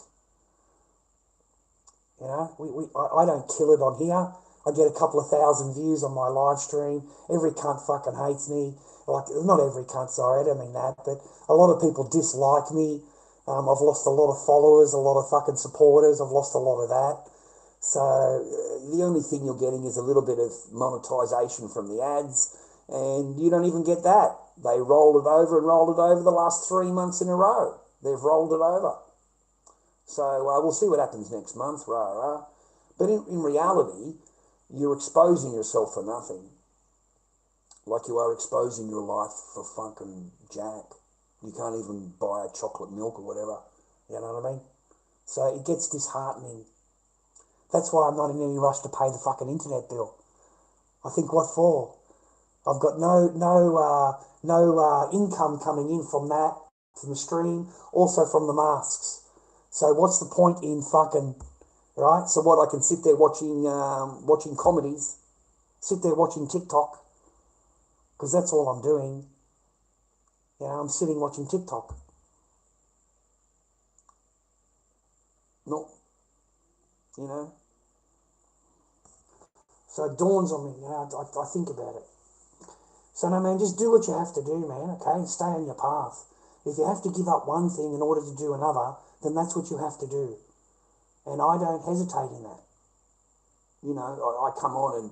you know, I don't kill it on here. I get a couple of thousand views on my live stream. Every cunt fucking hates me. Like, not every cunt, sorry, I don't mean that, but a lot of people dislike me. I've lost a lot of followers, a lot of fucking supporters. I've lost a lot of that. So the only thing you're getting is a little bit of monetization from the ads, and you don't even get that. They rolled it over the last 3 months in a row. They've rolled it over. So we'll see what happens next month, rah. But in reality, you're exposing yourself for nothing. Like you are exposing your life for fucking jack. You can't even buy a chocolate milk or whatever. You know what I mean? So it gets disheartening. That's why I'm not in any rush to pay the fucking internet bill. I think, what for? I've got no income coming in from that, from the stream, also from the masks. So what's the point in fucking, right? So what, I can sit there watching comedies, sit there watching TikTok, because that's all I'm doing. You know, I'm sitting watching TikTok. Not, you know. So it dawns on me, you know, I think about it. So no, man, just do what you have to do, man, okay? Stay on your path. If you have to give up one thing in order to do another, then that's what you have to do. And I don't hesitate in that. You know, I come on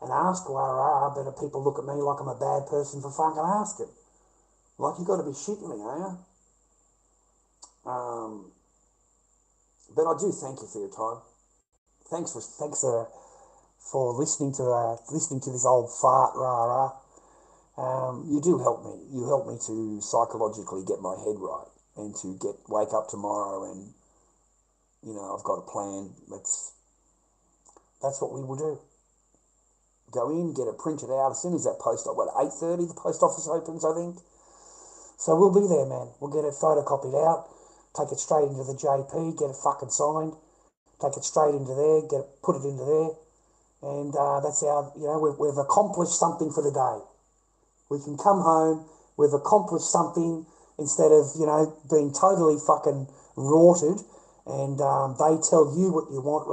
and ask, but people look at me like I'm a bad person for fucking asking. Like, you got to be shitting me, are you? But I do thank you for your time. Thanks for listening to this old fart, you do help me. You help me to psychologically get my head right and to wake up tomorrow and, you know, I've got a plan. That's what we will do. Go in, get it printed out as soon as that 8:30 the post office opens, I think. So we'll be there, man. We'll get it photocopied out, take it straight into the JP, get it fucking signed, take it straight into there, put it into there, and that's our, you know, we've accomplished something for the day. We can come home, we've accomplished something, instead of, you know, being totally fucking rorted, and they tell you what you want,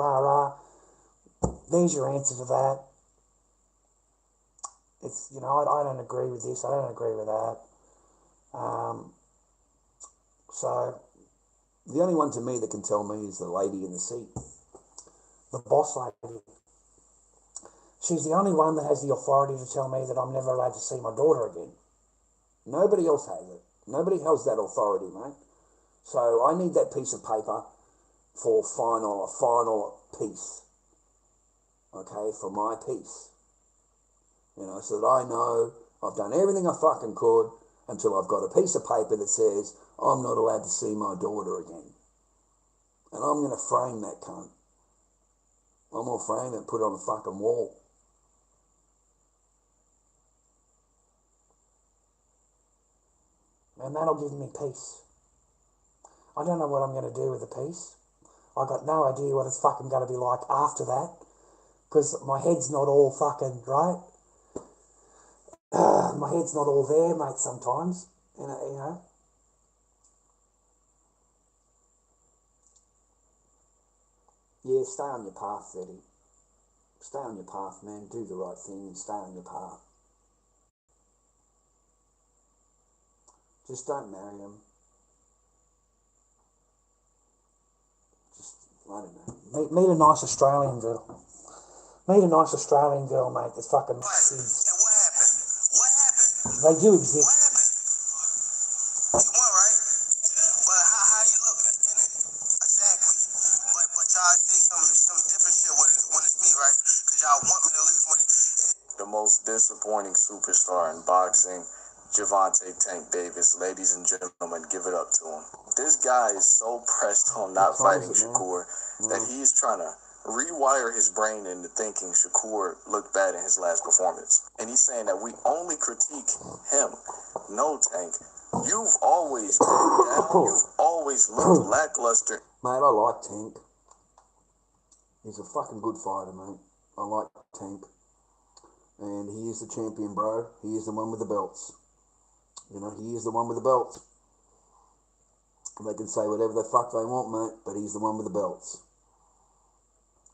There's your answer to that. It's, you know, I don't agree with this, I don't agree with that. So the only one to me that can tell me is the lady in the seat, the boss lady. She's the only one that has the authority to tell me that I'm never allowed to see my daughter again. Nobody else has it. Nobody has that authority, mate. So I need that piece of paper for a final piece. Okay, for my piece. You know, so that I know I've done everything I fucking could until I've got a piece of paper that says I'm not allowed to see my daughter again. And I'm going to frame that cunt. I'm going to frame it and put it on the fucking wall. And that'll give me peace. I don't know what I'm going to do with the piece. I got no idea what it's fucking going to be like after that, because my head's not all fucking right. My head's not all there, mate, sometimes. You know. Yeah, stay on your path, Eddie. Stay on your path, man. Do the right thing and stay on your path. Just don't marry him. Just, I don't know. Meet a nice Australian girl. Meet a nice Australian girl, mate, that's fucking kids. And what happened? What happened? They do exist. What happened? You won, right? But how you look in it? Exactly. But y'all say some different shit when it's me, right? Because y'all want me to lose money. The most disappointing superstar in boxing, Gervonta Tank Davis. Ladies and gentlemen, give it up to him. This guy is so pressed on not fighting Shakur that he's trying to rewire his brain into thinking Shakur looked bad in his last performance. And he's saying that we only critique him. No, Tank. You've always been down. You've always looked lackluster. Mate, I like Tank. He's a fucking good fighter, mate. I like Tank. And he is the champion, bro. He is the one with the belts. You know, he is the one with the belts. They can say whatever the fuck they want, mate, but he's the one with the belts.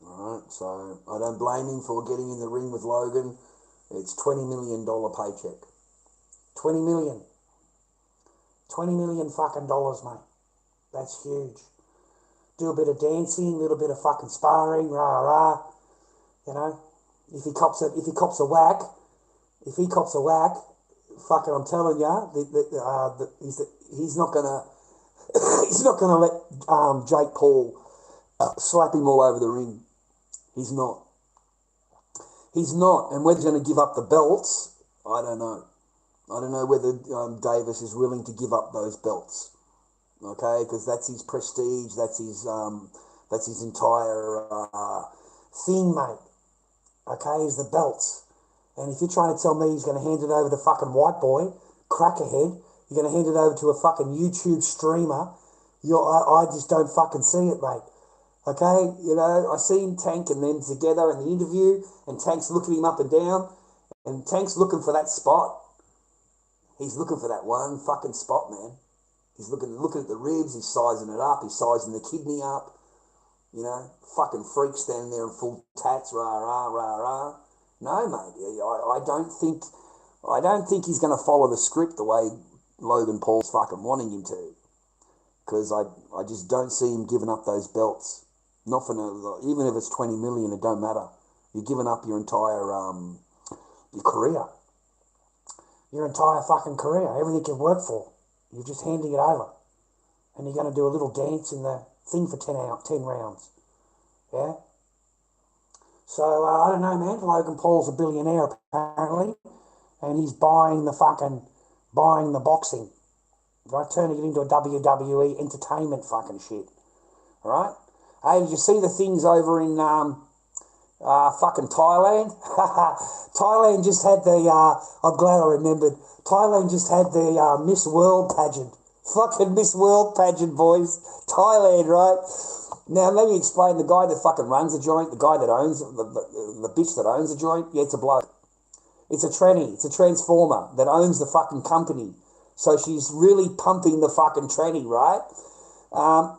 Alright, so I don't blame him for getting in the ring with Logan. It's $20 million paycheck. 20 million. 20 million fucking dollars, mate. That's huge. Do a bit of dancing, a little bit of fucking sparring, rah. You know, if he cops a whack, fucking, I'm telling ya, he's not gonna let Jake Paul slap him all over the ring. He's not. And whether he's going to give up the belts, I don't know. I don't know whether Davis is willing to give up those belts. Okay, because that's his prestige. That's his entire thing, mate. Okay, is the belts. And if you're trying to tell me he's going to hand it over to fucking White Boy, Crackerhead, you're going to hand it over to a fucking YouTube streamer, I just don't fucking see it, mate. Okay, you know, I seen Tank and them together in the interview, and Tank's looking him up and down, and Tank's looking for that spot. He's looking for that one fucking spot, man. He's looking at the ribs, he's sizing it up, he's sizing the kidney up, you know, fucking freak standing there in full tats, rah. No, mate, I don't think he's going to follow the script the way Logan Paul's fucking wanting him to, because I just don't see him giving up those belts. Not for no, even if it's 20 million, it don't matter. You're giving up your entire your career, everything you've worked for. You're just handing it over, and you're going to do a little dance in the thing for 10 rounds. Yeah. So I don't know, man. Logan Paul's a billionaire apparently, and he's buying the boxing, right? Turning it into a WWE entertainment fucking shit. All right. Hey, did you see the things over in fucking Thailand? Thailand just had I'm glad I remembered. Thailand just had the Miss World pageant. Fucking Miss World pageant, boys. Thailand, right? Now, let me explain. The guy that fucking runs the joint, the guy that owns, the bitch that owns the joint, yeah, it's a bloke. It's a tranny. It's a transformer that owns the fucking company. So she's really pumping the fucking tranny, right?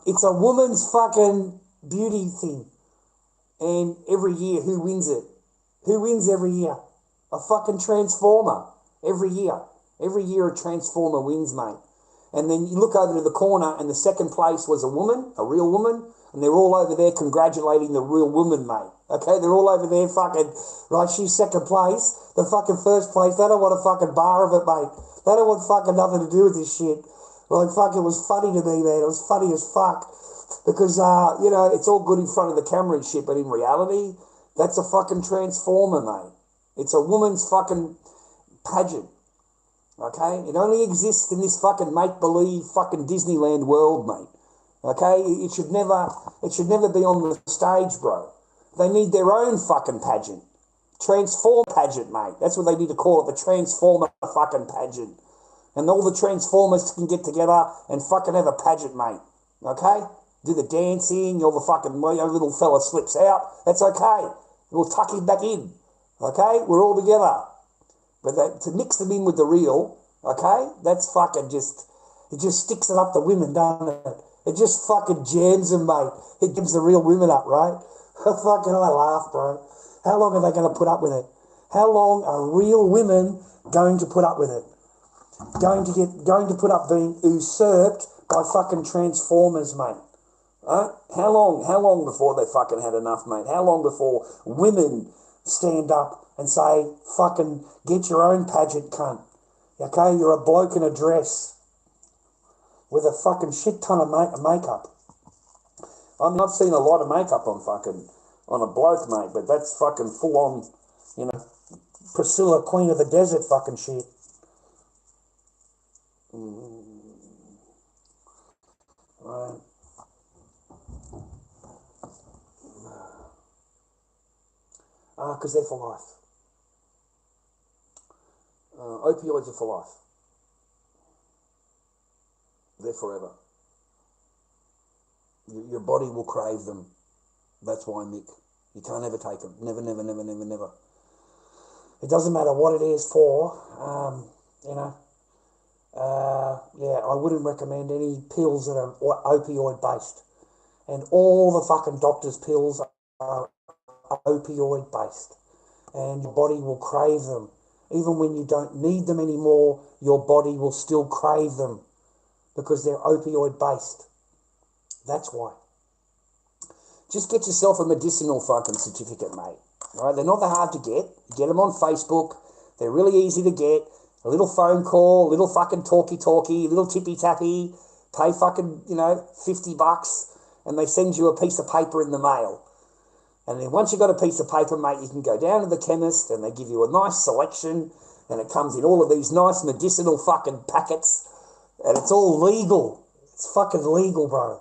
It's a woman's fucking beauty thing. And every year, who wins it? Who wins every year? A fucking transformer. Every year. Every year a transformer wins, mate. And then you look over to the corner and the second place was a woman, a real woman, and they're all over there congratulating the real woman, mate. Okay, they're all over there fucking, right, she's second place, the fucking first place, they don't want a fucking bar of it, mate. They don't want fucking nothing to do with this shit. Like, fuck, it was funny to me, man. It was funny as fuck. Because, you know, it's all good in front of the camera and shit, but in reality, that's a fucking transformer, mate. It's a woman's fucking pageant. Okay? It only exists in this fucking make-believe fucking Disneyland world, mate. Okay? It should never be on the stage, bro. They need their own fucking pageant. Transform pageant, mate. That's what they need to call it, the transformer fucking pageant. And all the transformers can get together and fucking have a pageant, mate. Okay? Do the dancing, your little fella slips out. That's okay. We'll tuck him back in. Okay? We're all together. But to mix them in with the real, okay, that's fucking it just sticks it up the women, doesn't it? It just fucking jams them, mate. It gives the real women up, right? Fucking I laugh, bro. How long are they going to put up with it? How long are real women going to put up with it? Going to put up being usurped by fucking transformers, mate. Right? How long before they fucking had enough, mate? How long before women stand up and say, fucking get your own pageant, cunt? Okay, you're a bloke in a dress with a fucking shit ton of makeup. I mean, I've seen a lot of makeup on a bloke, mate, but that's fucking full on, Priscilla, Queen of the Desert fucking shit. Right. Because they're for life. Opioids are for life. They're forever. Your body will crave them. That's why, Mick. You can't ever take them. Never, never, never, never, never. It doesn't matter what it is for. I wouldn't recommend any pills that are opioid based. And all the fucking doctor's pills are opioid based. And your body will crave them. Even when you don't need them anymore, your body will still crave them because they're opioid based. That's why. Just get yourself a medicinal fucking certificate, mate. All right? They're not that hard to get. Get them on Facebook. They're really easy to get. A little phone call, a little fucking talkie, a little tippy-tappy. Pay fucking, $50 and they send you a piece of paper in the mail. And then once you've got a piece of paper, mate, you can go down to the chemist and they give you a nice selection and it comes in all of these nice medicinal fucking packets and it's all legal. It's fucking legal, bro.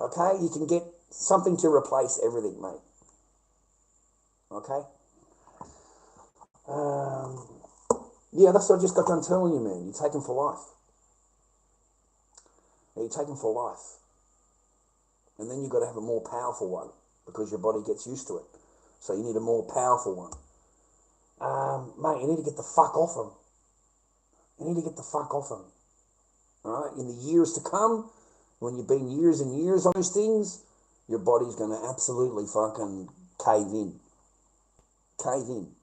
Okay? You can get something to replace everything, mate. Okay? That's what I just got done telling you, man. You take them for life. You take them for life. And then you've got to have a more powerful one because your body gets used to it. So you need a more powerful one. Mate, you need to get the fuck off them. You need to get the fuck off them. All right? In the years to come, when you've been years and years on those things, your body's going to absolutely fucking cave in. Cave in.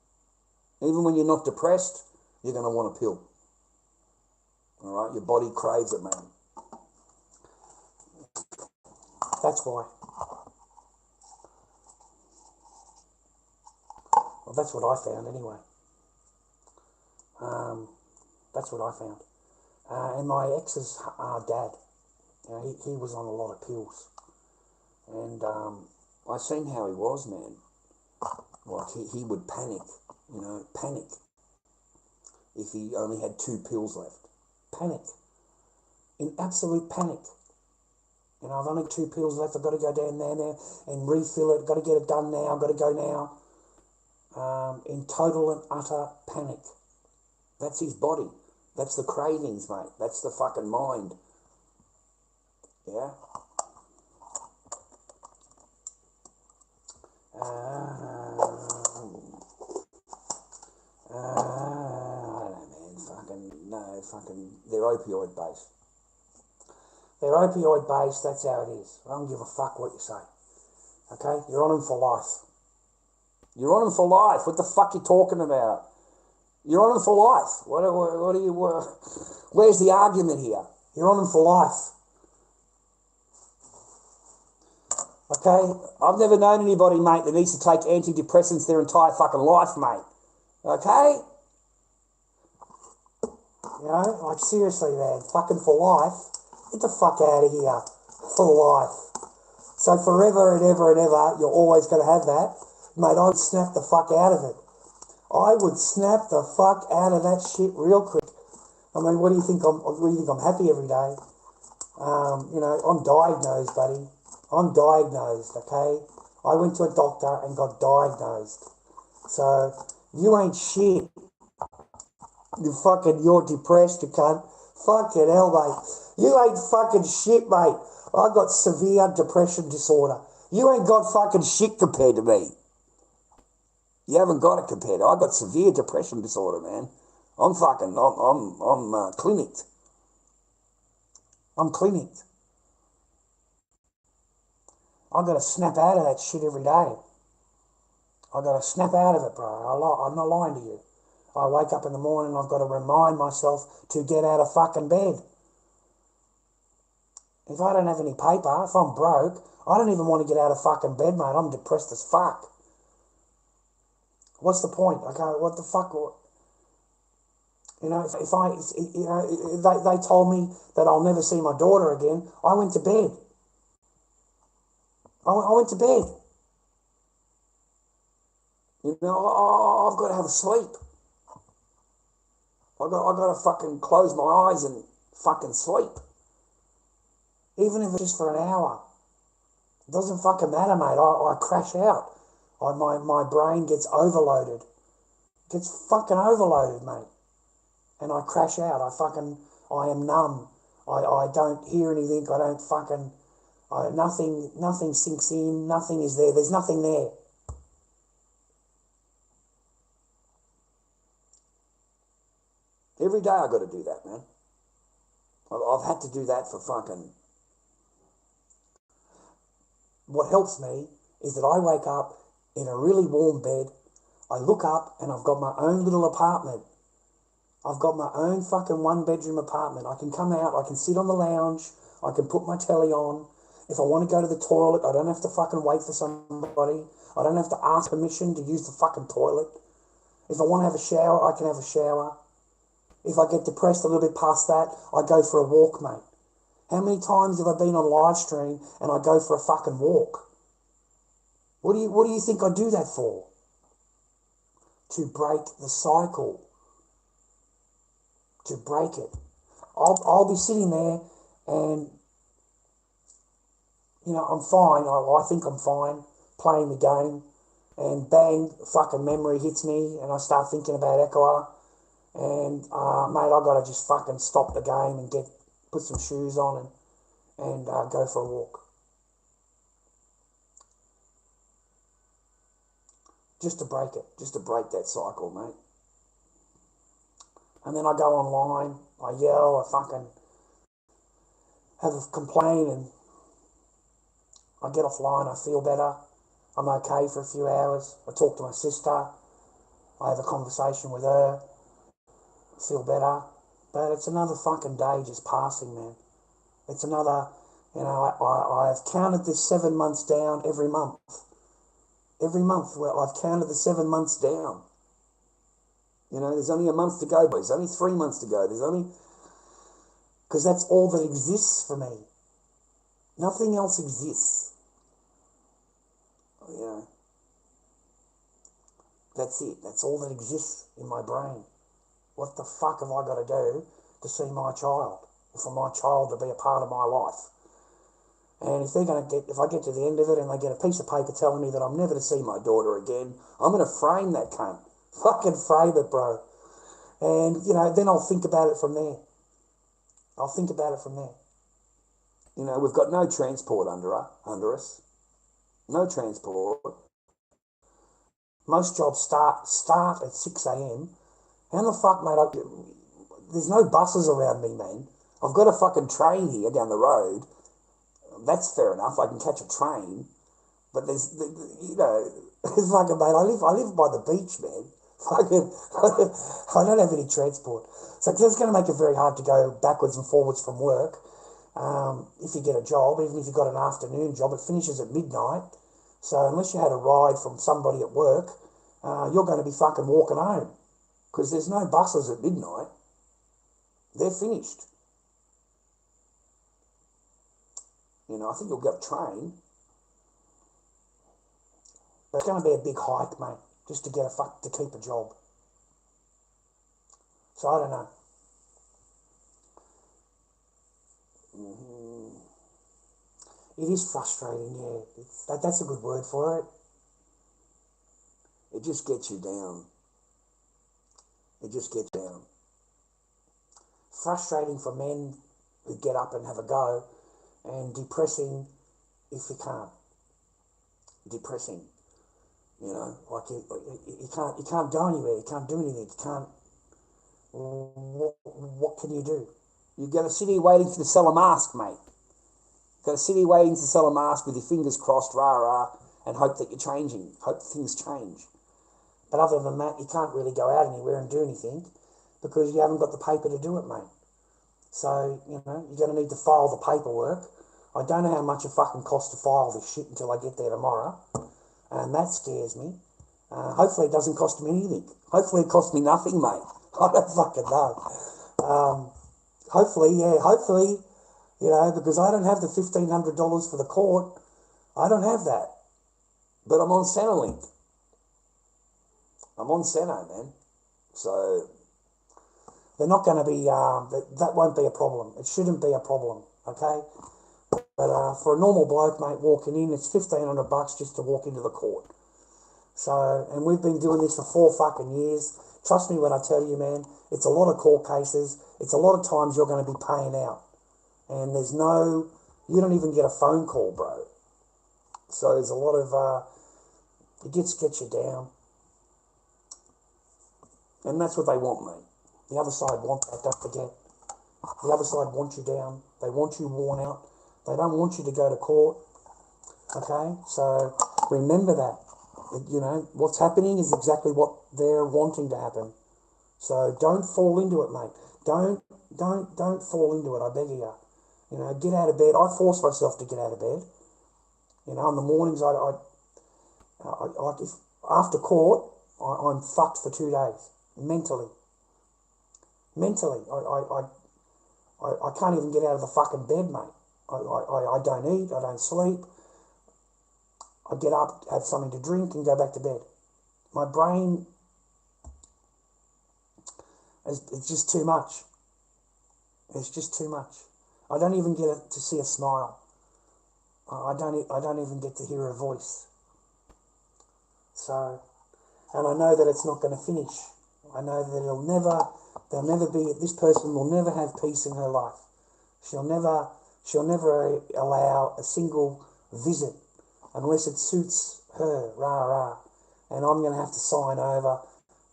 Even when you're not depressed, you're going to want a pill. All right? Your body craves it, man. That's why. Well, that's what I found anyway. That's what I found. And my ex's dad, he was on a lot of pills. And I seen how he was, man. Like, he would panic, panic if he only had 2 pills left. Panic. In absolute panic. I've only 2 pills left. I've got to go down there now and refill it. Got to get it done now. I've got to go now. In total and utter panic. That's his body. That's the cravings, mate. That's the fucking mind. Yeah? I don't know, man. They're opioid based. They're opioid based, that's how it is. I don't give a fuck what you say. Okay? You're on them for life. You're on them for life. What the fuck are you talking about? You're on them for life. Where's the argument here? You're on them for life. Okay? I've never known anybody, mate, that needs to take antidepressants their entire fucking life, mate. Okay? Like seriously, man, fucking for life. Get the fuck out of here. For life. So forever and ever and ever, you're always going to have that. Mate, I would snap the fuck out of it. I would snap the fuck out of that shit real quick. I mean, what do you think I'm happy every day? I'm diagnosed, buddy. I'm diagnosed, okay? I went to a doctor and got diagnosed. So, you ain't shit. You're depressed, you cunt. Fucking hell, mate. You ain't fucking shit, mate. I got severe depression disorder. You ain't got fucking shit compared to me. You haven't got it compared to. I got severe depression disorder, man. I'm clinicked. I'm clinicked. I got to snap out of that shit every day. I got to snap out of it, bro. I'm not lying to you. I wake up in the morning, I've got to remind myself to get out of fucking bed. If I don't have any paper, if I'm broke, I don't even want to get out of fucking bed, mate. I'm depressed as fuck. What's the point? What the fuck? You know, they told me that I'll never see my daughter again. I went to bed. I went to bed. You know, I've got to have a sleep. I got to fucking close my eyes and fucking sleep. Even if it's just for an hour. It doesn't fucking matter, mate. I crash out. My brain gets overloaded. Gets fucking overloaded, mate. And I crash out. I am numb. I don't hear anything. I don't fucking, nothing sinks in. Nothing is there. There's nothing there. Every day I got to do that, man. I've had to do that for fucking... What helps me is that I wake up in a really warm bed. I look up and I've got my own little apartment. I've got my own fucking one-bedroom apartment. I can come out, I can sit on the lounge, I can put my telly on. If I want to go to the toilet, I don't have to fucking wait for somebody. I don't have to ask permission to use the fucking toilet. If I want to have a shower, I can have a shower. If I get depressed a little bit past that, I go for a walk, mate. How many times have I been on live stream and I go for a fucking walk? What do you think I do that for? To break the cycle. To break it. I'll be sitting there and, you know, I'm fine. I think I'm fine playing the game, and bang, fucking memory hits me and I start thinking about Echoa, and mate, I gotta just fucking stop the game and put some shoes on and go for a walk. Just to break it, just to break that cycle, mate. And then I go online, I yell, I fucking have a complaint, and I get offline, I feel better, I'm okay for a few hours, I talk to my sister, I have a conversation with her, I feel better, but it's another fucking day just passing, man. It's another, you know, I've counted this 7 months down every month. Every month, well, I've counted the 7 months down. You know, there's only a month to go, but there's only 3 months to go. Because that's all that exists for me. Nothing else exists. You know, that's it. That's all that exists in my brain. What the fuck have I got to do to see my child? Or for my child to be a part of my life? And if I get to the end of it and they get a piece of paper telling me that I'm never to see my daughter again, I'm going to frame that cunt. Fucking frame it, bro. And, you know, then I'll think about it from there. I'll think about it from there. You know, we've got no transport under us. No transport. Most jobs start at 6 a.m. How the fuck, mate? There's no buses around me, man. I've got a fucking train here down the road. That's fair enough. I can catch a train. But there's, you know, fucking, mate, I live by the beach, man. Fucking, I don't have any transport. So it's going to make it very hard to go backwards and forwards from work. If you get a job, even if you've got an afternoon job, it finishes at midnight. So unless you had a ride from somebody at work, you're going to be fucking walking home. Because there's no buses at midnight. They're finished. You know, I think you'll get a train. But it's going to be a big hike, mate, just to to keep a job. So I don't know. It is frustrating, yeah. That's a good word for it. It just gets you down. It just gets down. frustrating for men who get up and have a go, and depressing if you can't. Depressing, you know, like you can't go anywhere, you can't do anything, you can't. What can you do? You've got to sit here waiting to sell a mask, mate. You've got to sit here waiting to sell a mask with your fingers crossed, rah, and hope that you're changing, hope things change. But other than that, you can't really go out anywhere and do anything because you haven't got the paper to do it, mate. So, you know, you're going to need to file the paperwork. I don't know how much it fucking costs to file this shit until I get there tomorrow, and that scares me. Hopefully it doesn't cost me anything. Hopefully it costs me nothing, mate. I don't fucking know. Hopefully, you know, because I don't have the $1,500 for the court. I don't have that. But I'm on Centrelink. I'm on Centro, man. So they're not going to be, that won't be a problem. It shouldn't be a problem, okay? But for a normal bloke, mate, walking in, it's $1,500 just to walk into the court. So, and we've been doing this for 4 fucking years. Trust me when I tell you, man, it's a lot of court cases. It's a lot of times you're going to be paying out. And there's no, you don't even get a phone call, bro. So there's a lot of, it gets you down. And that's what they want, mate. The other side want that, don't forget. The other side want you down. They want you worn out. They don't want you to go to court. Okay? So remember that. You know, what's happening is exactly what they're wanting to happen. So don't fall into it, mate. Don't fall into it, I beg of you. You know, get out of bed. I force myself to get out of bed. You know, in the mornings, if after court, I'm fucked for 2 days. Mentally. I can't even get out of the fucking bed, mate. I don't eat, I don't sleep. I get up, have something to drink, and go back to bed. My brain, it's just too much. It's just too much. I don't even get to see a smile. I don't even get to hear a voice. So, and I know that it's not going to finish. I know that there'll never be, this person will never have peace in her life. She'll never allow a single visit unless it suits her, rah. And I'm going to have to sign over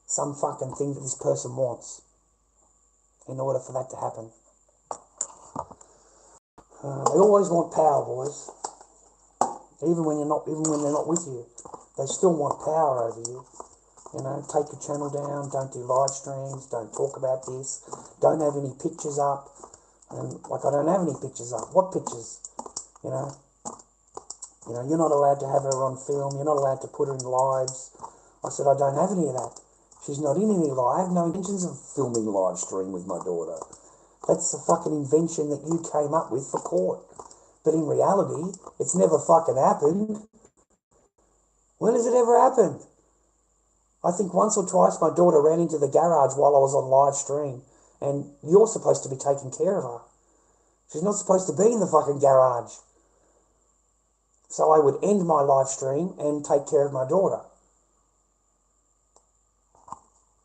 some fucking thing that this person wants in order for that to happen. They always want power, boys. Even when they're not with you, they still want power over you. You know, take your channel down, don't do live streams, don't talk about this, don't have any pictures up. And like, I don't have any pictures up. What pictures? You know, you're not allowed to have her on film. You're not allowed to put her in lives. I said, I don't have any of that. She's not in any live. I have no intentions of filming live stream with my daughter. That's the fucking invention that you came up with for court. But in reality, it's never fucking happened. When has it ever happened? I think once or twice my daughter ran into the garage while I was on live stream, and you're supposed to be taking care of her. She's not supposed to be in the fucking garage. So I would end my live stream and take care of my daughter.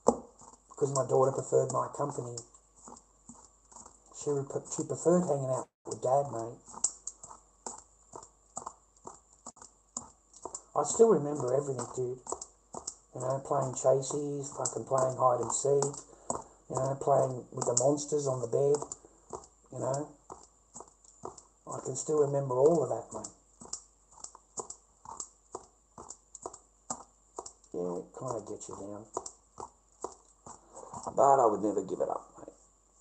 Because my daughter preferred my company. She preferred hanging out with Dad, mate. I still remember everything, dude. You know, playing chases, fucking playing hide and seek, you know, playing with the monsters on the bed, you know. I can still remember all of that, mate. Yeah, it kind of gets you down. But I would never give it up, mate.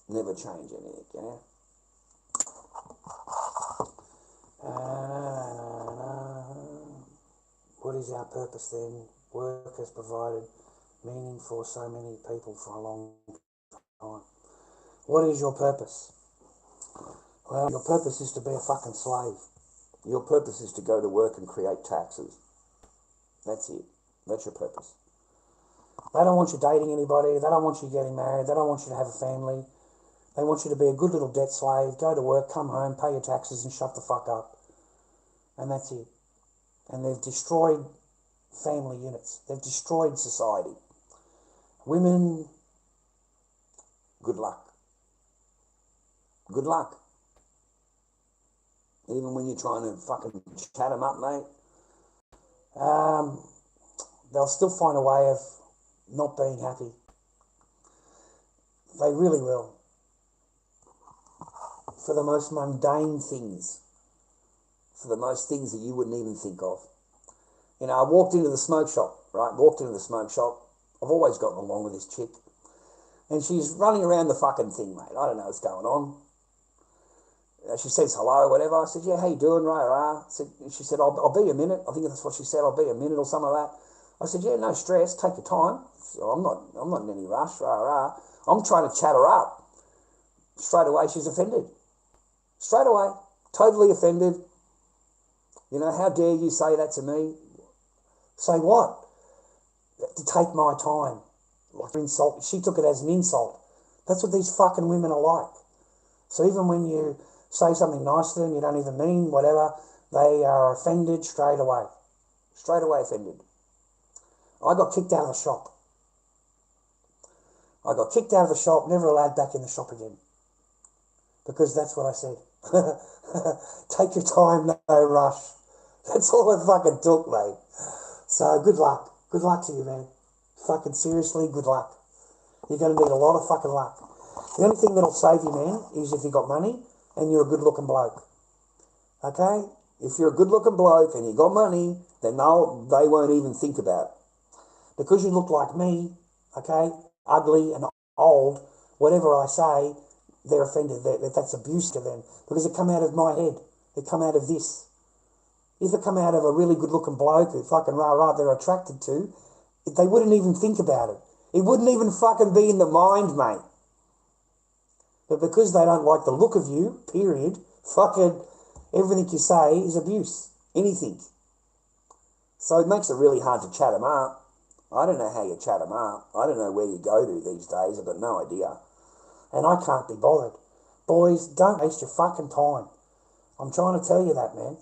Never change anything, you know. What is our purpose then? Work has provided meaning for so many people for a long time. What is your purpose? Well, your purpose is to be a fucking slave. Your purpose is to go to work and create taxes. That's it. That's your purpose. They don't want you dating anybody. They don't want you getting married. They don't want you to have a family. They want you to be a good little debt slave, go to work, come home, pay your taxes and shut the fuck up. And that's it. And they've destroyed family units. They've destroyed society. Women, good luck. good luck. Even when you're trying to fucking chat them up, mate, they'll still find a way of not being happy. They really will. For the most mundane things. For the most things that you wouldn't even think of. You know, I walked into the smoke shop, right? I've always gotten along with this chick. And she's running around the fucking thing, mate. I don't know what's going on. She says hello, whatever. I said, yeah, how you doing, rah. She said, I'll be a minute. I think that's what she said, I'll be a minute or something like that. I said, yeah, no stress, take your time. So I'm not in any rush, rah. I'm trying to chat her up. Straight away, she's offended. Straight away, totally offended. You know, how dare you say that to me? Say what? To take my time. Like insult. She took it as an insult. That's what these fucking women are like. So even when you say something nice to them, you don't even mean whatever, they are offended straight away. Straight away offended. I got kicked out of the shop. Never allowed back in the shop again. Because that's what I said. Take your time, no rush. That's all it fucking took, mate. So good luck. Good luck to you, man. Fucking seriously, good luck. You're going to need a lot of fucking luck. The only thing that'll save you, man, is if you got money and you're a good-looking bloke. Okay? If you're a good-looking bloke and you got money, then they won't even think about it. Because you look like me, okay, ugly and old, whatever I say, they're offended. That's abuse to them. Because it come out of my head. It come out of this. If it come out of a really good-looking bloke who fucking rah they're attracted to, they wouldn't even think about it. It wouldn't even fucking be in the mind, mate. But because they don't like the look of you, period, fucking everything you say is abuse. Anything. So it makes it really hard to chat them up. I don't know how you chat them up. I don't know where you go to these days. I've got no idea. And I can't be bothered. Boys, don't waste your fucking time. I'm trying to tell you that, man.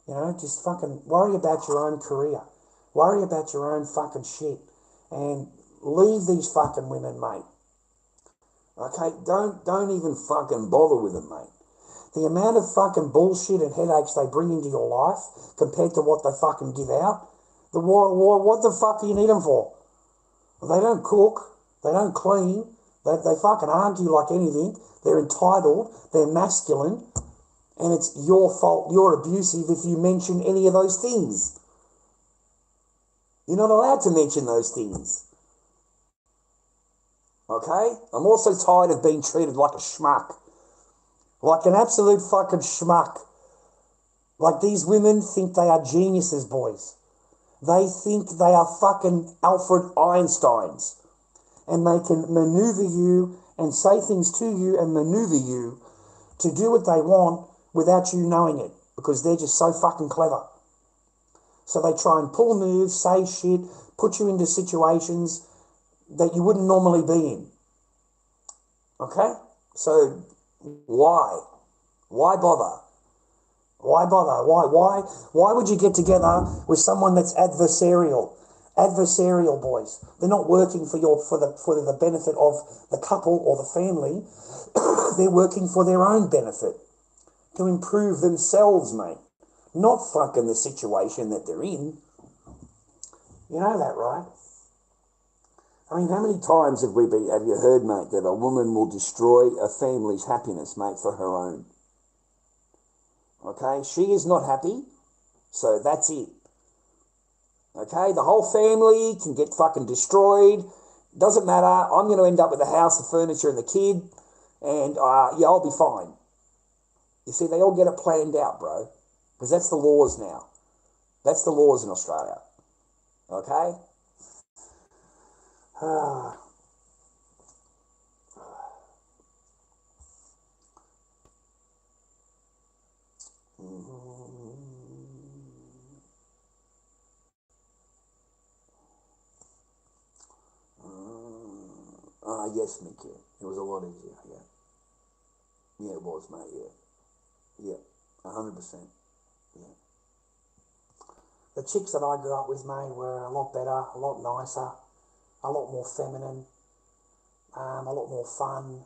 You know, just fucking worry about your own career. Worry about your own fucking shit. And leave these fucking women, mate. Okay? Don't even fucking bother with them, mate. The amount of fucking bullshit and headaches they bring into your life compared to what they fucking give out, what the fuck do you need them for? They don't cook. They don't clean. They fucking argue like anything. They're entitled. They're masculine. And it's your fault, you're abusive if you mention any of those things. You're not allowed to mention those things. Okay? I'm also tired of being treated like a schmuck. Like an absolute fucking schmuck. Like these women think they are geniuses, boys. They think they are fucking Alfred Einsteins. And they can maneuver you and say things to you and maneuver you to do what they want without you knowing it, because they're just so fucking clever. So they try and pull moves, say shit, put you into situations that you wouldn't normally be in. Okay? So why? Why bother? Why bother? Why would you get together with someone that's adversarial? Adversarial, boys. They're not working for the benefit of the couple or the family. They're working for their own benefit. To improve themselves, mate. Not fucking the situation that they're in. You know that, right? I mean, how many times have you heard, mate, that a woman will destroy a family's happiness, mate, for her own? Okay? She is not happy, so that's it. Okay? The whole family can get fucking destroyed. Doesn't matter. I'm going to end up with the house, the furniture, and the kid, and yeah, I'll be fine. You see, they all get it planned out, bro. Because that's the laws now. That's the laws in Australia. Okay? Yes, Mickey. It was a lot easier, yeah. Yeah, it was, mate, yeah. Yeah, 100%. Yeah. The chicks that I grew up with, mate, were a lot better, a lot nicer, a lot more feminine, a lot more fun.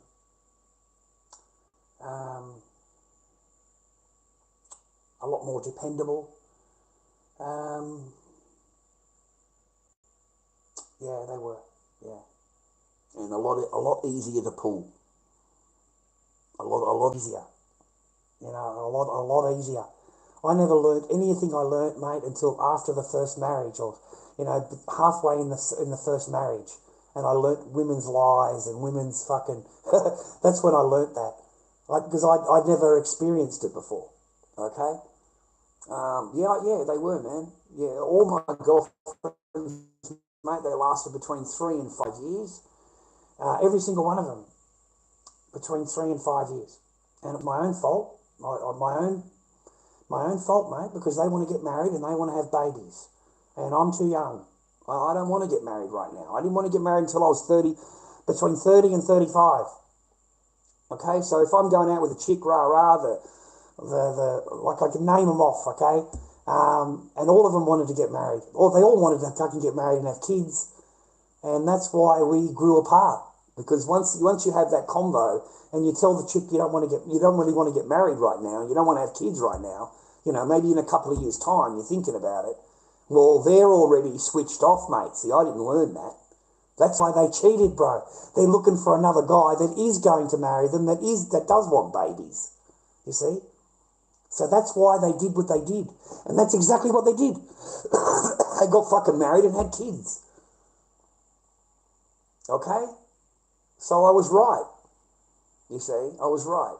lot more dependable. Yeah, they were. Yeah, and a lot easier to pull. A lot easier. You know, a lot easier. I never learnt anything I learnt, mate, until after the first marriage, or halfway in the first marriage, and I learnt women's lies and women's fucking. That's when I learnt that, because I'd never experienced it before. Okay. Yeah, they were, man. Yeah, all my girlfriends, mate, they lasted between 3 and 5 years. Every single one of them, between 3 and 5 years, and it's my own fault. My own fault, mate, because they want to get married and they want to have babies, and I'm too young. I don't want to get married right now. I didn't want to get married until I was 30, between 30 and 35. Okay, so if I'm going out with a chick, like I can name them off, okay, and all of them wanted to get married, or they all wanted to fucking get married and have kids, and that's why we grew apart. Because once you have that convo and you tell the chick you don't really want to get married right now, you don't want to have kids right now, maybe in a couple of years' time you're thinking about it. Well, they're already switched off, mate. See, I didn't learn that. That's why they cheated, bro. They're looking for another guy that is going to marry them, that does want babies. You see? So that's why they did what they did. And that's exactly what they did. They got fucking married and had kids. Okay? So I was right. You see? I was right.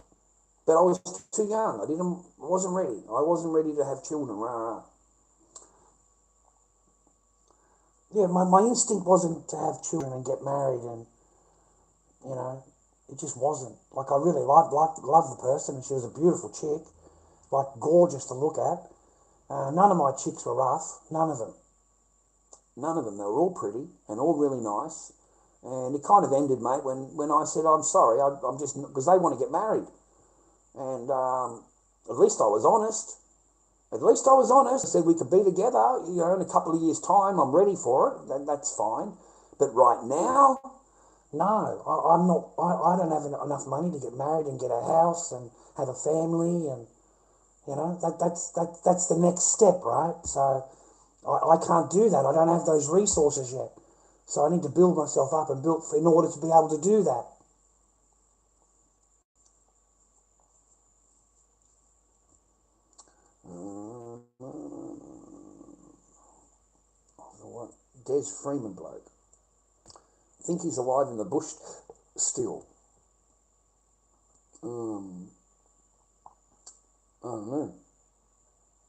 But I was too young. I wasn't ready. I wasn't ready to have children. Yeah, my instinct wasn't to have children and get married, and it just wasn't. Like, I really loved the person, and she was a beautiful chick, like gorgeous to look at. None of my chicks were rough. None of them. They were all pretty and all really nice. And it kind of ended, mate, when I said, I'm sorry, I'm just, because they want to get married. And at least I was honest. I said we could be together, in a couple of years' time. I'm ready for it. That's fine. But right now, no, I'm not. I don't have enough money to get married and get a house and have a family, and that's the next step, right? So I can't do that. I don't have those resources yet. So I need to build myself up and in order to be able to do that. Des Freeman bloke. I think he's alive in the bush still. I don't know.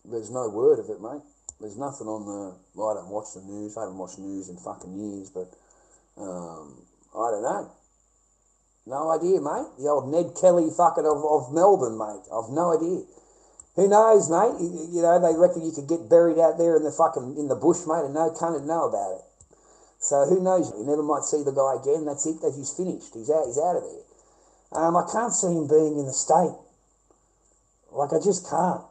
There's no word of it, mate. There's nothing on the... Well, I don't watch the news. I haven't watched news in fucking years, but I don't know. No idea, mate. The old Ned Kelly fucking of Melbourne, mate. I've no idea. Who knows, mate? They reckon you could get buried out there in the bush, mate, and no cunt would know about it. So who knows? You never might see the guy again. That's it. He's finished. He's out of there. I can't see him being in the state. Like, I just can't.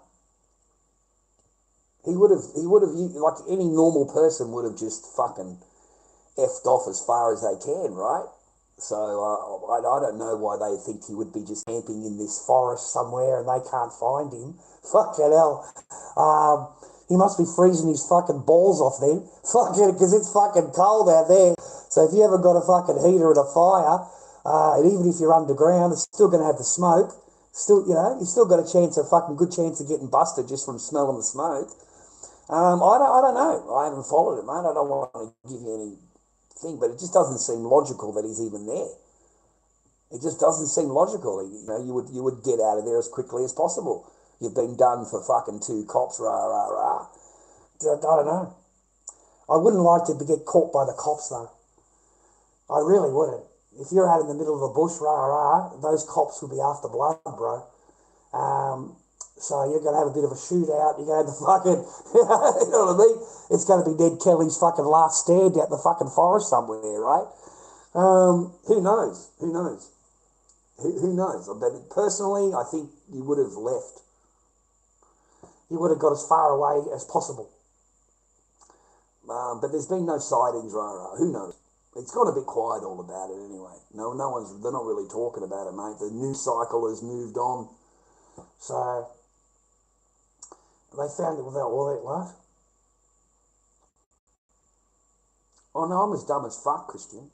He would have, like any normal person would have just fucking effed off as far as they can, right? So I don't know why they think he would be just camping in this forest somewhere and they can't find him. Fucking hell. He must be freezing his fucking balls off then. Fucking, because it's fucking cold out there. So if you haven't got a fucking heater and a fire, and even if you're underground, it's still going to have the smoke. Still, you've still got a good chance of getting busted just from smelling the smoke. I don't know. I haven't followed it, mate. I don't want to give you anything, but it just doesn't seem logical that he's even there. It just doesn't seem logical. You would get out of there as quickly as possible. You've been done for fucking 2 cops, I don't know. I wouldn't like to get caught by the cops, though. I really wouldn't. If you're out in the middle of the bush, those cops would be after blood, bro. So you're going to have a bit of a shootout. You're going to have the fucking, you know what I mean? It's going to be Ned Kelly's fucking last stand out in the fucking forest somewhere, right? Who knows? Who knows? But personally, I think you would have left. You would have got as far away as possible. But there's been no sightings, Who knows? It's got a bit quiet all about it anyway. They're not really talking about it, mate. The news cycle has moved on. So, They found it without all that, what? Oh no, I'm as dumb as fuck, Christian.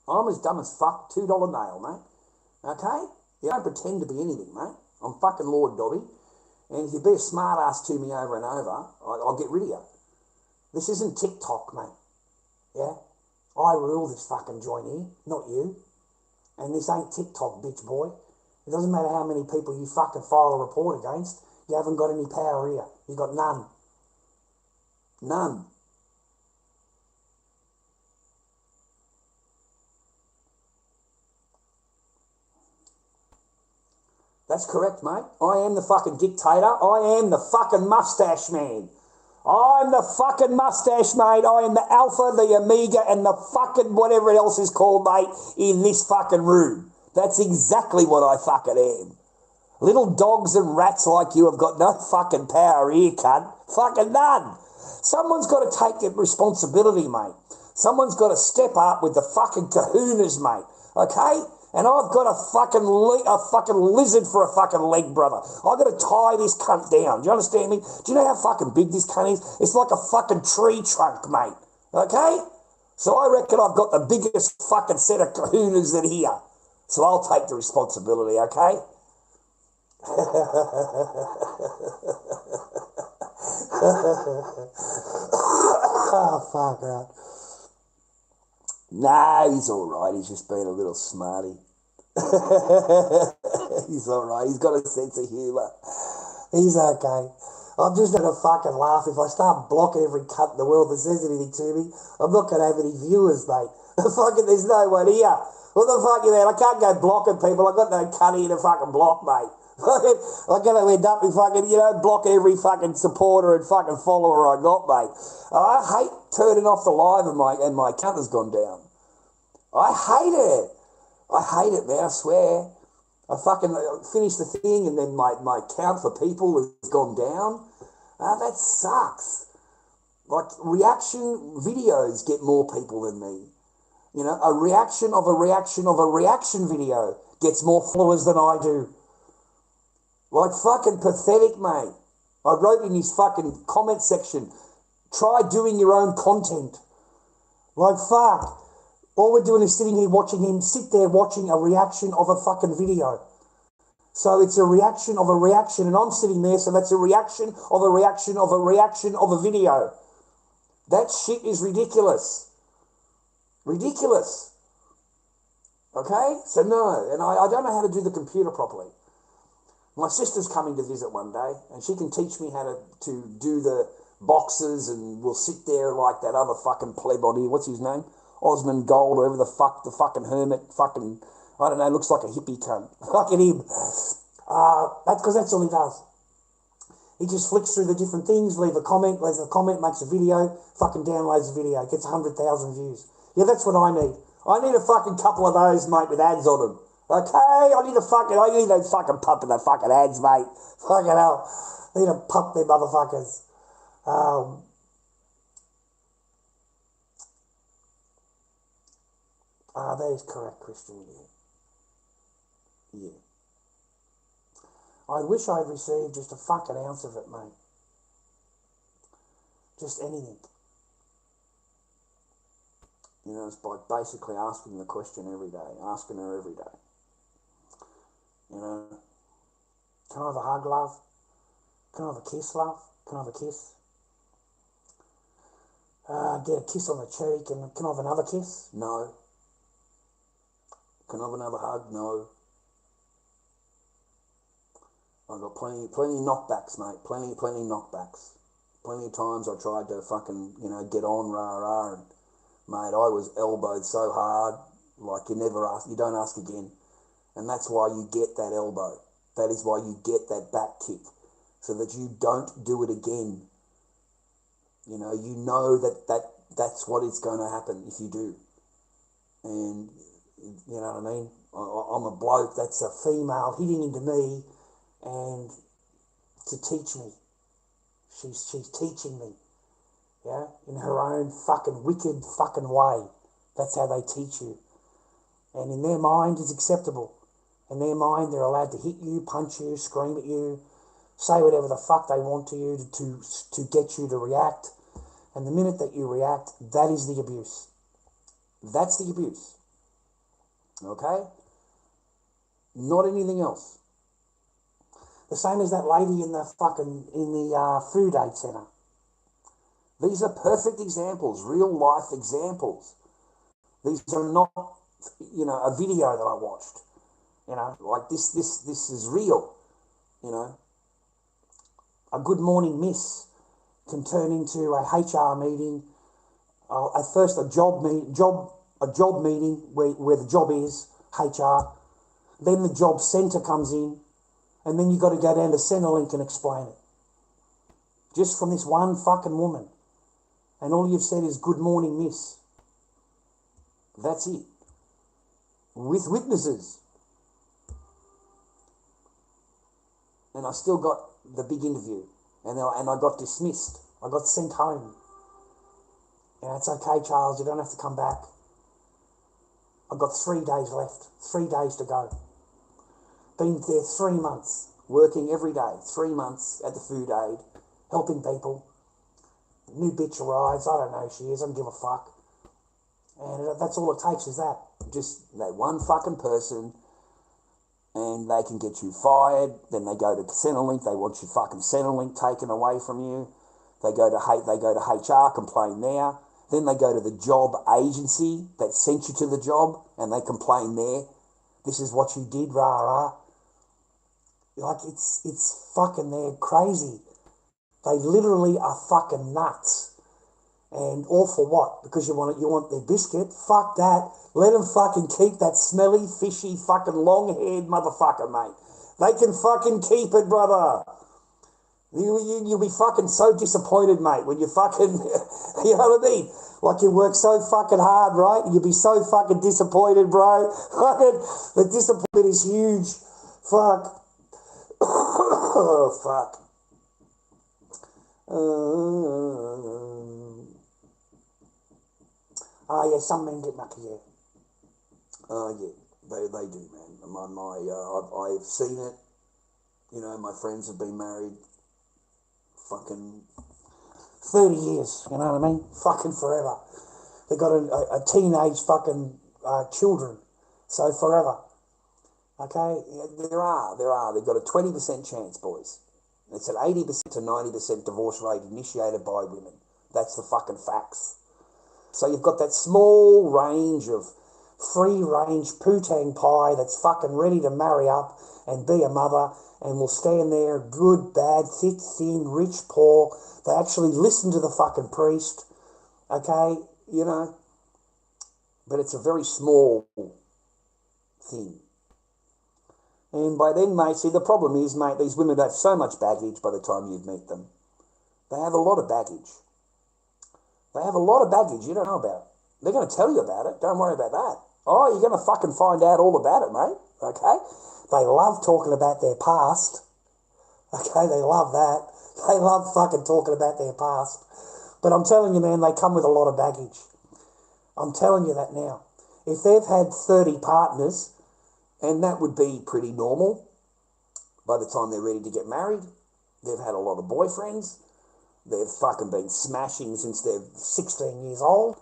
I'm as dumb as fuck. $2 nail, mate. Okay? You don't pretend to be anything, mate. I'm fucking Lord Dobby. And if you be a smart ass to me over and over, I'll get rid of you. This isn't TikTok, mate. Yeah? I rule this fucking joint here, not you. And this ain't TikTok, bitch boy. It doesn't matter how many people you fucking file a report against. You haven't got any power here. You got none. None. That's correct, mate. I am the fucking dictator. I am the fucking mustache man. I'm the fucking mustache, mate. I am the alpha, the omega, and the fucking whatever else is called, mate, in this fucking room. That's exactly what I fucking am. Little dogs and rats like you have got no fucking power here, cunt. Fucking none. Someone's got to take that responsibility, mate. Someone's got to step up with the fucking kahunas, mate. Okay? And I've got a fucking lizard for a fucking leg, brother. I've got to tie this cunt down. Do you understand me? Do you know how fucking big this cunt is? It's like a fucking tree trunk, mate. Okay? So I reckon I've got the biggest fucking set of kahunas in here. So I'll take the responsibility, okay? Oh, fuck, right. Nah, he's all right. He's just being a little smarty. He's all right. He's got a sense of humour. He's okay. I'm just going to fucking laugh. If I start blocking every cunt in the world that says anything to me, I'm not going to have any viewers, mate. Fucking, there's no one here. What the fuck you mean? I can't go blocking people. I've got no cunt here to fucking block, mate. I'm going to end up with fucking, blocking every fucking supporter and fucking follower I got, mate. I hate turning off the live and my count has gone down. I hate it. I hate it, man, I swear. I fucking finished the thing and then my count for people has gone down. That sucks. Like, reaction videos get more people than me. A reaction of a reaction of a reaction video gets more followers than I do. Like, fucking pathetic, mate. I wrote in his fucking comment section, try doing your own content. Like, fuck. All we're doing is sitting here watching him sit there watching a reaction of a fucking video. So it's a reaction of a reaction, and I'm sitting there, so that's a reaction of a reaction of a reaction of a video. That shit is ridiculous. Ridiculous. Okay? So no, and I don't know how to do the computer properly. My sister's coming to visit one day, and she can teach me how to do the boxes, and we'll sit there like that other fucking pleb on here. What's his name? Osmond Gold, or whoever the fuck, the fucking hermit, fucking, I don't know, looks like a hippie cunt. Fucking him. That's because that's all he does. He just flicks through the different things, leaves a comment, makes a video, fucking downloads a video, gets 100,000 views. Yeah, that's what I need. I need a fucking couple of those, mate, with ads on them. Okay? I need those fucking pumping the fucking ads, mate. Fucking hell. I need to pump them motherfuckers. That is correct, Christian. Yeah. I wish I'd received just a fucking ounce of it, mate. Just anything. It's by basically asking the question every day, asking her every day. Can I have a hug, love? Can I have a kiss, love? Can I have a kiss? Get a kiss on the cheek, and can I have another kiss? No. Can I have another hug? No. I've got plenty knockbacks, mate. Plenty knockbacks. Plenty of times I tried to fucking, get on, rah, and mate, I was elbowed so hard, like you don't ask again. And that's why you get that elbow. That is why you get that back kick, so that you don't do it again. You know that's what is going to happen if you do. And you know what I mean? I'm a bloke, that's a female hitting into me, and to teach me. She's teaching me, in her own fucking wicked fucking way. That's how they teach you. And in their mind, it's acceptable. In their mind, they're allowed to hit you, punch you, scream at you, say whatever the fuck they want to you to get you to react. And the minute that you react, that is the abuse. That's the abuse. Okay? Not anything else. The same as that lady in the food aid centre. These are perfect examples, real life examples. These are not, a video that I watched. Like this is real. A good morning miss can turn into a HR meeting. At first, a job meeting where the job is HR. Then the job centre comes in, and then you've got to go down to Centrelink and explain it. Just from this one fucking woman. And all you've said is, good morning, miss. That's it. With witnesses. And I still got the big interview. And I got dismissed. I got sent home. It's okay, Charles, you don't have to come back. I've got 3 days left. 3 days to go. Been there 3 months. Working every day. 3 months at the food aid. Helping people. New bitch arrives. I don't know who she is. I don't give a fuck. And that's all it takes is that. Just that one fucking person. And they can get you fired. Then they go to Centrelink. They want your fucking Centrelink taken away from you. They go to HR, complain there. Then they go to the job agency that sent you to the job, and they complain there. This is what you did, rah rah. Like it's fucking, they're crazy. They literally are fucking nuts. And all for what? Because you want their biscuit? Fuck that. Let them fucking keep that smelly, fishy, fucking long-haired motherfucker, mate. They can fucking keep it, brother. You'll be fucking so disappointed, mate, when you fucking, you know what I mean? Like you work so fucking hard, right? You'll be so fucking disappointed, bro. Fucking, the disappointment is huge. Fuck. Oh, fuck. Yeah, some men get lucky, yeah. Yeah, they do, man. I've seen it. My friends have been married fucking 30 years, you know what I mean? Fucking forever. They got a teenage fucking children, so forever. Okay, there are. They've got a 20% chance, boys. It's an 80% to 90% divorce rate initiated by women. That's the fucking facts. So you've got that small range of free-range poo-tang pie that's fucking ready to marry up and be a mother and will stand there, good, bad, thick, thin, rich, poor. They actually listen to the fucking priest, okay, but it's a very small thing. And by then, mate, see, the problem is, mate, these women have so much baggage by the time you meet them. They have a lot of baggage. They have a lot of baggage you don't know about. They're going to tell you about it. Don't worry about that. Oh, you're going to fucking find out all about it, mate. Okay? They love talking about their past. Okay? They love that. They love fucking talking about their past. But I'm telling you, man, they come with a lot of baggage. I'm telling you that now. If they've had 30 partners, and that would be pretty normal by the time they're ready to get married, they've had a lot of boyfriends, they've fucking been smashing since they're 16 years old,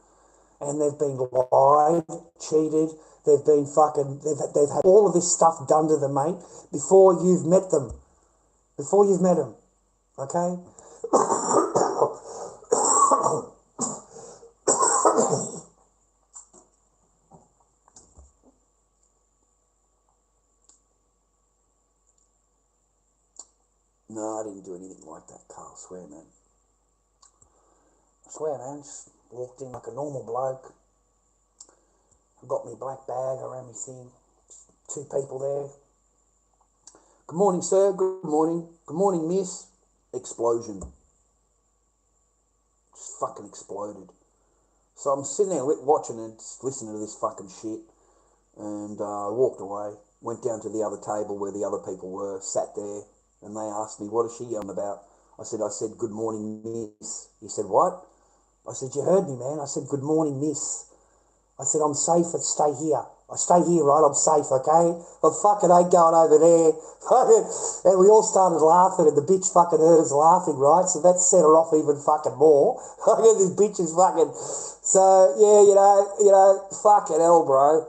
and they've been lied, cheated, they've had all of this stuff done to them, mate, before you've met them. Before you've met them. Okay? No, I didn't do anything like that, Carl. I swear, man. I swear, man. Just walked in like a normal bloke. I got me black bag around me thing. 2 people there. Good morning, sir. Good morning. Good morning, miss. Explosion. Just fucking exploded. So I'm sitting there watching it, just listening to this fucking shit. And I walked away. Went down to the other table where the other people were. Sat there. And they asked me, what is she yelling about? I said, good morning, miss. He said, what? I said, you heard me, man. I said, good morning, miss. I said, I'm safe, but stay here. I stay here, right? I'm safe, okay? I fucking ain't going over there. And we all started laughing, and the bitch fucking heard us laughing, right? So that set her off even fucking more. This bitch is fucking... So, yeah, you know, fucking hell, bro.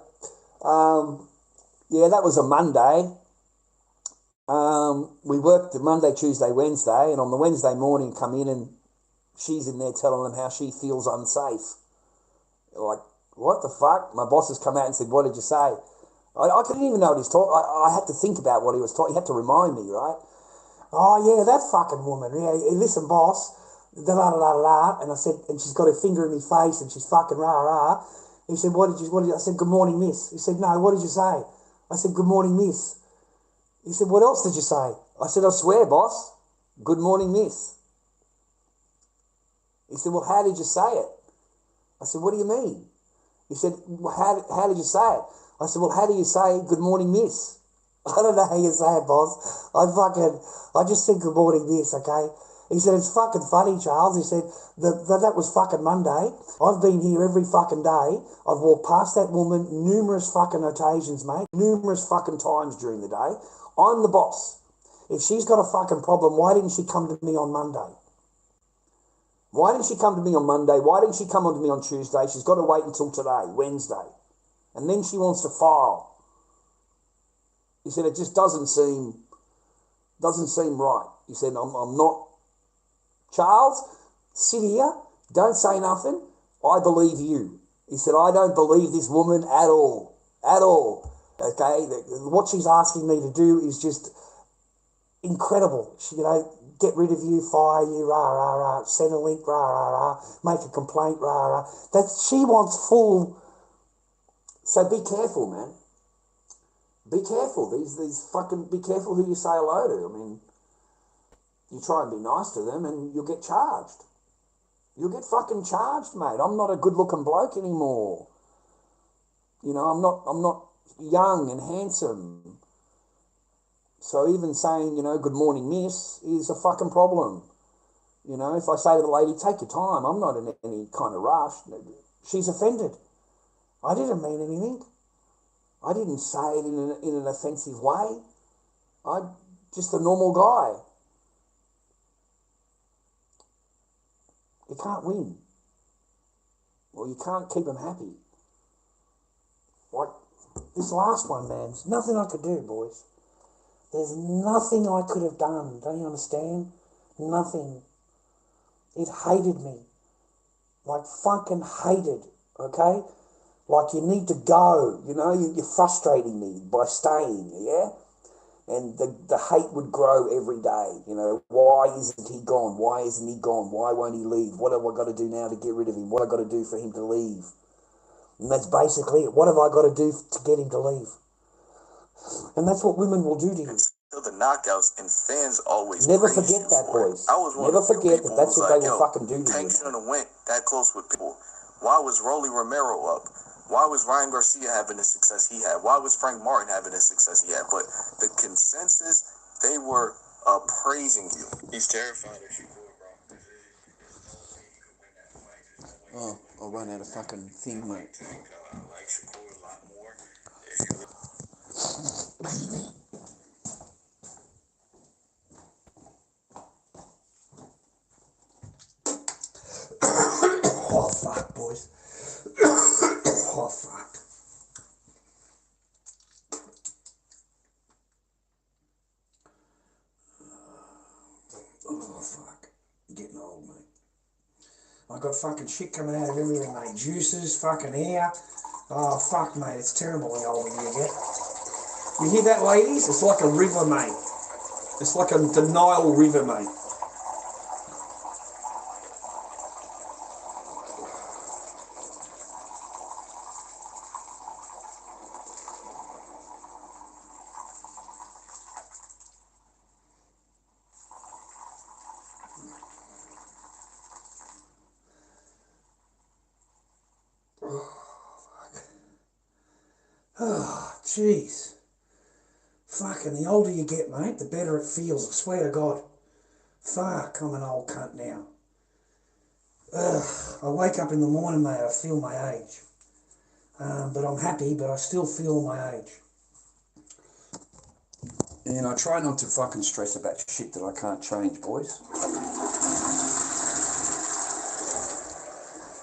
Yeah, that was a Monday. We worked the Monday, Tuesday, Wednesday, and on the Wednesday morning come in and she's in there telling them how she feels unsafe. Like, what the fuck? My boss has come out and said, what did you say? I couldn't even know what he's talking. I had to think about what he was talking. He had to remind me, right? Oh, yeah, that fucking woman. Yeah, listen, boss. Da la la la. And I said, and she's got her finger in my face and she's fucking rah rah. He said, what did you, I said, good morning, miss. He said, no, what did you say? I said, good morning, miss. He said, what else did you say? I said, I swear, boss. Good morning, miss. He said, well, how did you say it? I said, what do you mean? He said, well, how did you say it? I said, well, how do you say good morning, miss? I don't know how you say it, boss. I just said good morning, miss, okay? He said, it's fucking funny, Charles. He said, that was fucking Monday. I've been here every fucking day. I've walked past that woman numerous fucking occasions, mate. Numerous fucking times during the day. I'm the boss. If she's got a fucking problem, why didn't she come to me on Monday? Why didn't she come to me on Monday? Why didn't she come on to me on Tuesday? She's got to wait until today, Wednesday. And then she wants to file. He said, it just doesn't seem right. He said, I'm not... Charles, sit here, don't say nothing. I believe you. He said, I don't believe this woman at all. At all. Okay? What she's asking me to do is just incredible. She, get rid of you, fire you, rah, rah, rah, send a link, rah, rah, rah, make a complaint, rah, rah. She wants full... So be careful, man. Be careful. These fucking... Be careful who you say hello to. I mean, you try and be nice to them and you'll get charged. You'll get fucking charged, mate. I'm not a good-looking bloke anymore. I'm not young and handsome. So even saying, good morning, miss, is a fucking problem. If I say to the lady, take your time, I'm not in any kind of rush, she's offended. I didn't mean anything. I didn't say it in an offensive way. I'm just a normal guy. You can't win. Or you can't keep them happy. Like this last one, man, there's nothing I could do, boys. There's nothing I could have done. Don't you understand? Nothing. It hated me. Like fucking hated, okay? Like you need to go, you're frustrating me by staying, yeah? And the hate would grow every day, why isn't he gone? Why isn't he gone? Why won't he leave? What have I got to do now to get rid of him? What have I got to do for him to leave? And that's basically it. What have I got to do to get him to leave? And that's what women will do to you. Until the knockouts, and fans always never forget that, boys. I was one never of the few forget people that that's what like, they will fucking do to you. Tank shouldn't have went that close with people. Why was Rolly Romero up? Why was Ryan Garcia having the success he had? Why was Frank Martin having the success he had? But the consensus, they were praising you. He's terrified of Shakur, bro. Oh, I'll run out of fucking thing, mate. I like Shakur a lot more. Oh, fuck, boys. Oh, fuck. Oh, fuck. I'm getting old, mate. I got fucking shit coming out of everything, mate. Juices, fucking hair. Oh, fuck, mate. It's terrible the older you get. You hear that, ladies? It's like a river, mate. It's like a denial river, mate. Oh, jeez. Fucking the older you get, mate, the better it feels, I swear to God. Fuck, I'm an old cunt now. Ugh, I wake up in the morning, mate, I feel my age. But I'm happy, but I still feel my age. And I try not to fucking stress about shit that I can't change, boys.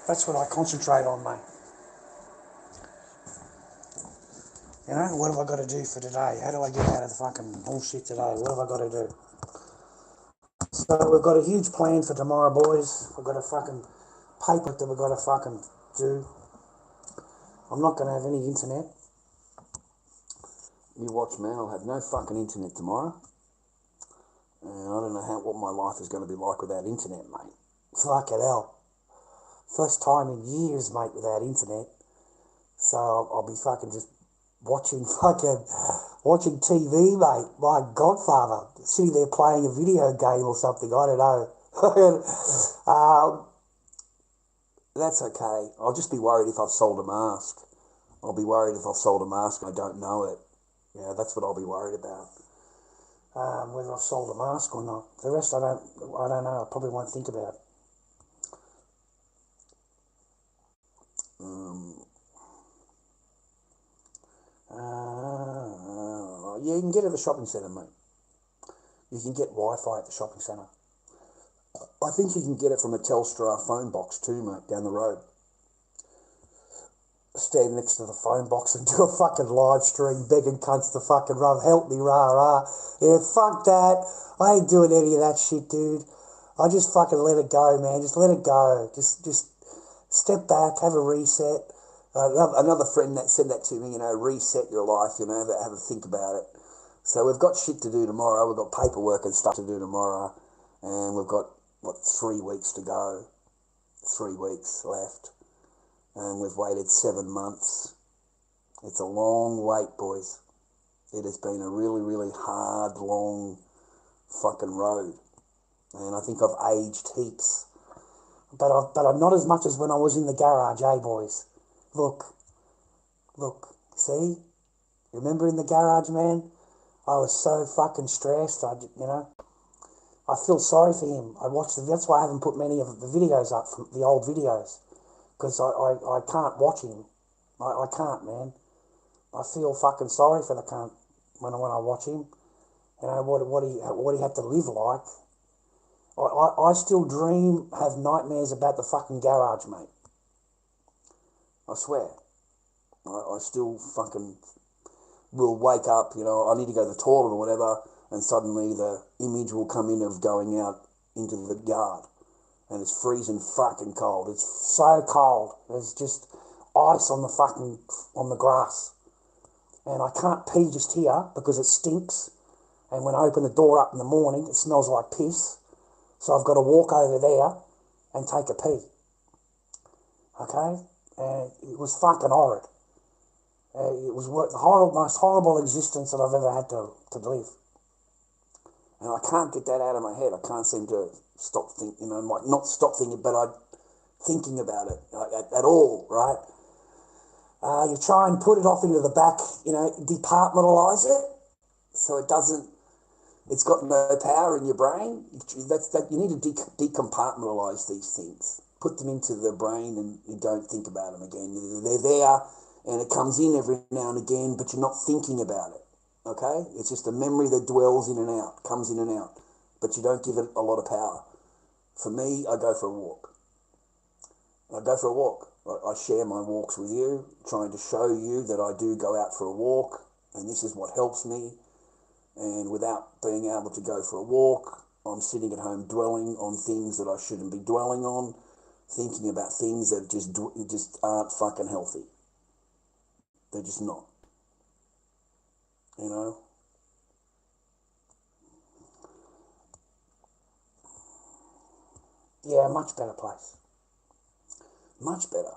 That's what I concentrate on, mate. You know, what have I got to do for today? How do I get out of the fucking bullshit today? What have I got to do? So we've got a huge plan for tomorrow, boys. We've got a fucking paper that we've got to fucking do. I'm not going to have any internet. You watch, man, I'll have no fucking internet tomorrow. And I don't know what my life is going to be like without internet, mate. Fucking hell. First time in years, mate, without internet. So I'll be fucking just watching TV, mate. My godfather, sitting there playing a video game or something, I don't know. That's okay. I'll just be worried if I've sold a mask. I'll be worried if I've sold a mask and I don't know it. Yeah, that's what I'll be worried about. Whether I've sold a mask or not. The rest I don't know. I probably won't think about it. Yeah, you can get it at the shopping centre, mate. You can get Wi-Fi at the shopping centre. I think you can get it from a Telstra phone box too, mate, down the road. Stand next to the phone box and do a fucking live stream begging cunts to fucking help me, rah. Yeah, fuck that. I ain't doing any of that shit, dude. I just fucking let it go, man. Just let it go. Just step back, have a reset. Another friend that said that to me, reset your life, have a think about it. So we've got shit to do tomorrow. We've got paperwork and stuff to do tomorrow. And we've got, 3 weeks to go. 3 weeks left. And we've waited 7 months. It's a long wait, boys. It has been a really, really hard, long fucking road. And I think I've aged heaps. But I'm not as much as when I was in the garage, boys? Look, see? Remember in the garage, man? I was so fucking stressed, I feel sorry for him. That's why I haven't put many of the videos up, from the old videos, because I can't watch him. I can't, man. I feel fucking sorry for the cunt when I watch him. What he had to live like. I still have nightmares about the fucking garage, mate. I swear. I still fucking will wake up, I need to go to the toilet or whatever, and suddenly the image will come in of going out into the yard. And it's freezing fucking cold. It's so cold. There's just ice on the grass. And I can't pee just here because it stinks. And when I open the door up in the morning, it smells like piss. So I've got to walk over there and take a pee. Okay? And it was fucking horrid. It was the most horrible existence that I've ever had to live. And I can't get that out of my head. I can't seem to stop thinking, not stop thinking, but I'm thinking about it at all, right? You try and put it off into the back, departmentalise it, so it's got no power in your brain. You need to decompartmentalise these things. Put them into the brain and you don't think about them again. They're there and it comes in every now and again, but you're not thinking about it, okay? It's just a memory that dwells in and out, comes in and out, but you don't give it a lot of power. For me, I go for a walk. I share my walks with you, trying to show you that I do go out for a walk, and this is what helps me. And without being able to go for a walk, I'm sitting at home dwelling on things that I shouldn't be dwelling on, thinking about things that just aren't fucking healthy. They're just not. Yeah, much better place. Much better.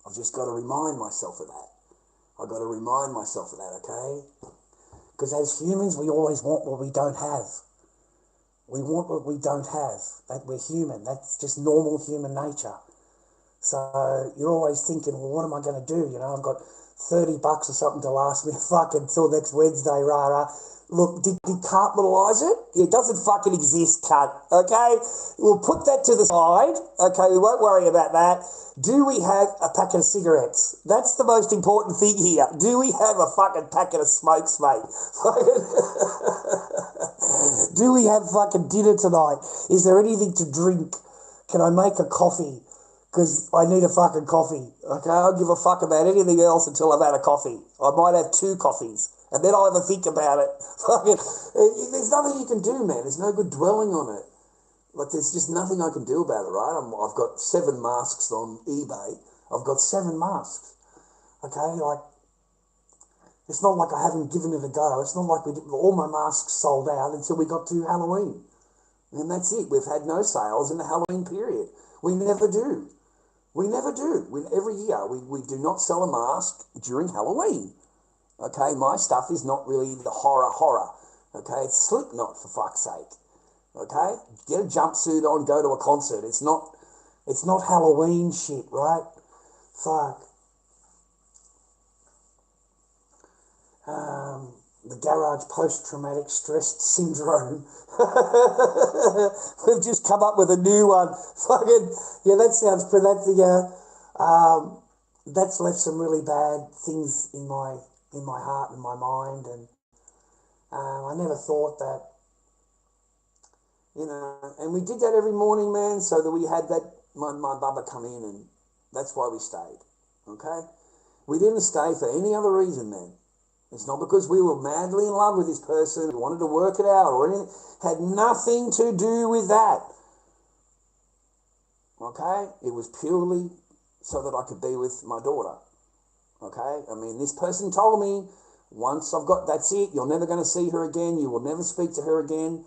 I've just got to remind myself of that. Okay? Because as humans, we always want what we don't have. We want what we don't have. That we're human. That's just normal human nature. So you're always thinking, well, what am I going to do? I've got $30 or something to last me fucking till next Wednesday, rah. Look, decartmentalise it? It doesn't fucking exist, cunt, okay? We'll put that to the side, okay? We won't worry about that. Do we have a packet of cigarettes? That's the most important thing here. Do we have a fucking packet of smokes, mate? Do we have fucking dinner tonight? Is there anything to drink? Can I make a coffee? Because I need a fucking coffee, okay? I don't give a fuck about anything else until I've had a coffee. I might have 2 coffees. And then I'll have a think about it. There's nothing you can do, man. There's no good dwelling on it. Like, there's just nothing I can do about it, right? I've got 7 masks on eBay. I've got 7 masks. Okay, like, it's not like I haven't given it a go. It's not like all my masks sold out until we got to Halloween. And that's it. We've had no sales in the Halloween period. We never do. We never do. Every year, we do not sell a mask during Halloween. Okay, my stuff is not really the horror. Okay, it's Slipknot, for fuck's sake. Okay, get a jumpsuit on, go to a concert. It's not Halloween shit, right? Fuck. The garage post-traumatic stress syndrome. We've just come up with a new one. Fucking, yeah, that sounds pretty, that's left some really bad things in my heart and my mind, and I never thought that, and we did that every morning, man, so that we had that, my bubba come in, and that's why we stayed, okay? We didn't stay for any other reason, man. It's not because we were madly in love with this person, we wanted to work it out or anything. Had nothing to do with that, okay? It was purely so that I could be with my daughter. Okay, I mean, this person told me, once I've got, that's it, you're never going to see her again, you will never speak to her again,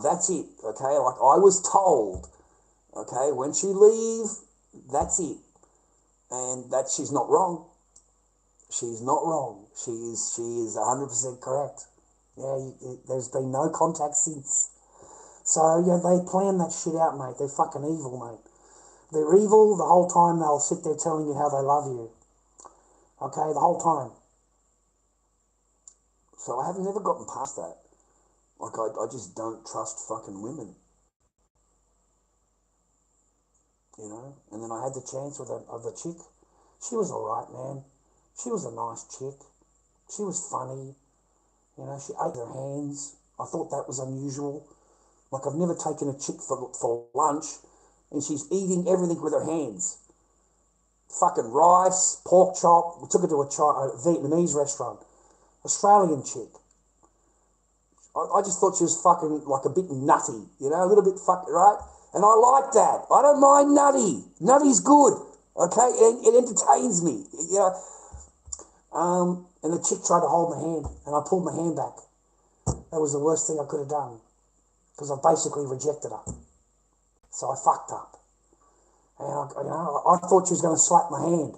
that's it, okay, like I was told, okay, when she leaves, that's it, and that she's not wrong, she is 100% correct, there's been no contact since, so, they plan that shit out, mate, they're fucking evil, mate, they're evil, the whole time they'll sit there telling you how they love you. Okay, the whole time. So I have never gotten past that. Like, I just don't trust fucking women. And then I had the chance of a chick. She was alright, man. She was a nice chick. She was funny. She ate her hands. I thought that was unusual. Like, I've never taken a chick for lunch, and she's eating everything with her hands. Fucking rice, pork chop. We took her to a Vietnamese restaurant. Australian chick. I just thought she was fucking like a bit nutty, a little bit fucking, right? And I like that. I don't mind nutty. Nutty's good, okay? It entertains me, And the chick tried to hold my hand, and I pulled my hand back. That was the worst thing I could have done, because I basically rejected her. So I fucked up. And I thought she was going to slap my hand,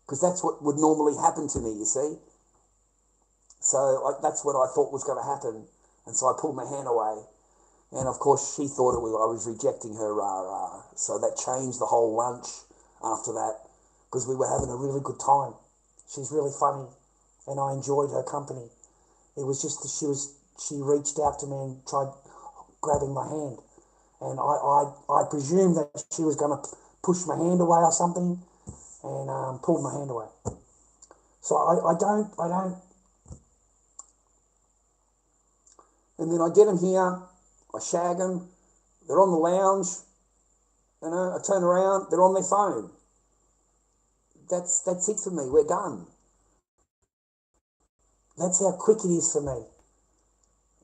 because that's what would normally happen to me, you see. So that's what I thought was going to happen, and so I pulled my hand away, and of course she thought I was rejecting her, so that changed the whole lunch after that, because we were having a really good time. She's really funny, and I enjoyed her company. It was just that she reached out to me and tried grabbing my hand, and I presumed that she was going to push my hand away or something, and pulled my hand away. So I don't, and then I get them here, I shag them, they're on the lounge, I turn around, they're on their phone. That's it for me, we're done. That's how quick it is for me.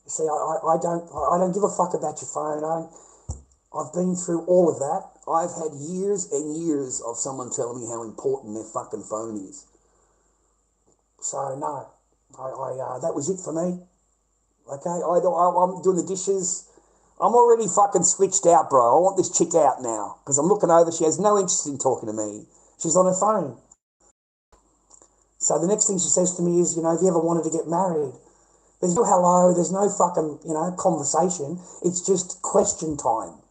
See, I don't give a fuck about your phone. I've been through all of that. I've had years and years of someone telling me how important their fucking phone is. So no, that was it for me. Okay, I'm doing the dishes. I'm already fucking switched out, bro. I want this chick out now, because I'm looking over. She has no interest in talking to me. She's on her phone. So the next thing she says to me is, have you ever wanted to get married? There's no hello, there's no fucking, conversation. It's just question time.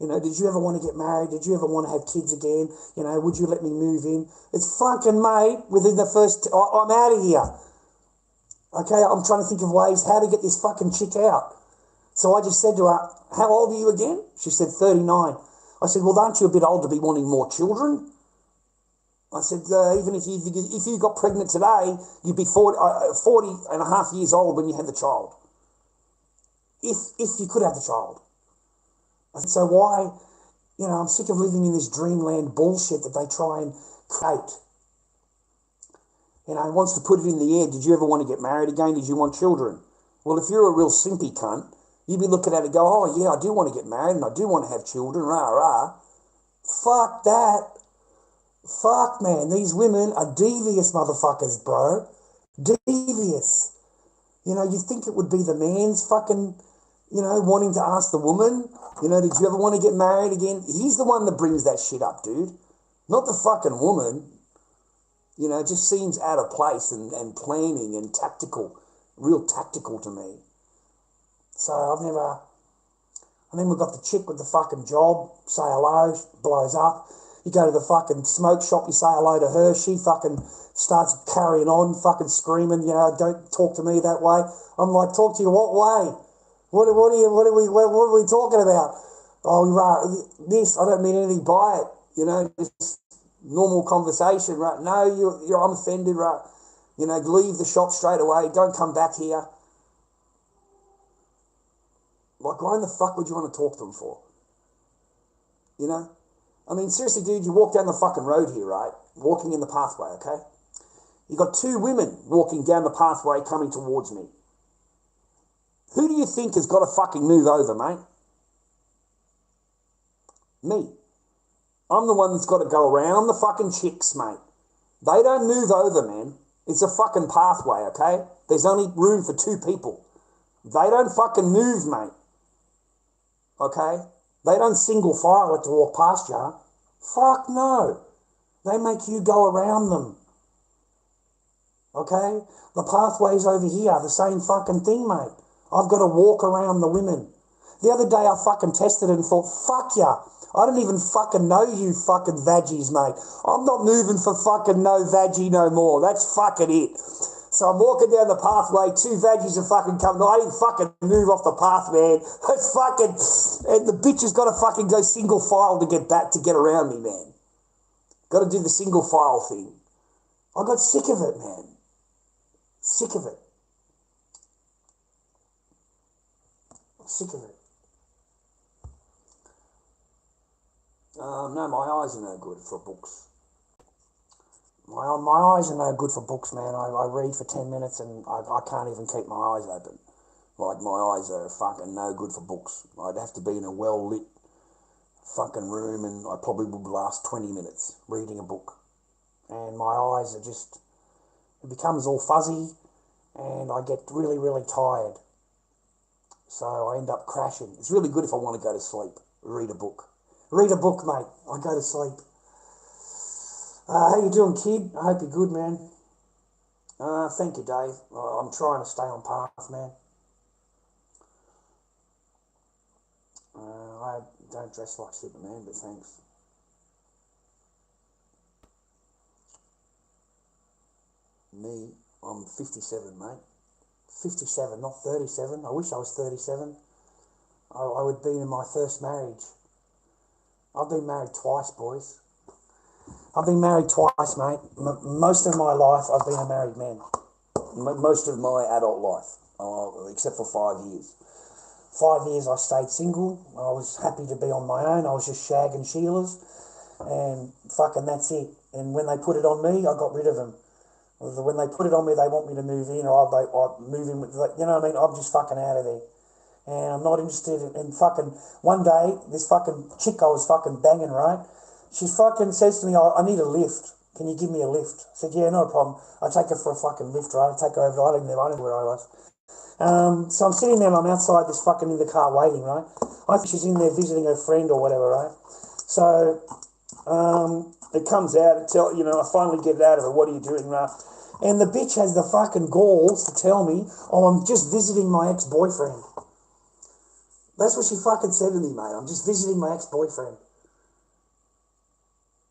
Did you ever want to get married? Did you ever want to have kids again? Would you let me move in? It's fucking, mate, within the first, I'm out of here. Okay, I'm trying to think of ways how to get this fucking chick out. So I just said to her, how old are you again? She said 39. I said, well, aren't you a bit old to be wanting more children? I said, even if you got pregnant today, you'd be 40 and a half years old when you had the child. If you could have the child. I said, so why, I'm sick of living in this dreamland bullshit that they try and create. Wants to put it in the air. Did you ever want to get married again? Did you want children? Well, if you're a real simpy cunt, you'd be looking at it and go, oh, yeah, I do want to get married and I do want to have children, rah, rah. Fuck that. Fuck, man. These women are devious motherfuckers, bro. Devious. You'd think it would be the man's fucking, wanting to ask the woman, did you ever want to get married again? He's the one that brings that shit up, dude. Not the fucking woman. It just seems out of place and planning and tactical, real tactical to me. So and then we've got the chick with the fucking job, say hello, blows up. You go to the fucking smoke shop, you say hello to her, she fucking starts carrying on, fucking screaming, don't talk to me that way. I'm like, talk to you what way? What are we talking about? Oh, right, this, I don't mean anything by it, just normal conversation, right? No, I'm offended, right? Leave the shop straight away. Don't come back here. Like, why in the fuck would you want to talk to them for? I mean, seriously, dude, you walk down the fucking road here, right? Walking in the pathway, okay? You got two women walking down the pathway coming towards me. Who do you think has got to fucking move over, mate? Me. I'm the one that's got to go around the fucking chicks, mate. They don't move over, man. It's a fucking pathway, okay? There's only room for two people. They don't fucking move, mate. Okay? They don't single file it to walk past you. Fuck no. They make you go around them. Okay? The pathway's over here, the same fucking thing, mate. I've got to walk around the women. The other day I fucking tested it and thought, fuck ya. I don't even fucking know you fucking vaggies, mate. I'm not moving for fucking no vaggie no more. That's fucking it. So I'm walking down the pathway, two vaggies are fucking coming. I didn't fucking move off the path, man. It's fucking, and the bitch has got to fucking go single file to get back, to get around me, man. Got to do the single file thing. I got sick of it, man. Sick of it. Sick of it. No, my eyes are no good for books. My eyes are no good for books, man. I read for 10 minutes and I can't even keep my eyes open. Like, my eyes are fucking no good for books. I'd have to be in a well-lit fucking room and I probably would last 20 minutes reading a book. And my eyes are just, it becomes all fuzzy and I get really, really tired. So I end up crashing. It's really good if I want to go to sleep. Read a book. Read a book, mate. I go to sleep. How you doing, kid? I hope you're good, man. Thank you, Dave. I'm trying to stay on path, man. I don't dress like Superman, but thanks. Me, I'm 57, mate. 57, not 37. I wish I was 37. I would be in my first marriage. I've been married twice, boys. I've been married twice, mate. Most of my life, I've been a married man. Most of my adult life, except for 5 years. 5 years I stayed single. I was happy to be on my own. I was just shagging Sheilas. And fucking that's it. And when they put it on me, I got rid of them. When they put it on me, they want me to move in, or I move in with, you know what I mean? I'm just fucking out of there. And I'm not interested in fucking, one day, this fucking chick I was fucking banging, right? She fucking says to me, I need a lift. Can you give me a lift? I said, yeah, not a problem. I take her for a fucking lift, right? I take her over, I don't know where I was. So I'm sitting there and I'm outside this fucking in the car waiting, right? I think she's in there visiting her friend or whatever, right? So it comes out and I finally get it out of her, what are you doing, right? And the bitch has the fucking galls to tell me, oh, I'm just visiting my ex-boyfriend. That's what she fucking said to me, mate. I'm just visiting my ex-boyfriend.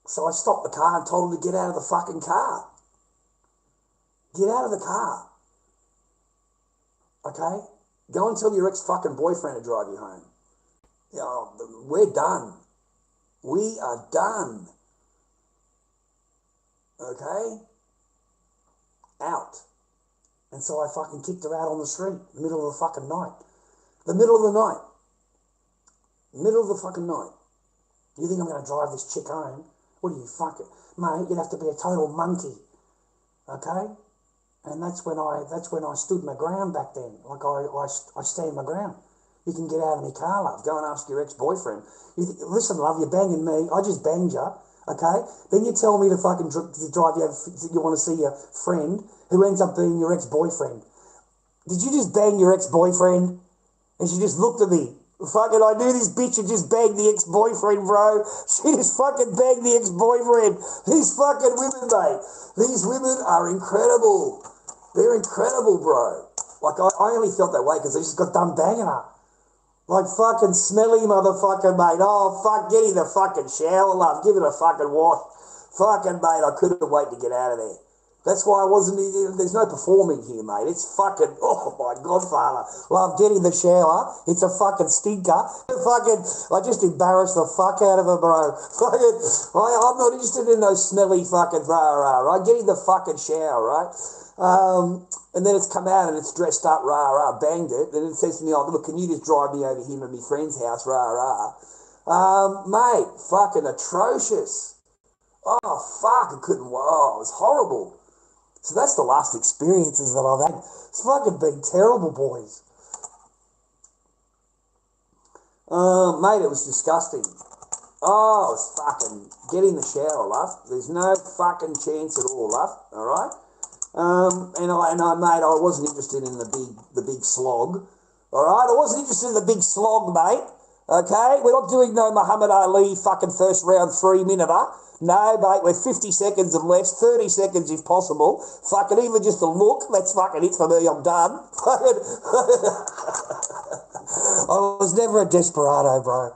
So I stopped the car and told her to get out of the fucking car. Get out of the car. Okay? Go and tell your ex-fucking boyfriend to drive you home. You know, we're done. We are done. Okay? Out. And so I fucking kicked her out on the street, middle of the fucking night. The middle of the night. Middle of the fucking night. You think I'm going to drive this chick home? What are you fucking... Mate, you'd have to be a total monkey. Okay? And that's when I stood my ground back then. Like I stand my ground. You can get out of my car, love. Go and ask your ex-boyfriend. Listen, love, you're banging me. I just banged you. Okay? Then you tell me to fucking drive you want to see your friend who ends up being your ex-boyfriend. Did you just bang your ex-boyfriend? And she just looked at me. Fucking, I knew this bitch had just banged the ex-boyfriend, bro. She just fucking banged the ex-boyfriend. These fucking women, mate. These women are incredible. They're incredible, bro. Like, I only felt that way because they just got done banging her. Like fucking smelly motherfucker, mate. Oh, fuck, get in the fucking shower, love. Give it a fucking wash. Fucking, mate, I couldn't wait to get out of there. That's why I wasn't... There's no performing here, mate. It's fucking... Oh, my Godfather. Love, get in the shower. It's a fucking stinker. I just embarrassed the fuck out of her, bro. Fucking... I'm not interested in those smelly fucking... right? Get in the fucking shower, right? And then it's come out and it's dressed up, banged it. And it says to me, oh, look, can you just drive me over here to my friend's house, mate, fucking atrocious. Oh, fuck, I couldn't... Oh, it was horrible. So that's the last experiences that I've had. It's fucking been terrible, boys. Mate, it was disgusting. Oh, it was fucking... Get in the shower, love. There's no fucking chance at all, love. All right? And mate, I wasn't interested in the big slog. All right? I wasn't interested in the big slog, mate. Okay? We're not doing no Muhammad Ali fucking first round 3-minuter. No, mate, we're 50 seconds and less, 30 seconds if possible. Fucking even just a look, that's fucking it for me, I'm done. I was never a desperado, bro.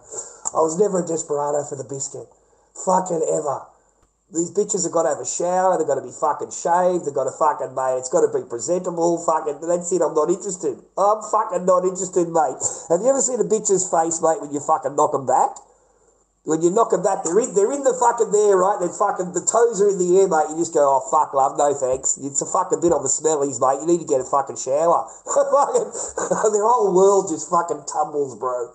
I was never a desperado for the biscuit. Fucking ever. These bitches have got to have a shower, they've got to be fucking shaved, they've got to fucking, mate, it's got to be presentable, fucking, that's it, I'm not interested. I'm fucking not interested, mate. Have you ever seen a bitch's face, mate, when you fucking knock them back? When you knock them back, they're in the fucking there, right? They're fucking, the toes are in the air, mate. You just go, oh, fuck, love, no thanks. It's a fucking bit on the smellies, mate. You need to get a fucking shower. Their whole world just fucking tumbles, bro.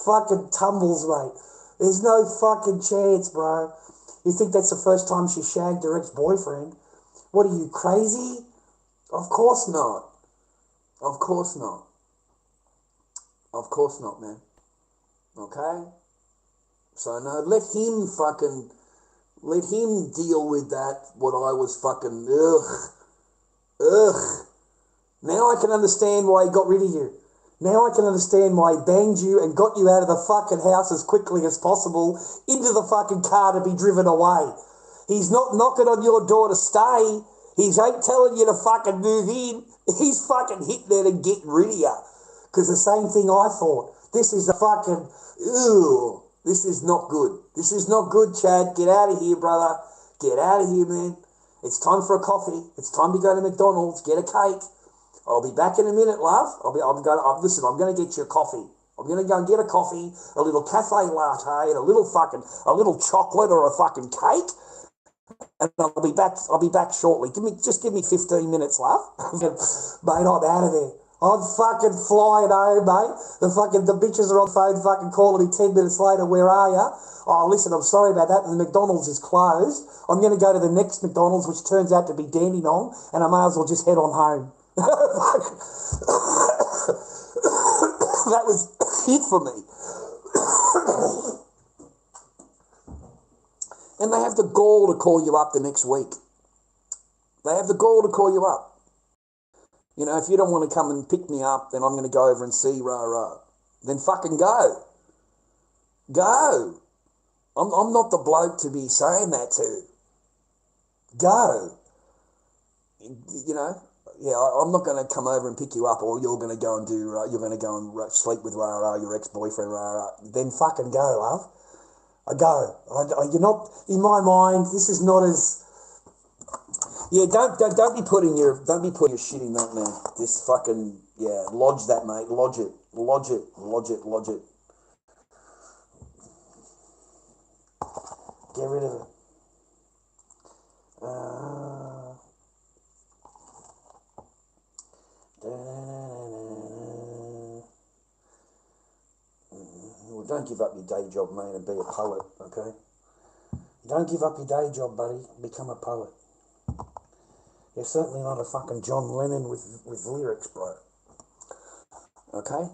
Fucking tumbles, mate. There's no fucking chance, bro. You think that's the first time she shagged her ex-boyfriend? What are you, crazy? Of course not. Of course not. Of course not, man. Okay? So no, let him deal with that, what I was fucking, ugh. Now I can understand why he got rid of you. Now I can understand why he banged you and got you out of the fucking house as quickly as possible into the fucking car to be driven away. He's not knocking on your door to stay. He ain't telling you to fucking move in. He's fucking hitting it and getting rid of you. Because the same thing I thought. This is a fucking, ew. This is not good. This is not good, Chad. Get out of here, brother. Get out of here, man. It's time for a coffee. It's time to go to McDonald's. Get a cake. I'll be back in a minute, love. Listen, I'm going to get you a coffee. I'm going to go and get a coffee, a little cafe latte, and a little chocolate or a fucking cake. And I'll be back shortly. Give me 15 minutes, love. Mate, I'm out of there. I'm fucking flying home, mate. The bitches are on the phone fucking calling me 10 minutes later. Where are you? Oh, listen, I'm sorry about that. The McDonald's is closed. I'm going to go to the next McDonald's, which turns out to be Dandenong, and I may as well just head on home. That was it for me. And they have the gall to call you up the next week. They have the gall to call you up. You know, if you don't want to come and pick me up, then I'm going to go over and see rah. Then fucking go. Go. I'm not the bloke to be saying that to. Go. You know, yeah, I'm not going to come over and pick you up, or you're going to go and you're going to go and sleep with your ex-boyfriend, Then fucking go, love. I go. You're not, in my mind, this is not as... Yeah, don't be putting your shit in that, man. This fucking Yeah, lodge that, mate. Lodge it. Lodge it. Lodge it. Lodge it. Get rid of it. Well, don't give up your day job, mate, and be a poet, okay? Don't give up your day job, buddy. Become a poet. You're certainly not a fucking John Lennon with lyrics, bro. Okay?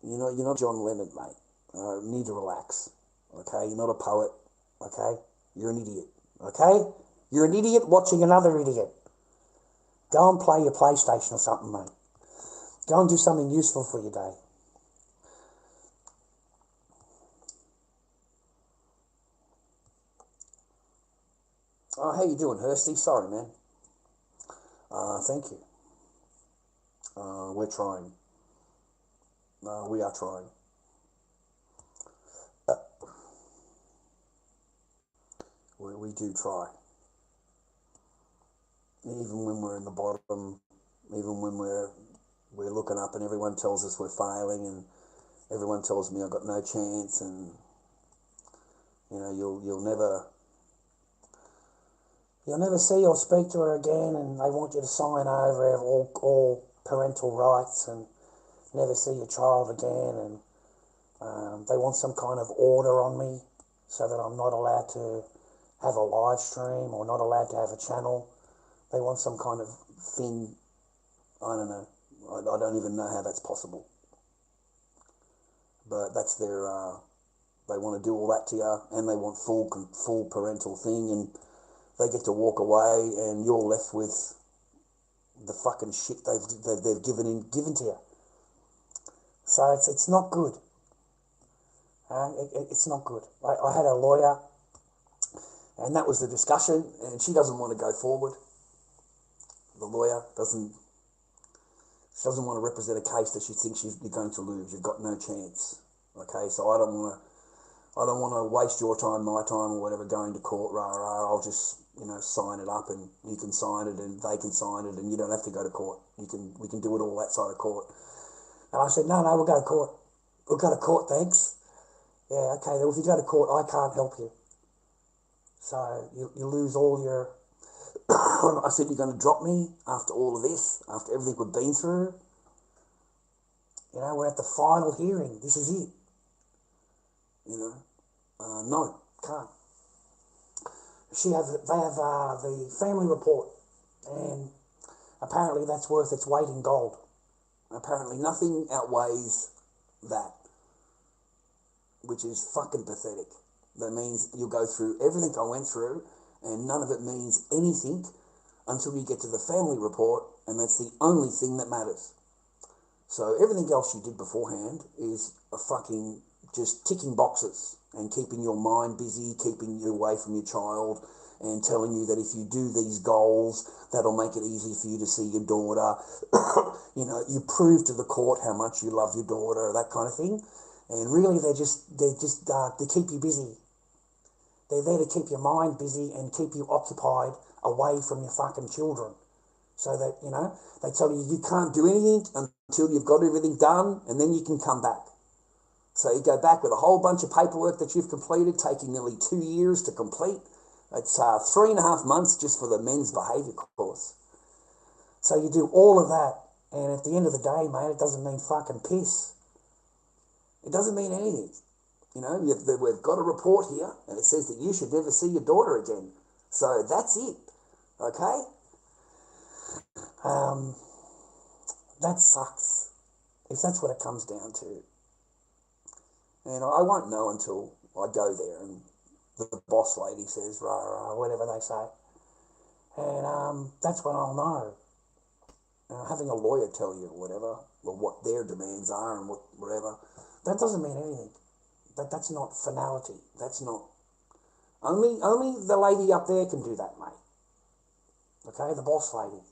You're not John Lennon, mate. You need to relax. Okay? You're not a poet. Okay? You're an idiot. Okay? You're an idiot watching another idiot. Go and play your PlayStation or something, mate. Go and do something useful for your day. Oh, how you doing, Hursty? Sorry, man. Thank you. We're trying. We are trying. We do try. Even when we're in the bottom, even when we're looking up and everyone tells us we're failing and everyone tells me I've got no chance and, you'll never see or speak to her again and they want you to sign over all parental rights and never see your child again and they want some kind of order on me so that I'm not allowed to have a live stream or not allowed to have a channel. They want some kind of thing. I don't know. I don't even know how that's possible. But that's their, they want to do all that to you and they want full parental thing and they get to walk away and you're left with the fucking shit they've given to you. So it's not good. It's not good. I had a lawyer and that was the discussion and she doesn't want to go forward. The lawyer doesn't want to represent a case that she thinks you're going to lose. You've got no chance. Okay, so I don't want to waste your time, my time, or whatever going to court. I'll just sign it up and you can sign it and they can sign it and you don't have to go to court. We can do it all outside of court. And I said, no, we'll go to court. We'll go to court, thanks. Yeah, okay. Then if you go to court, I can't help you. So you lose all your. I said, you're going to drop me after all of this, after everything we've been through. We're at the final hearing. This is it. No, can't. They have the family report, and apparently that's worth its weight in gold. Apparently nothing outweighs that, which is fucking pathetic. That means you'll go through everything I went through, and none of it means anything until you get to the family report, and that's the only thing that matters. So everything else you did beforehand is a fucking just ticking boxes and keeping your mind busy, keeping you away from your child, and telling you that if you do these goals, that'll make it easy for you to see your daughter. You prove to the court how much you love your daughter, that kind of thing. And really, they're just to keep you busy. They're there to keep your mind busy and keep you occupied away from your fucking children. So that, they tell you can't do anything until you've got everything done and then you can come back. So you go back with a whole bunch of paperwork that you've completed, taking nearly 2 years to complete. It's 3.5 months just for the men's behaviour course. So you do all of that, and at the end of the day, mate, it doesn't mean fucking piss. It doesn't mean anything. We've got a report here, and it says that you should never see your daughter again. So that's it, okay? That sucks, if that's what it comes down to. And I won't know until I go there and the boss lady says, rah, whatever they say. And that's when I'll know. Having a lawyer tell you whatever, or what their demands are and whatever, that doesn't mean anything. That's not finality. That's not. Only the lady up there can do that, mate. Okay, the boss lady.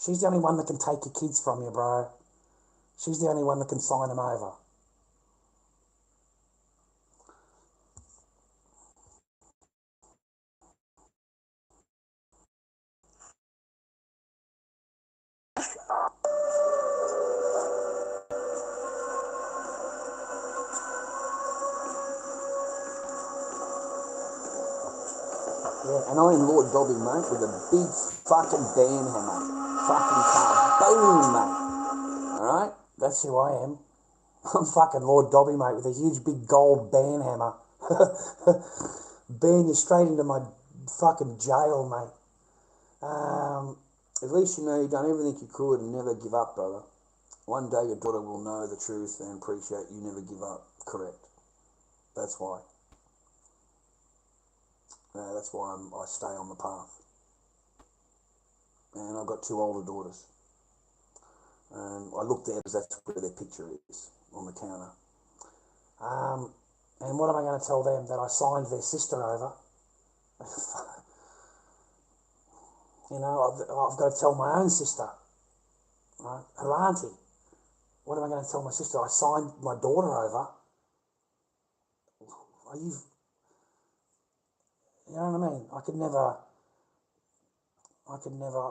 She's the only one that can take your kids from you, bro. She's the only one that can sign them over. Yeah, and I'm Lord Dobby, mate, with a big fucking band hammer. Fucking kaboom, mate. Alright? That's who I am. I'm fucking Lord Dobby, mate, with a huge big gold band hammer. Band you straight into my fucking jail, mate. At least you know you've done everything you could and never give up, brother. One day your daughter will know the truth and appreciate you never give up. Correct. That's why. That's why I stay on the path. And I've got 2 older daughters. And I look there because that's where their picture is, on the counter. And what am I going to tell them? That I signed their sister over? You know, I've got to tell my own sister, right? Her auntie. What am I going to tell my sister? I signed my daughter over. Are you know what I mean? I could never,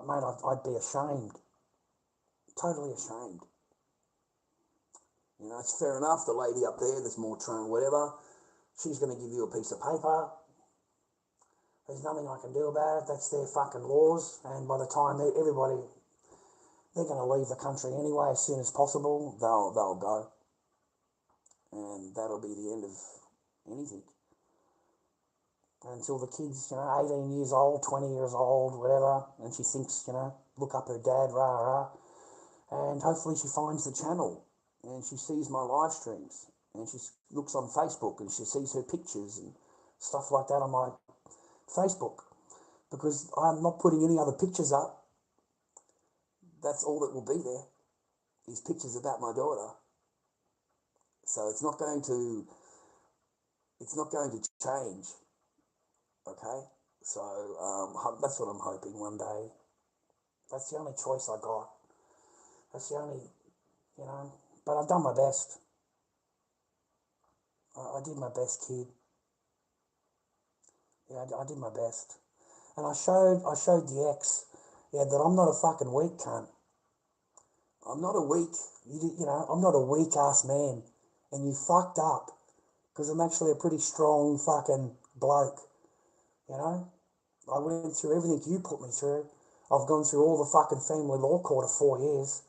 mate, I'd be ashamed. Totally ashamed. You know, it's fair enough, the lady up there that's more trained, whatever, she's going to give you a piece of paper. There's nothing I can do about it. That's their fucking laws. And by the time everybody, they're going to leave the country anyway as soon as possible. They'll go. And that'll be the end of anything. Until the kid's, 18 years old, 20 years old, whatever, and she thinks, look up her dad, rah. And hopefully she finds the channel and she sees my live streams and she looks on Facebook and she sees her pictures and stuff like that on my Facebook, because I'm not putting any other pictures up. That's all that will be there, is pictures about my daughter. So it's not going to change. Okay, so that's what I'm hoping one day. That's the only choice I got. That's the only, but I've done my best. I did my best, kid. Yeah, I did my best. And I showed the ex, that I'm not a fucking weak cunt. I'm not a weak, I'm not a weak ass man. And you fucked up, because I'm actually a pretty strong fucking bloke. I went through everything you put me through. I've gone through all the fucking family law court of 4 years,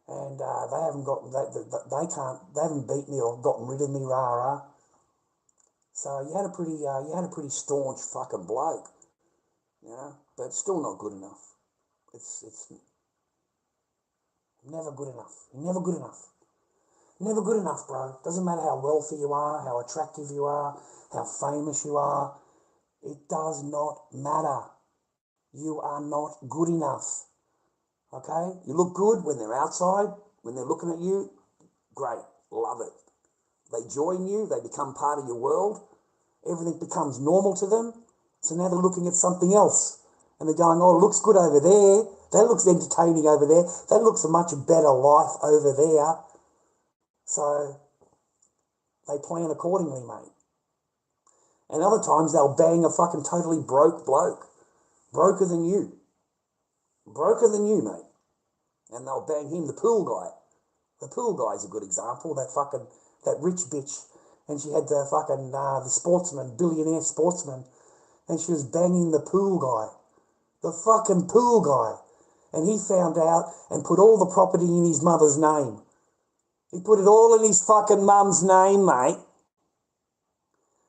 and they haven't they haven't beat me or gotten rid of me, rah. So you had a pretty staunch fucking bloke, but still not good enough. It's never good enough. You're never good enough. Never good enough, bro. Doesn't matter how wealthy you are, how attractive you are, how famous you are. It does not matter. You are not good enough. Okay? You look good when they're outside, when they're looking at you. Great. Love it. They join you. They become part of your world. Everything becomes normal to them. So now they're looking at something else. And they're going, oh, it looks good over there. That looks entertaining over there. That looks a much better life over there. So they plan accordingly, mate. And other times they'll bang a fucking totally broke bloke. Broker than you, mate. And they'll bang him, the pool guy. The pool guy's a good example. That rich bitch. And she had the fucking, the sportsman, billionaire sportsman. And she was banging the pool guy. The fucking pool guy. And he found out and put all the property in his mother's name. He put it all in his fucking mum's name, mate.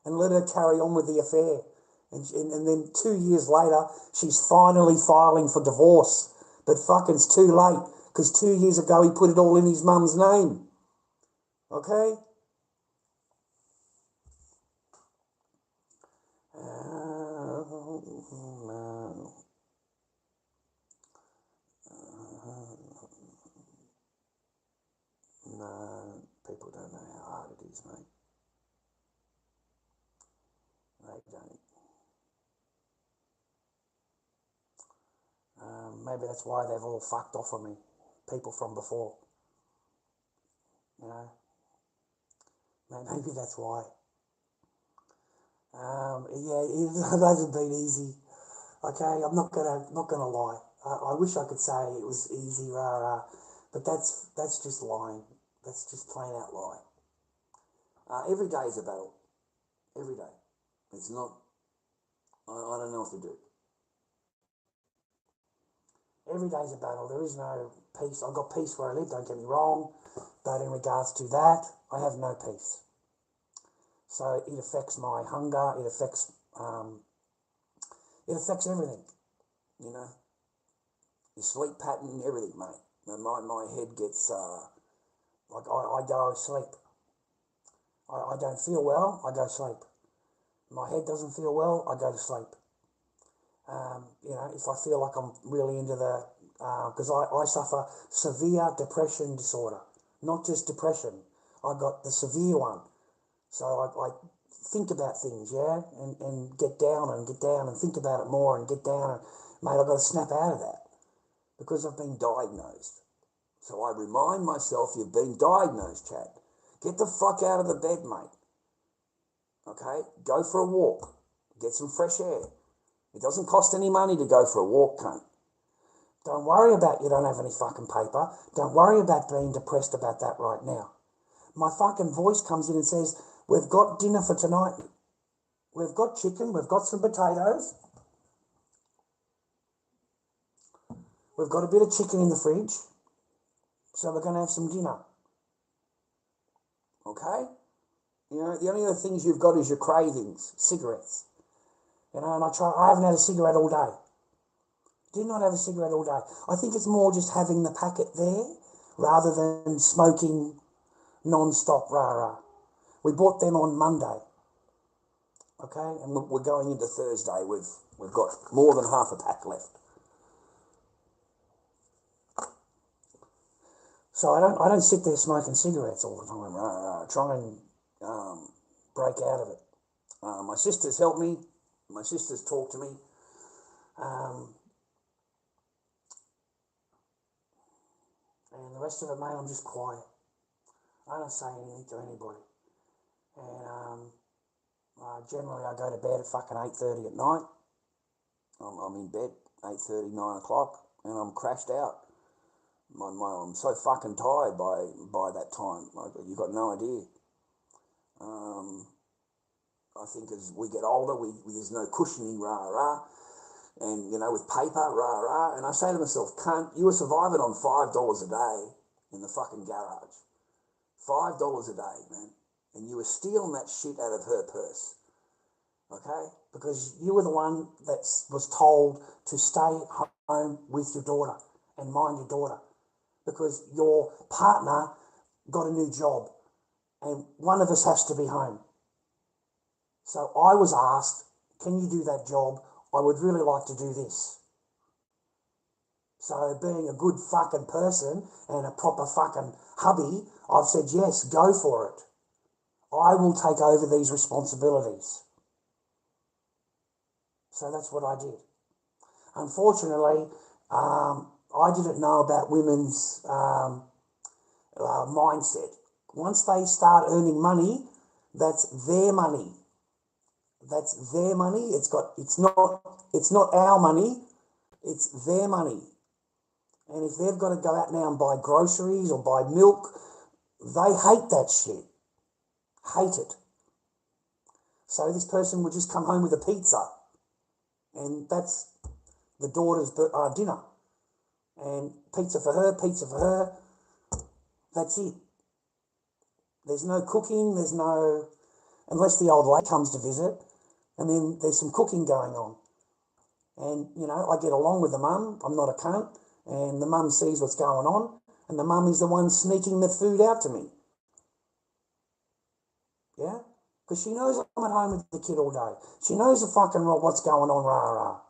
And let her carry on with the affair. And then 2 years later, she's finally filing for divorce. But fucking it's too late, because 2 years ago he put it all in his mum's name. Okay? No, people don't know how hard it is, mate. They don't. Maybe that's why they've all fucked off on me. People from before. Maybe that's why. It hasn't been easy. Okay, I'm not gonna lie. I wish I could say it was easy, but that's just lying. That's just plain out lie. Every day is a battle. Every day. It's not. I don't know what to do. Every day's a battle. There is no peace. I've got peace where I live, don't get me wrong, but in regards to that, I have no peace. So it affects my hunger, it affects everything, you know. Your sleep pattern, everything, mate. My head gets, like I go to sleep. I don't feel well, I go to sleep. My head doesn't feel well, I go to sleep. You know, if I feel like I'm really into the, because I suffer severe depression disorder, not just depression. I got the severe one. So I think about things, yeah, and get down and think about it more and get down. And, mate, I've got to snap out of that because I've been diagnosed. So I remind myself, you've been diagnosed, Chad. Get the fuck out of the bed, mate. Okay? Go for a walk. Get some fresh air. It doesn't cost any money to go for a walk, cunt. Don't worry about you don't have any fucking paper. Don't worry about being depressed about that right now. My fucking voice comes in and says, we've got dinner for tonight. We've got chicken. We've got some potatoes. We've got a bit of chicken in the fridge. So we're going to have some dinner. Okay? You know, the only other things you've got is your cravings, cigarettes. You know, and I haven't had a cigarette all day. Did not have a cigarette all day. I think it's more just having the packet there rather than smoking non-stop, rah-rah. We bought them on Monday. Okay? And we're going into Thursday. We've got more than half a pack left. So I don't sit there smoking cigarettes all the time, rah-rah. Try and break out of it. My sisters help me. My sisters talk to me. And the rest of it, mate, I'm just quiet. I don't say anything to anybody. And generally I go to bed at fucking 8:30 at night. I'm in bed 8:30, 9 o'clock, and I'm crashed out. I'm so fucking tired by that time. Like, you got no idea. I think as we get older, there's no cushioning, rah-rah. And, you know, with paper, rah-rah. And I say to myself, cunt, you were surviving on $5 a day in the fucking garage. $5 a day, man. And you were stealing that shit out of her purse. Okay? Because you were the one that was told to stay at home with your daughter and mind your daughter. Because your partner got a new job and one of us has to be home. So I was asked, can you do that job? I would really like to do this. So being a good fucking person and a proper fucking hubby, I've said, yes, go for it. I will take over these responsibilities. So that's what I did. Unfortunately, I didn't know about women's mindset. Once they start earning money, that's their money. That's their money. It's not our money. It's their money. And if they've got to go out now and buy groceries or buy milk, they hate that shit. Hate it. So this person would just come home with a pizza. And that's the daughter's dinner. And pizza for her. That's it. There's no cooking, unless the old lady comes to visit, and then there's some cooking going on. And, you know, I get along with the mum, I'm not a cunt, and the mum sees what's going on, and the mum is the one sneaking the food out to me. Yeah? Because she knows I'm at home with the kid all day. She knows the fucking what's going on, rah-rah.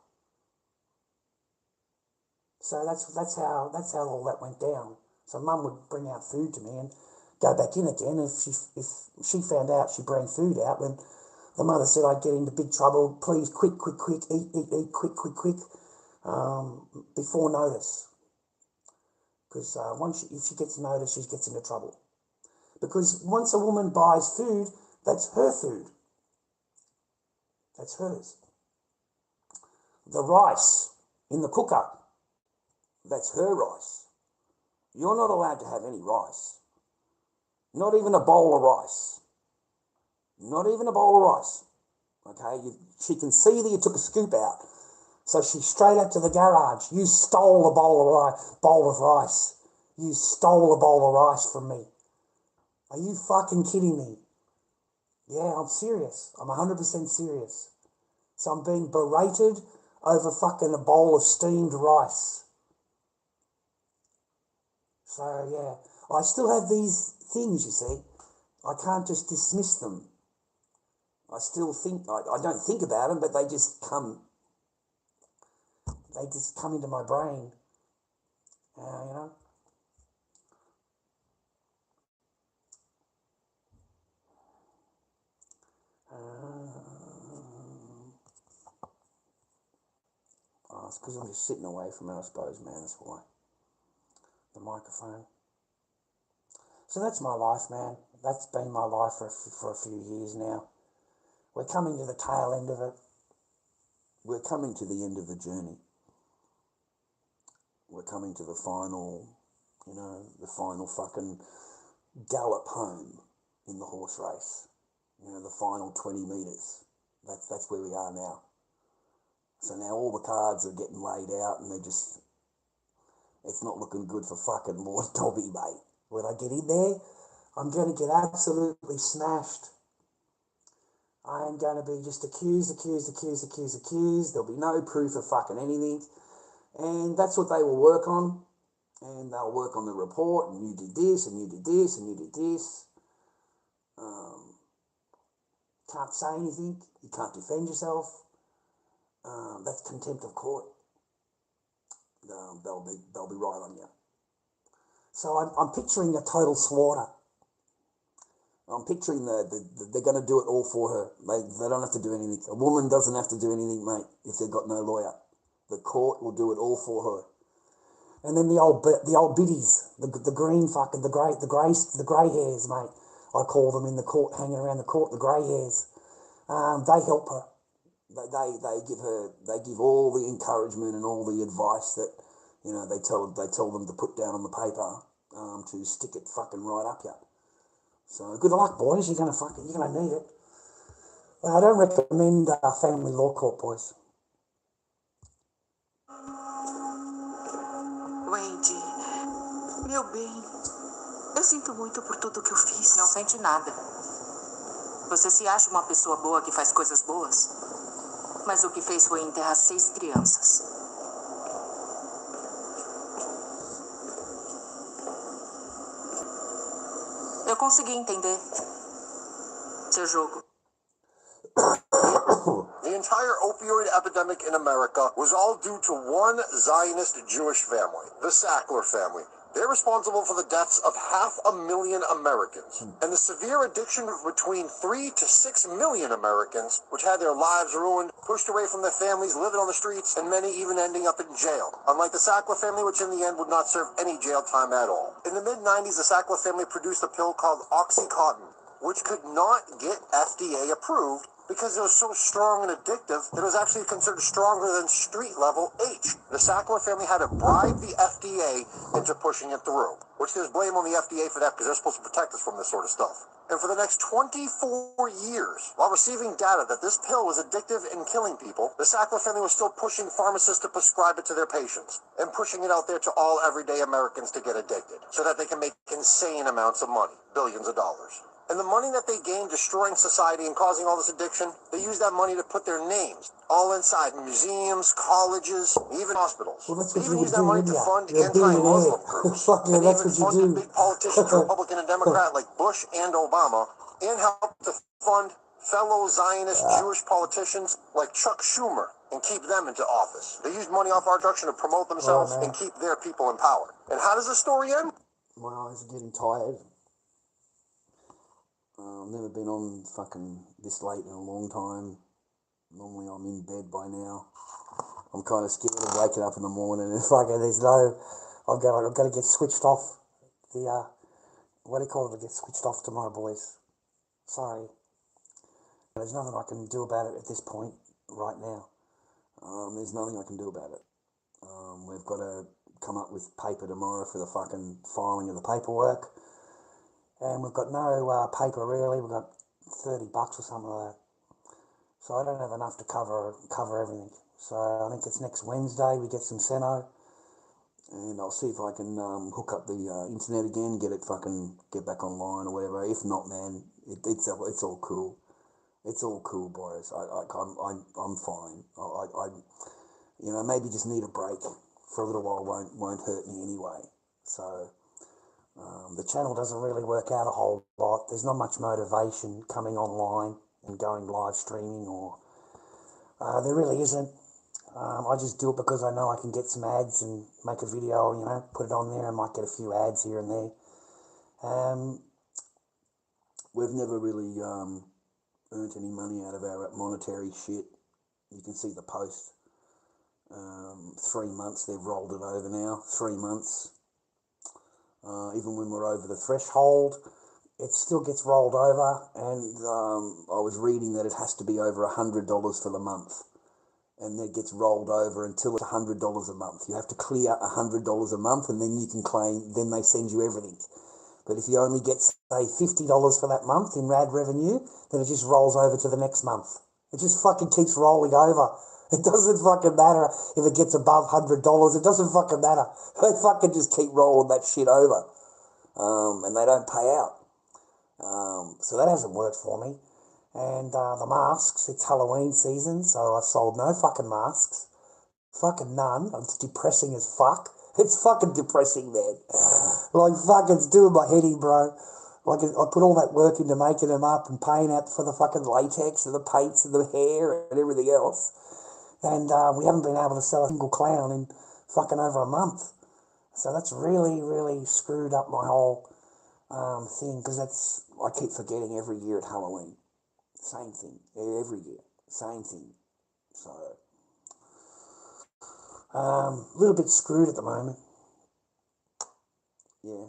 So that's how all that went down. So mum would bring out food to me and go back in again. If she found out she bring food out, then the mother said I'd get into big trouble. Please, quick, eat, quick, before notice. Because if she gets notice, she gets into trouble. Because once a woman buys food, that's her food. That's hers. The rice in the cooker, that's her rice. You're not allowed to have any rice. Not even a bowl of rice. Not even a bowl of rice. Okay, she can see that you took a scoop out. So she's straight up to the garage. You stole a bowl of rice. You stole a bowl of rice from me. Are you fucking kidding me? Yeah, I'm serious. I'm 100% serious. So I'm being berated over fucking a bowl of steamed rice. So yeah, I still have these things, you see. I can't just dismiss them. I still think, I don't think about them, but they just come into my brain, you know. It's because I'm just sitting away from it, I suppose, man, that's why. The microphone. So that's my life, man. That's been my life for a few years now. We're coming to the tail end of it. We're coming to the end of the journey. We're coming to the final, the final fucking gallop home in the horse race. The final 20 metres. That's where we are now. So now all the cards are getting laid out and it's not looking good for fucking Lord Dobby, mate. When I get in there, I'm going to get absolutely smashed. I am going to be just accused. There'll be no proof of fucking anything. And that's what they will work on. And they'll work on the report, and you did this, and you did this, and you did this. Can't say anything. You can't defend yourself. That's contempt of court. They'll be right on you. So I'm picturing a total slaughter. I'm picturing they're going to do it all for her. They don't have to do anything. A woman doesn't have to do anything, mate, if they've got no lawyer. The court will do it all for her. And then the old biddies, the green fucking, the grey hairs, mate. I call them in the court, hanging around the court, the grey hairs. They help her. They give all the encouragement and all the advice that, they tell them to put down on the paper, to stick it fucking right up you. So good luck, boys. You're gonna need it. Well, I don't recommend family law court, boys. Wendy, meu bem, eu sinto muito por tudo que eu fiz. Não sente nada. Você se acha uma pessoa boa que faz coisas boas? Mas o que fez foi enterrar 6 crianças. Eu consegui entender seu jogo. The entire opioid epidemic in America was all due to one Zionist Jewish family, the Sackler family. They're responsible for the deaths of 500,000 Americans and the severe addiction of between 3 to 6 million Americans, which had their lives ruined, pushed away from their families, living on the streets, and many even ending up in jail. Unlike the Sackler family, which in the end would not serve any jail time at all. In the mid-90s, the Sackler family produced a pill called Oxycontin, which could not get FDA approved because it was so strong and addictive that it was actually considered stronger than street-level H. The Sackler family had to bribe the FDA into pushing it through, which there's blame on the FDA for that because they're supposed to protect us from this sort of stuff. And for the next 24 years, while receiving data that this pill was addictive and killing people, the Sackler family was still pushing pharmacists to prescribe it to their patients and pushing it out there to all everyday Americans to get addicted so that they can make insane amounts of money, billions of dollars. And the money that they gained destroying society and causing all this addiction, they used that money to put their names all inside museums, colleges, even hospitals. Well, that's They what even you used that do, money to yeah. fund You're a anti-Muslim billionaire. groups. Fuck yeah, And that's even what you funded do. big politicians, Republican and Democrat, like Bush and Obama, and helped to fund fellow Zionist Jewish politicians like Chuck Schumer and keep them into office. They used money off our production to promote themselves and keep their people in power. And how does the story end? My eyes are getting tired. I've never been on fucking this late in a long time. Normally I'm in bed by now. I'm kind of scared of waking up in the morning and Fucking, I've got to get switched off. What do you call it? To get switched off tomorrow, boys. Sorry. There's nothing I can do about it at this point, right now. There's nothing I can do about it. We've got to come up with paper tomorrow for the fucking filing of the paperwork. And we've got no paper really. We've got $30 or something like that. So I don't have enough to cover everything. So I think it's next Wednesday we get some Seno. And I'll see if I can hook up the internet again, get back online or whatever. If not, man, it's all cool. It's all cool, Boris. I'm fine. I maybe just need a break for a little while. Won't hurt me anyway. So the channel doesn't really work out a whole lot. There's not much motivation coming online and going live streaming, or there really isn't. I just do it because I know I can get some ads and make a video, put it on there. I might get a few ads here and there. We've never really earned any money out of our monetary shit. You can see the post. 3 months, they've rolled it over now. 3 months. Even when we're over the threshold, it still gets rolled over. And I was reading that it has to be over $100 for the month. And it gets rolled over until it's $100 a month. You have to clear $100 a month, and then you can claim, then they send you everything. But if you only get, say, $50 for that month in RAD revenue, then it just rolls over to the next month. It just fucking keeps rolling over. It doesn't fucking matter if it gets above $100. It doesn't fucking matter. They fucking just keep rolling that shit over. And they don't pay out. So that hasn't worked for me. And the masks, it's Halloween season, so I've sold no fucking masks. Fucking none. It's depressing as fuck. It's fucking depressing, man. Like, fuck, it's doing my head in, bro. Like, I put all that work into making them up and paying out for the fucking latex and the paints and the hair and everything else. And we haven't been able to sell a single clown in fucking over a month. So that's really, really screwed up my whole thing, because I keep forgetting every year at Halloween. Same thing, every year, same thing. So, a little bit screwed at the moment. Yeah.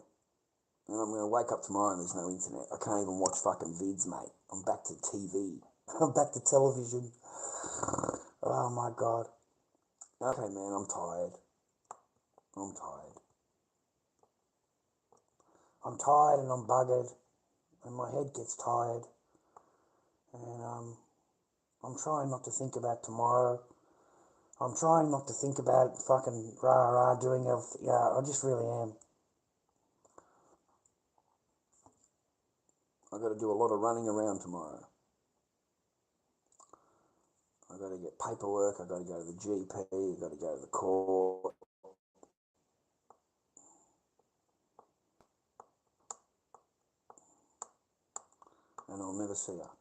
And I'm going to wake up tomorrow and there's no internet. I can't even watch fucking vids, mate. I'm back to TV. I'm back to television. Oh, my God. Okay, man, I'm tired. I'm tired and I'm buggered. And my head gets tired. And I'm trying not to think about tomorrow. I'm trying not to think about fucking rah-rah doing everything. Yeah, I just really am. I got to do a lot of running around tomorrow. I got to get paperwork. I got to go to the GP. I got to go to the court. And I'll never see her.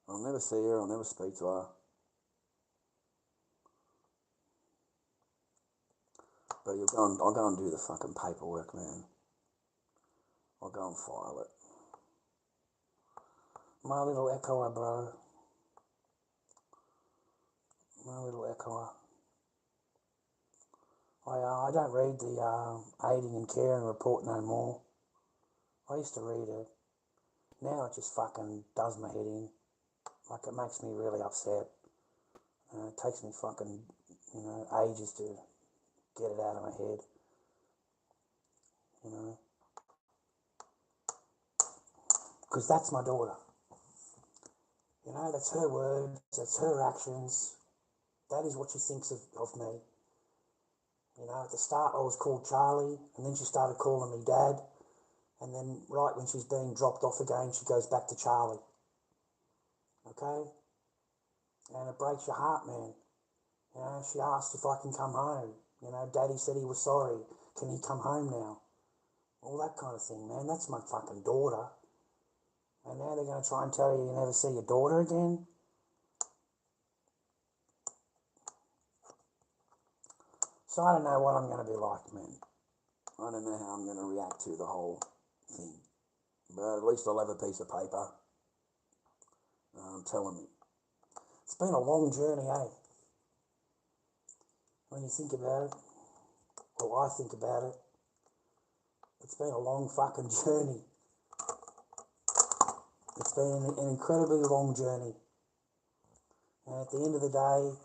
I'll never see her. I'll never speak to her. But I'll go and do the fucking paperwork, man. I'll go and file it. My little echoer, bro. My little echoer. I don't read the aiding and caring report no more. I used to read it. Now it just fucking does my head in. Like, it makes me really upset. It takes me fucking, ages to get it out of my head. Because that's my daughter. That's her words, that's her actions. That is what she thinks of me. At the start I was called Charlie, and then she started calling me Dad. And then right when she's being dropped off again, she goes back to Charlie. Okay? And it breaks your heart, man. She asked if I can come home. Daddy said he was sorry. Can he come home now? All that kind of thing, man. That's my fucking daughter. And now they're going to try and tell you never see your daughter again? So I don't know what I'm going to be like, man. I don't know how I'm going to react to the whole thing. But at least I'll have a piece of paper telling me. It's been a long journey, eh? When you think about it, or I think about it, it's been a long fucking journey. It's been an incredibly long journey. And at the end of the day,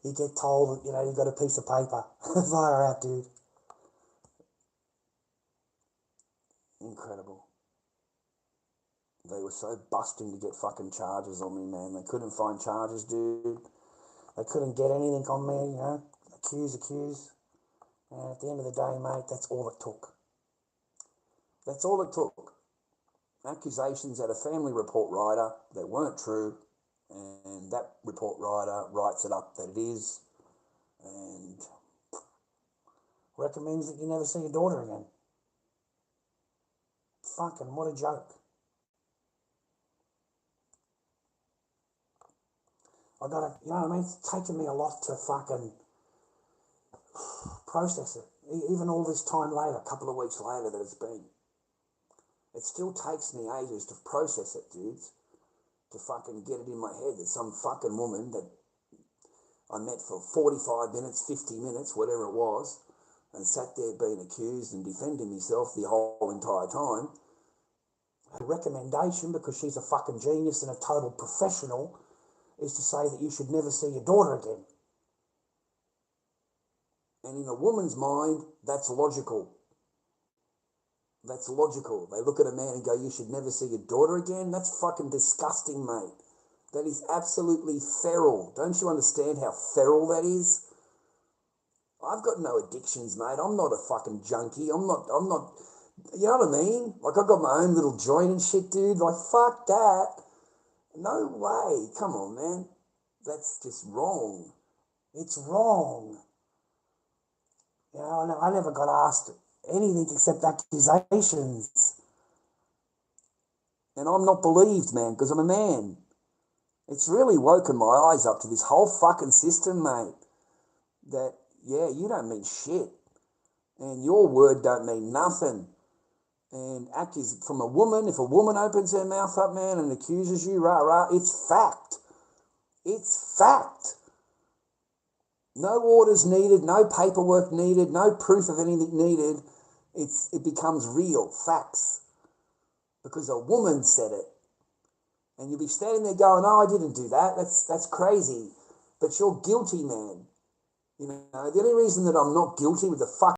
you get told, you've got a piece of paper. Fire out, dude. Incredible. They were so busting to get fucking charges on me, man. They couldn't find charges, dude. They couldn't get anything on me, you know. Accuse. And at the end of the day, mate, that's all it took. That's all it took. Accusations at a family report writer that weren't true, and that report writer writes it up that it is, and recommends that you never see your daughter again. Fucking what a joke. I gotta, you know what I mean? It's taken me a lot to fucking process it. Even all this time later, a couple of weeks later that it's been. It still takes me ages to process it, dudes. To fucking get it in my head that some fucking woman that I met for 45 minutes, 50 minutes, whatever it was, and sat there being accused and defending myself the whole entire time. Her recommendation, because she's a fucking genius and a total professional, is to say that you should never see your daughter again. And in a woman's mind, that's logical. That's logical. They look at a man and go, you should never see your daughter again? That's fucking disgusting, mate. That is absolutely feral. Don't you understand how feral that is? I've got no addictions, mate. I'm not a fucking junkie. I'm not, you know what I mean? Like, I've got my own little joint and shit, dude. Like, fuck that. No way. Come on, man. That's just wrong. It's wrong. You know, I never got asked anything except accusations. And I'm not believed, man, because I'm a man. It's really woken my eyes up to this whole fucking system, mate. That, yeah, you don't mean shit. And your word don't mean nothing. And from a woman, if a woman opens her mouth up, man, and accuses you, it's fact. It's fact. No orders needed, no paperwork needed, no proof of anything needed. It becomes real, facts. Because a woman said it. And you'll be standing there going, oh, I didn't do that. That's crazy. But you're guilty, man. You know, the only reason that I'm not guilty with the fuck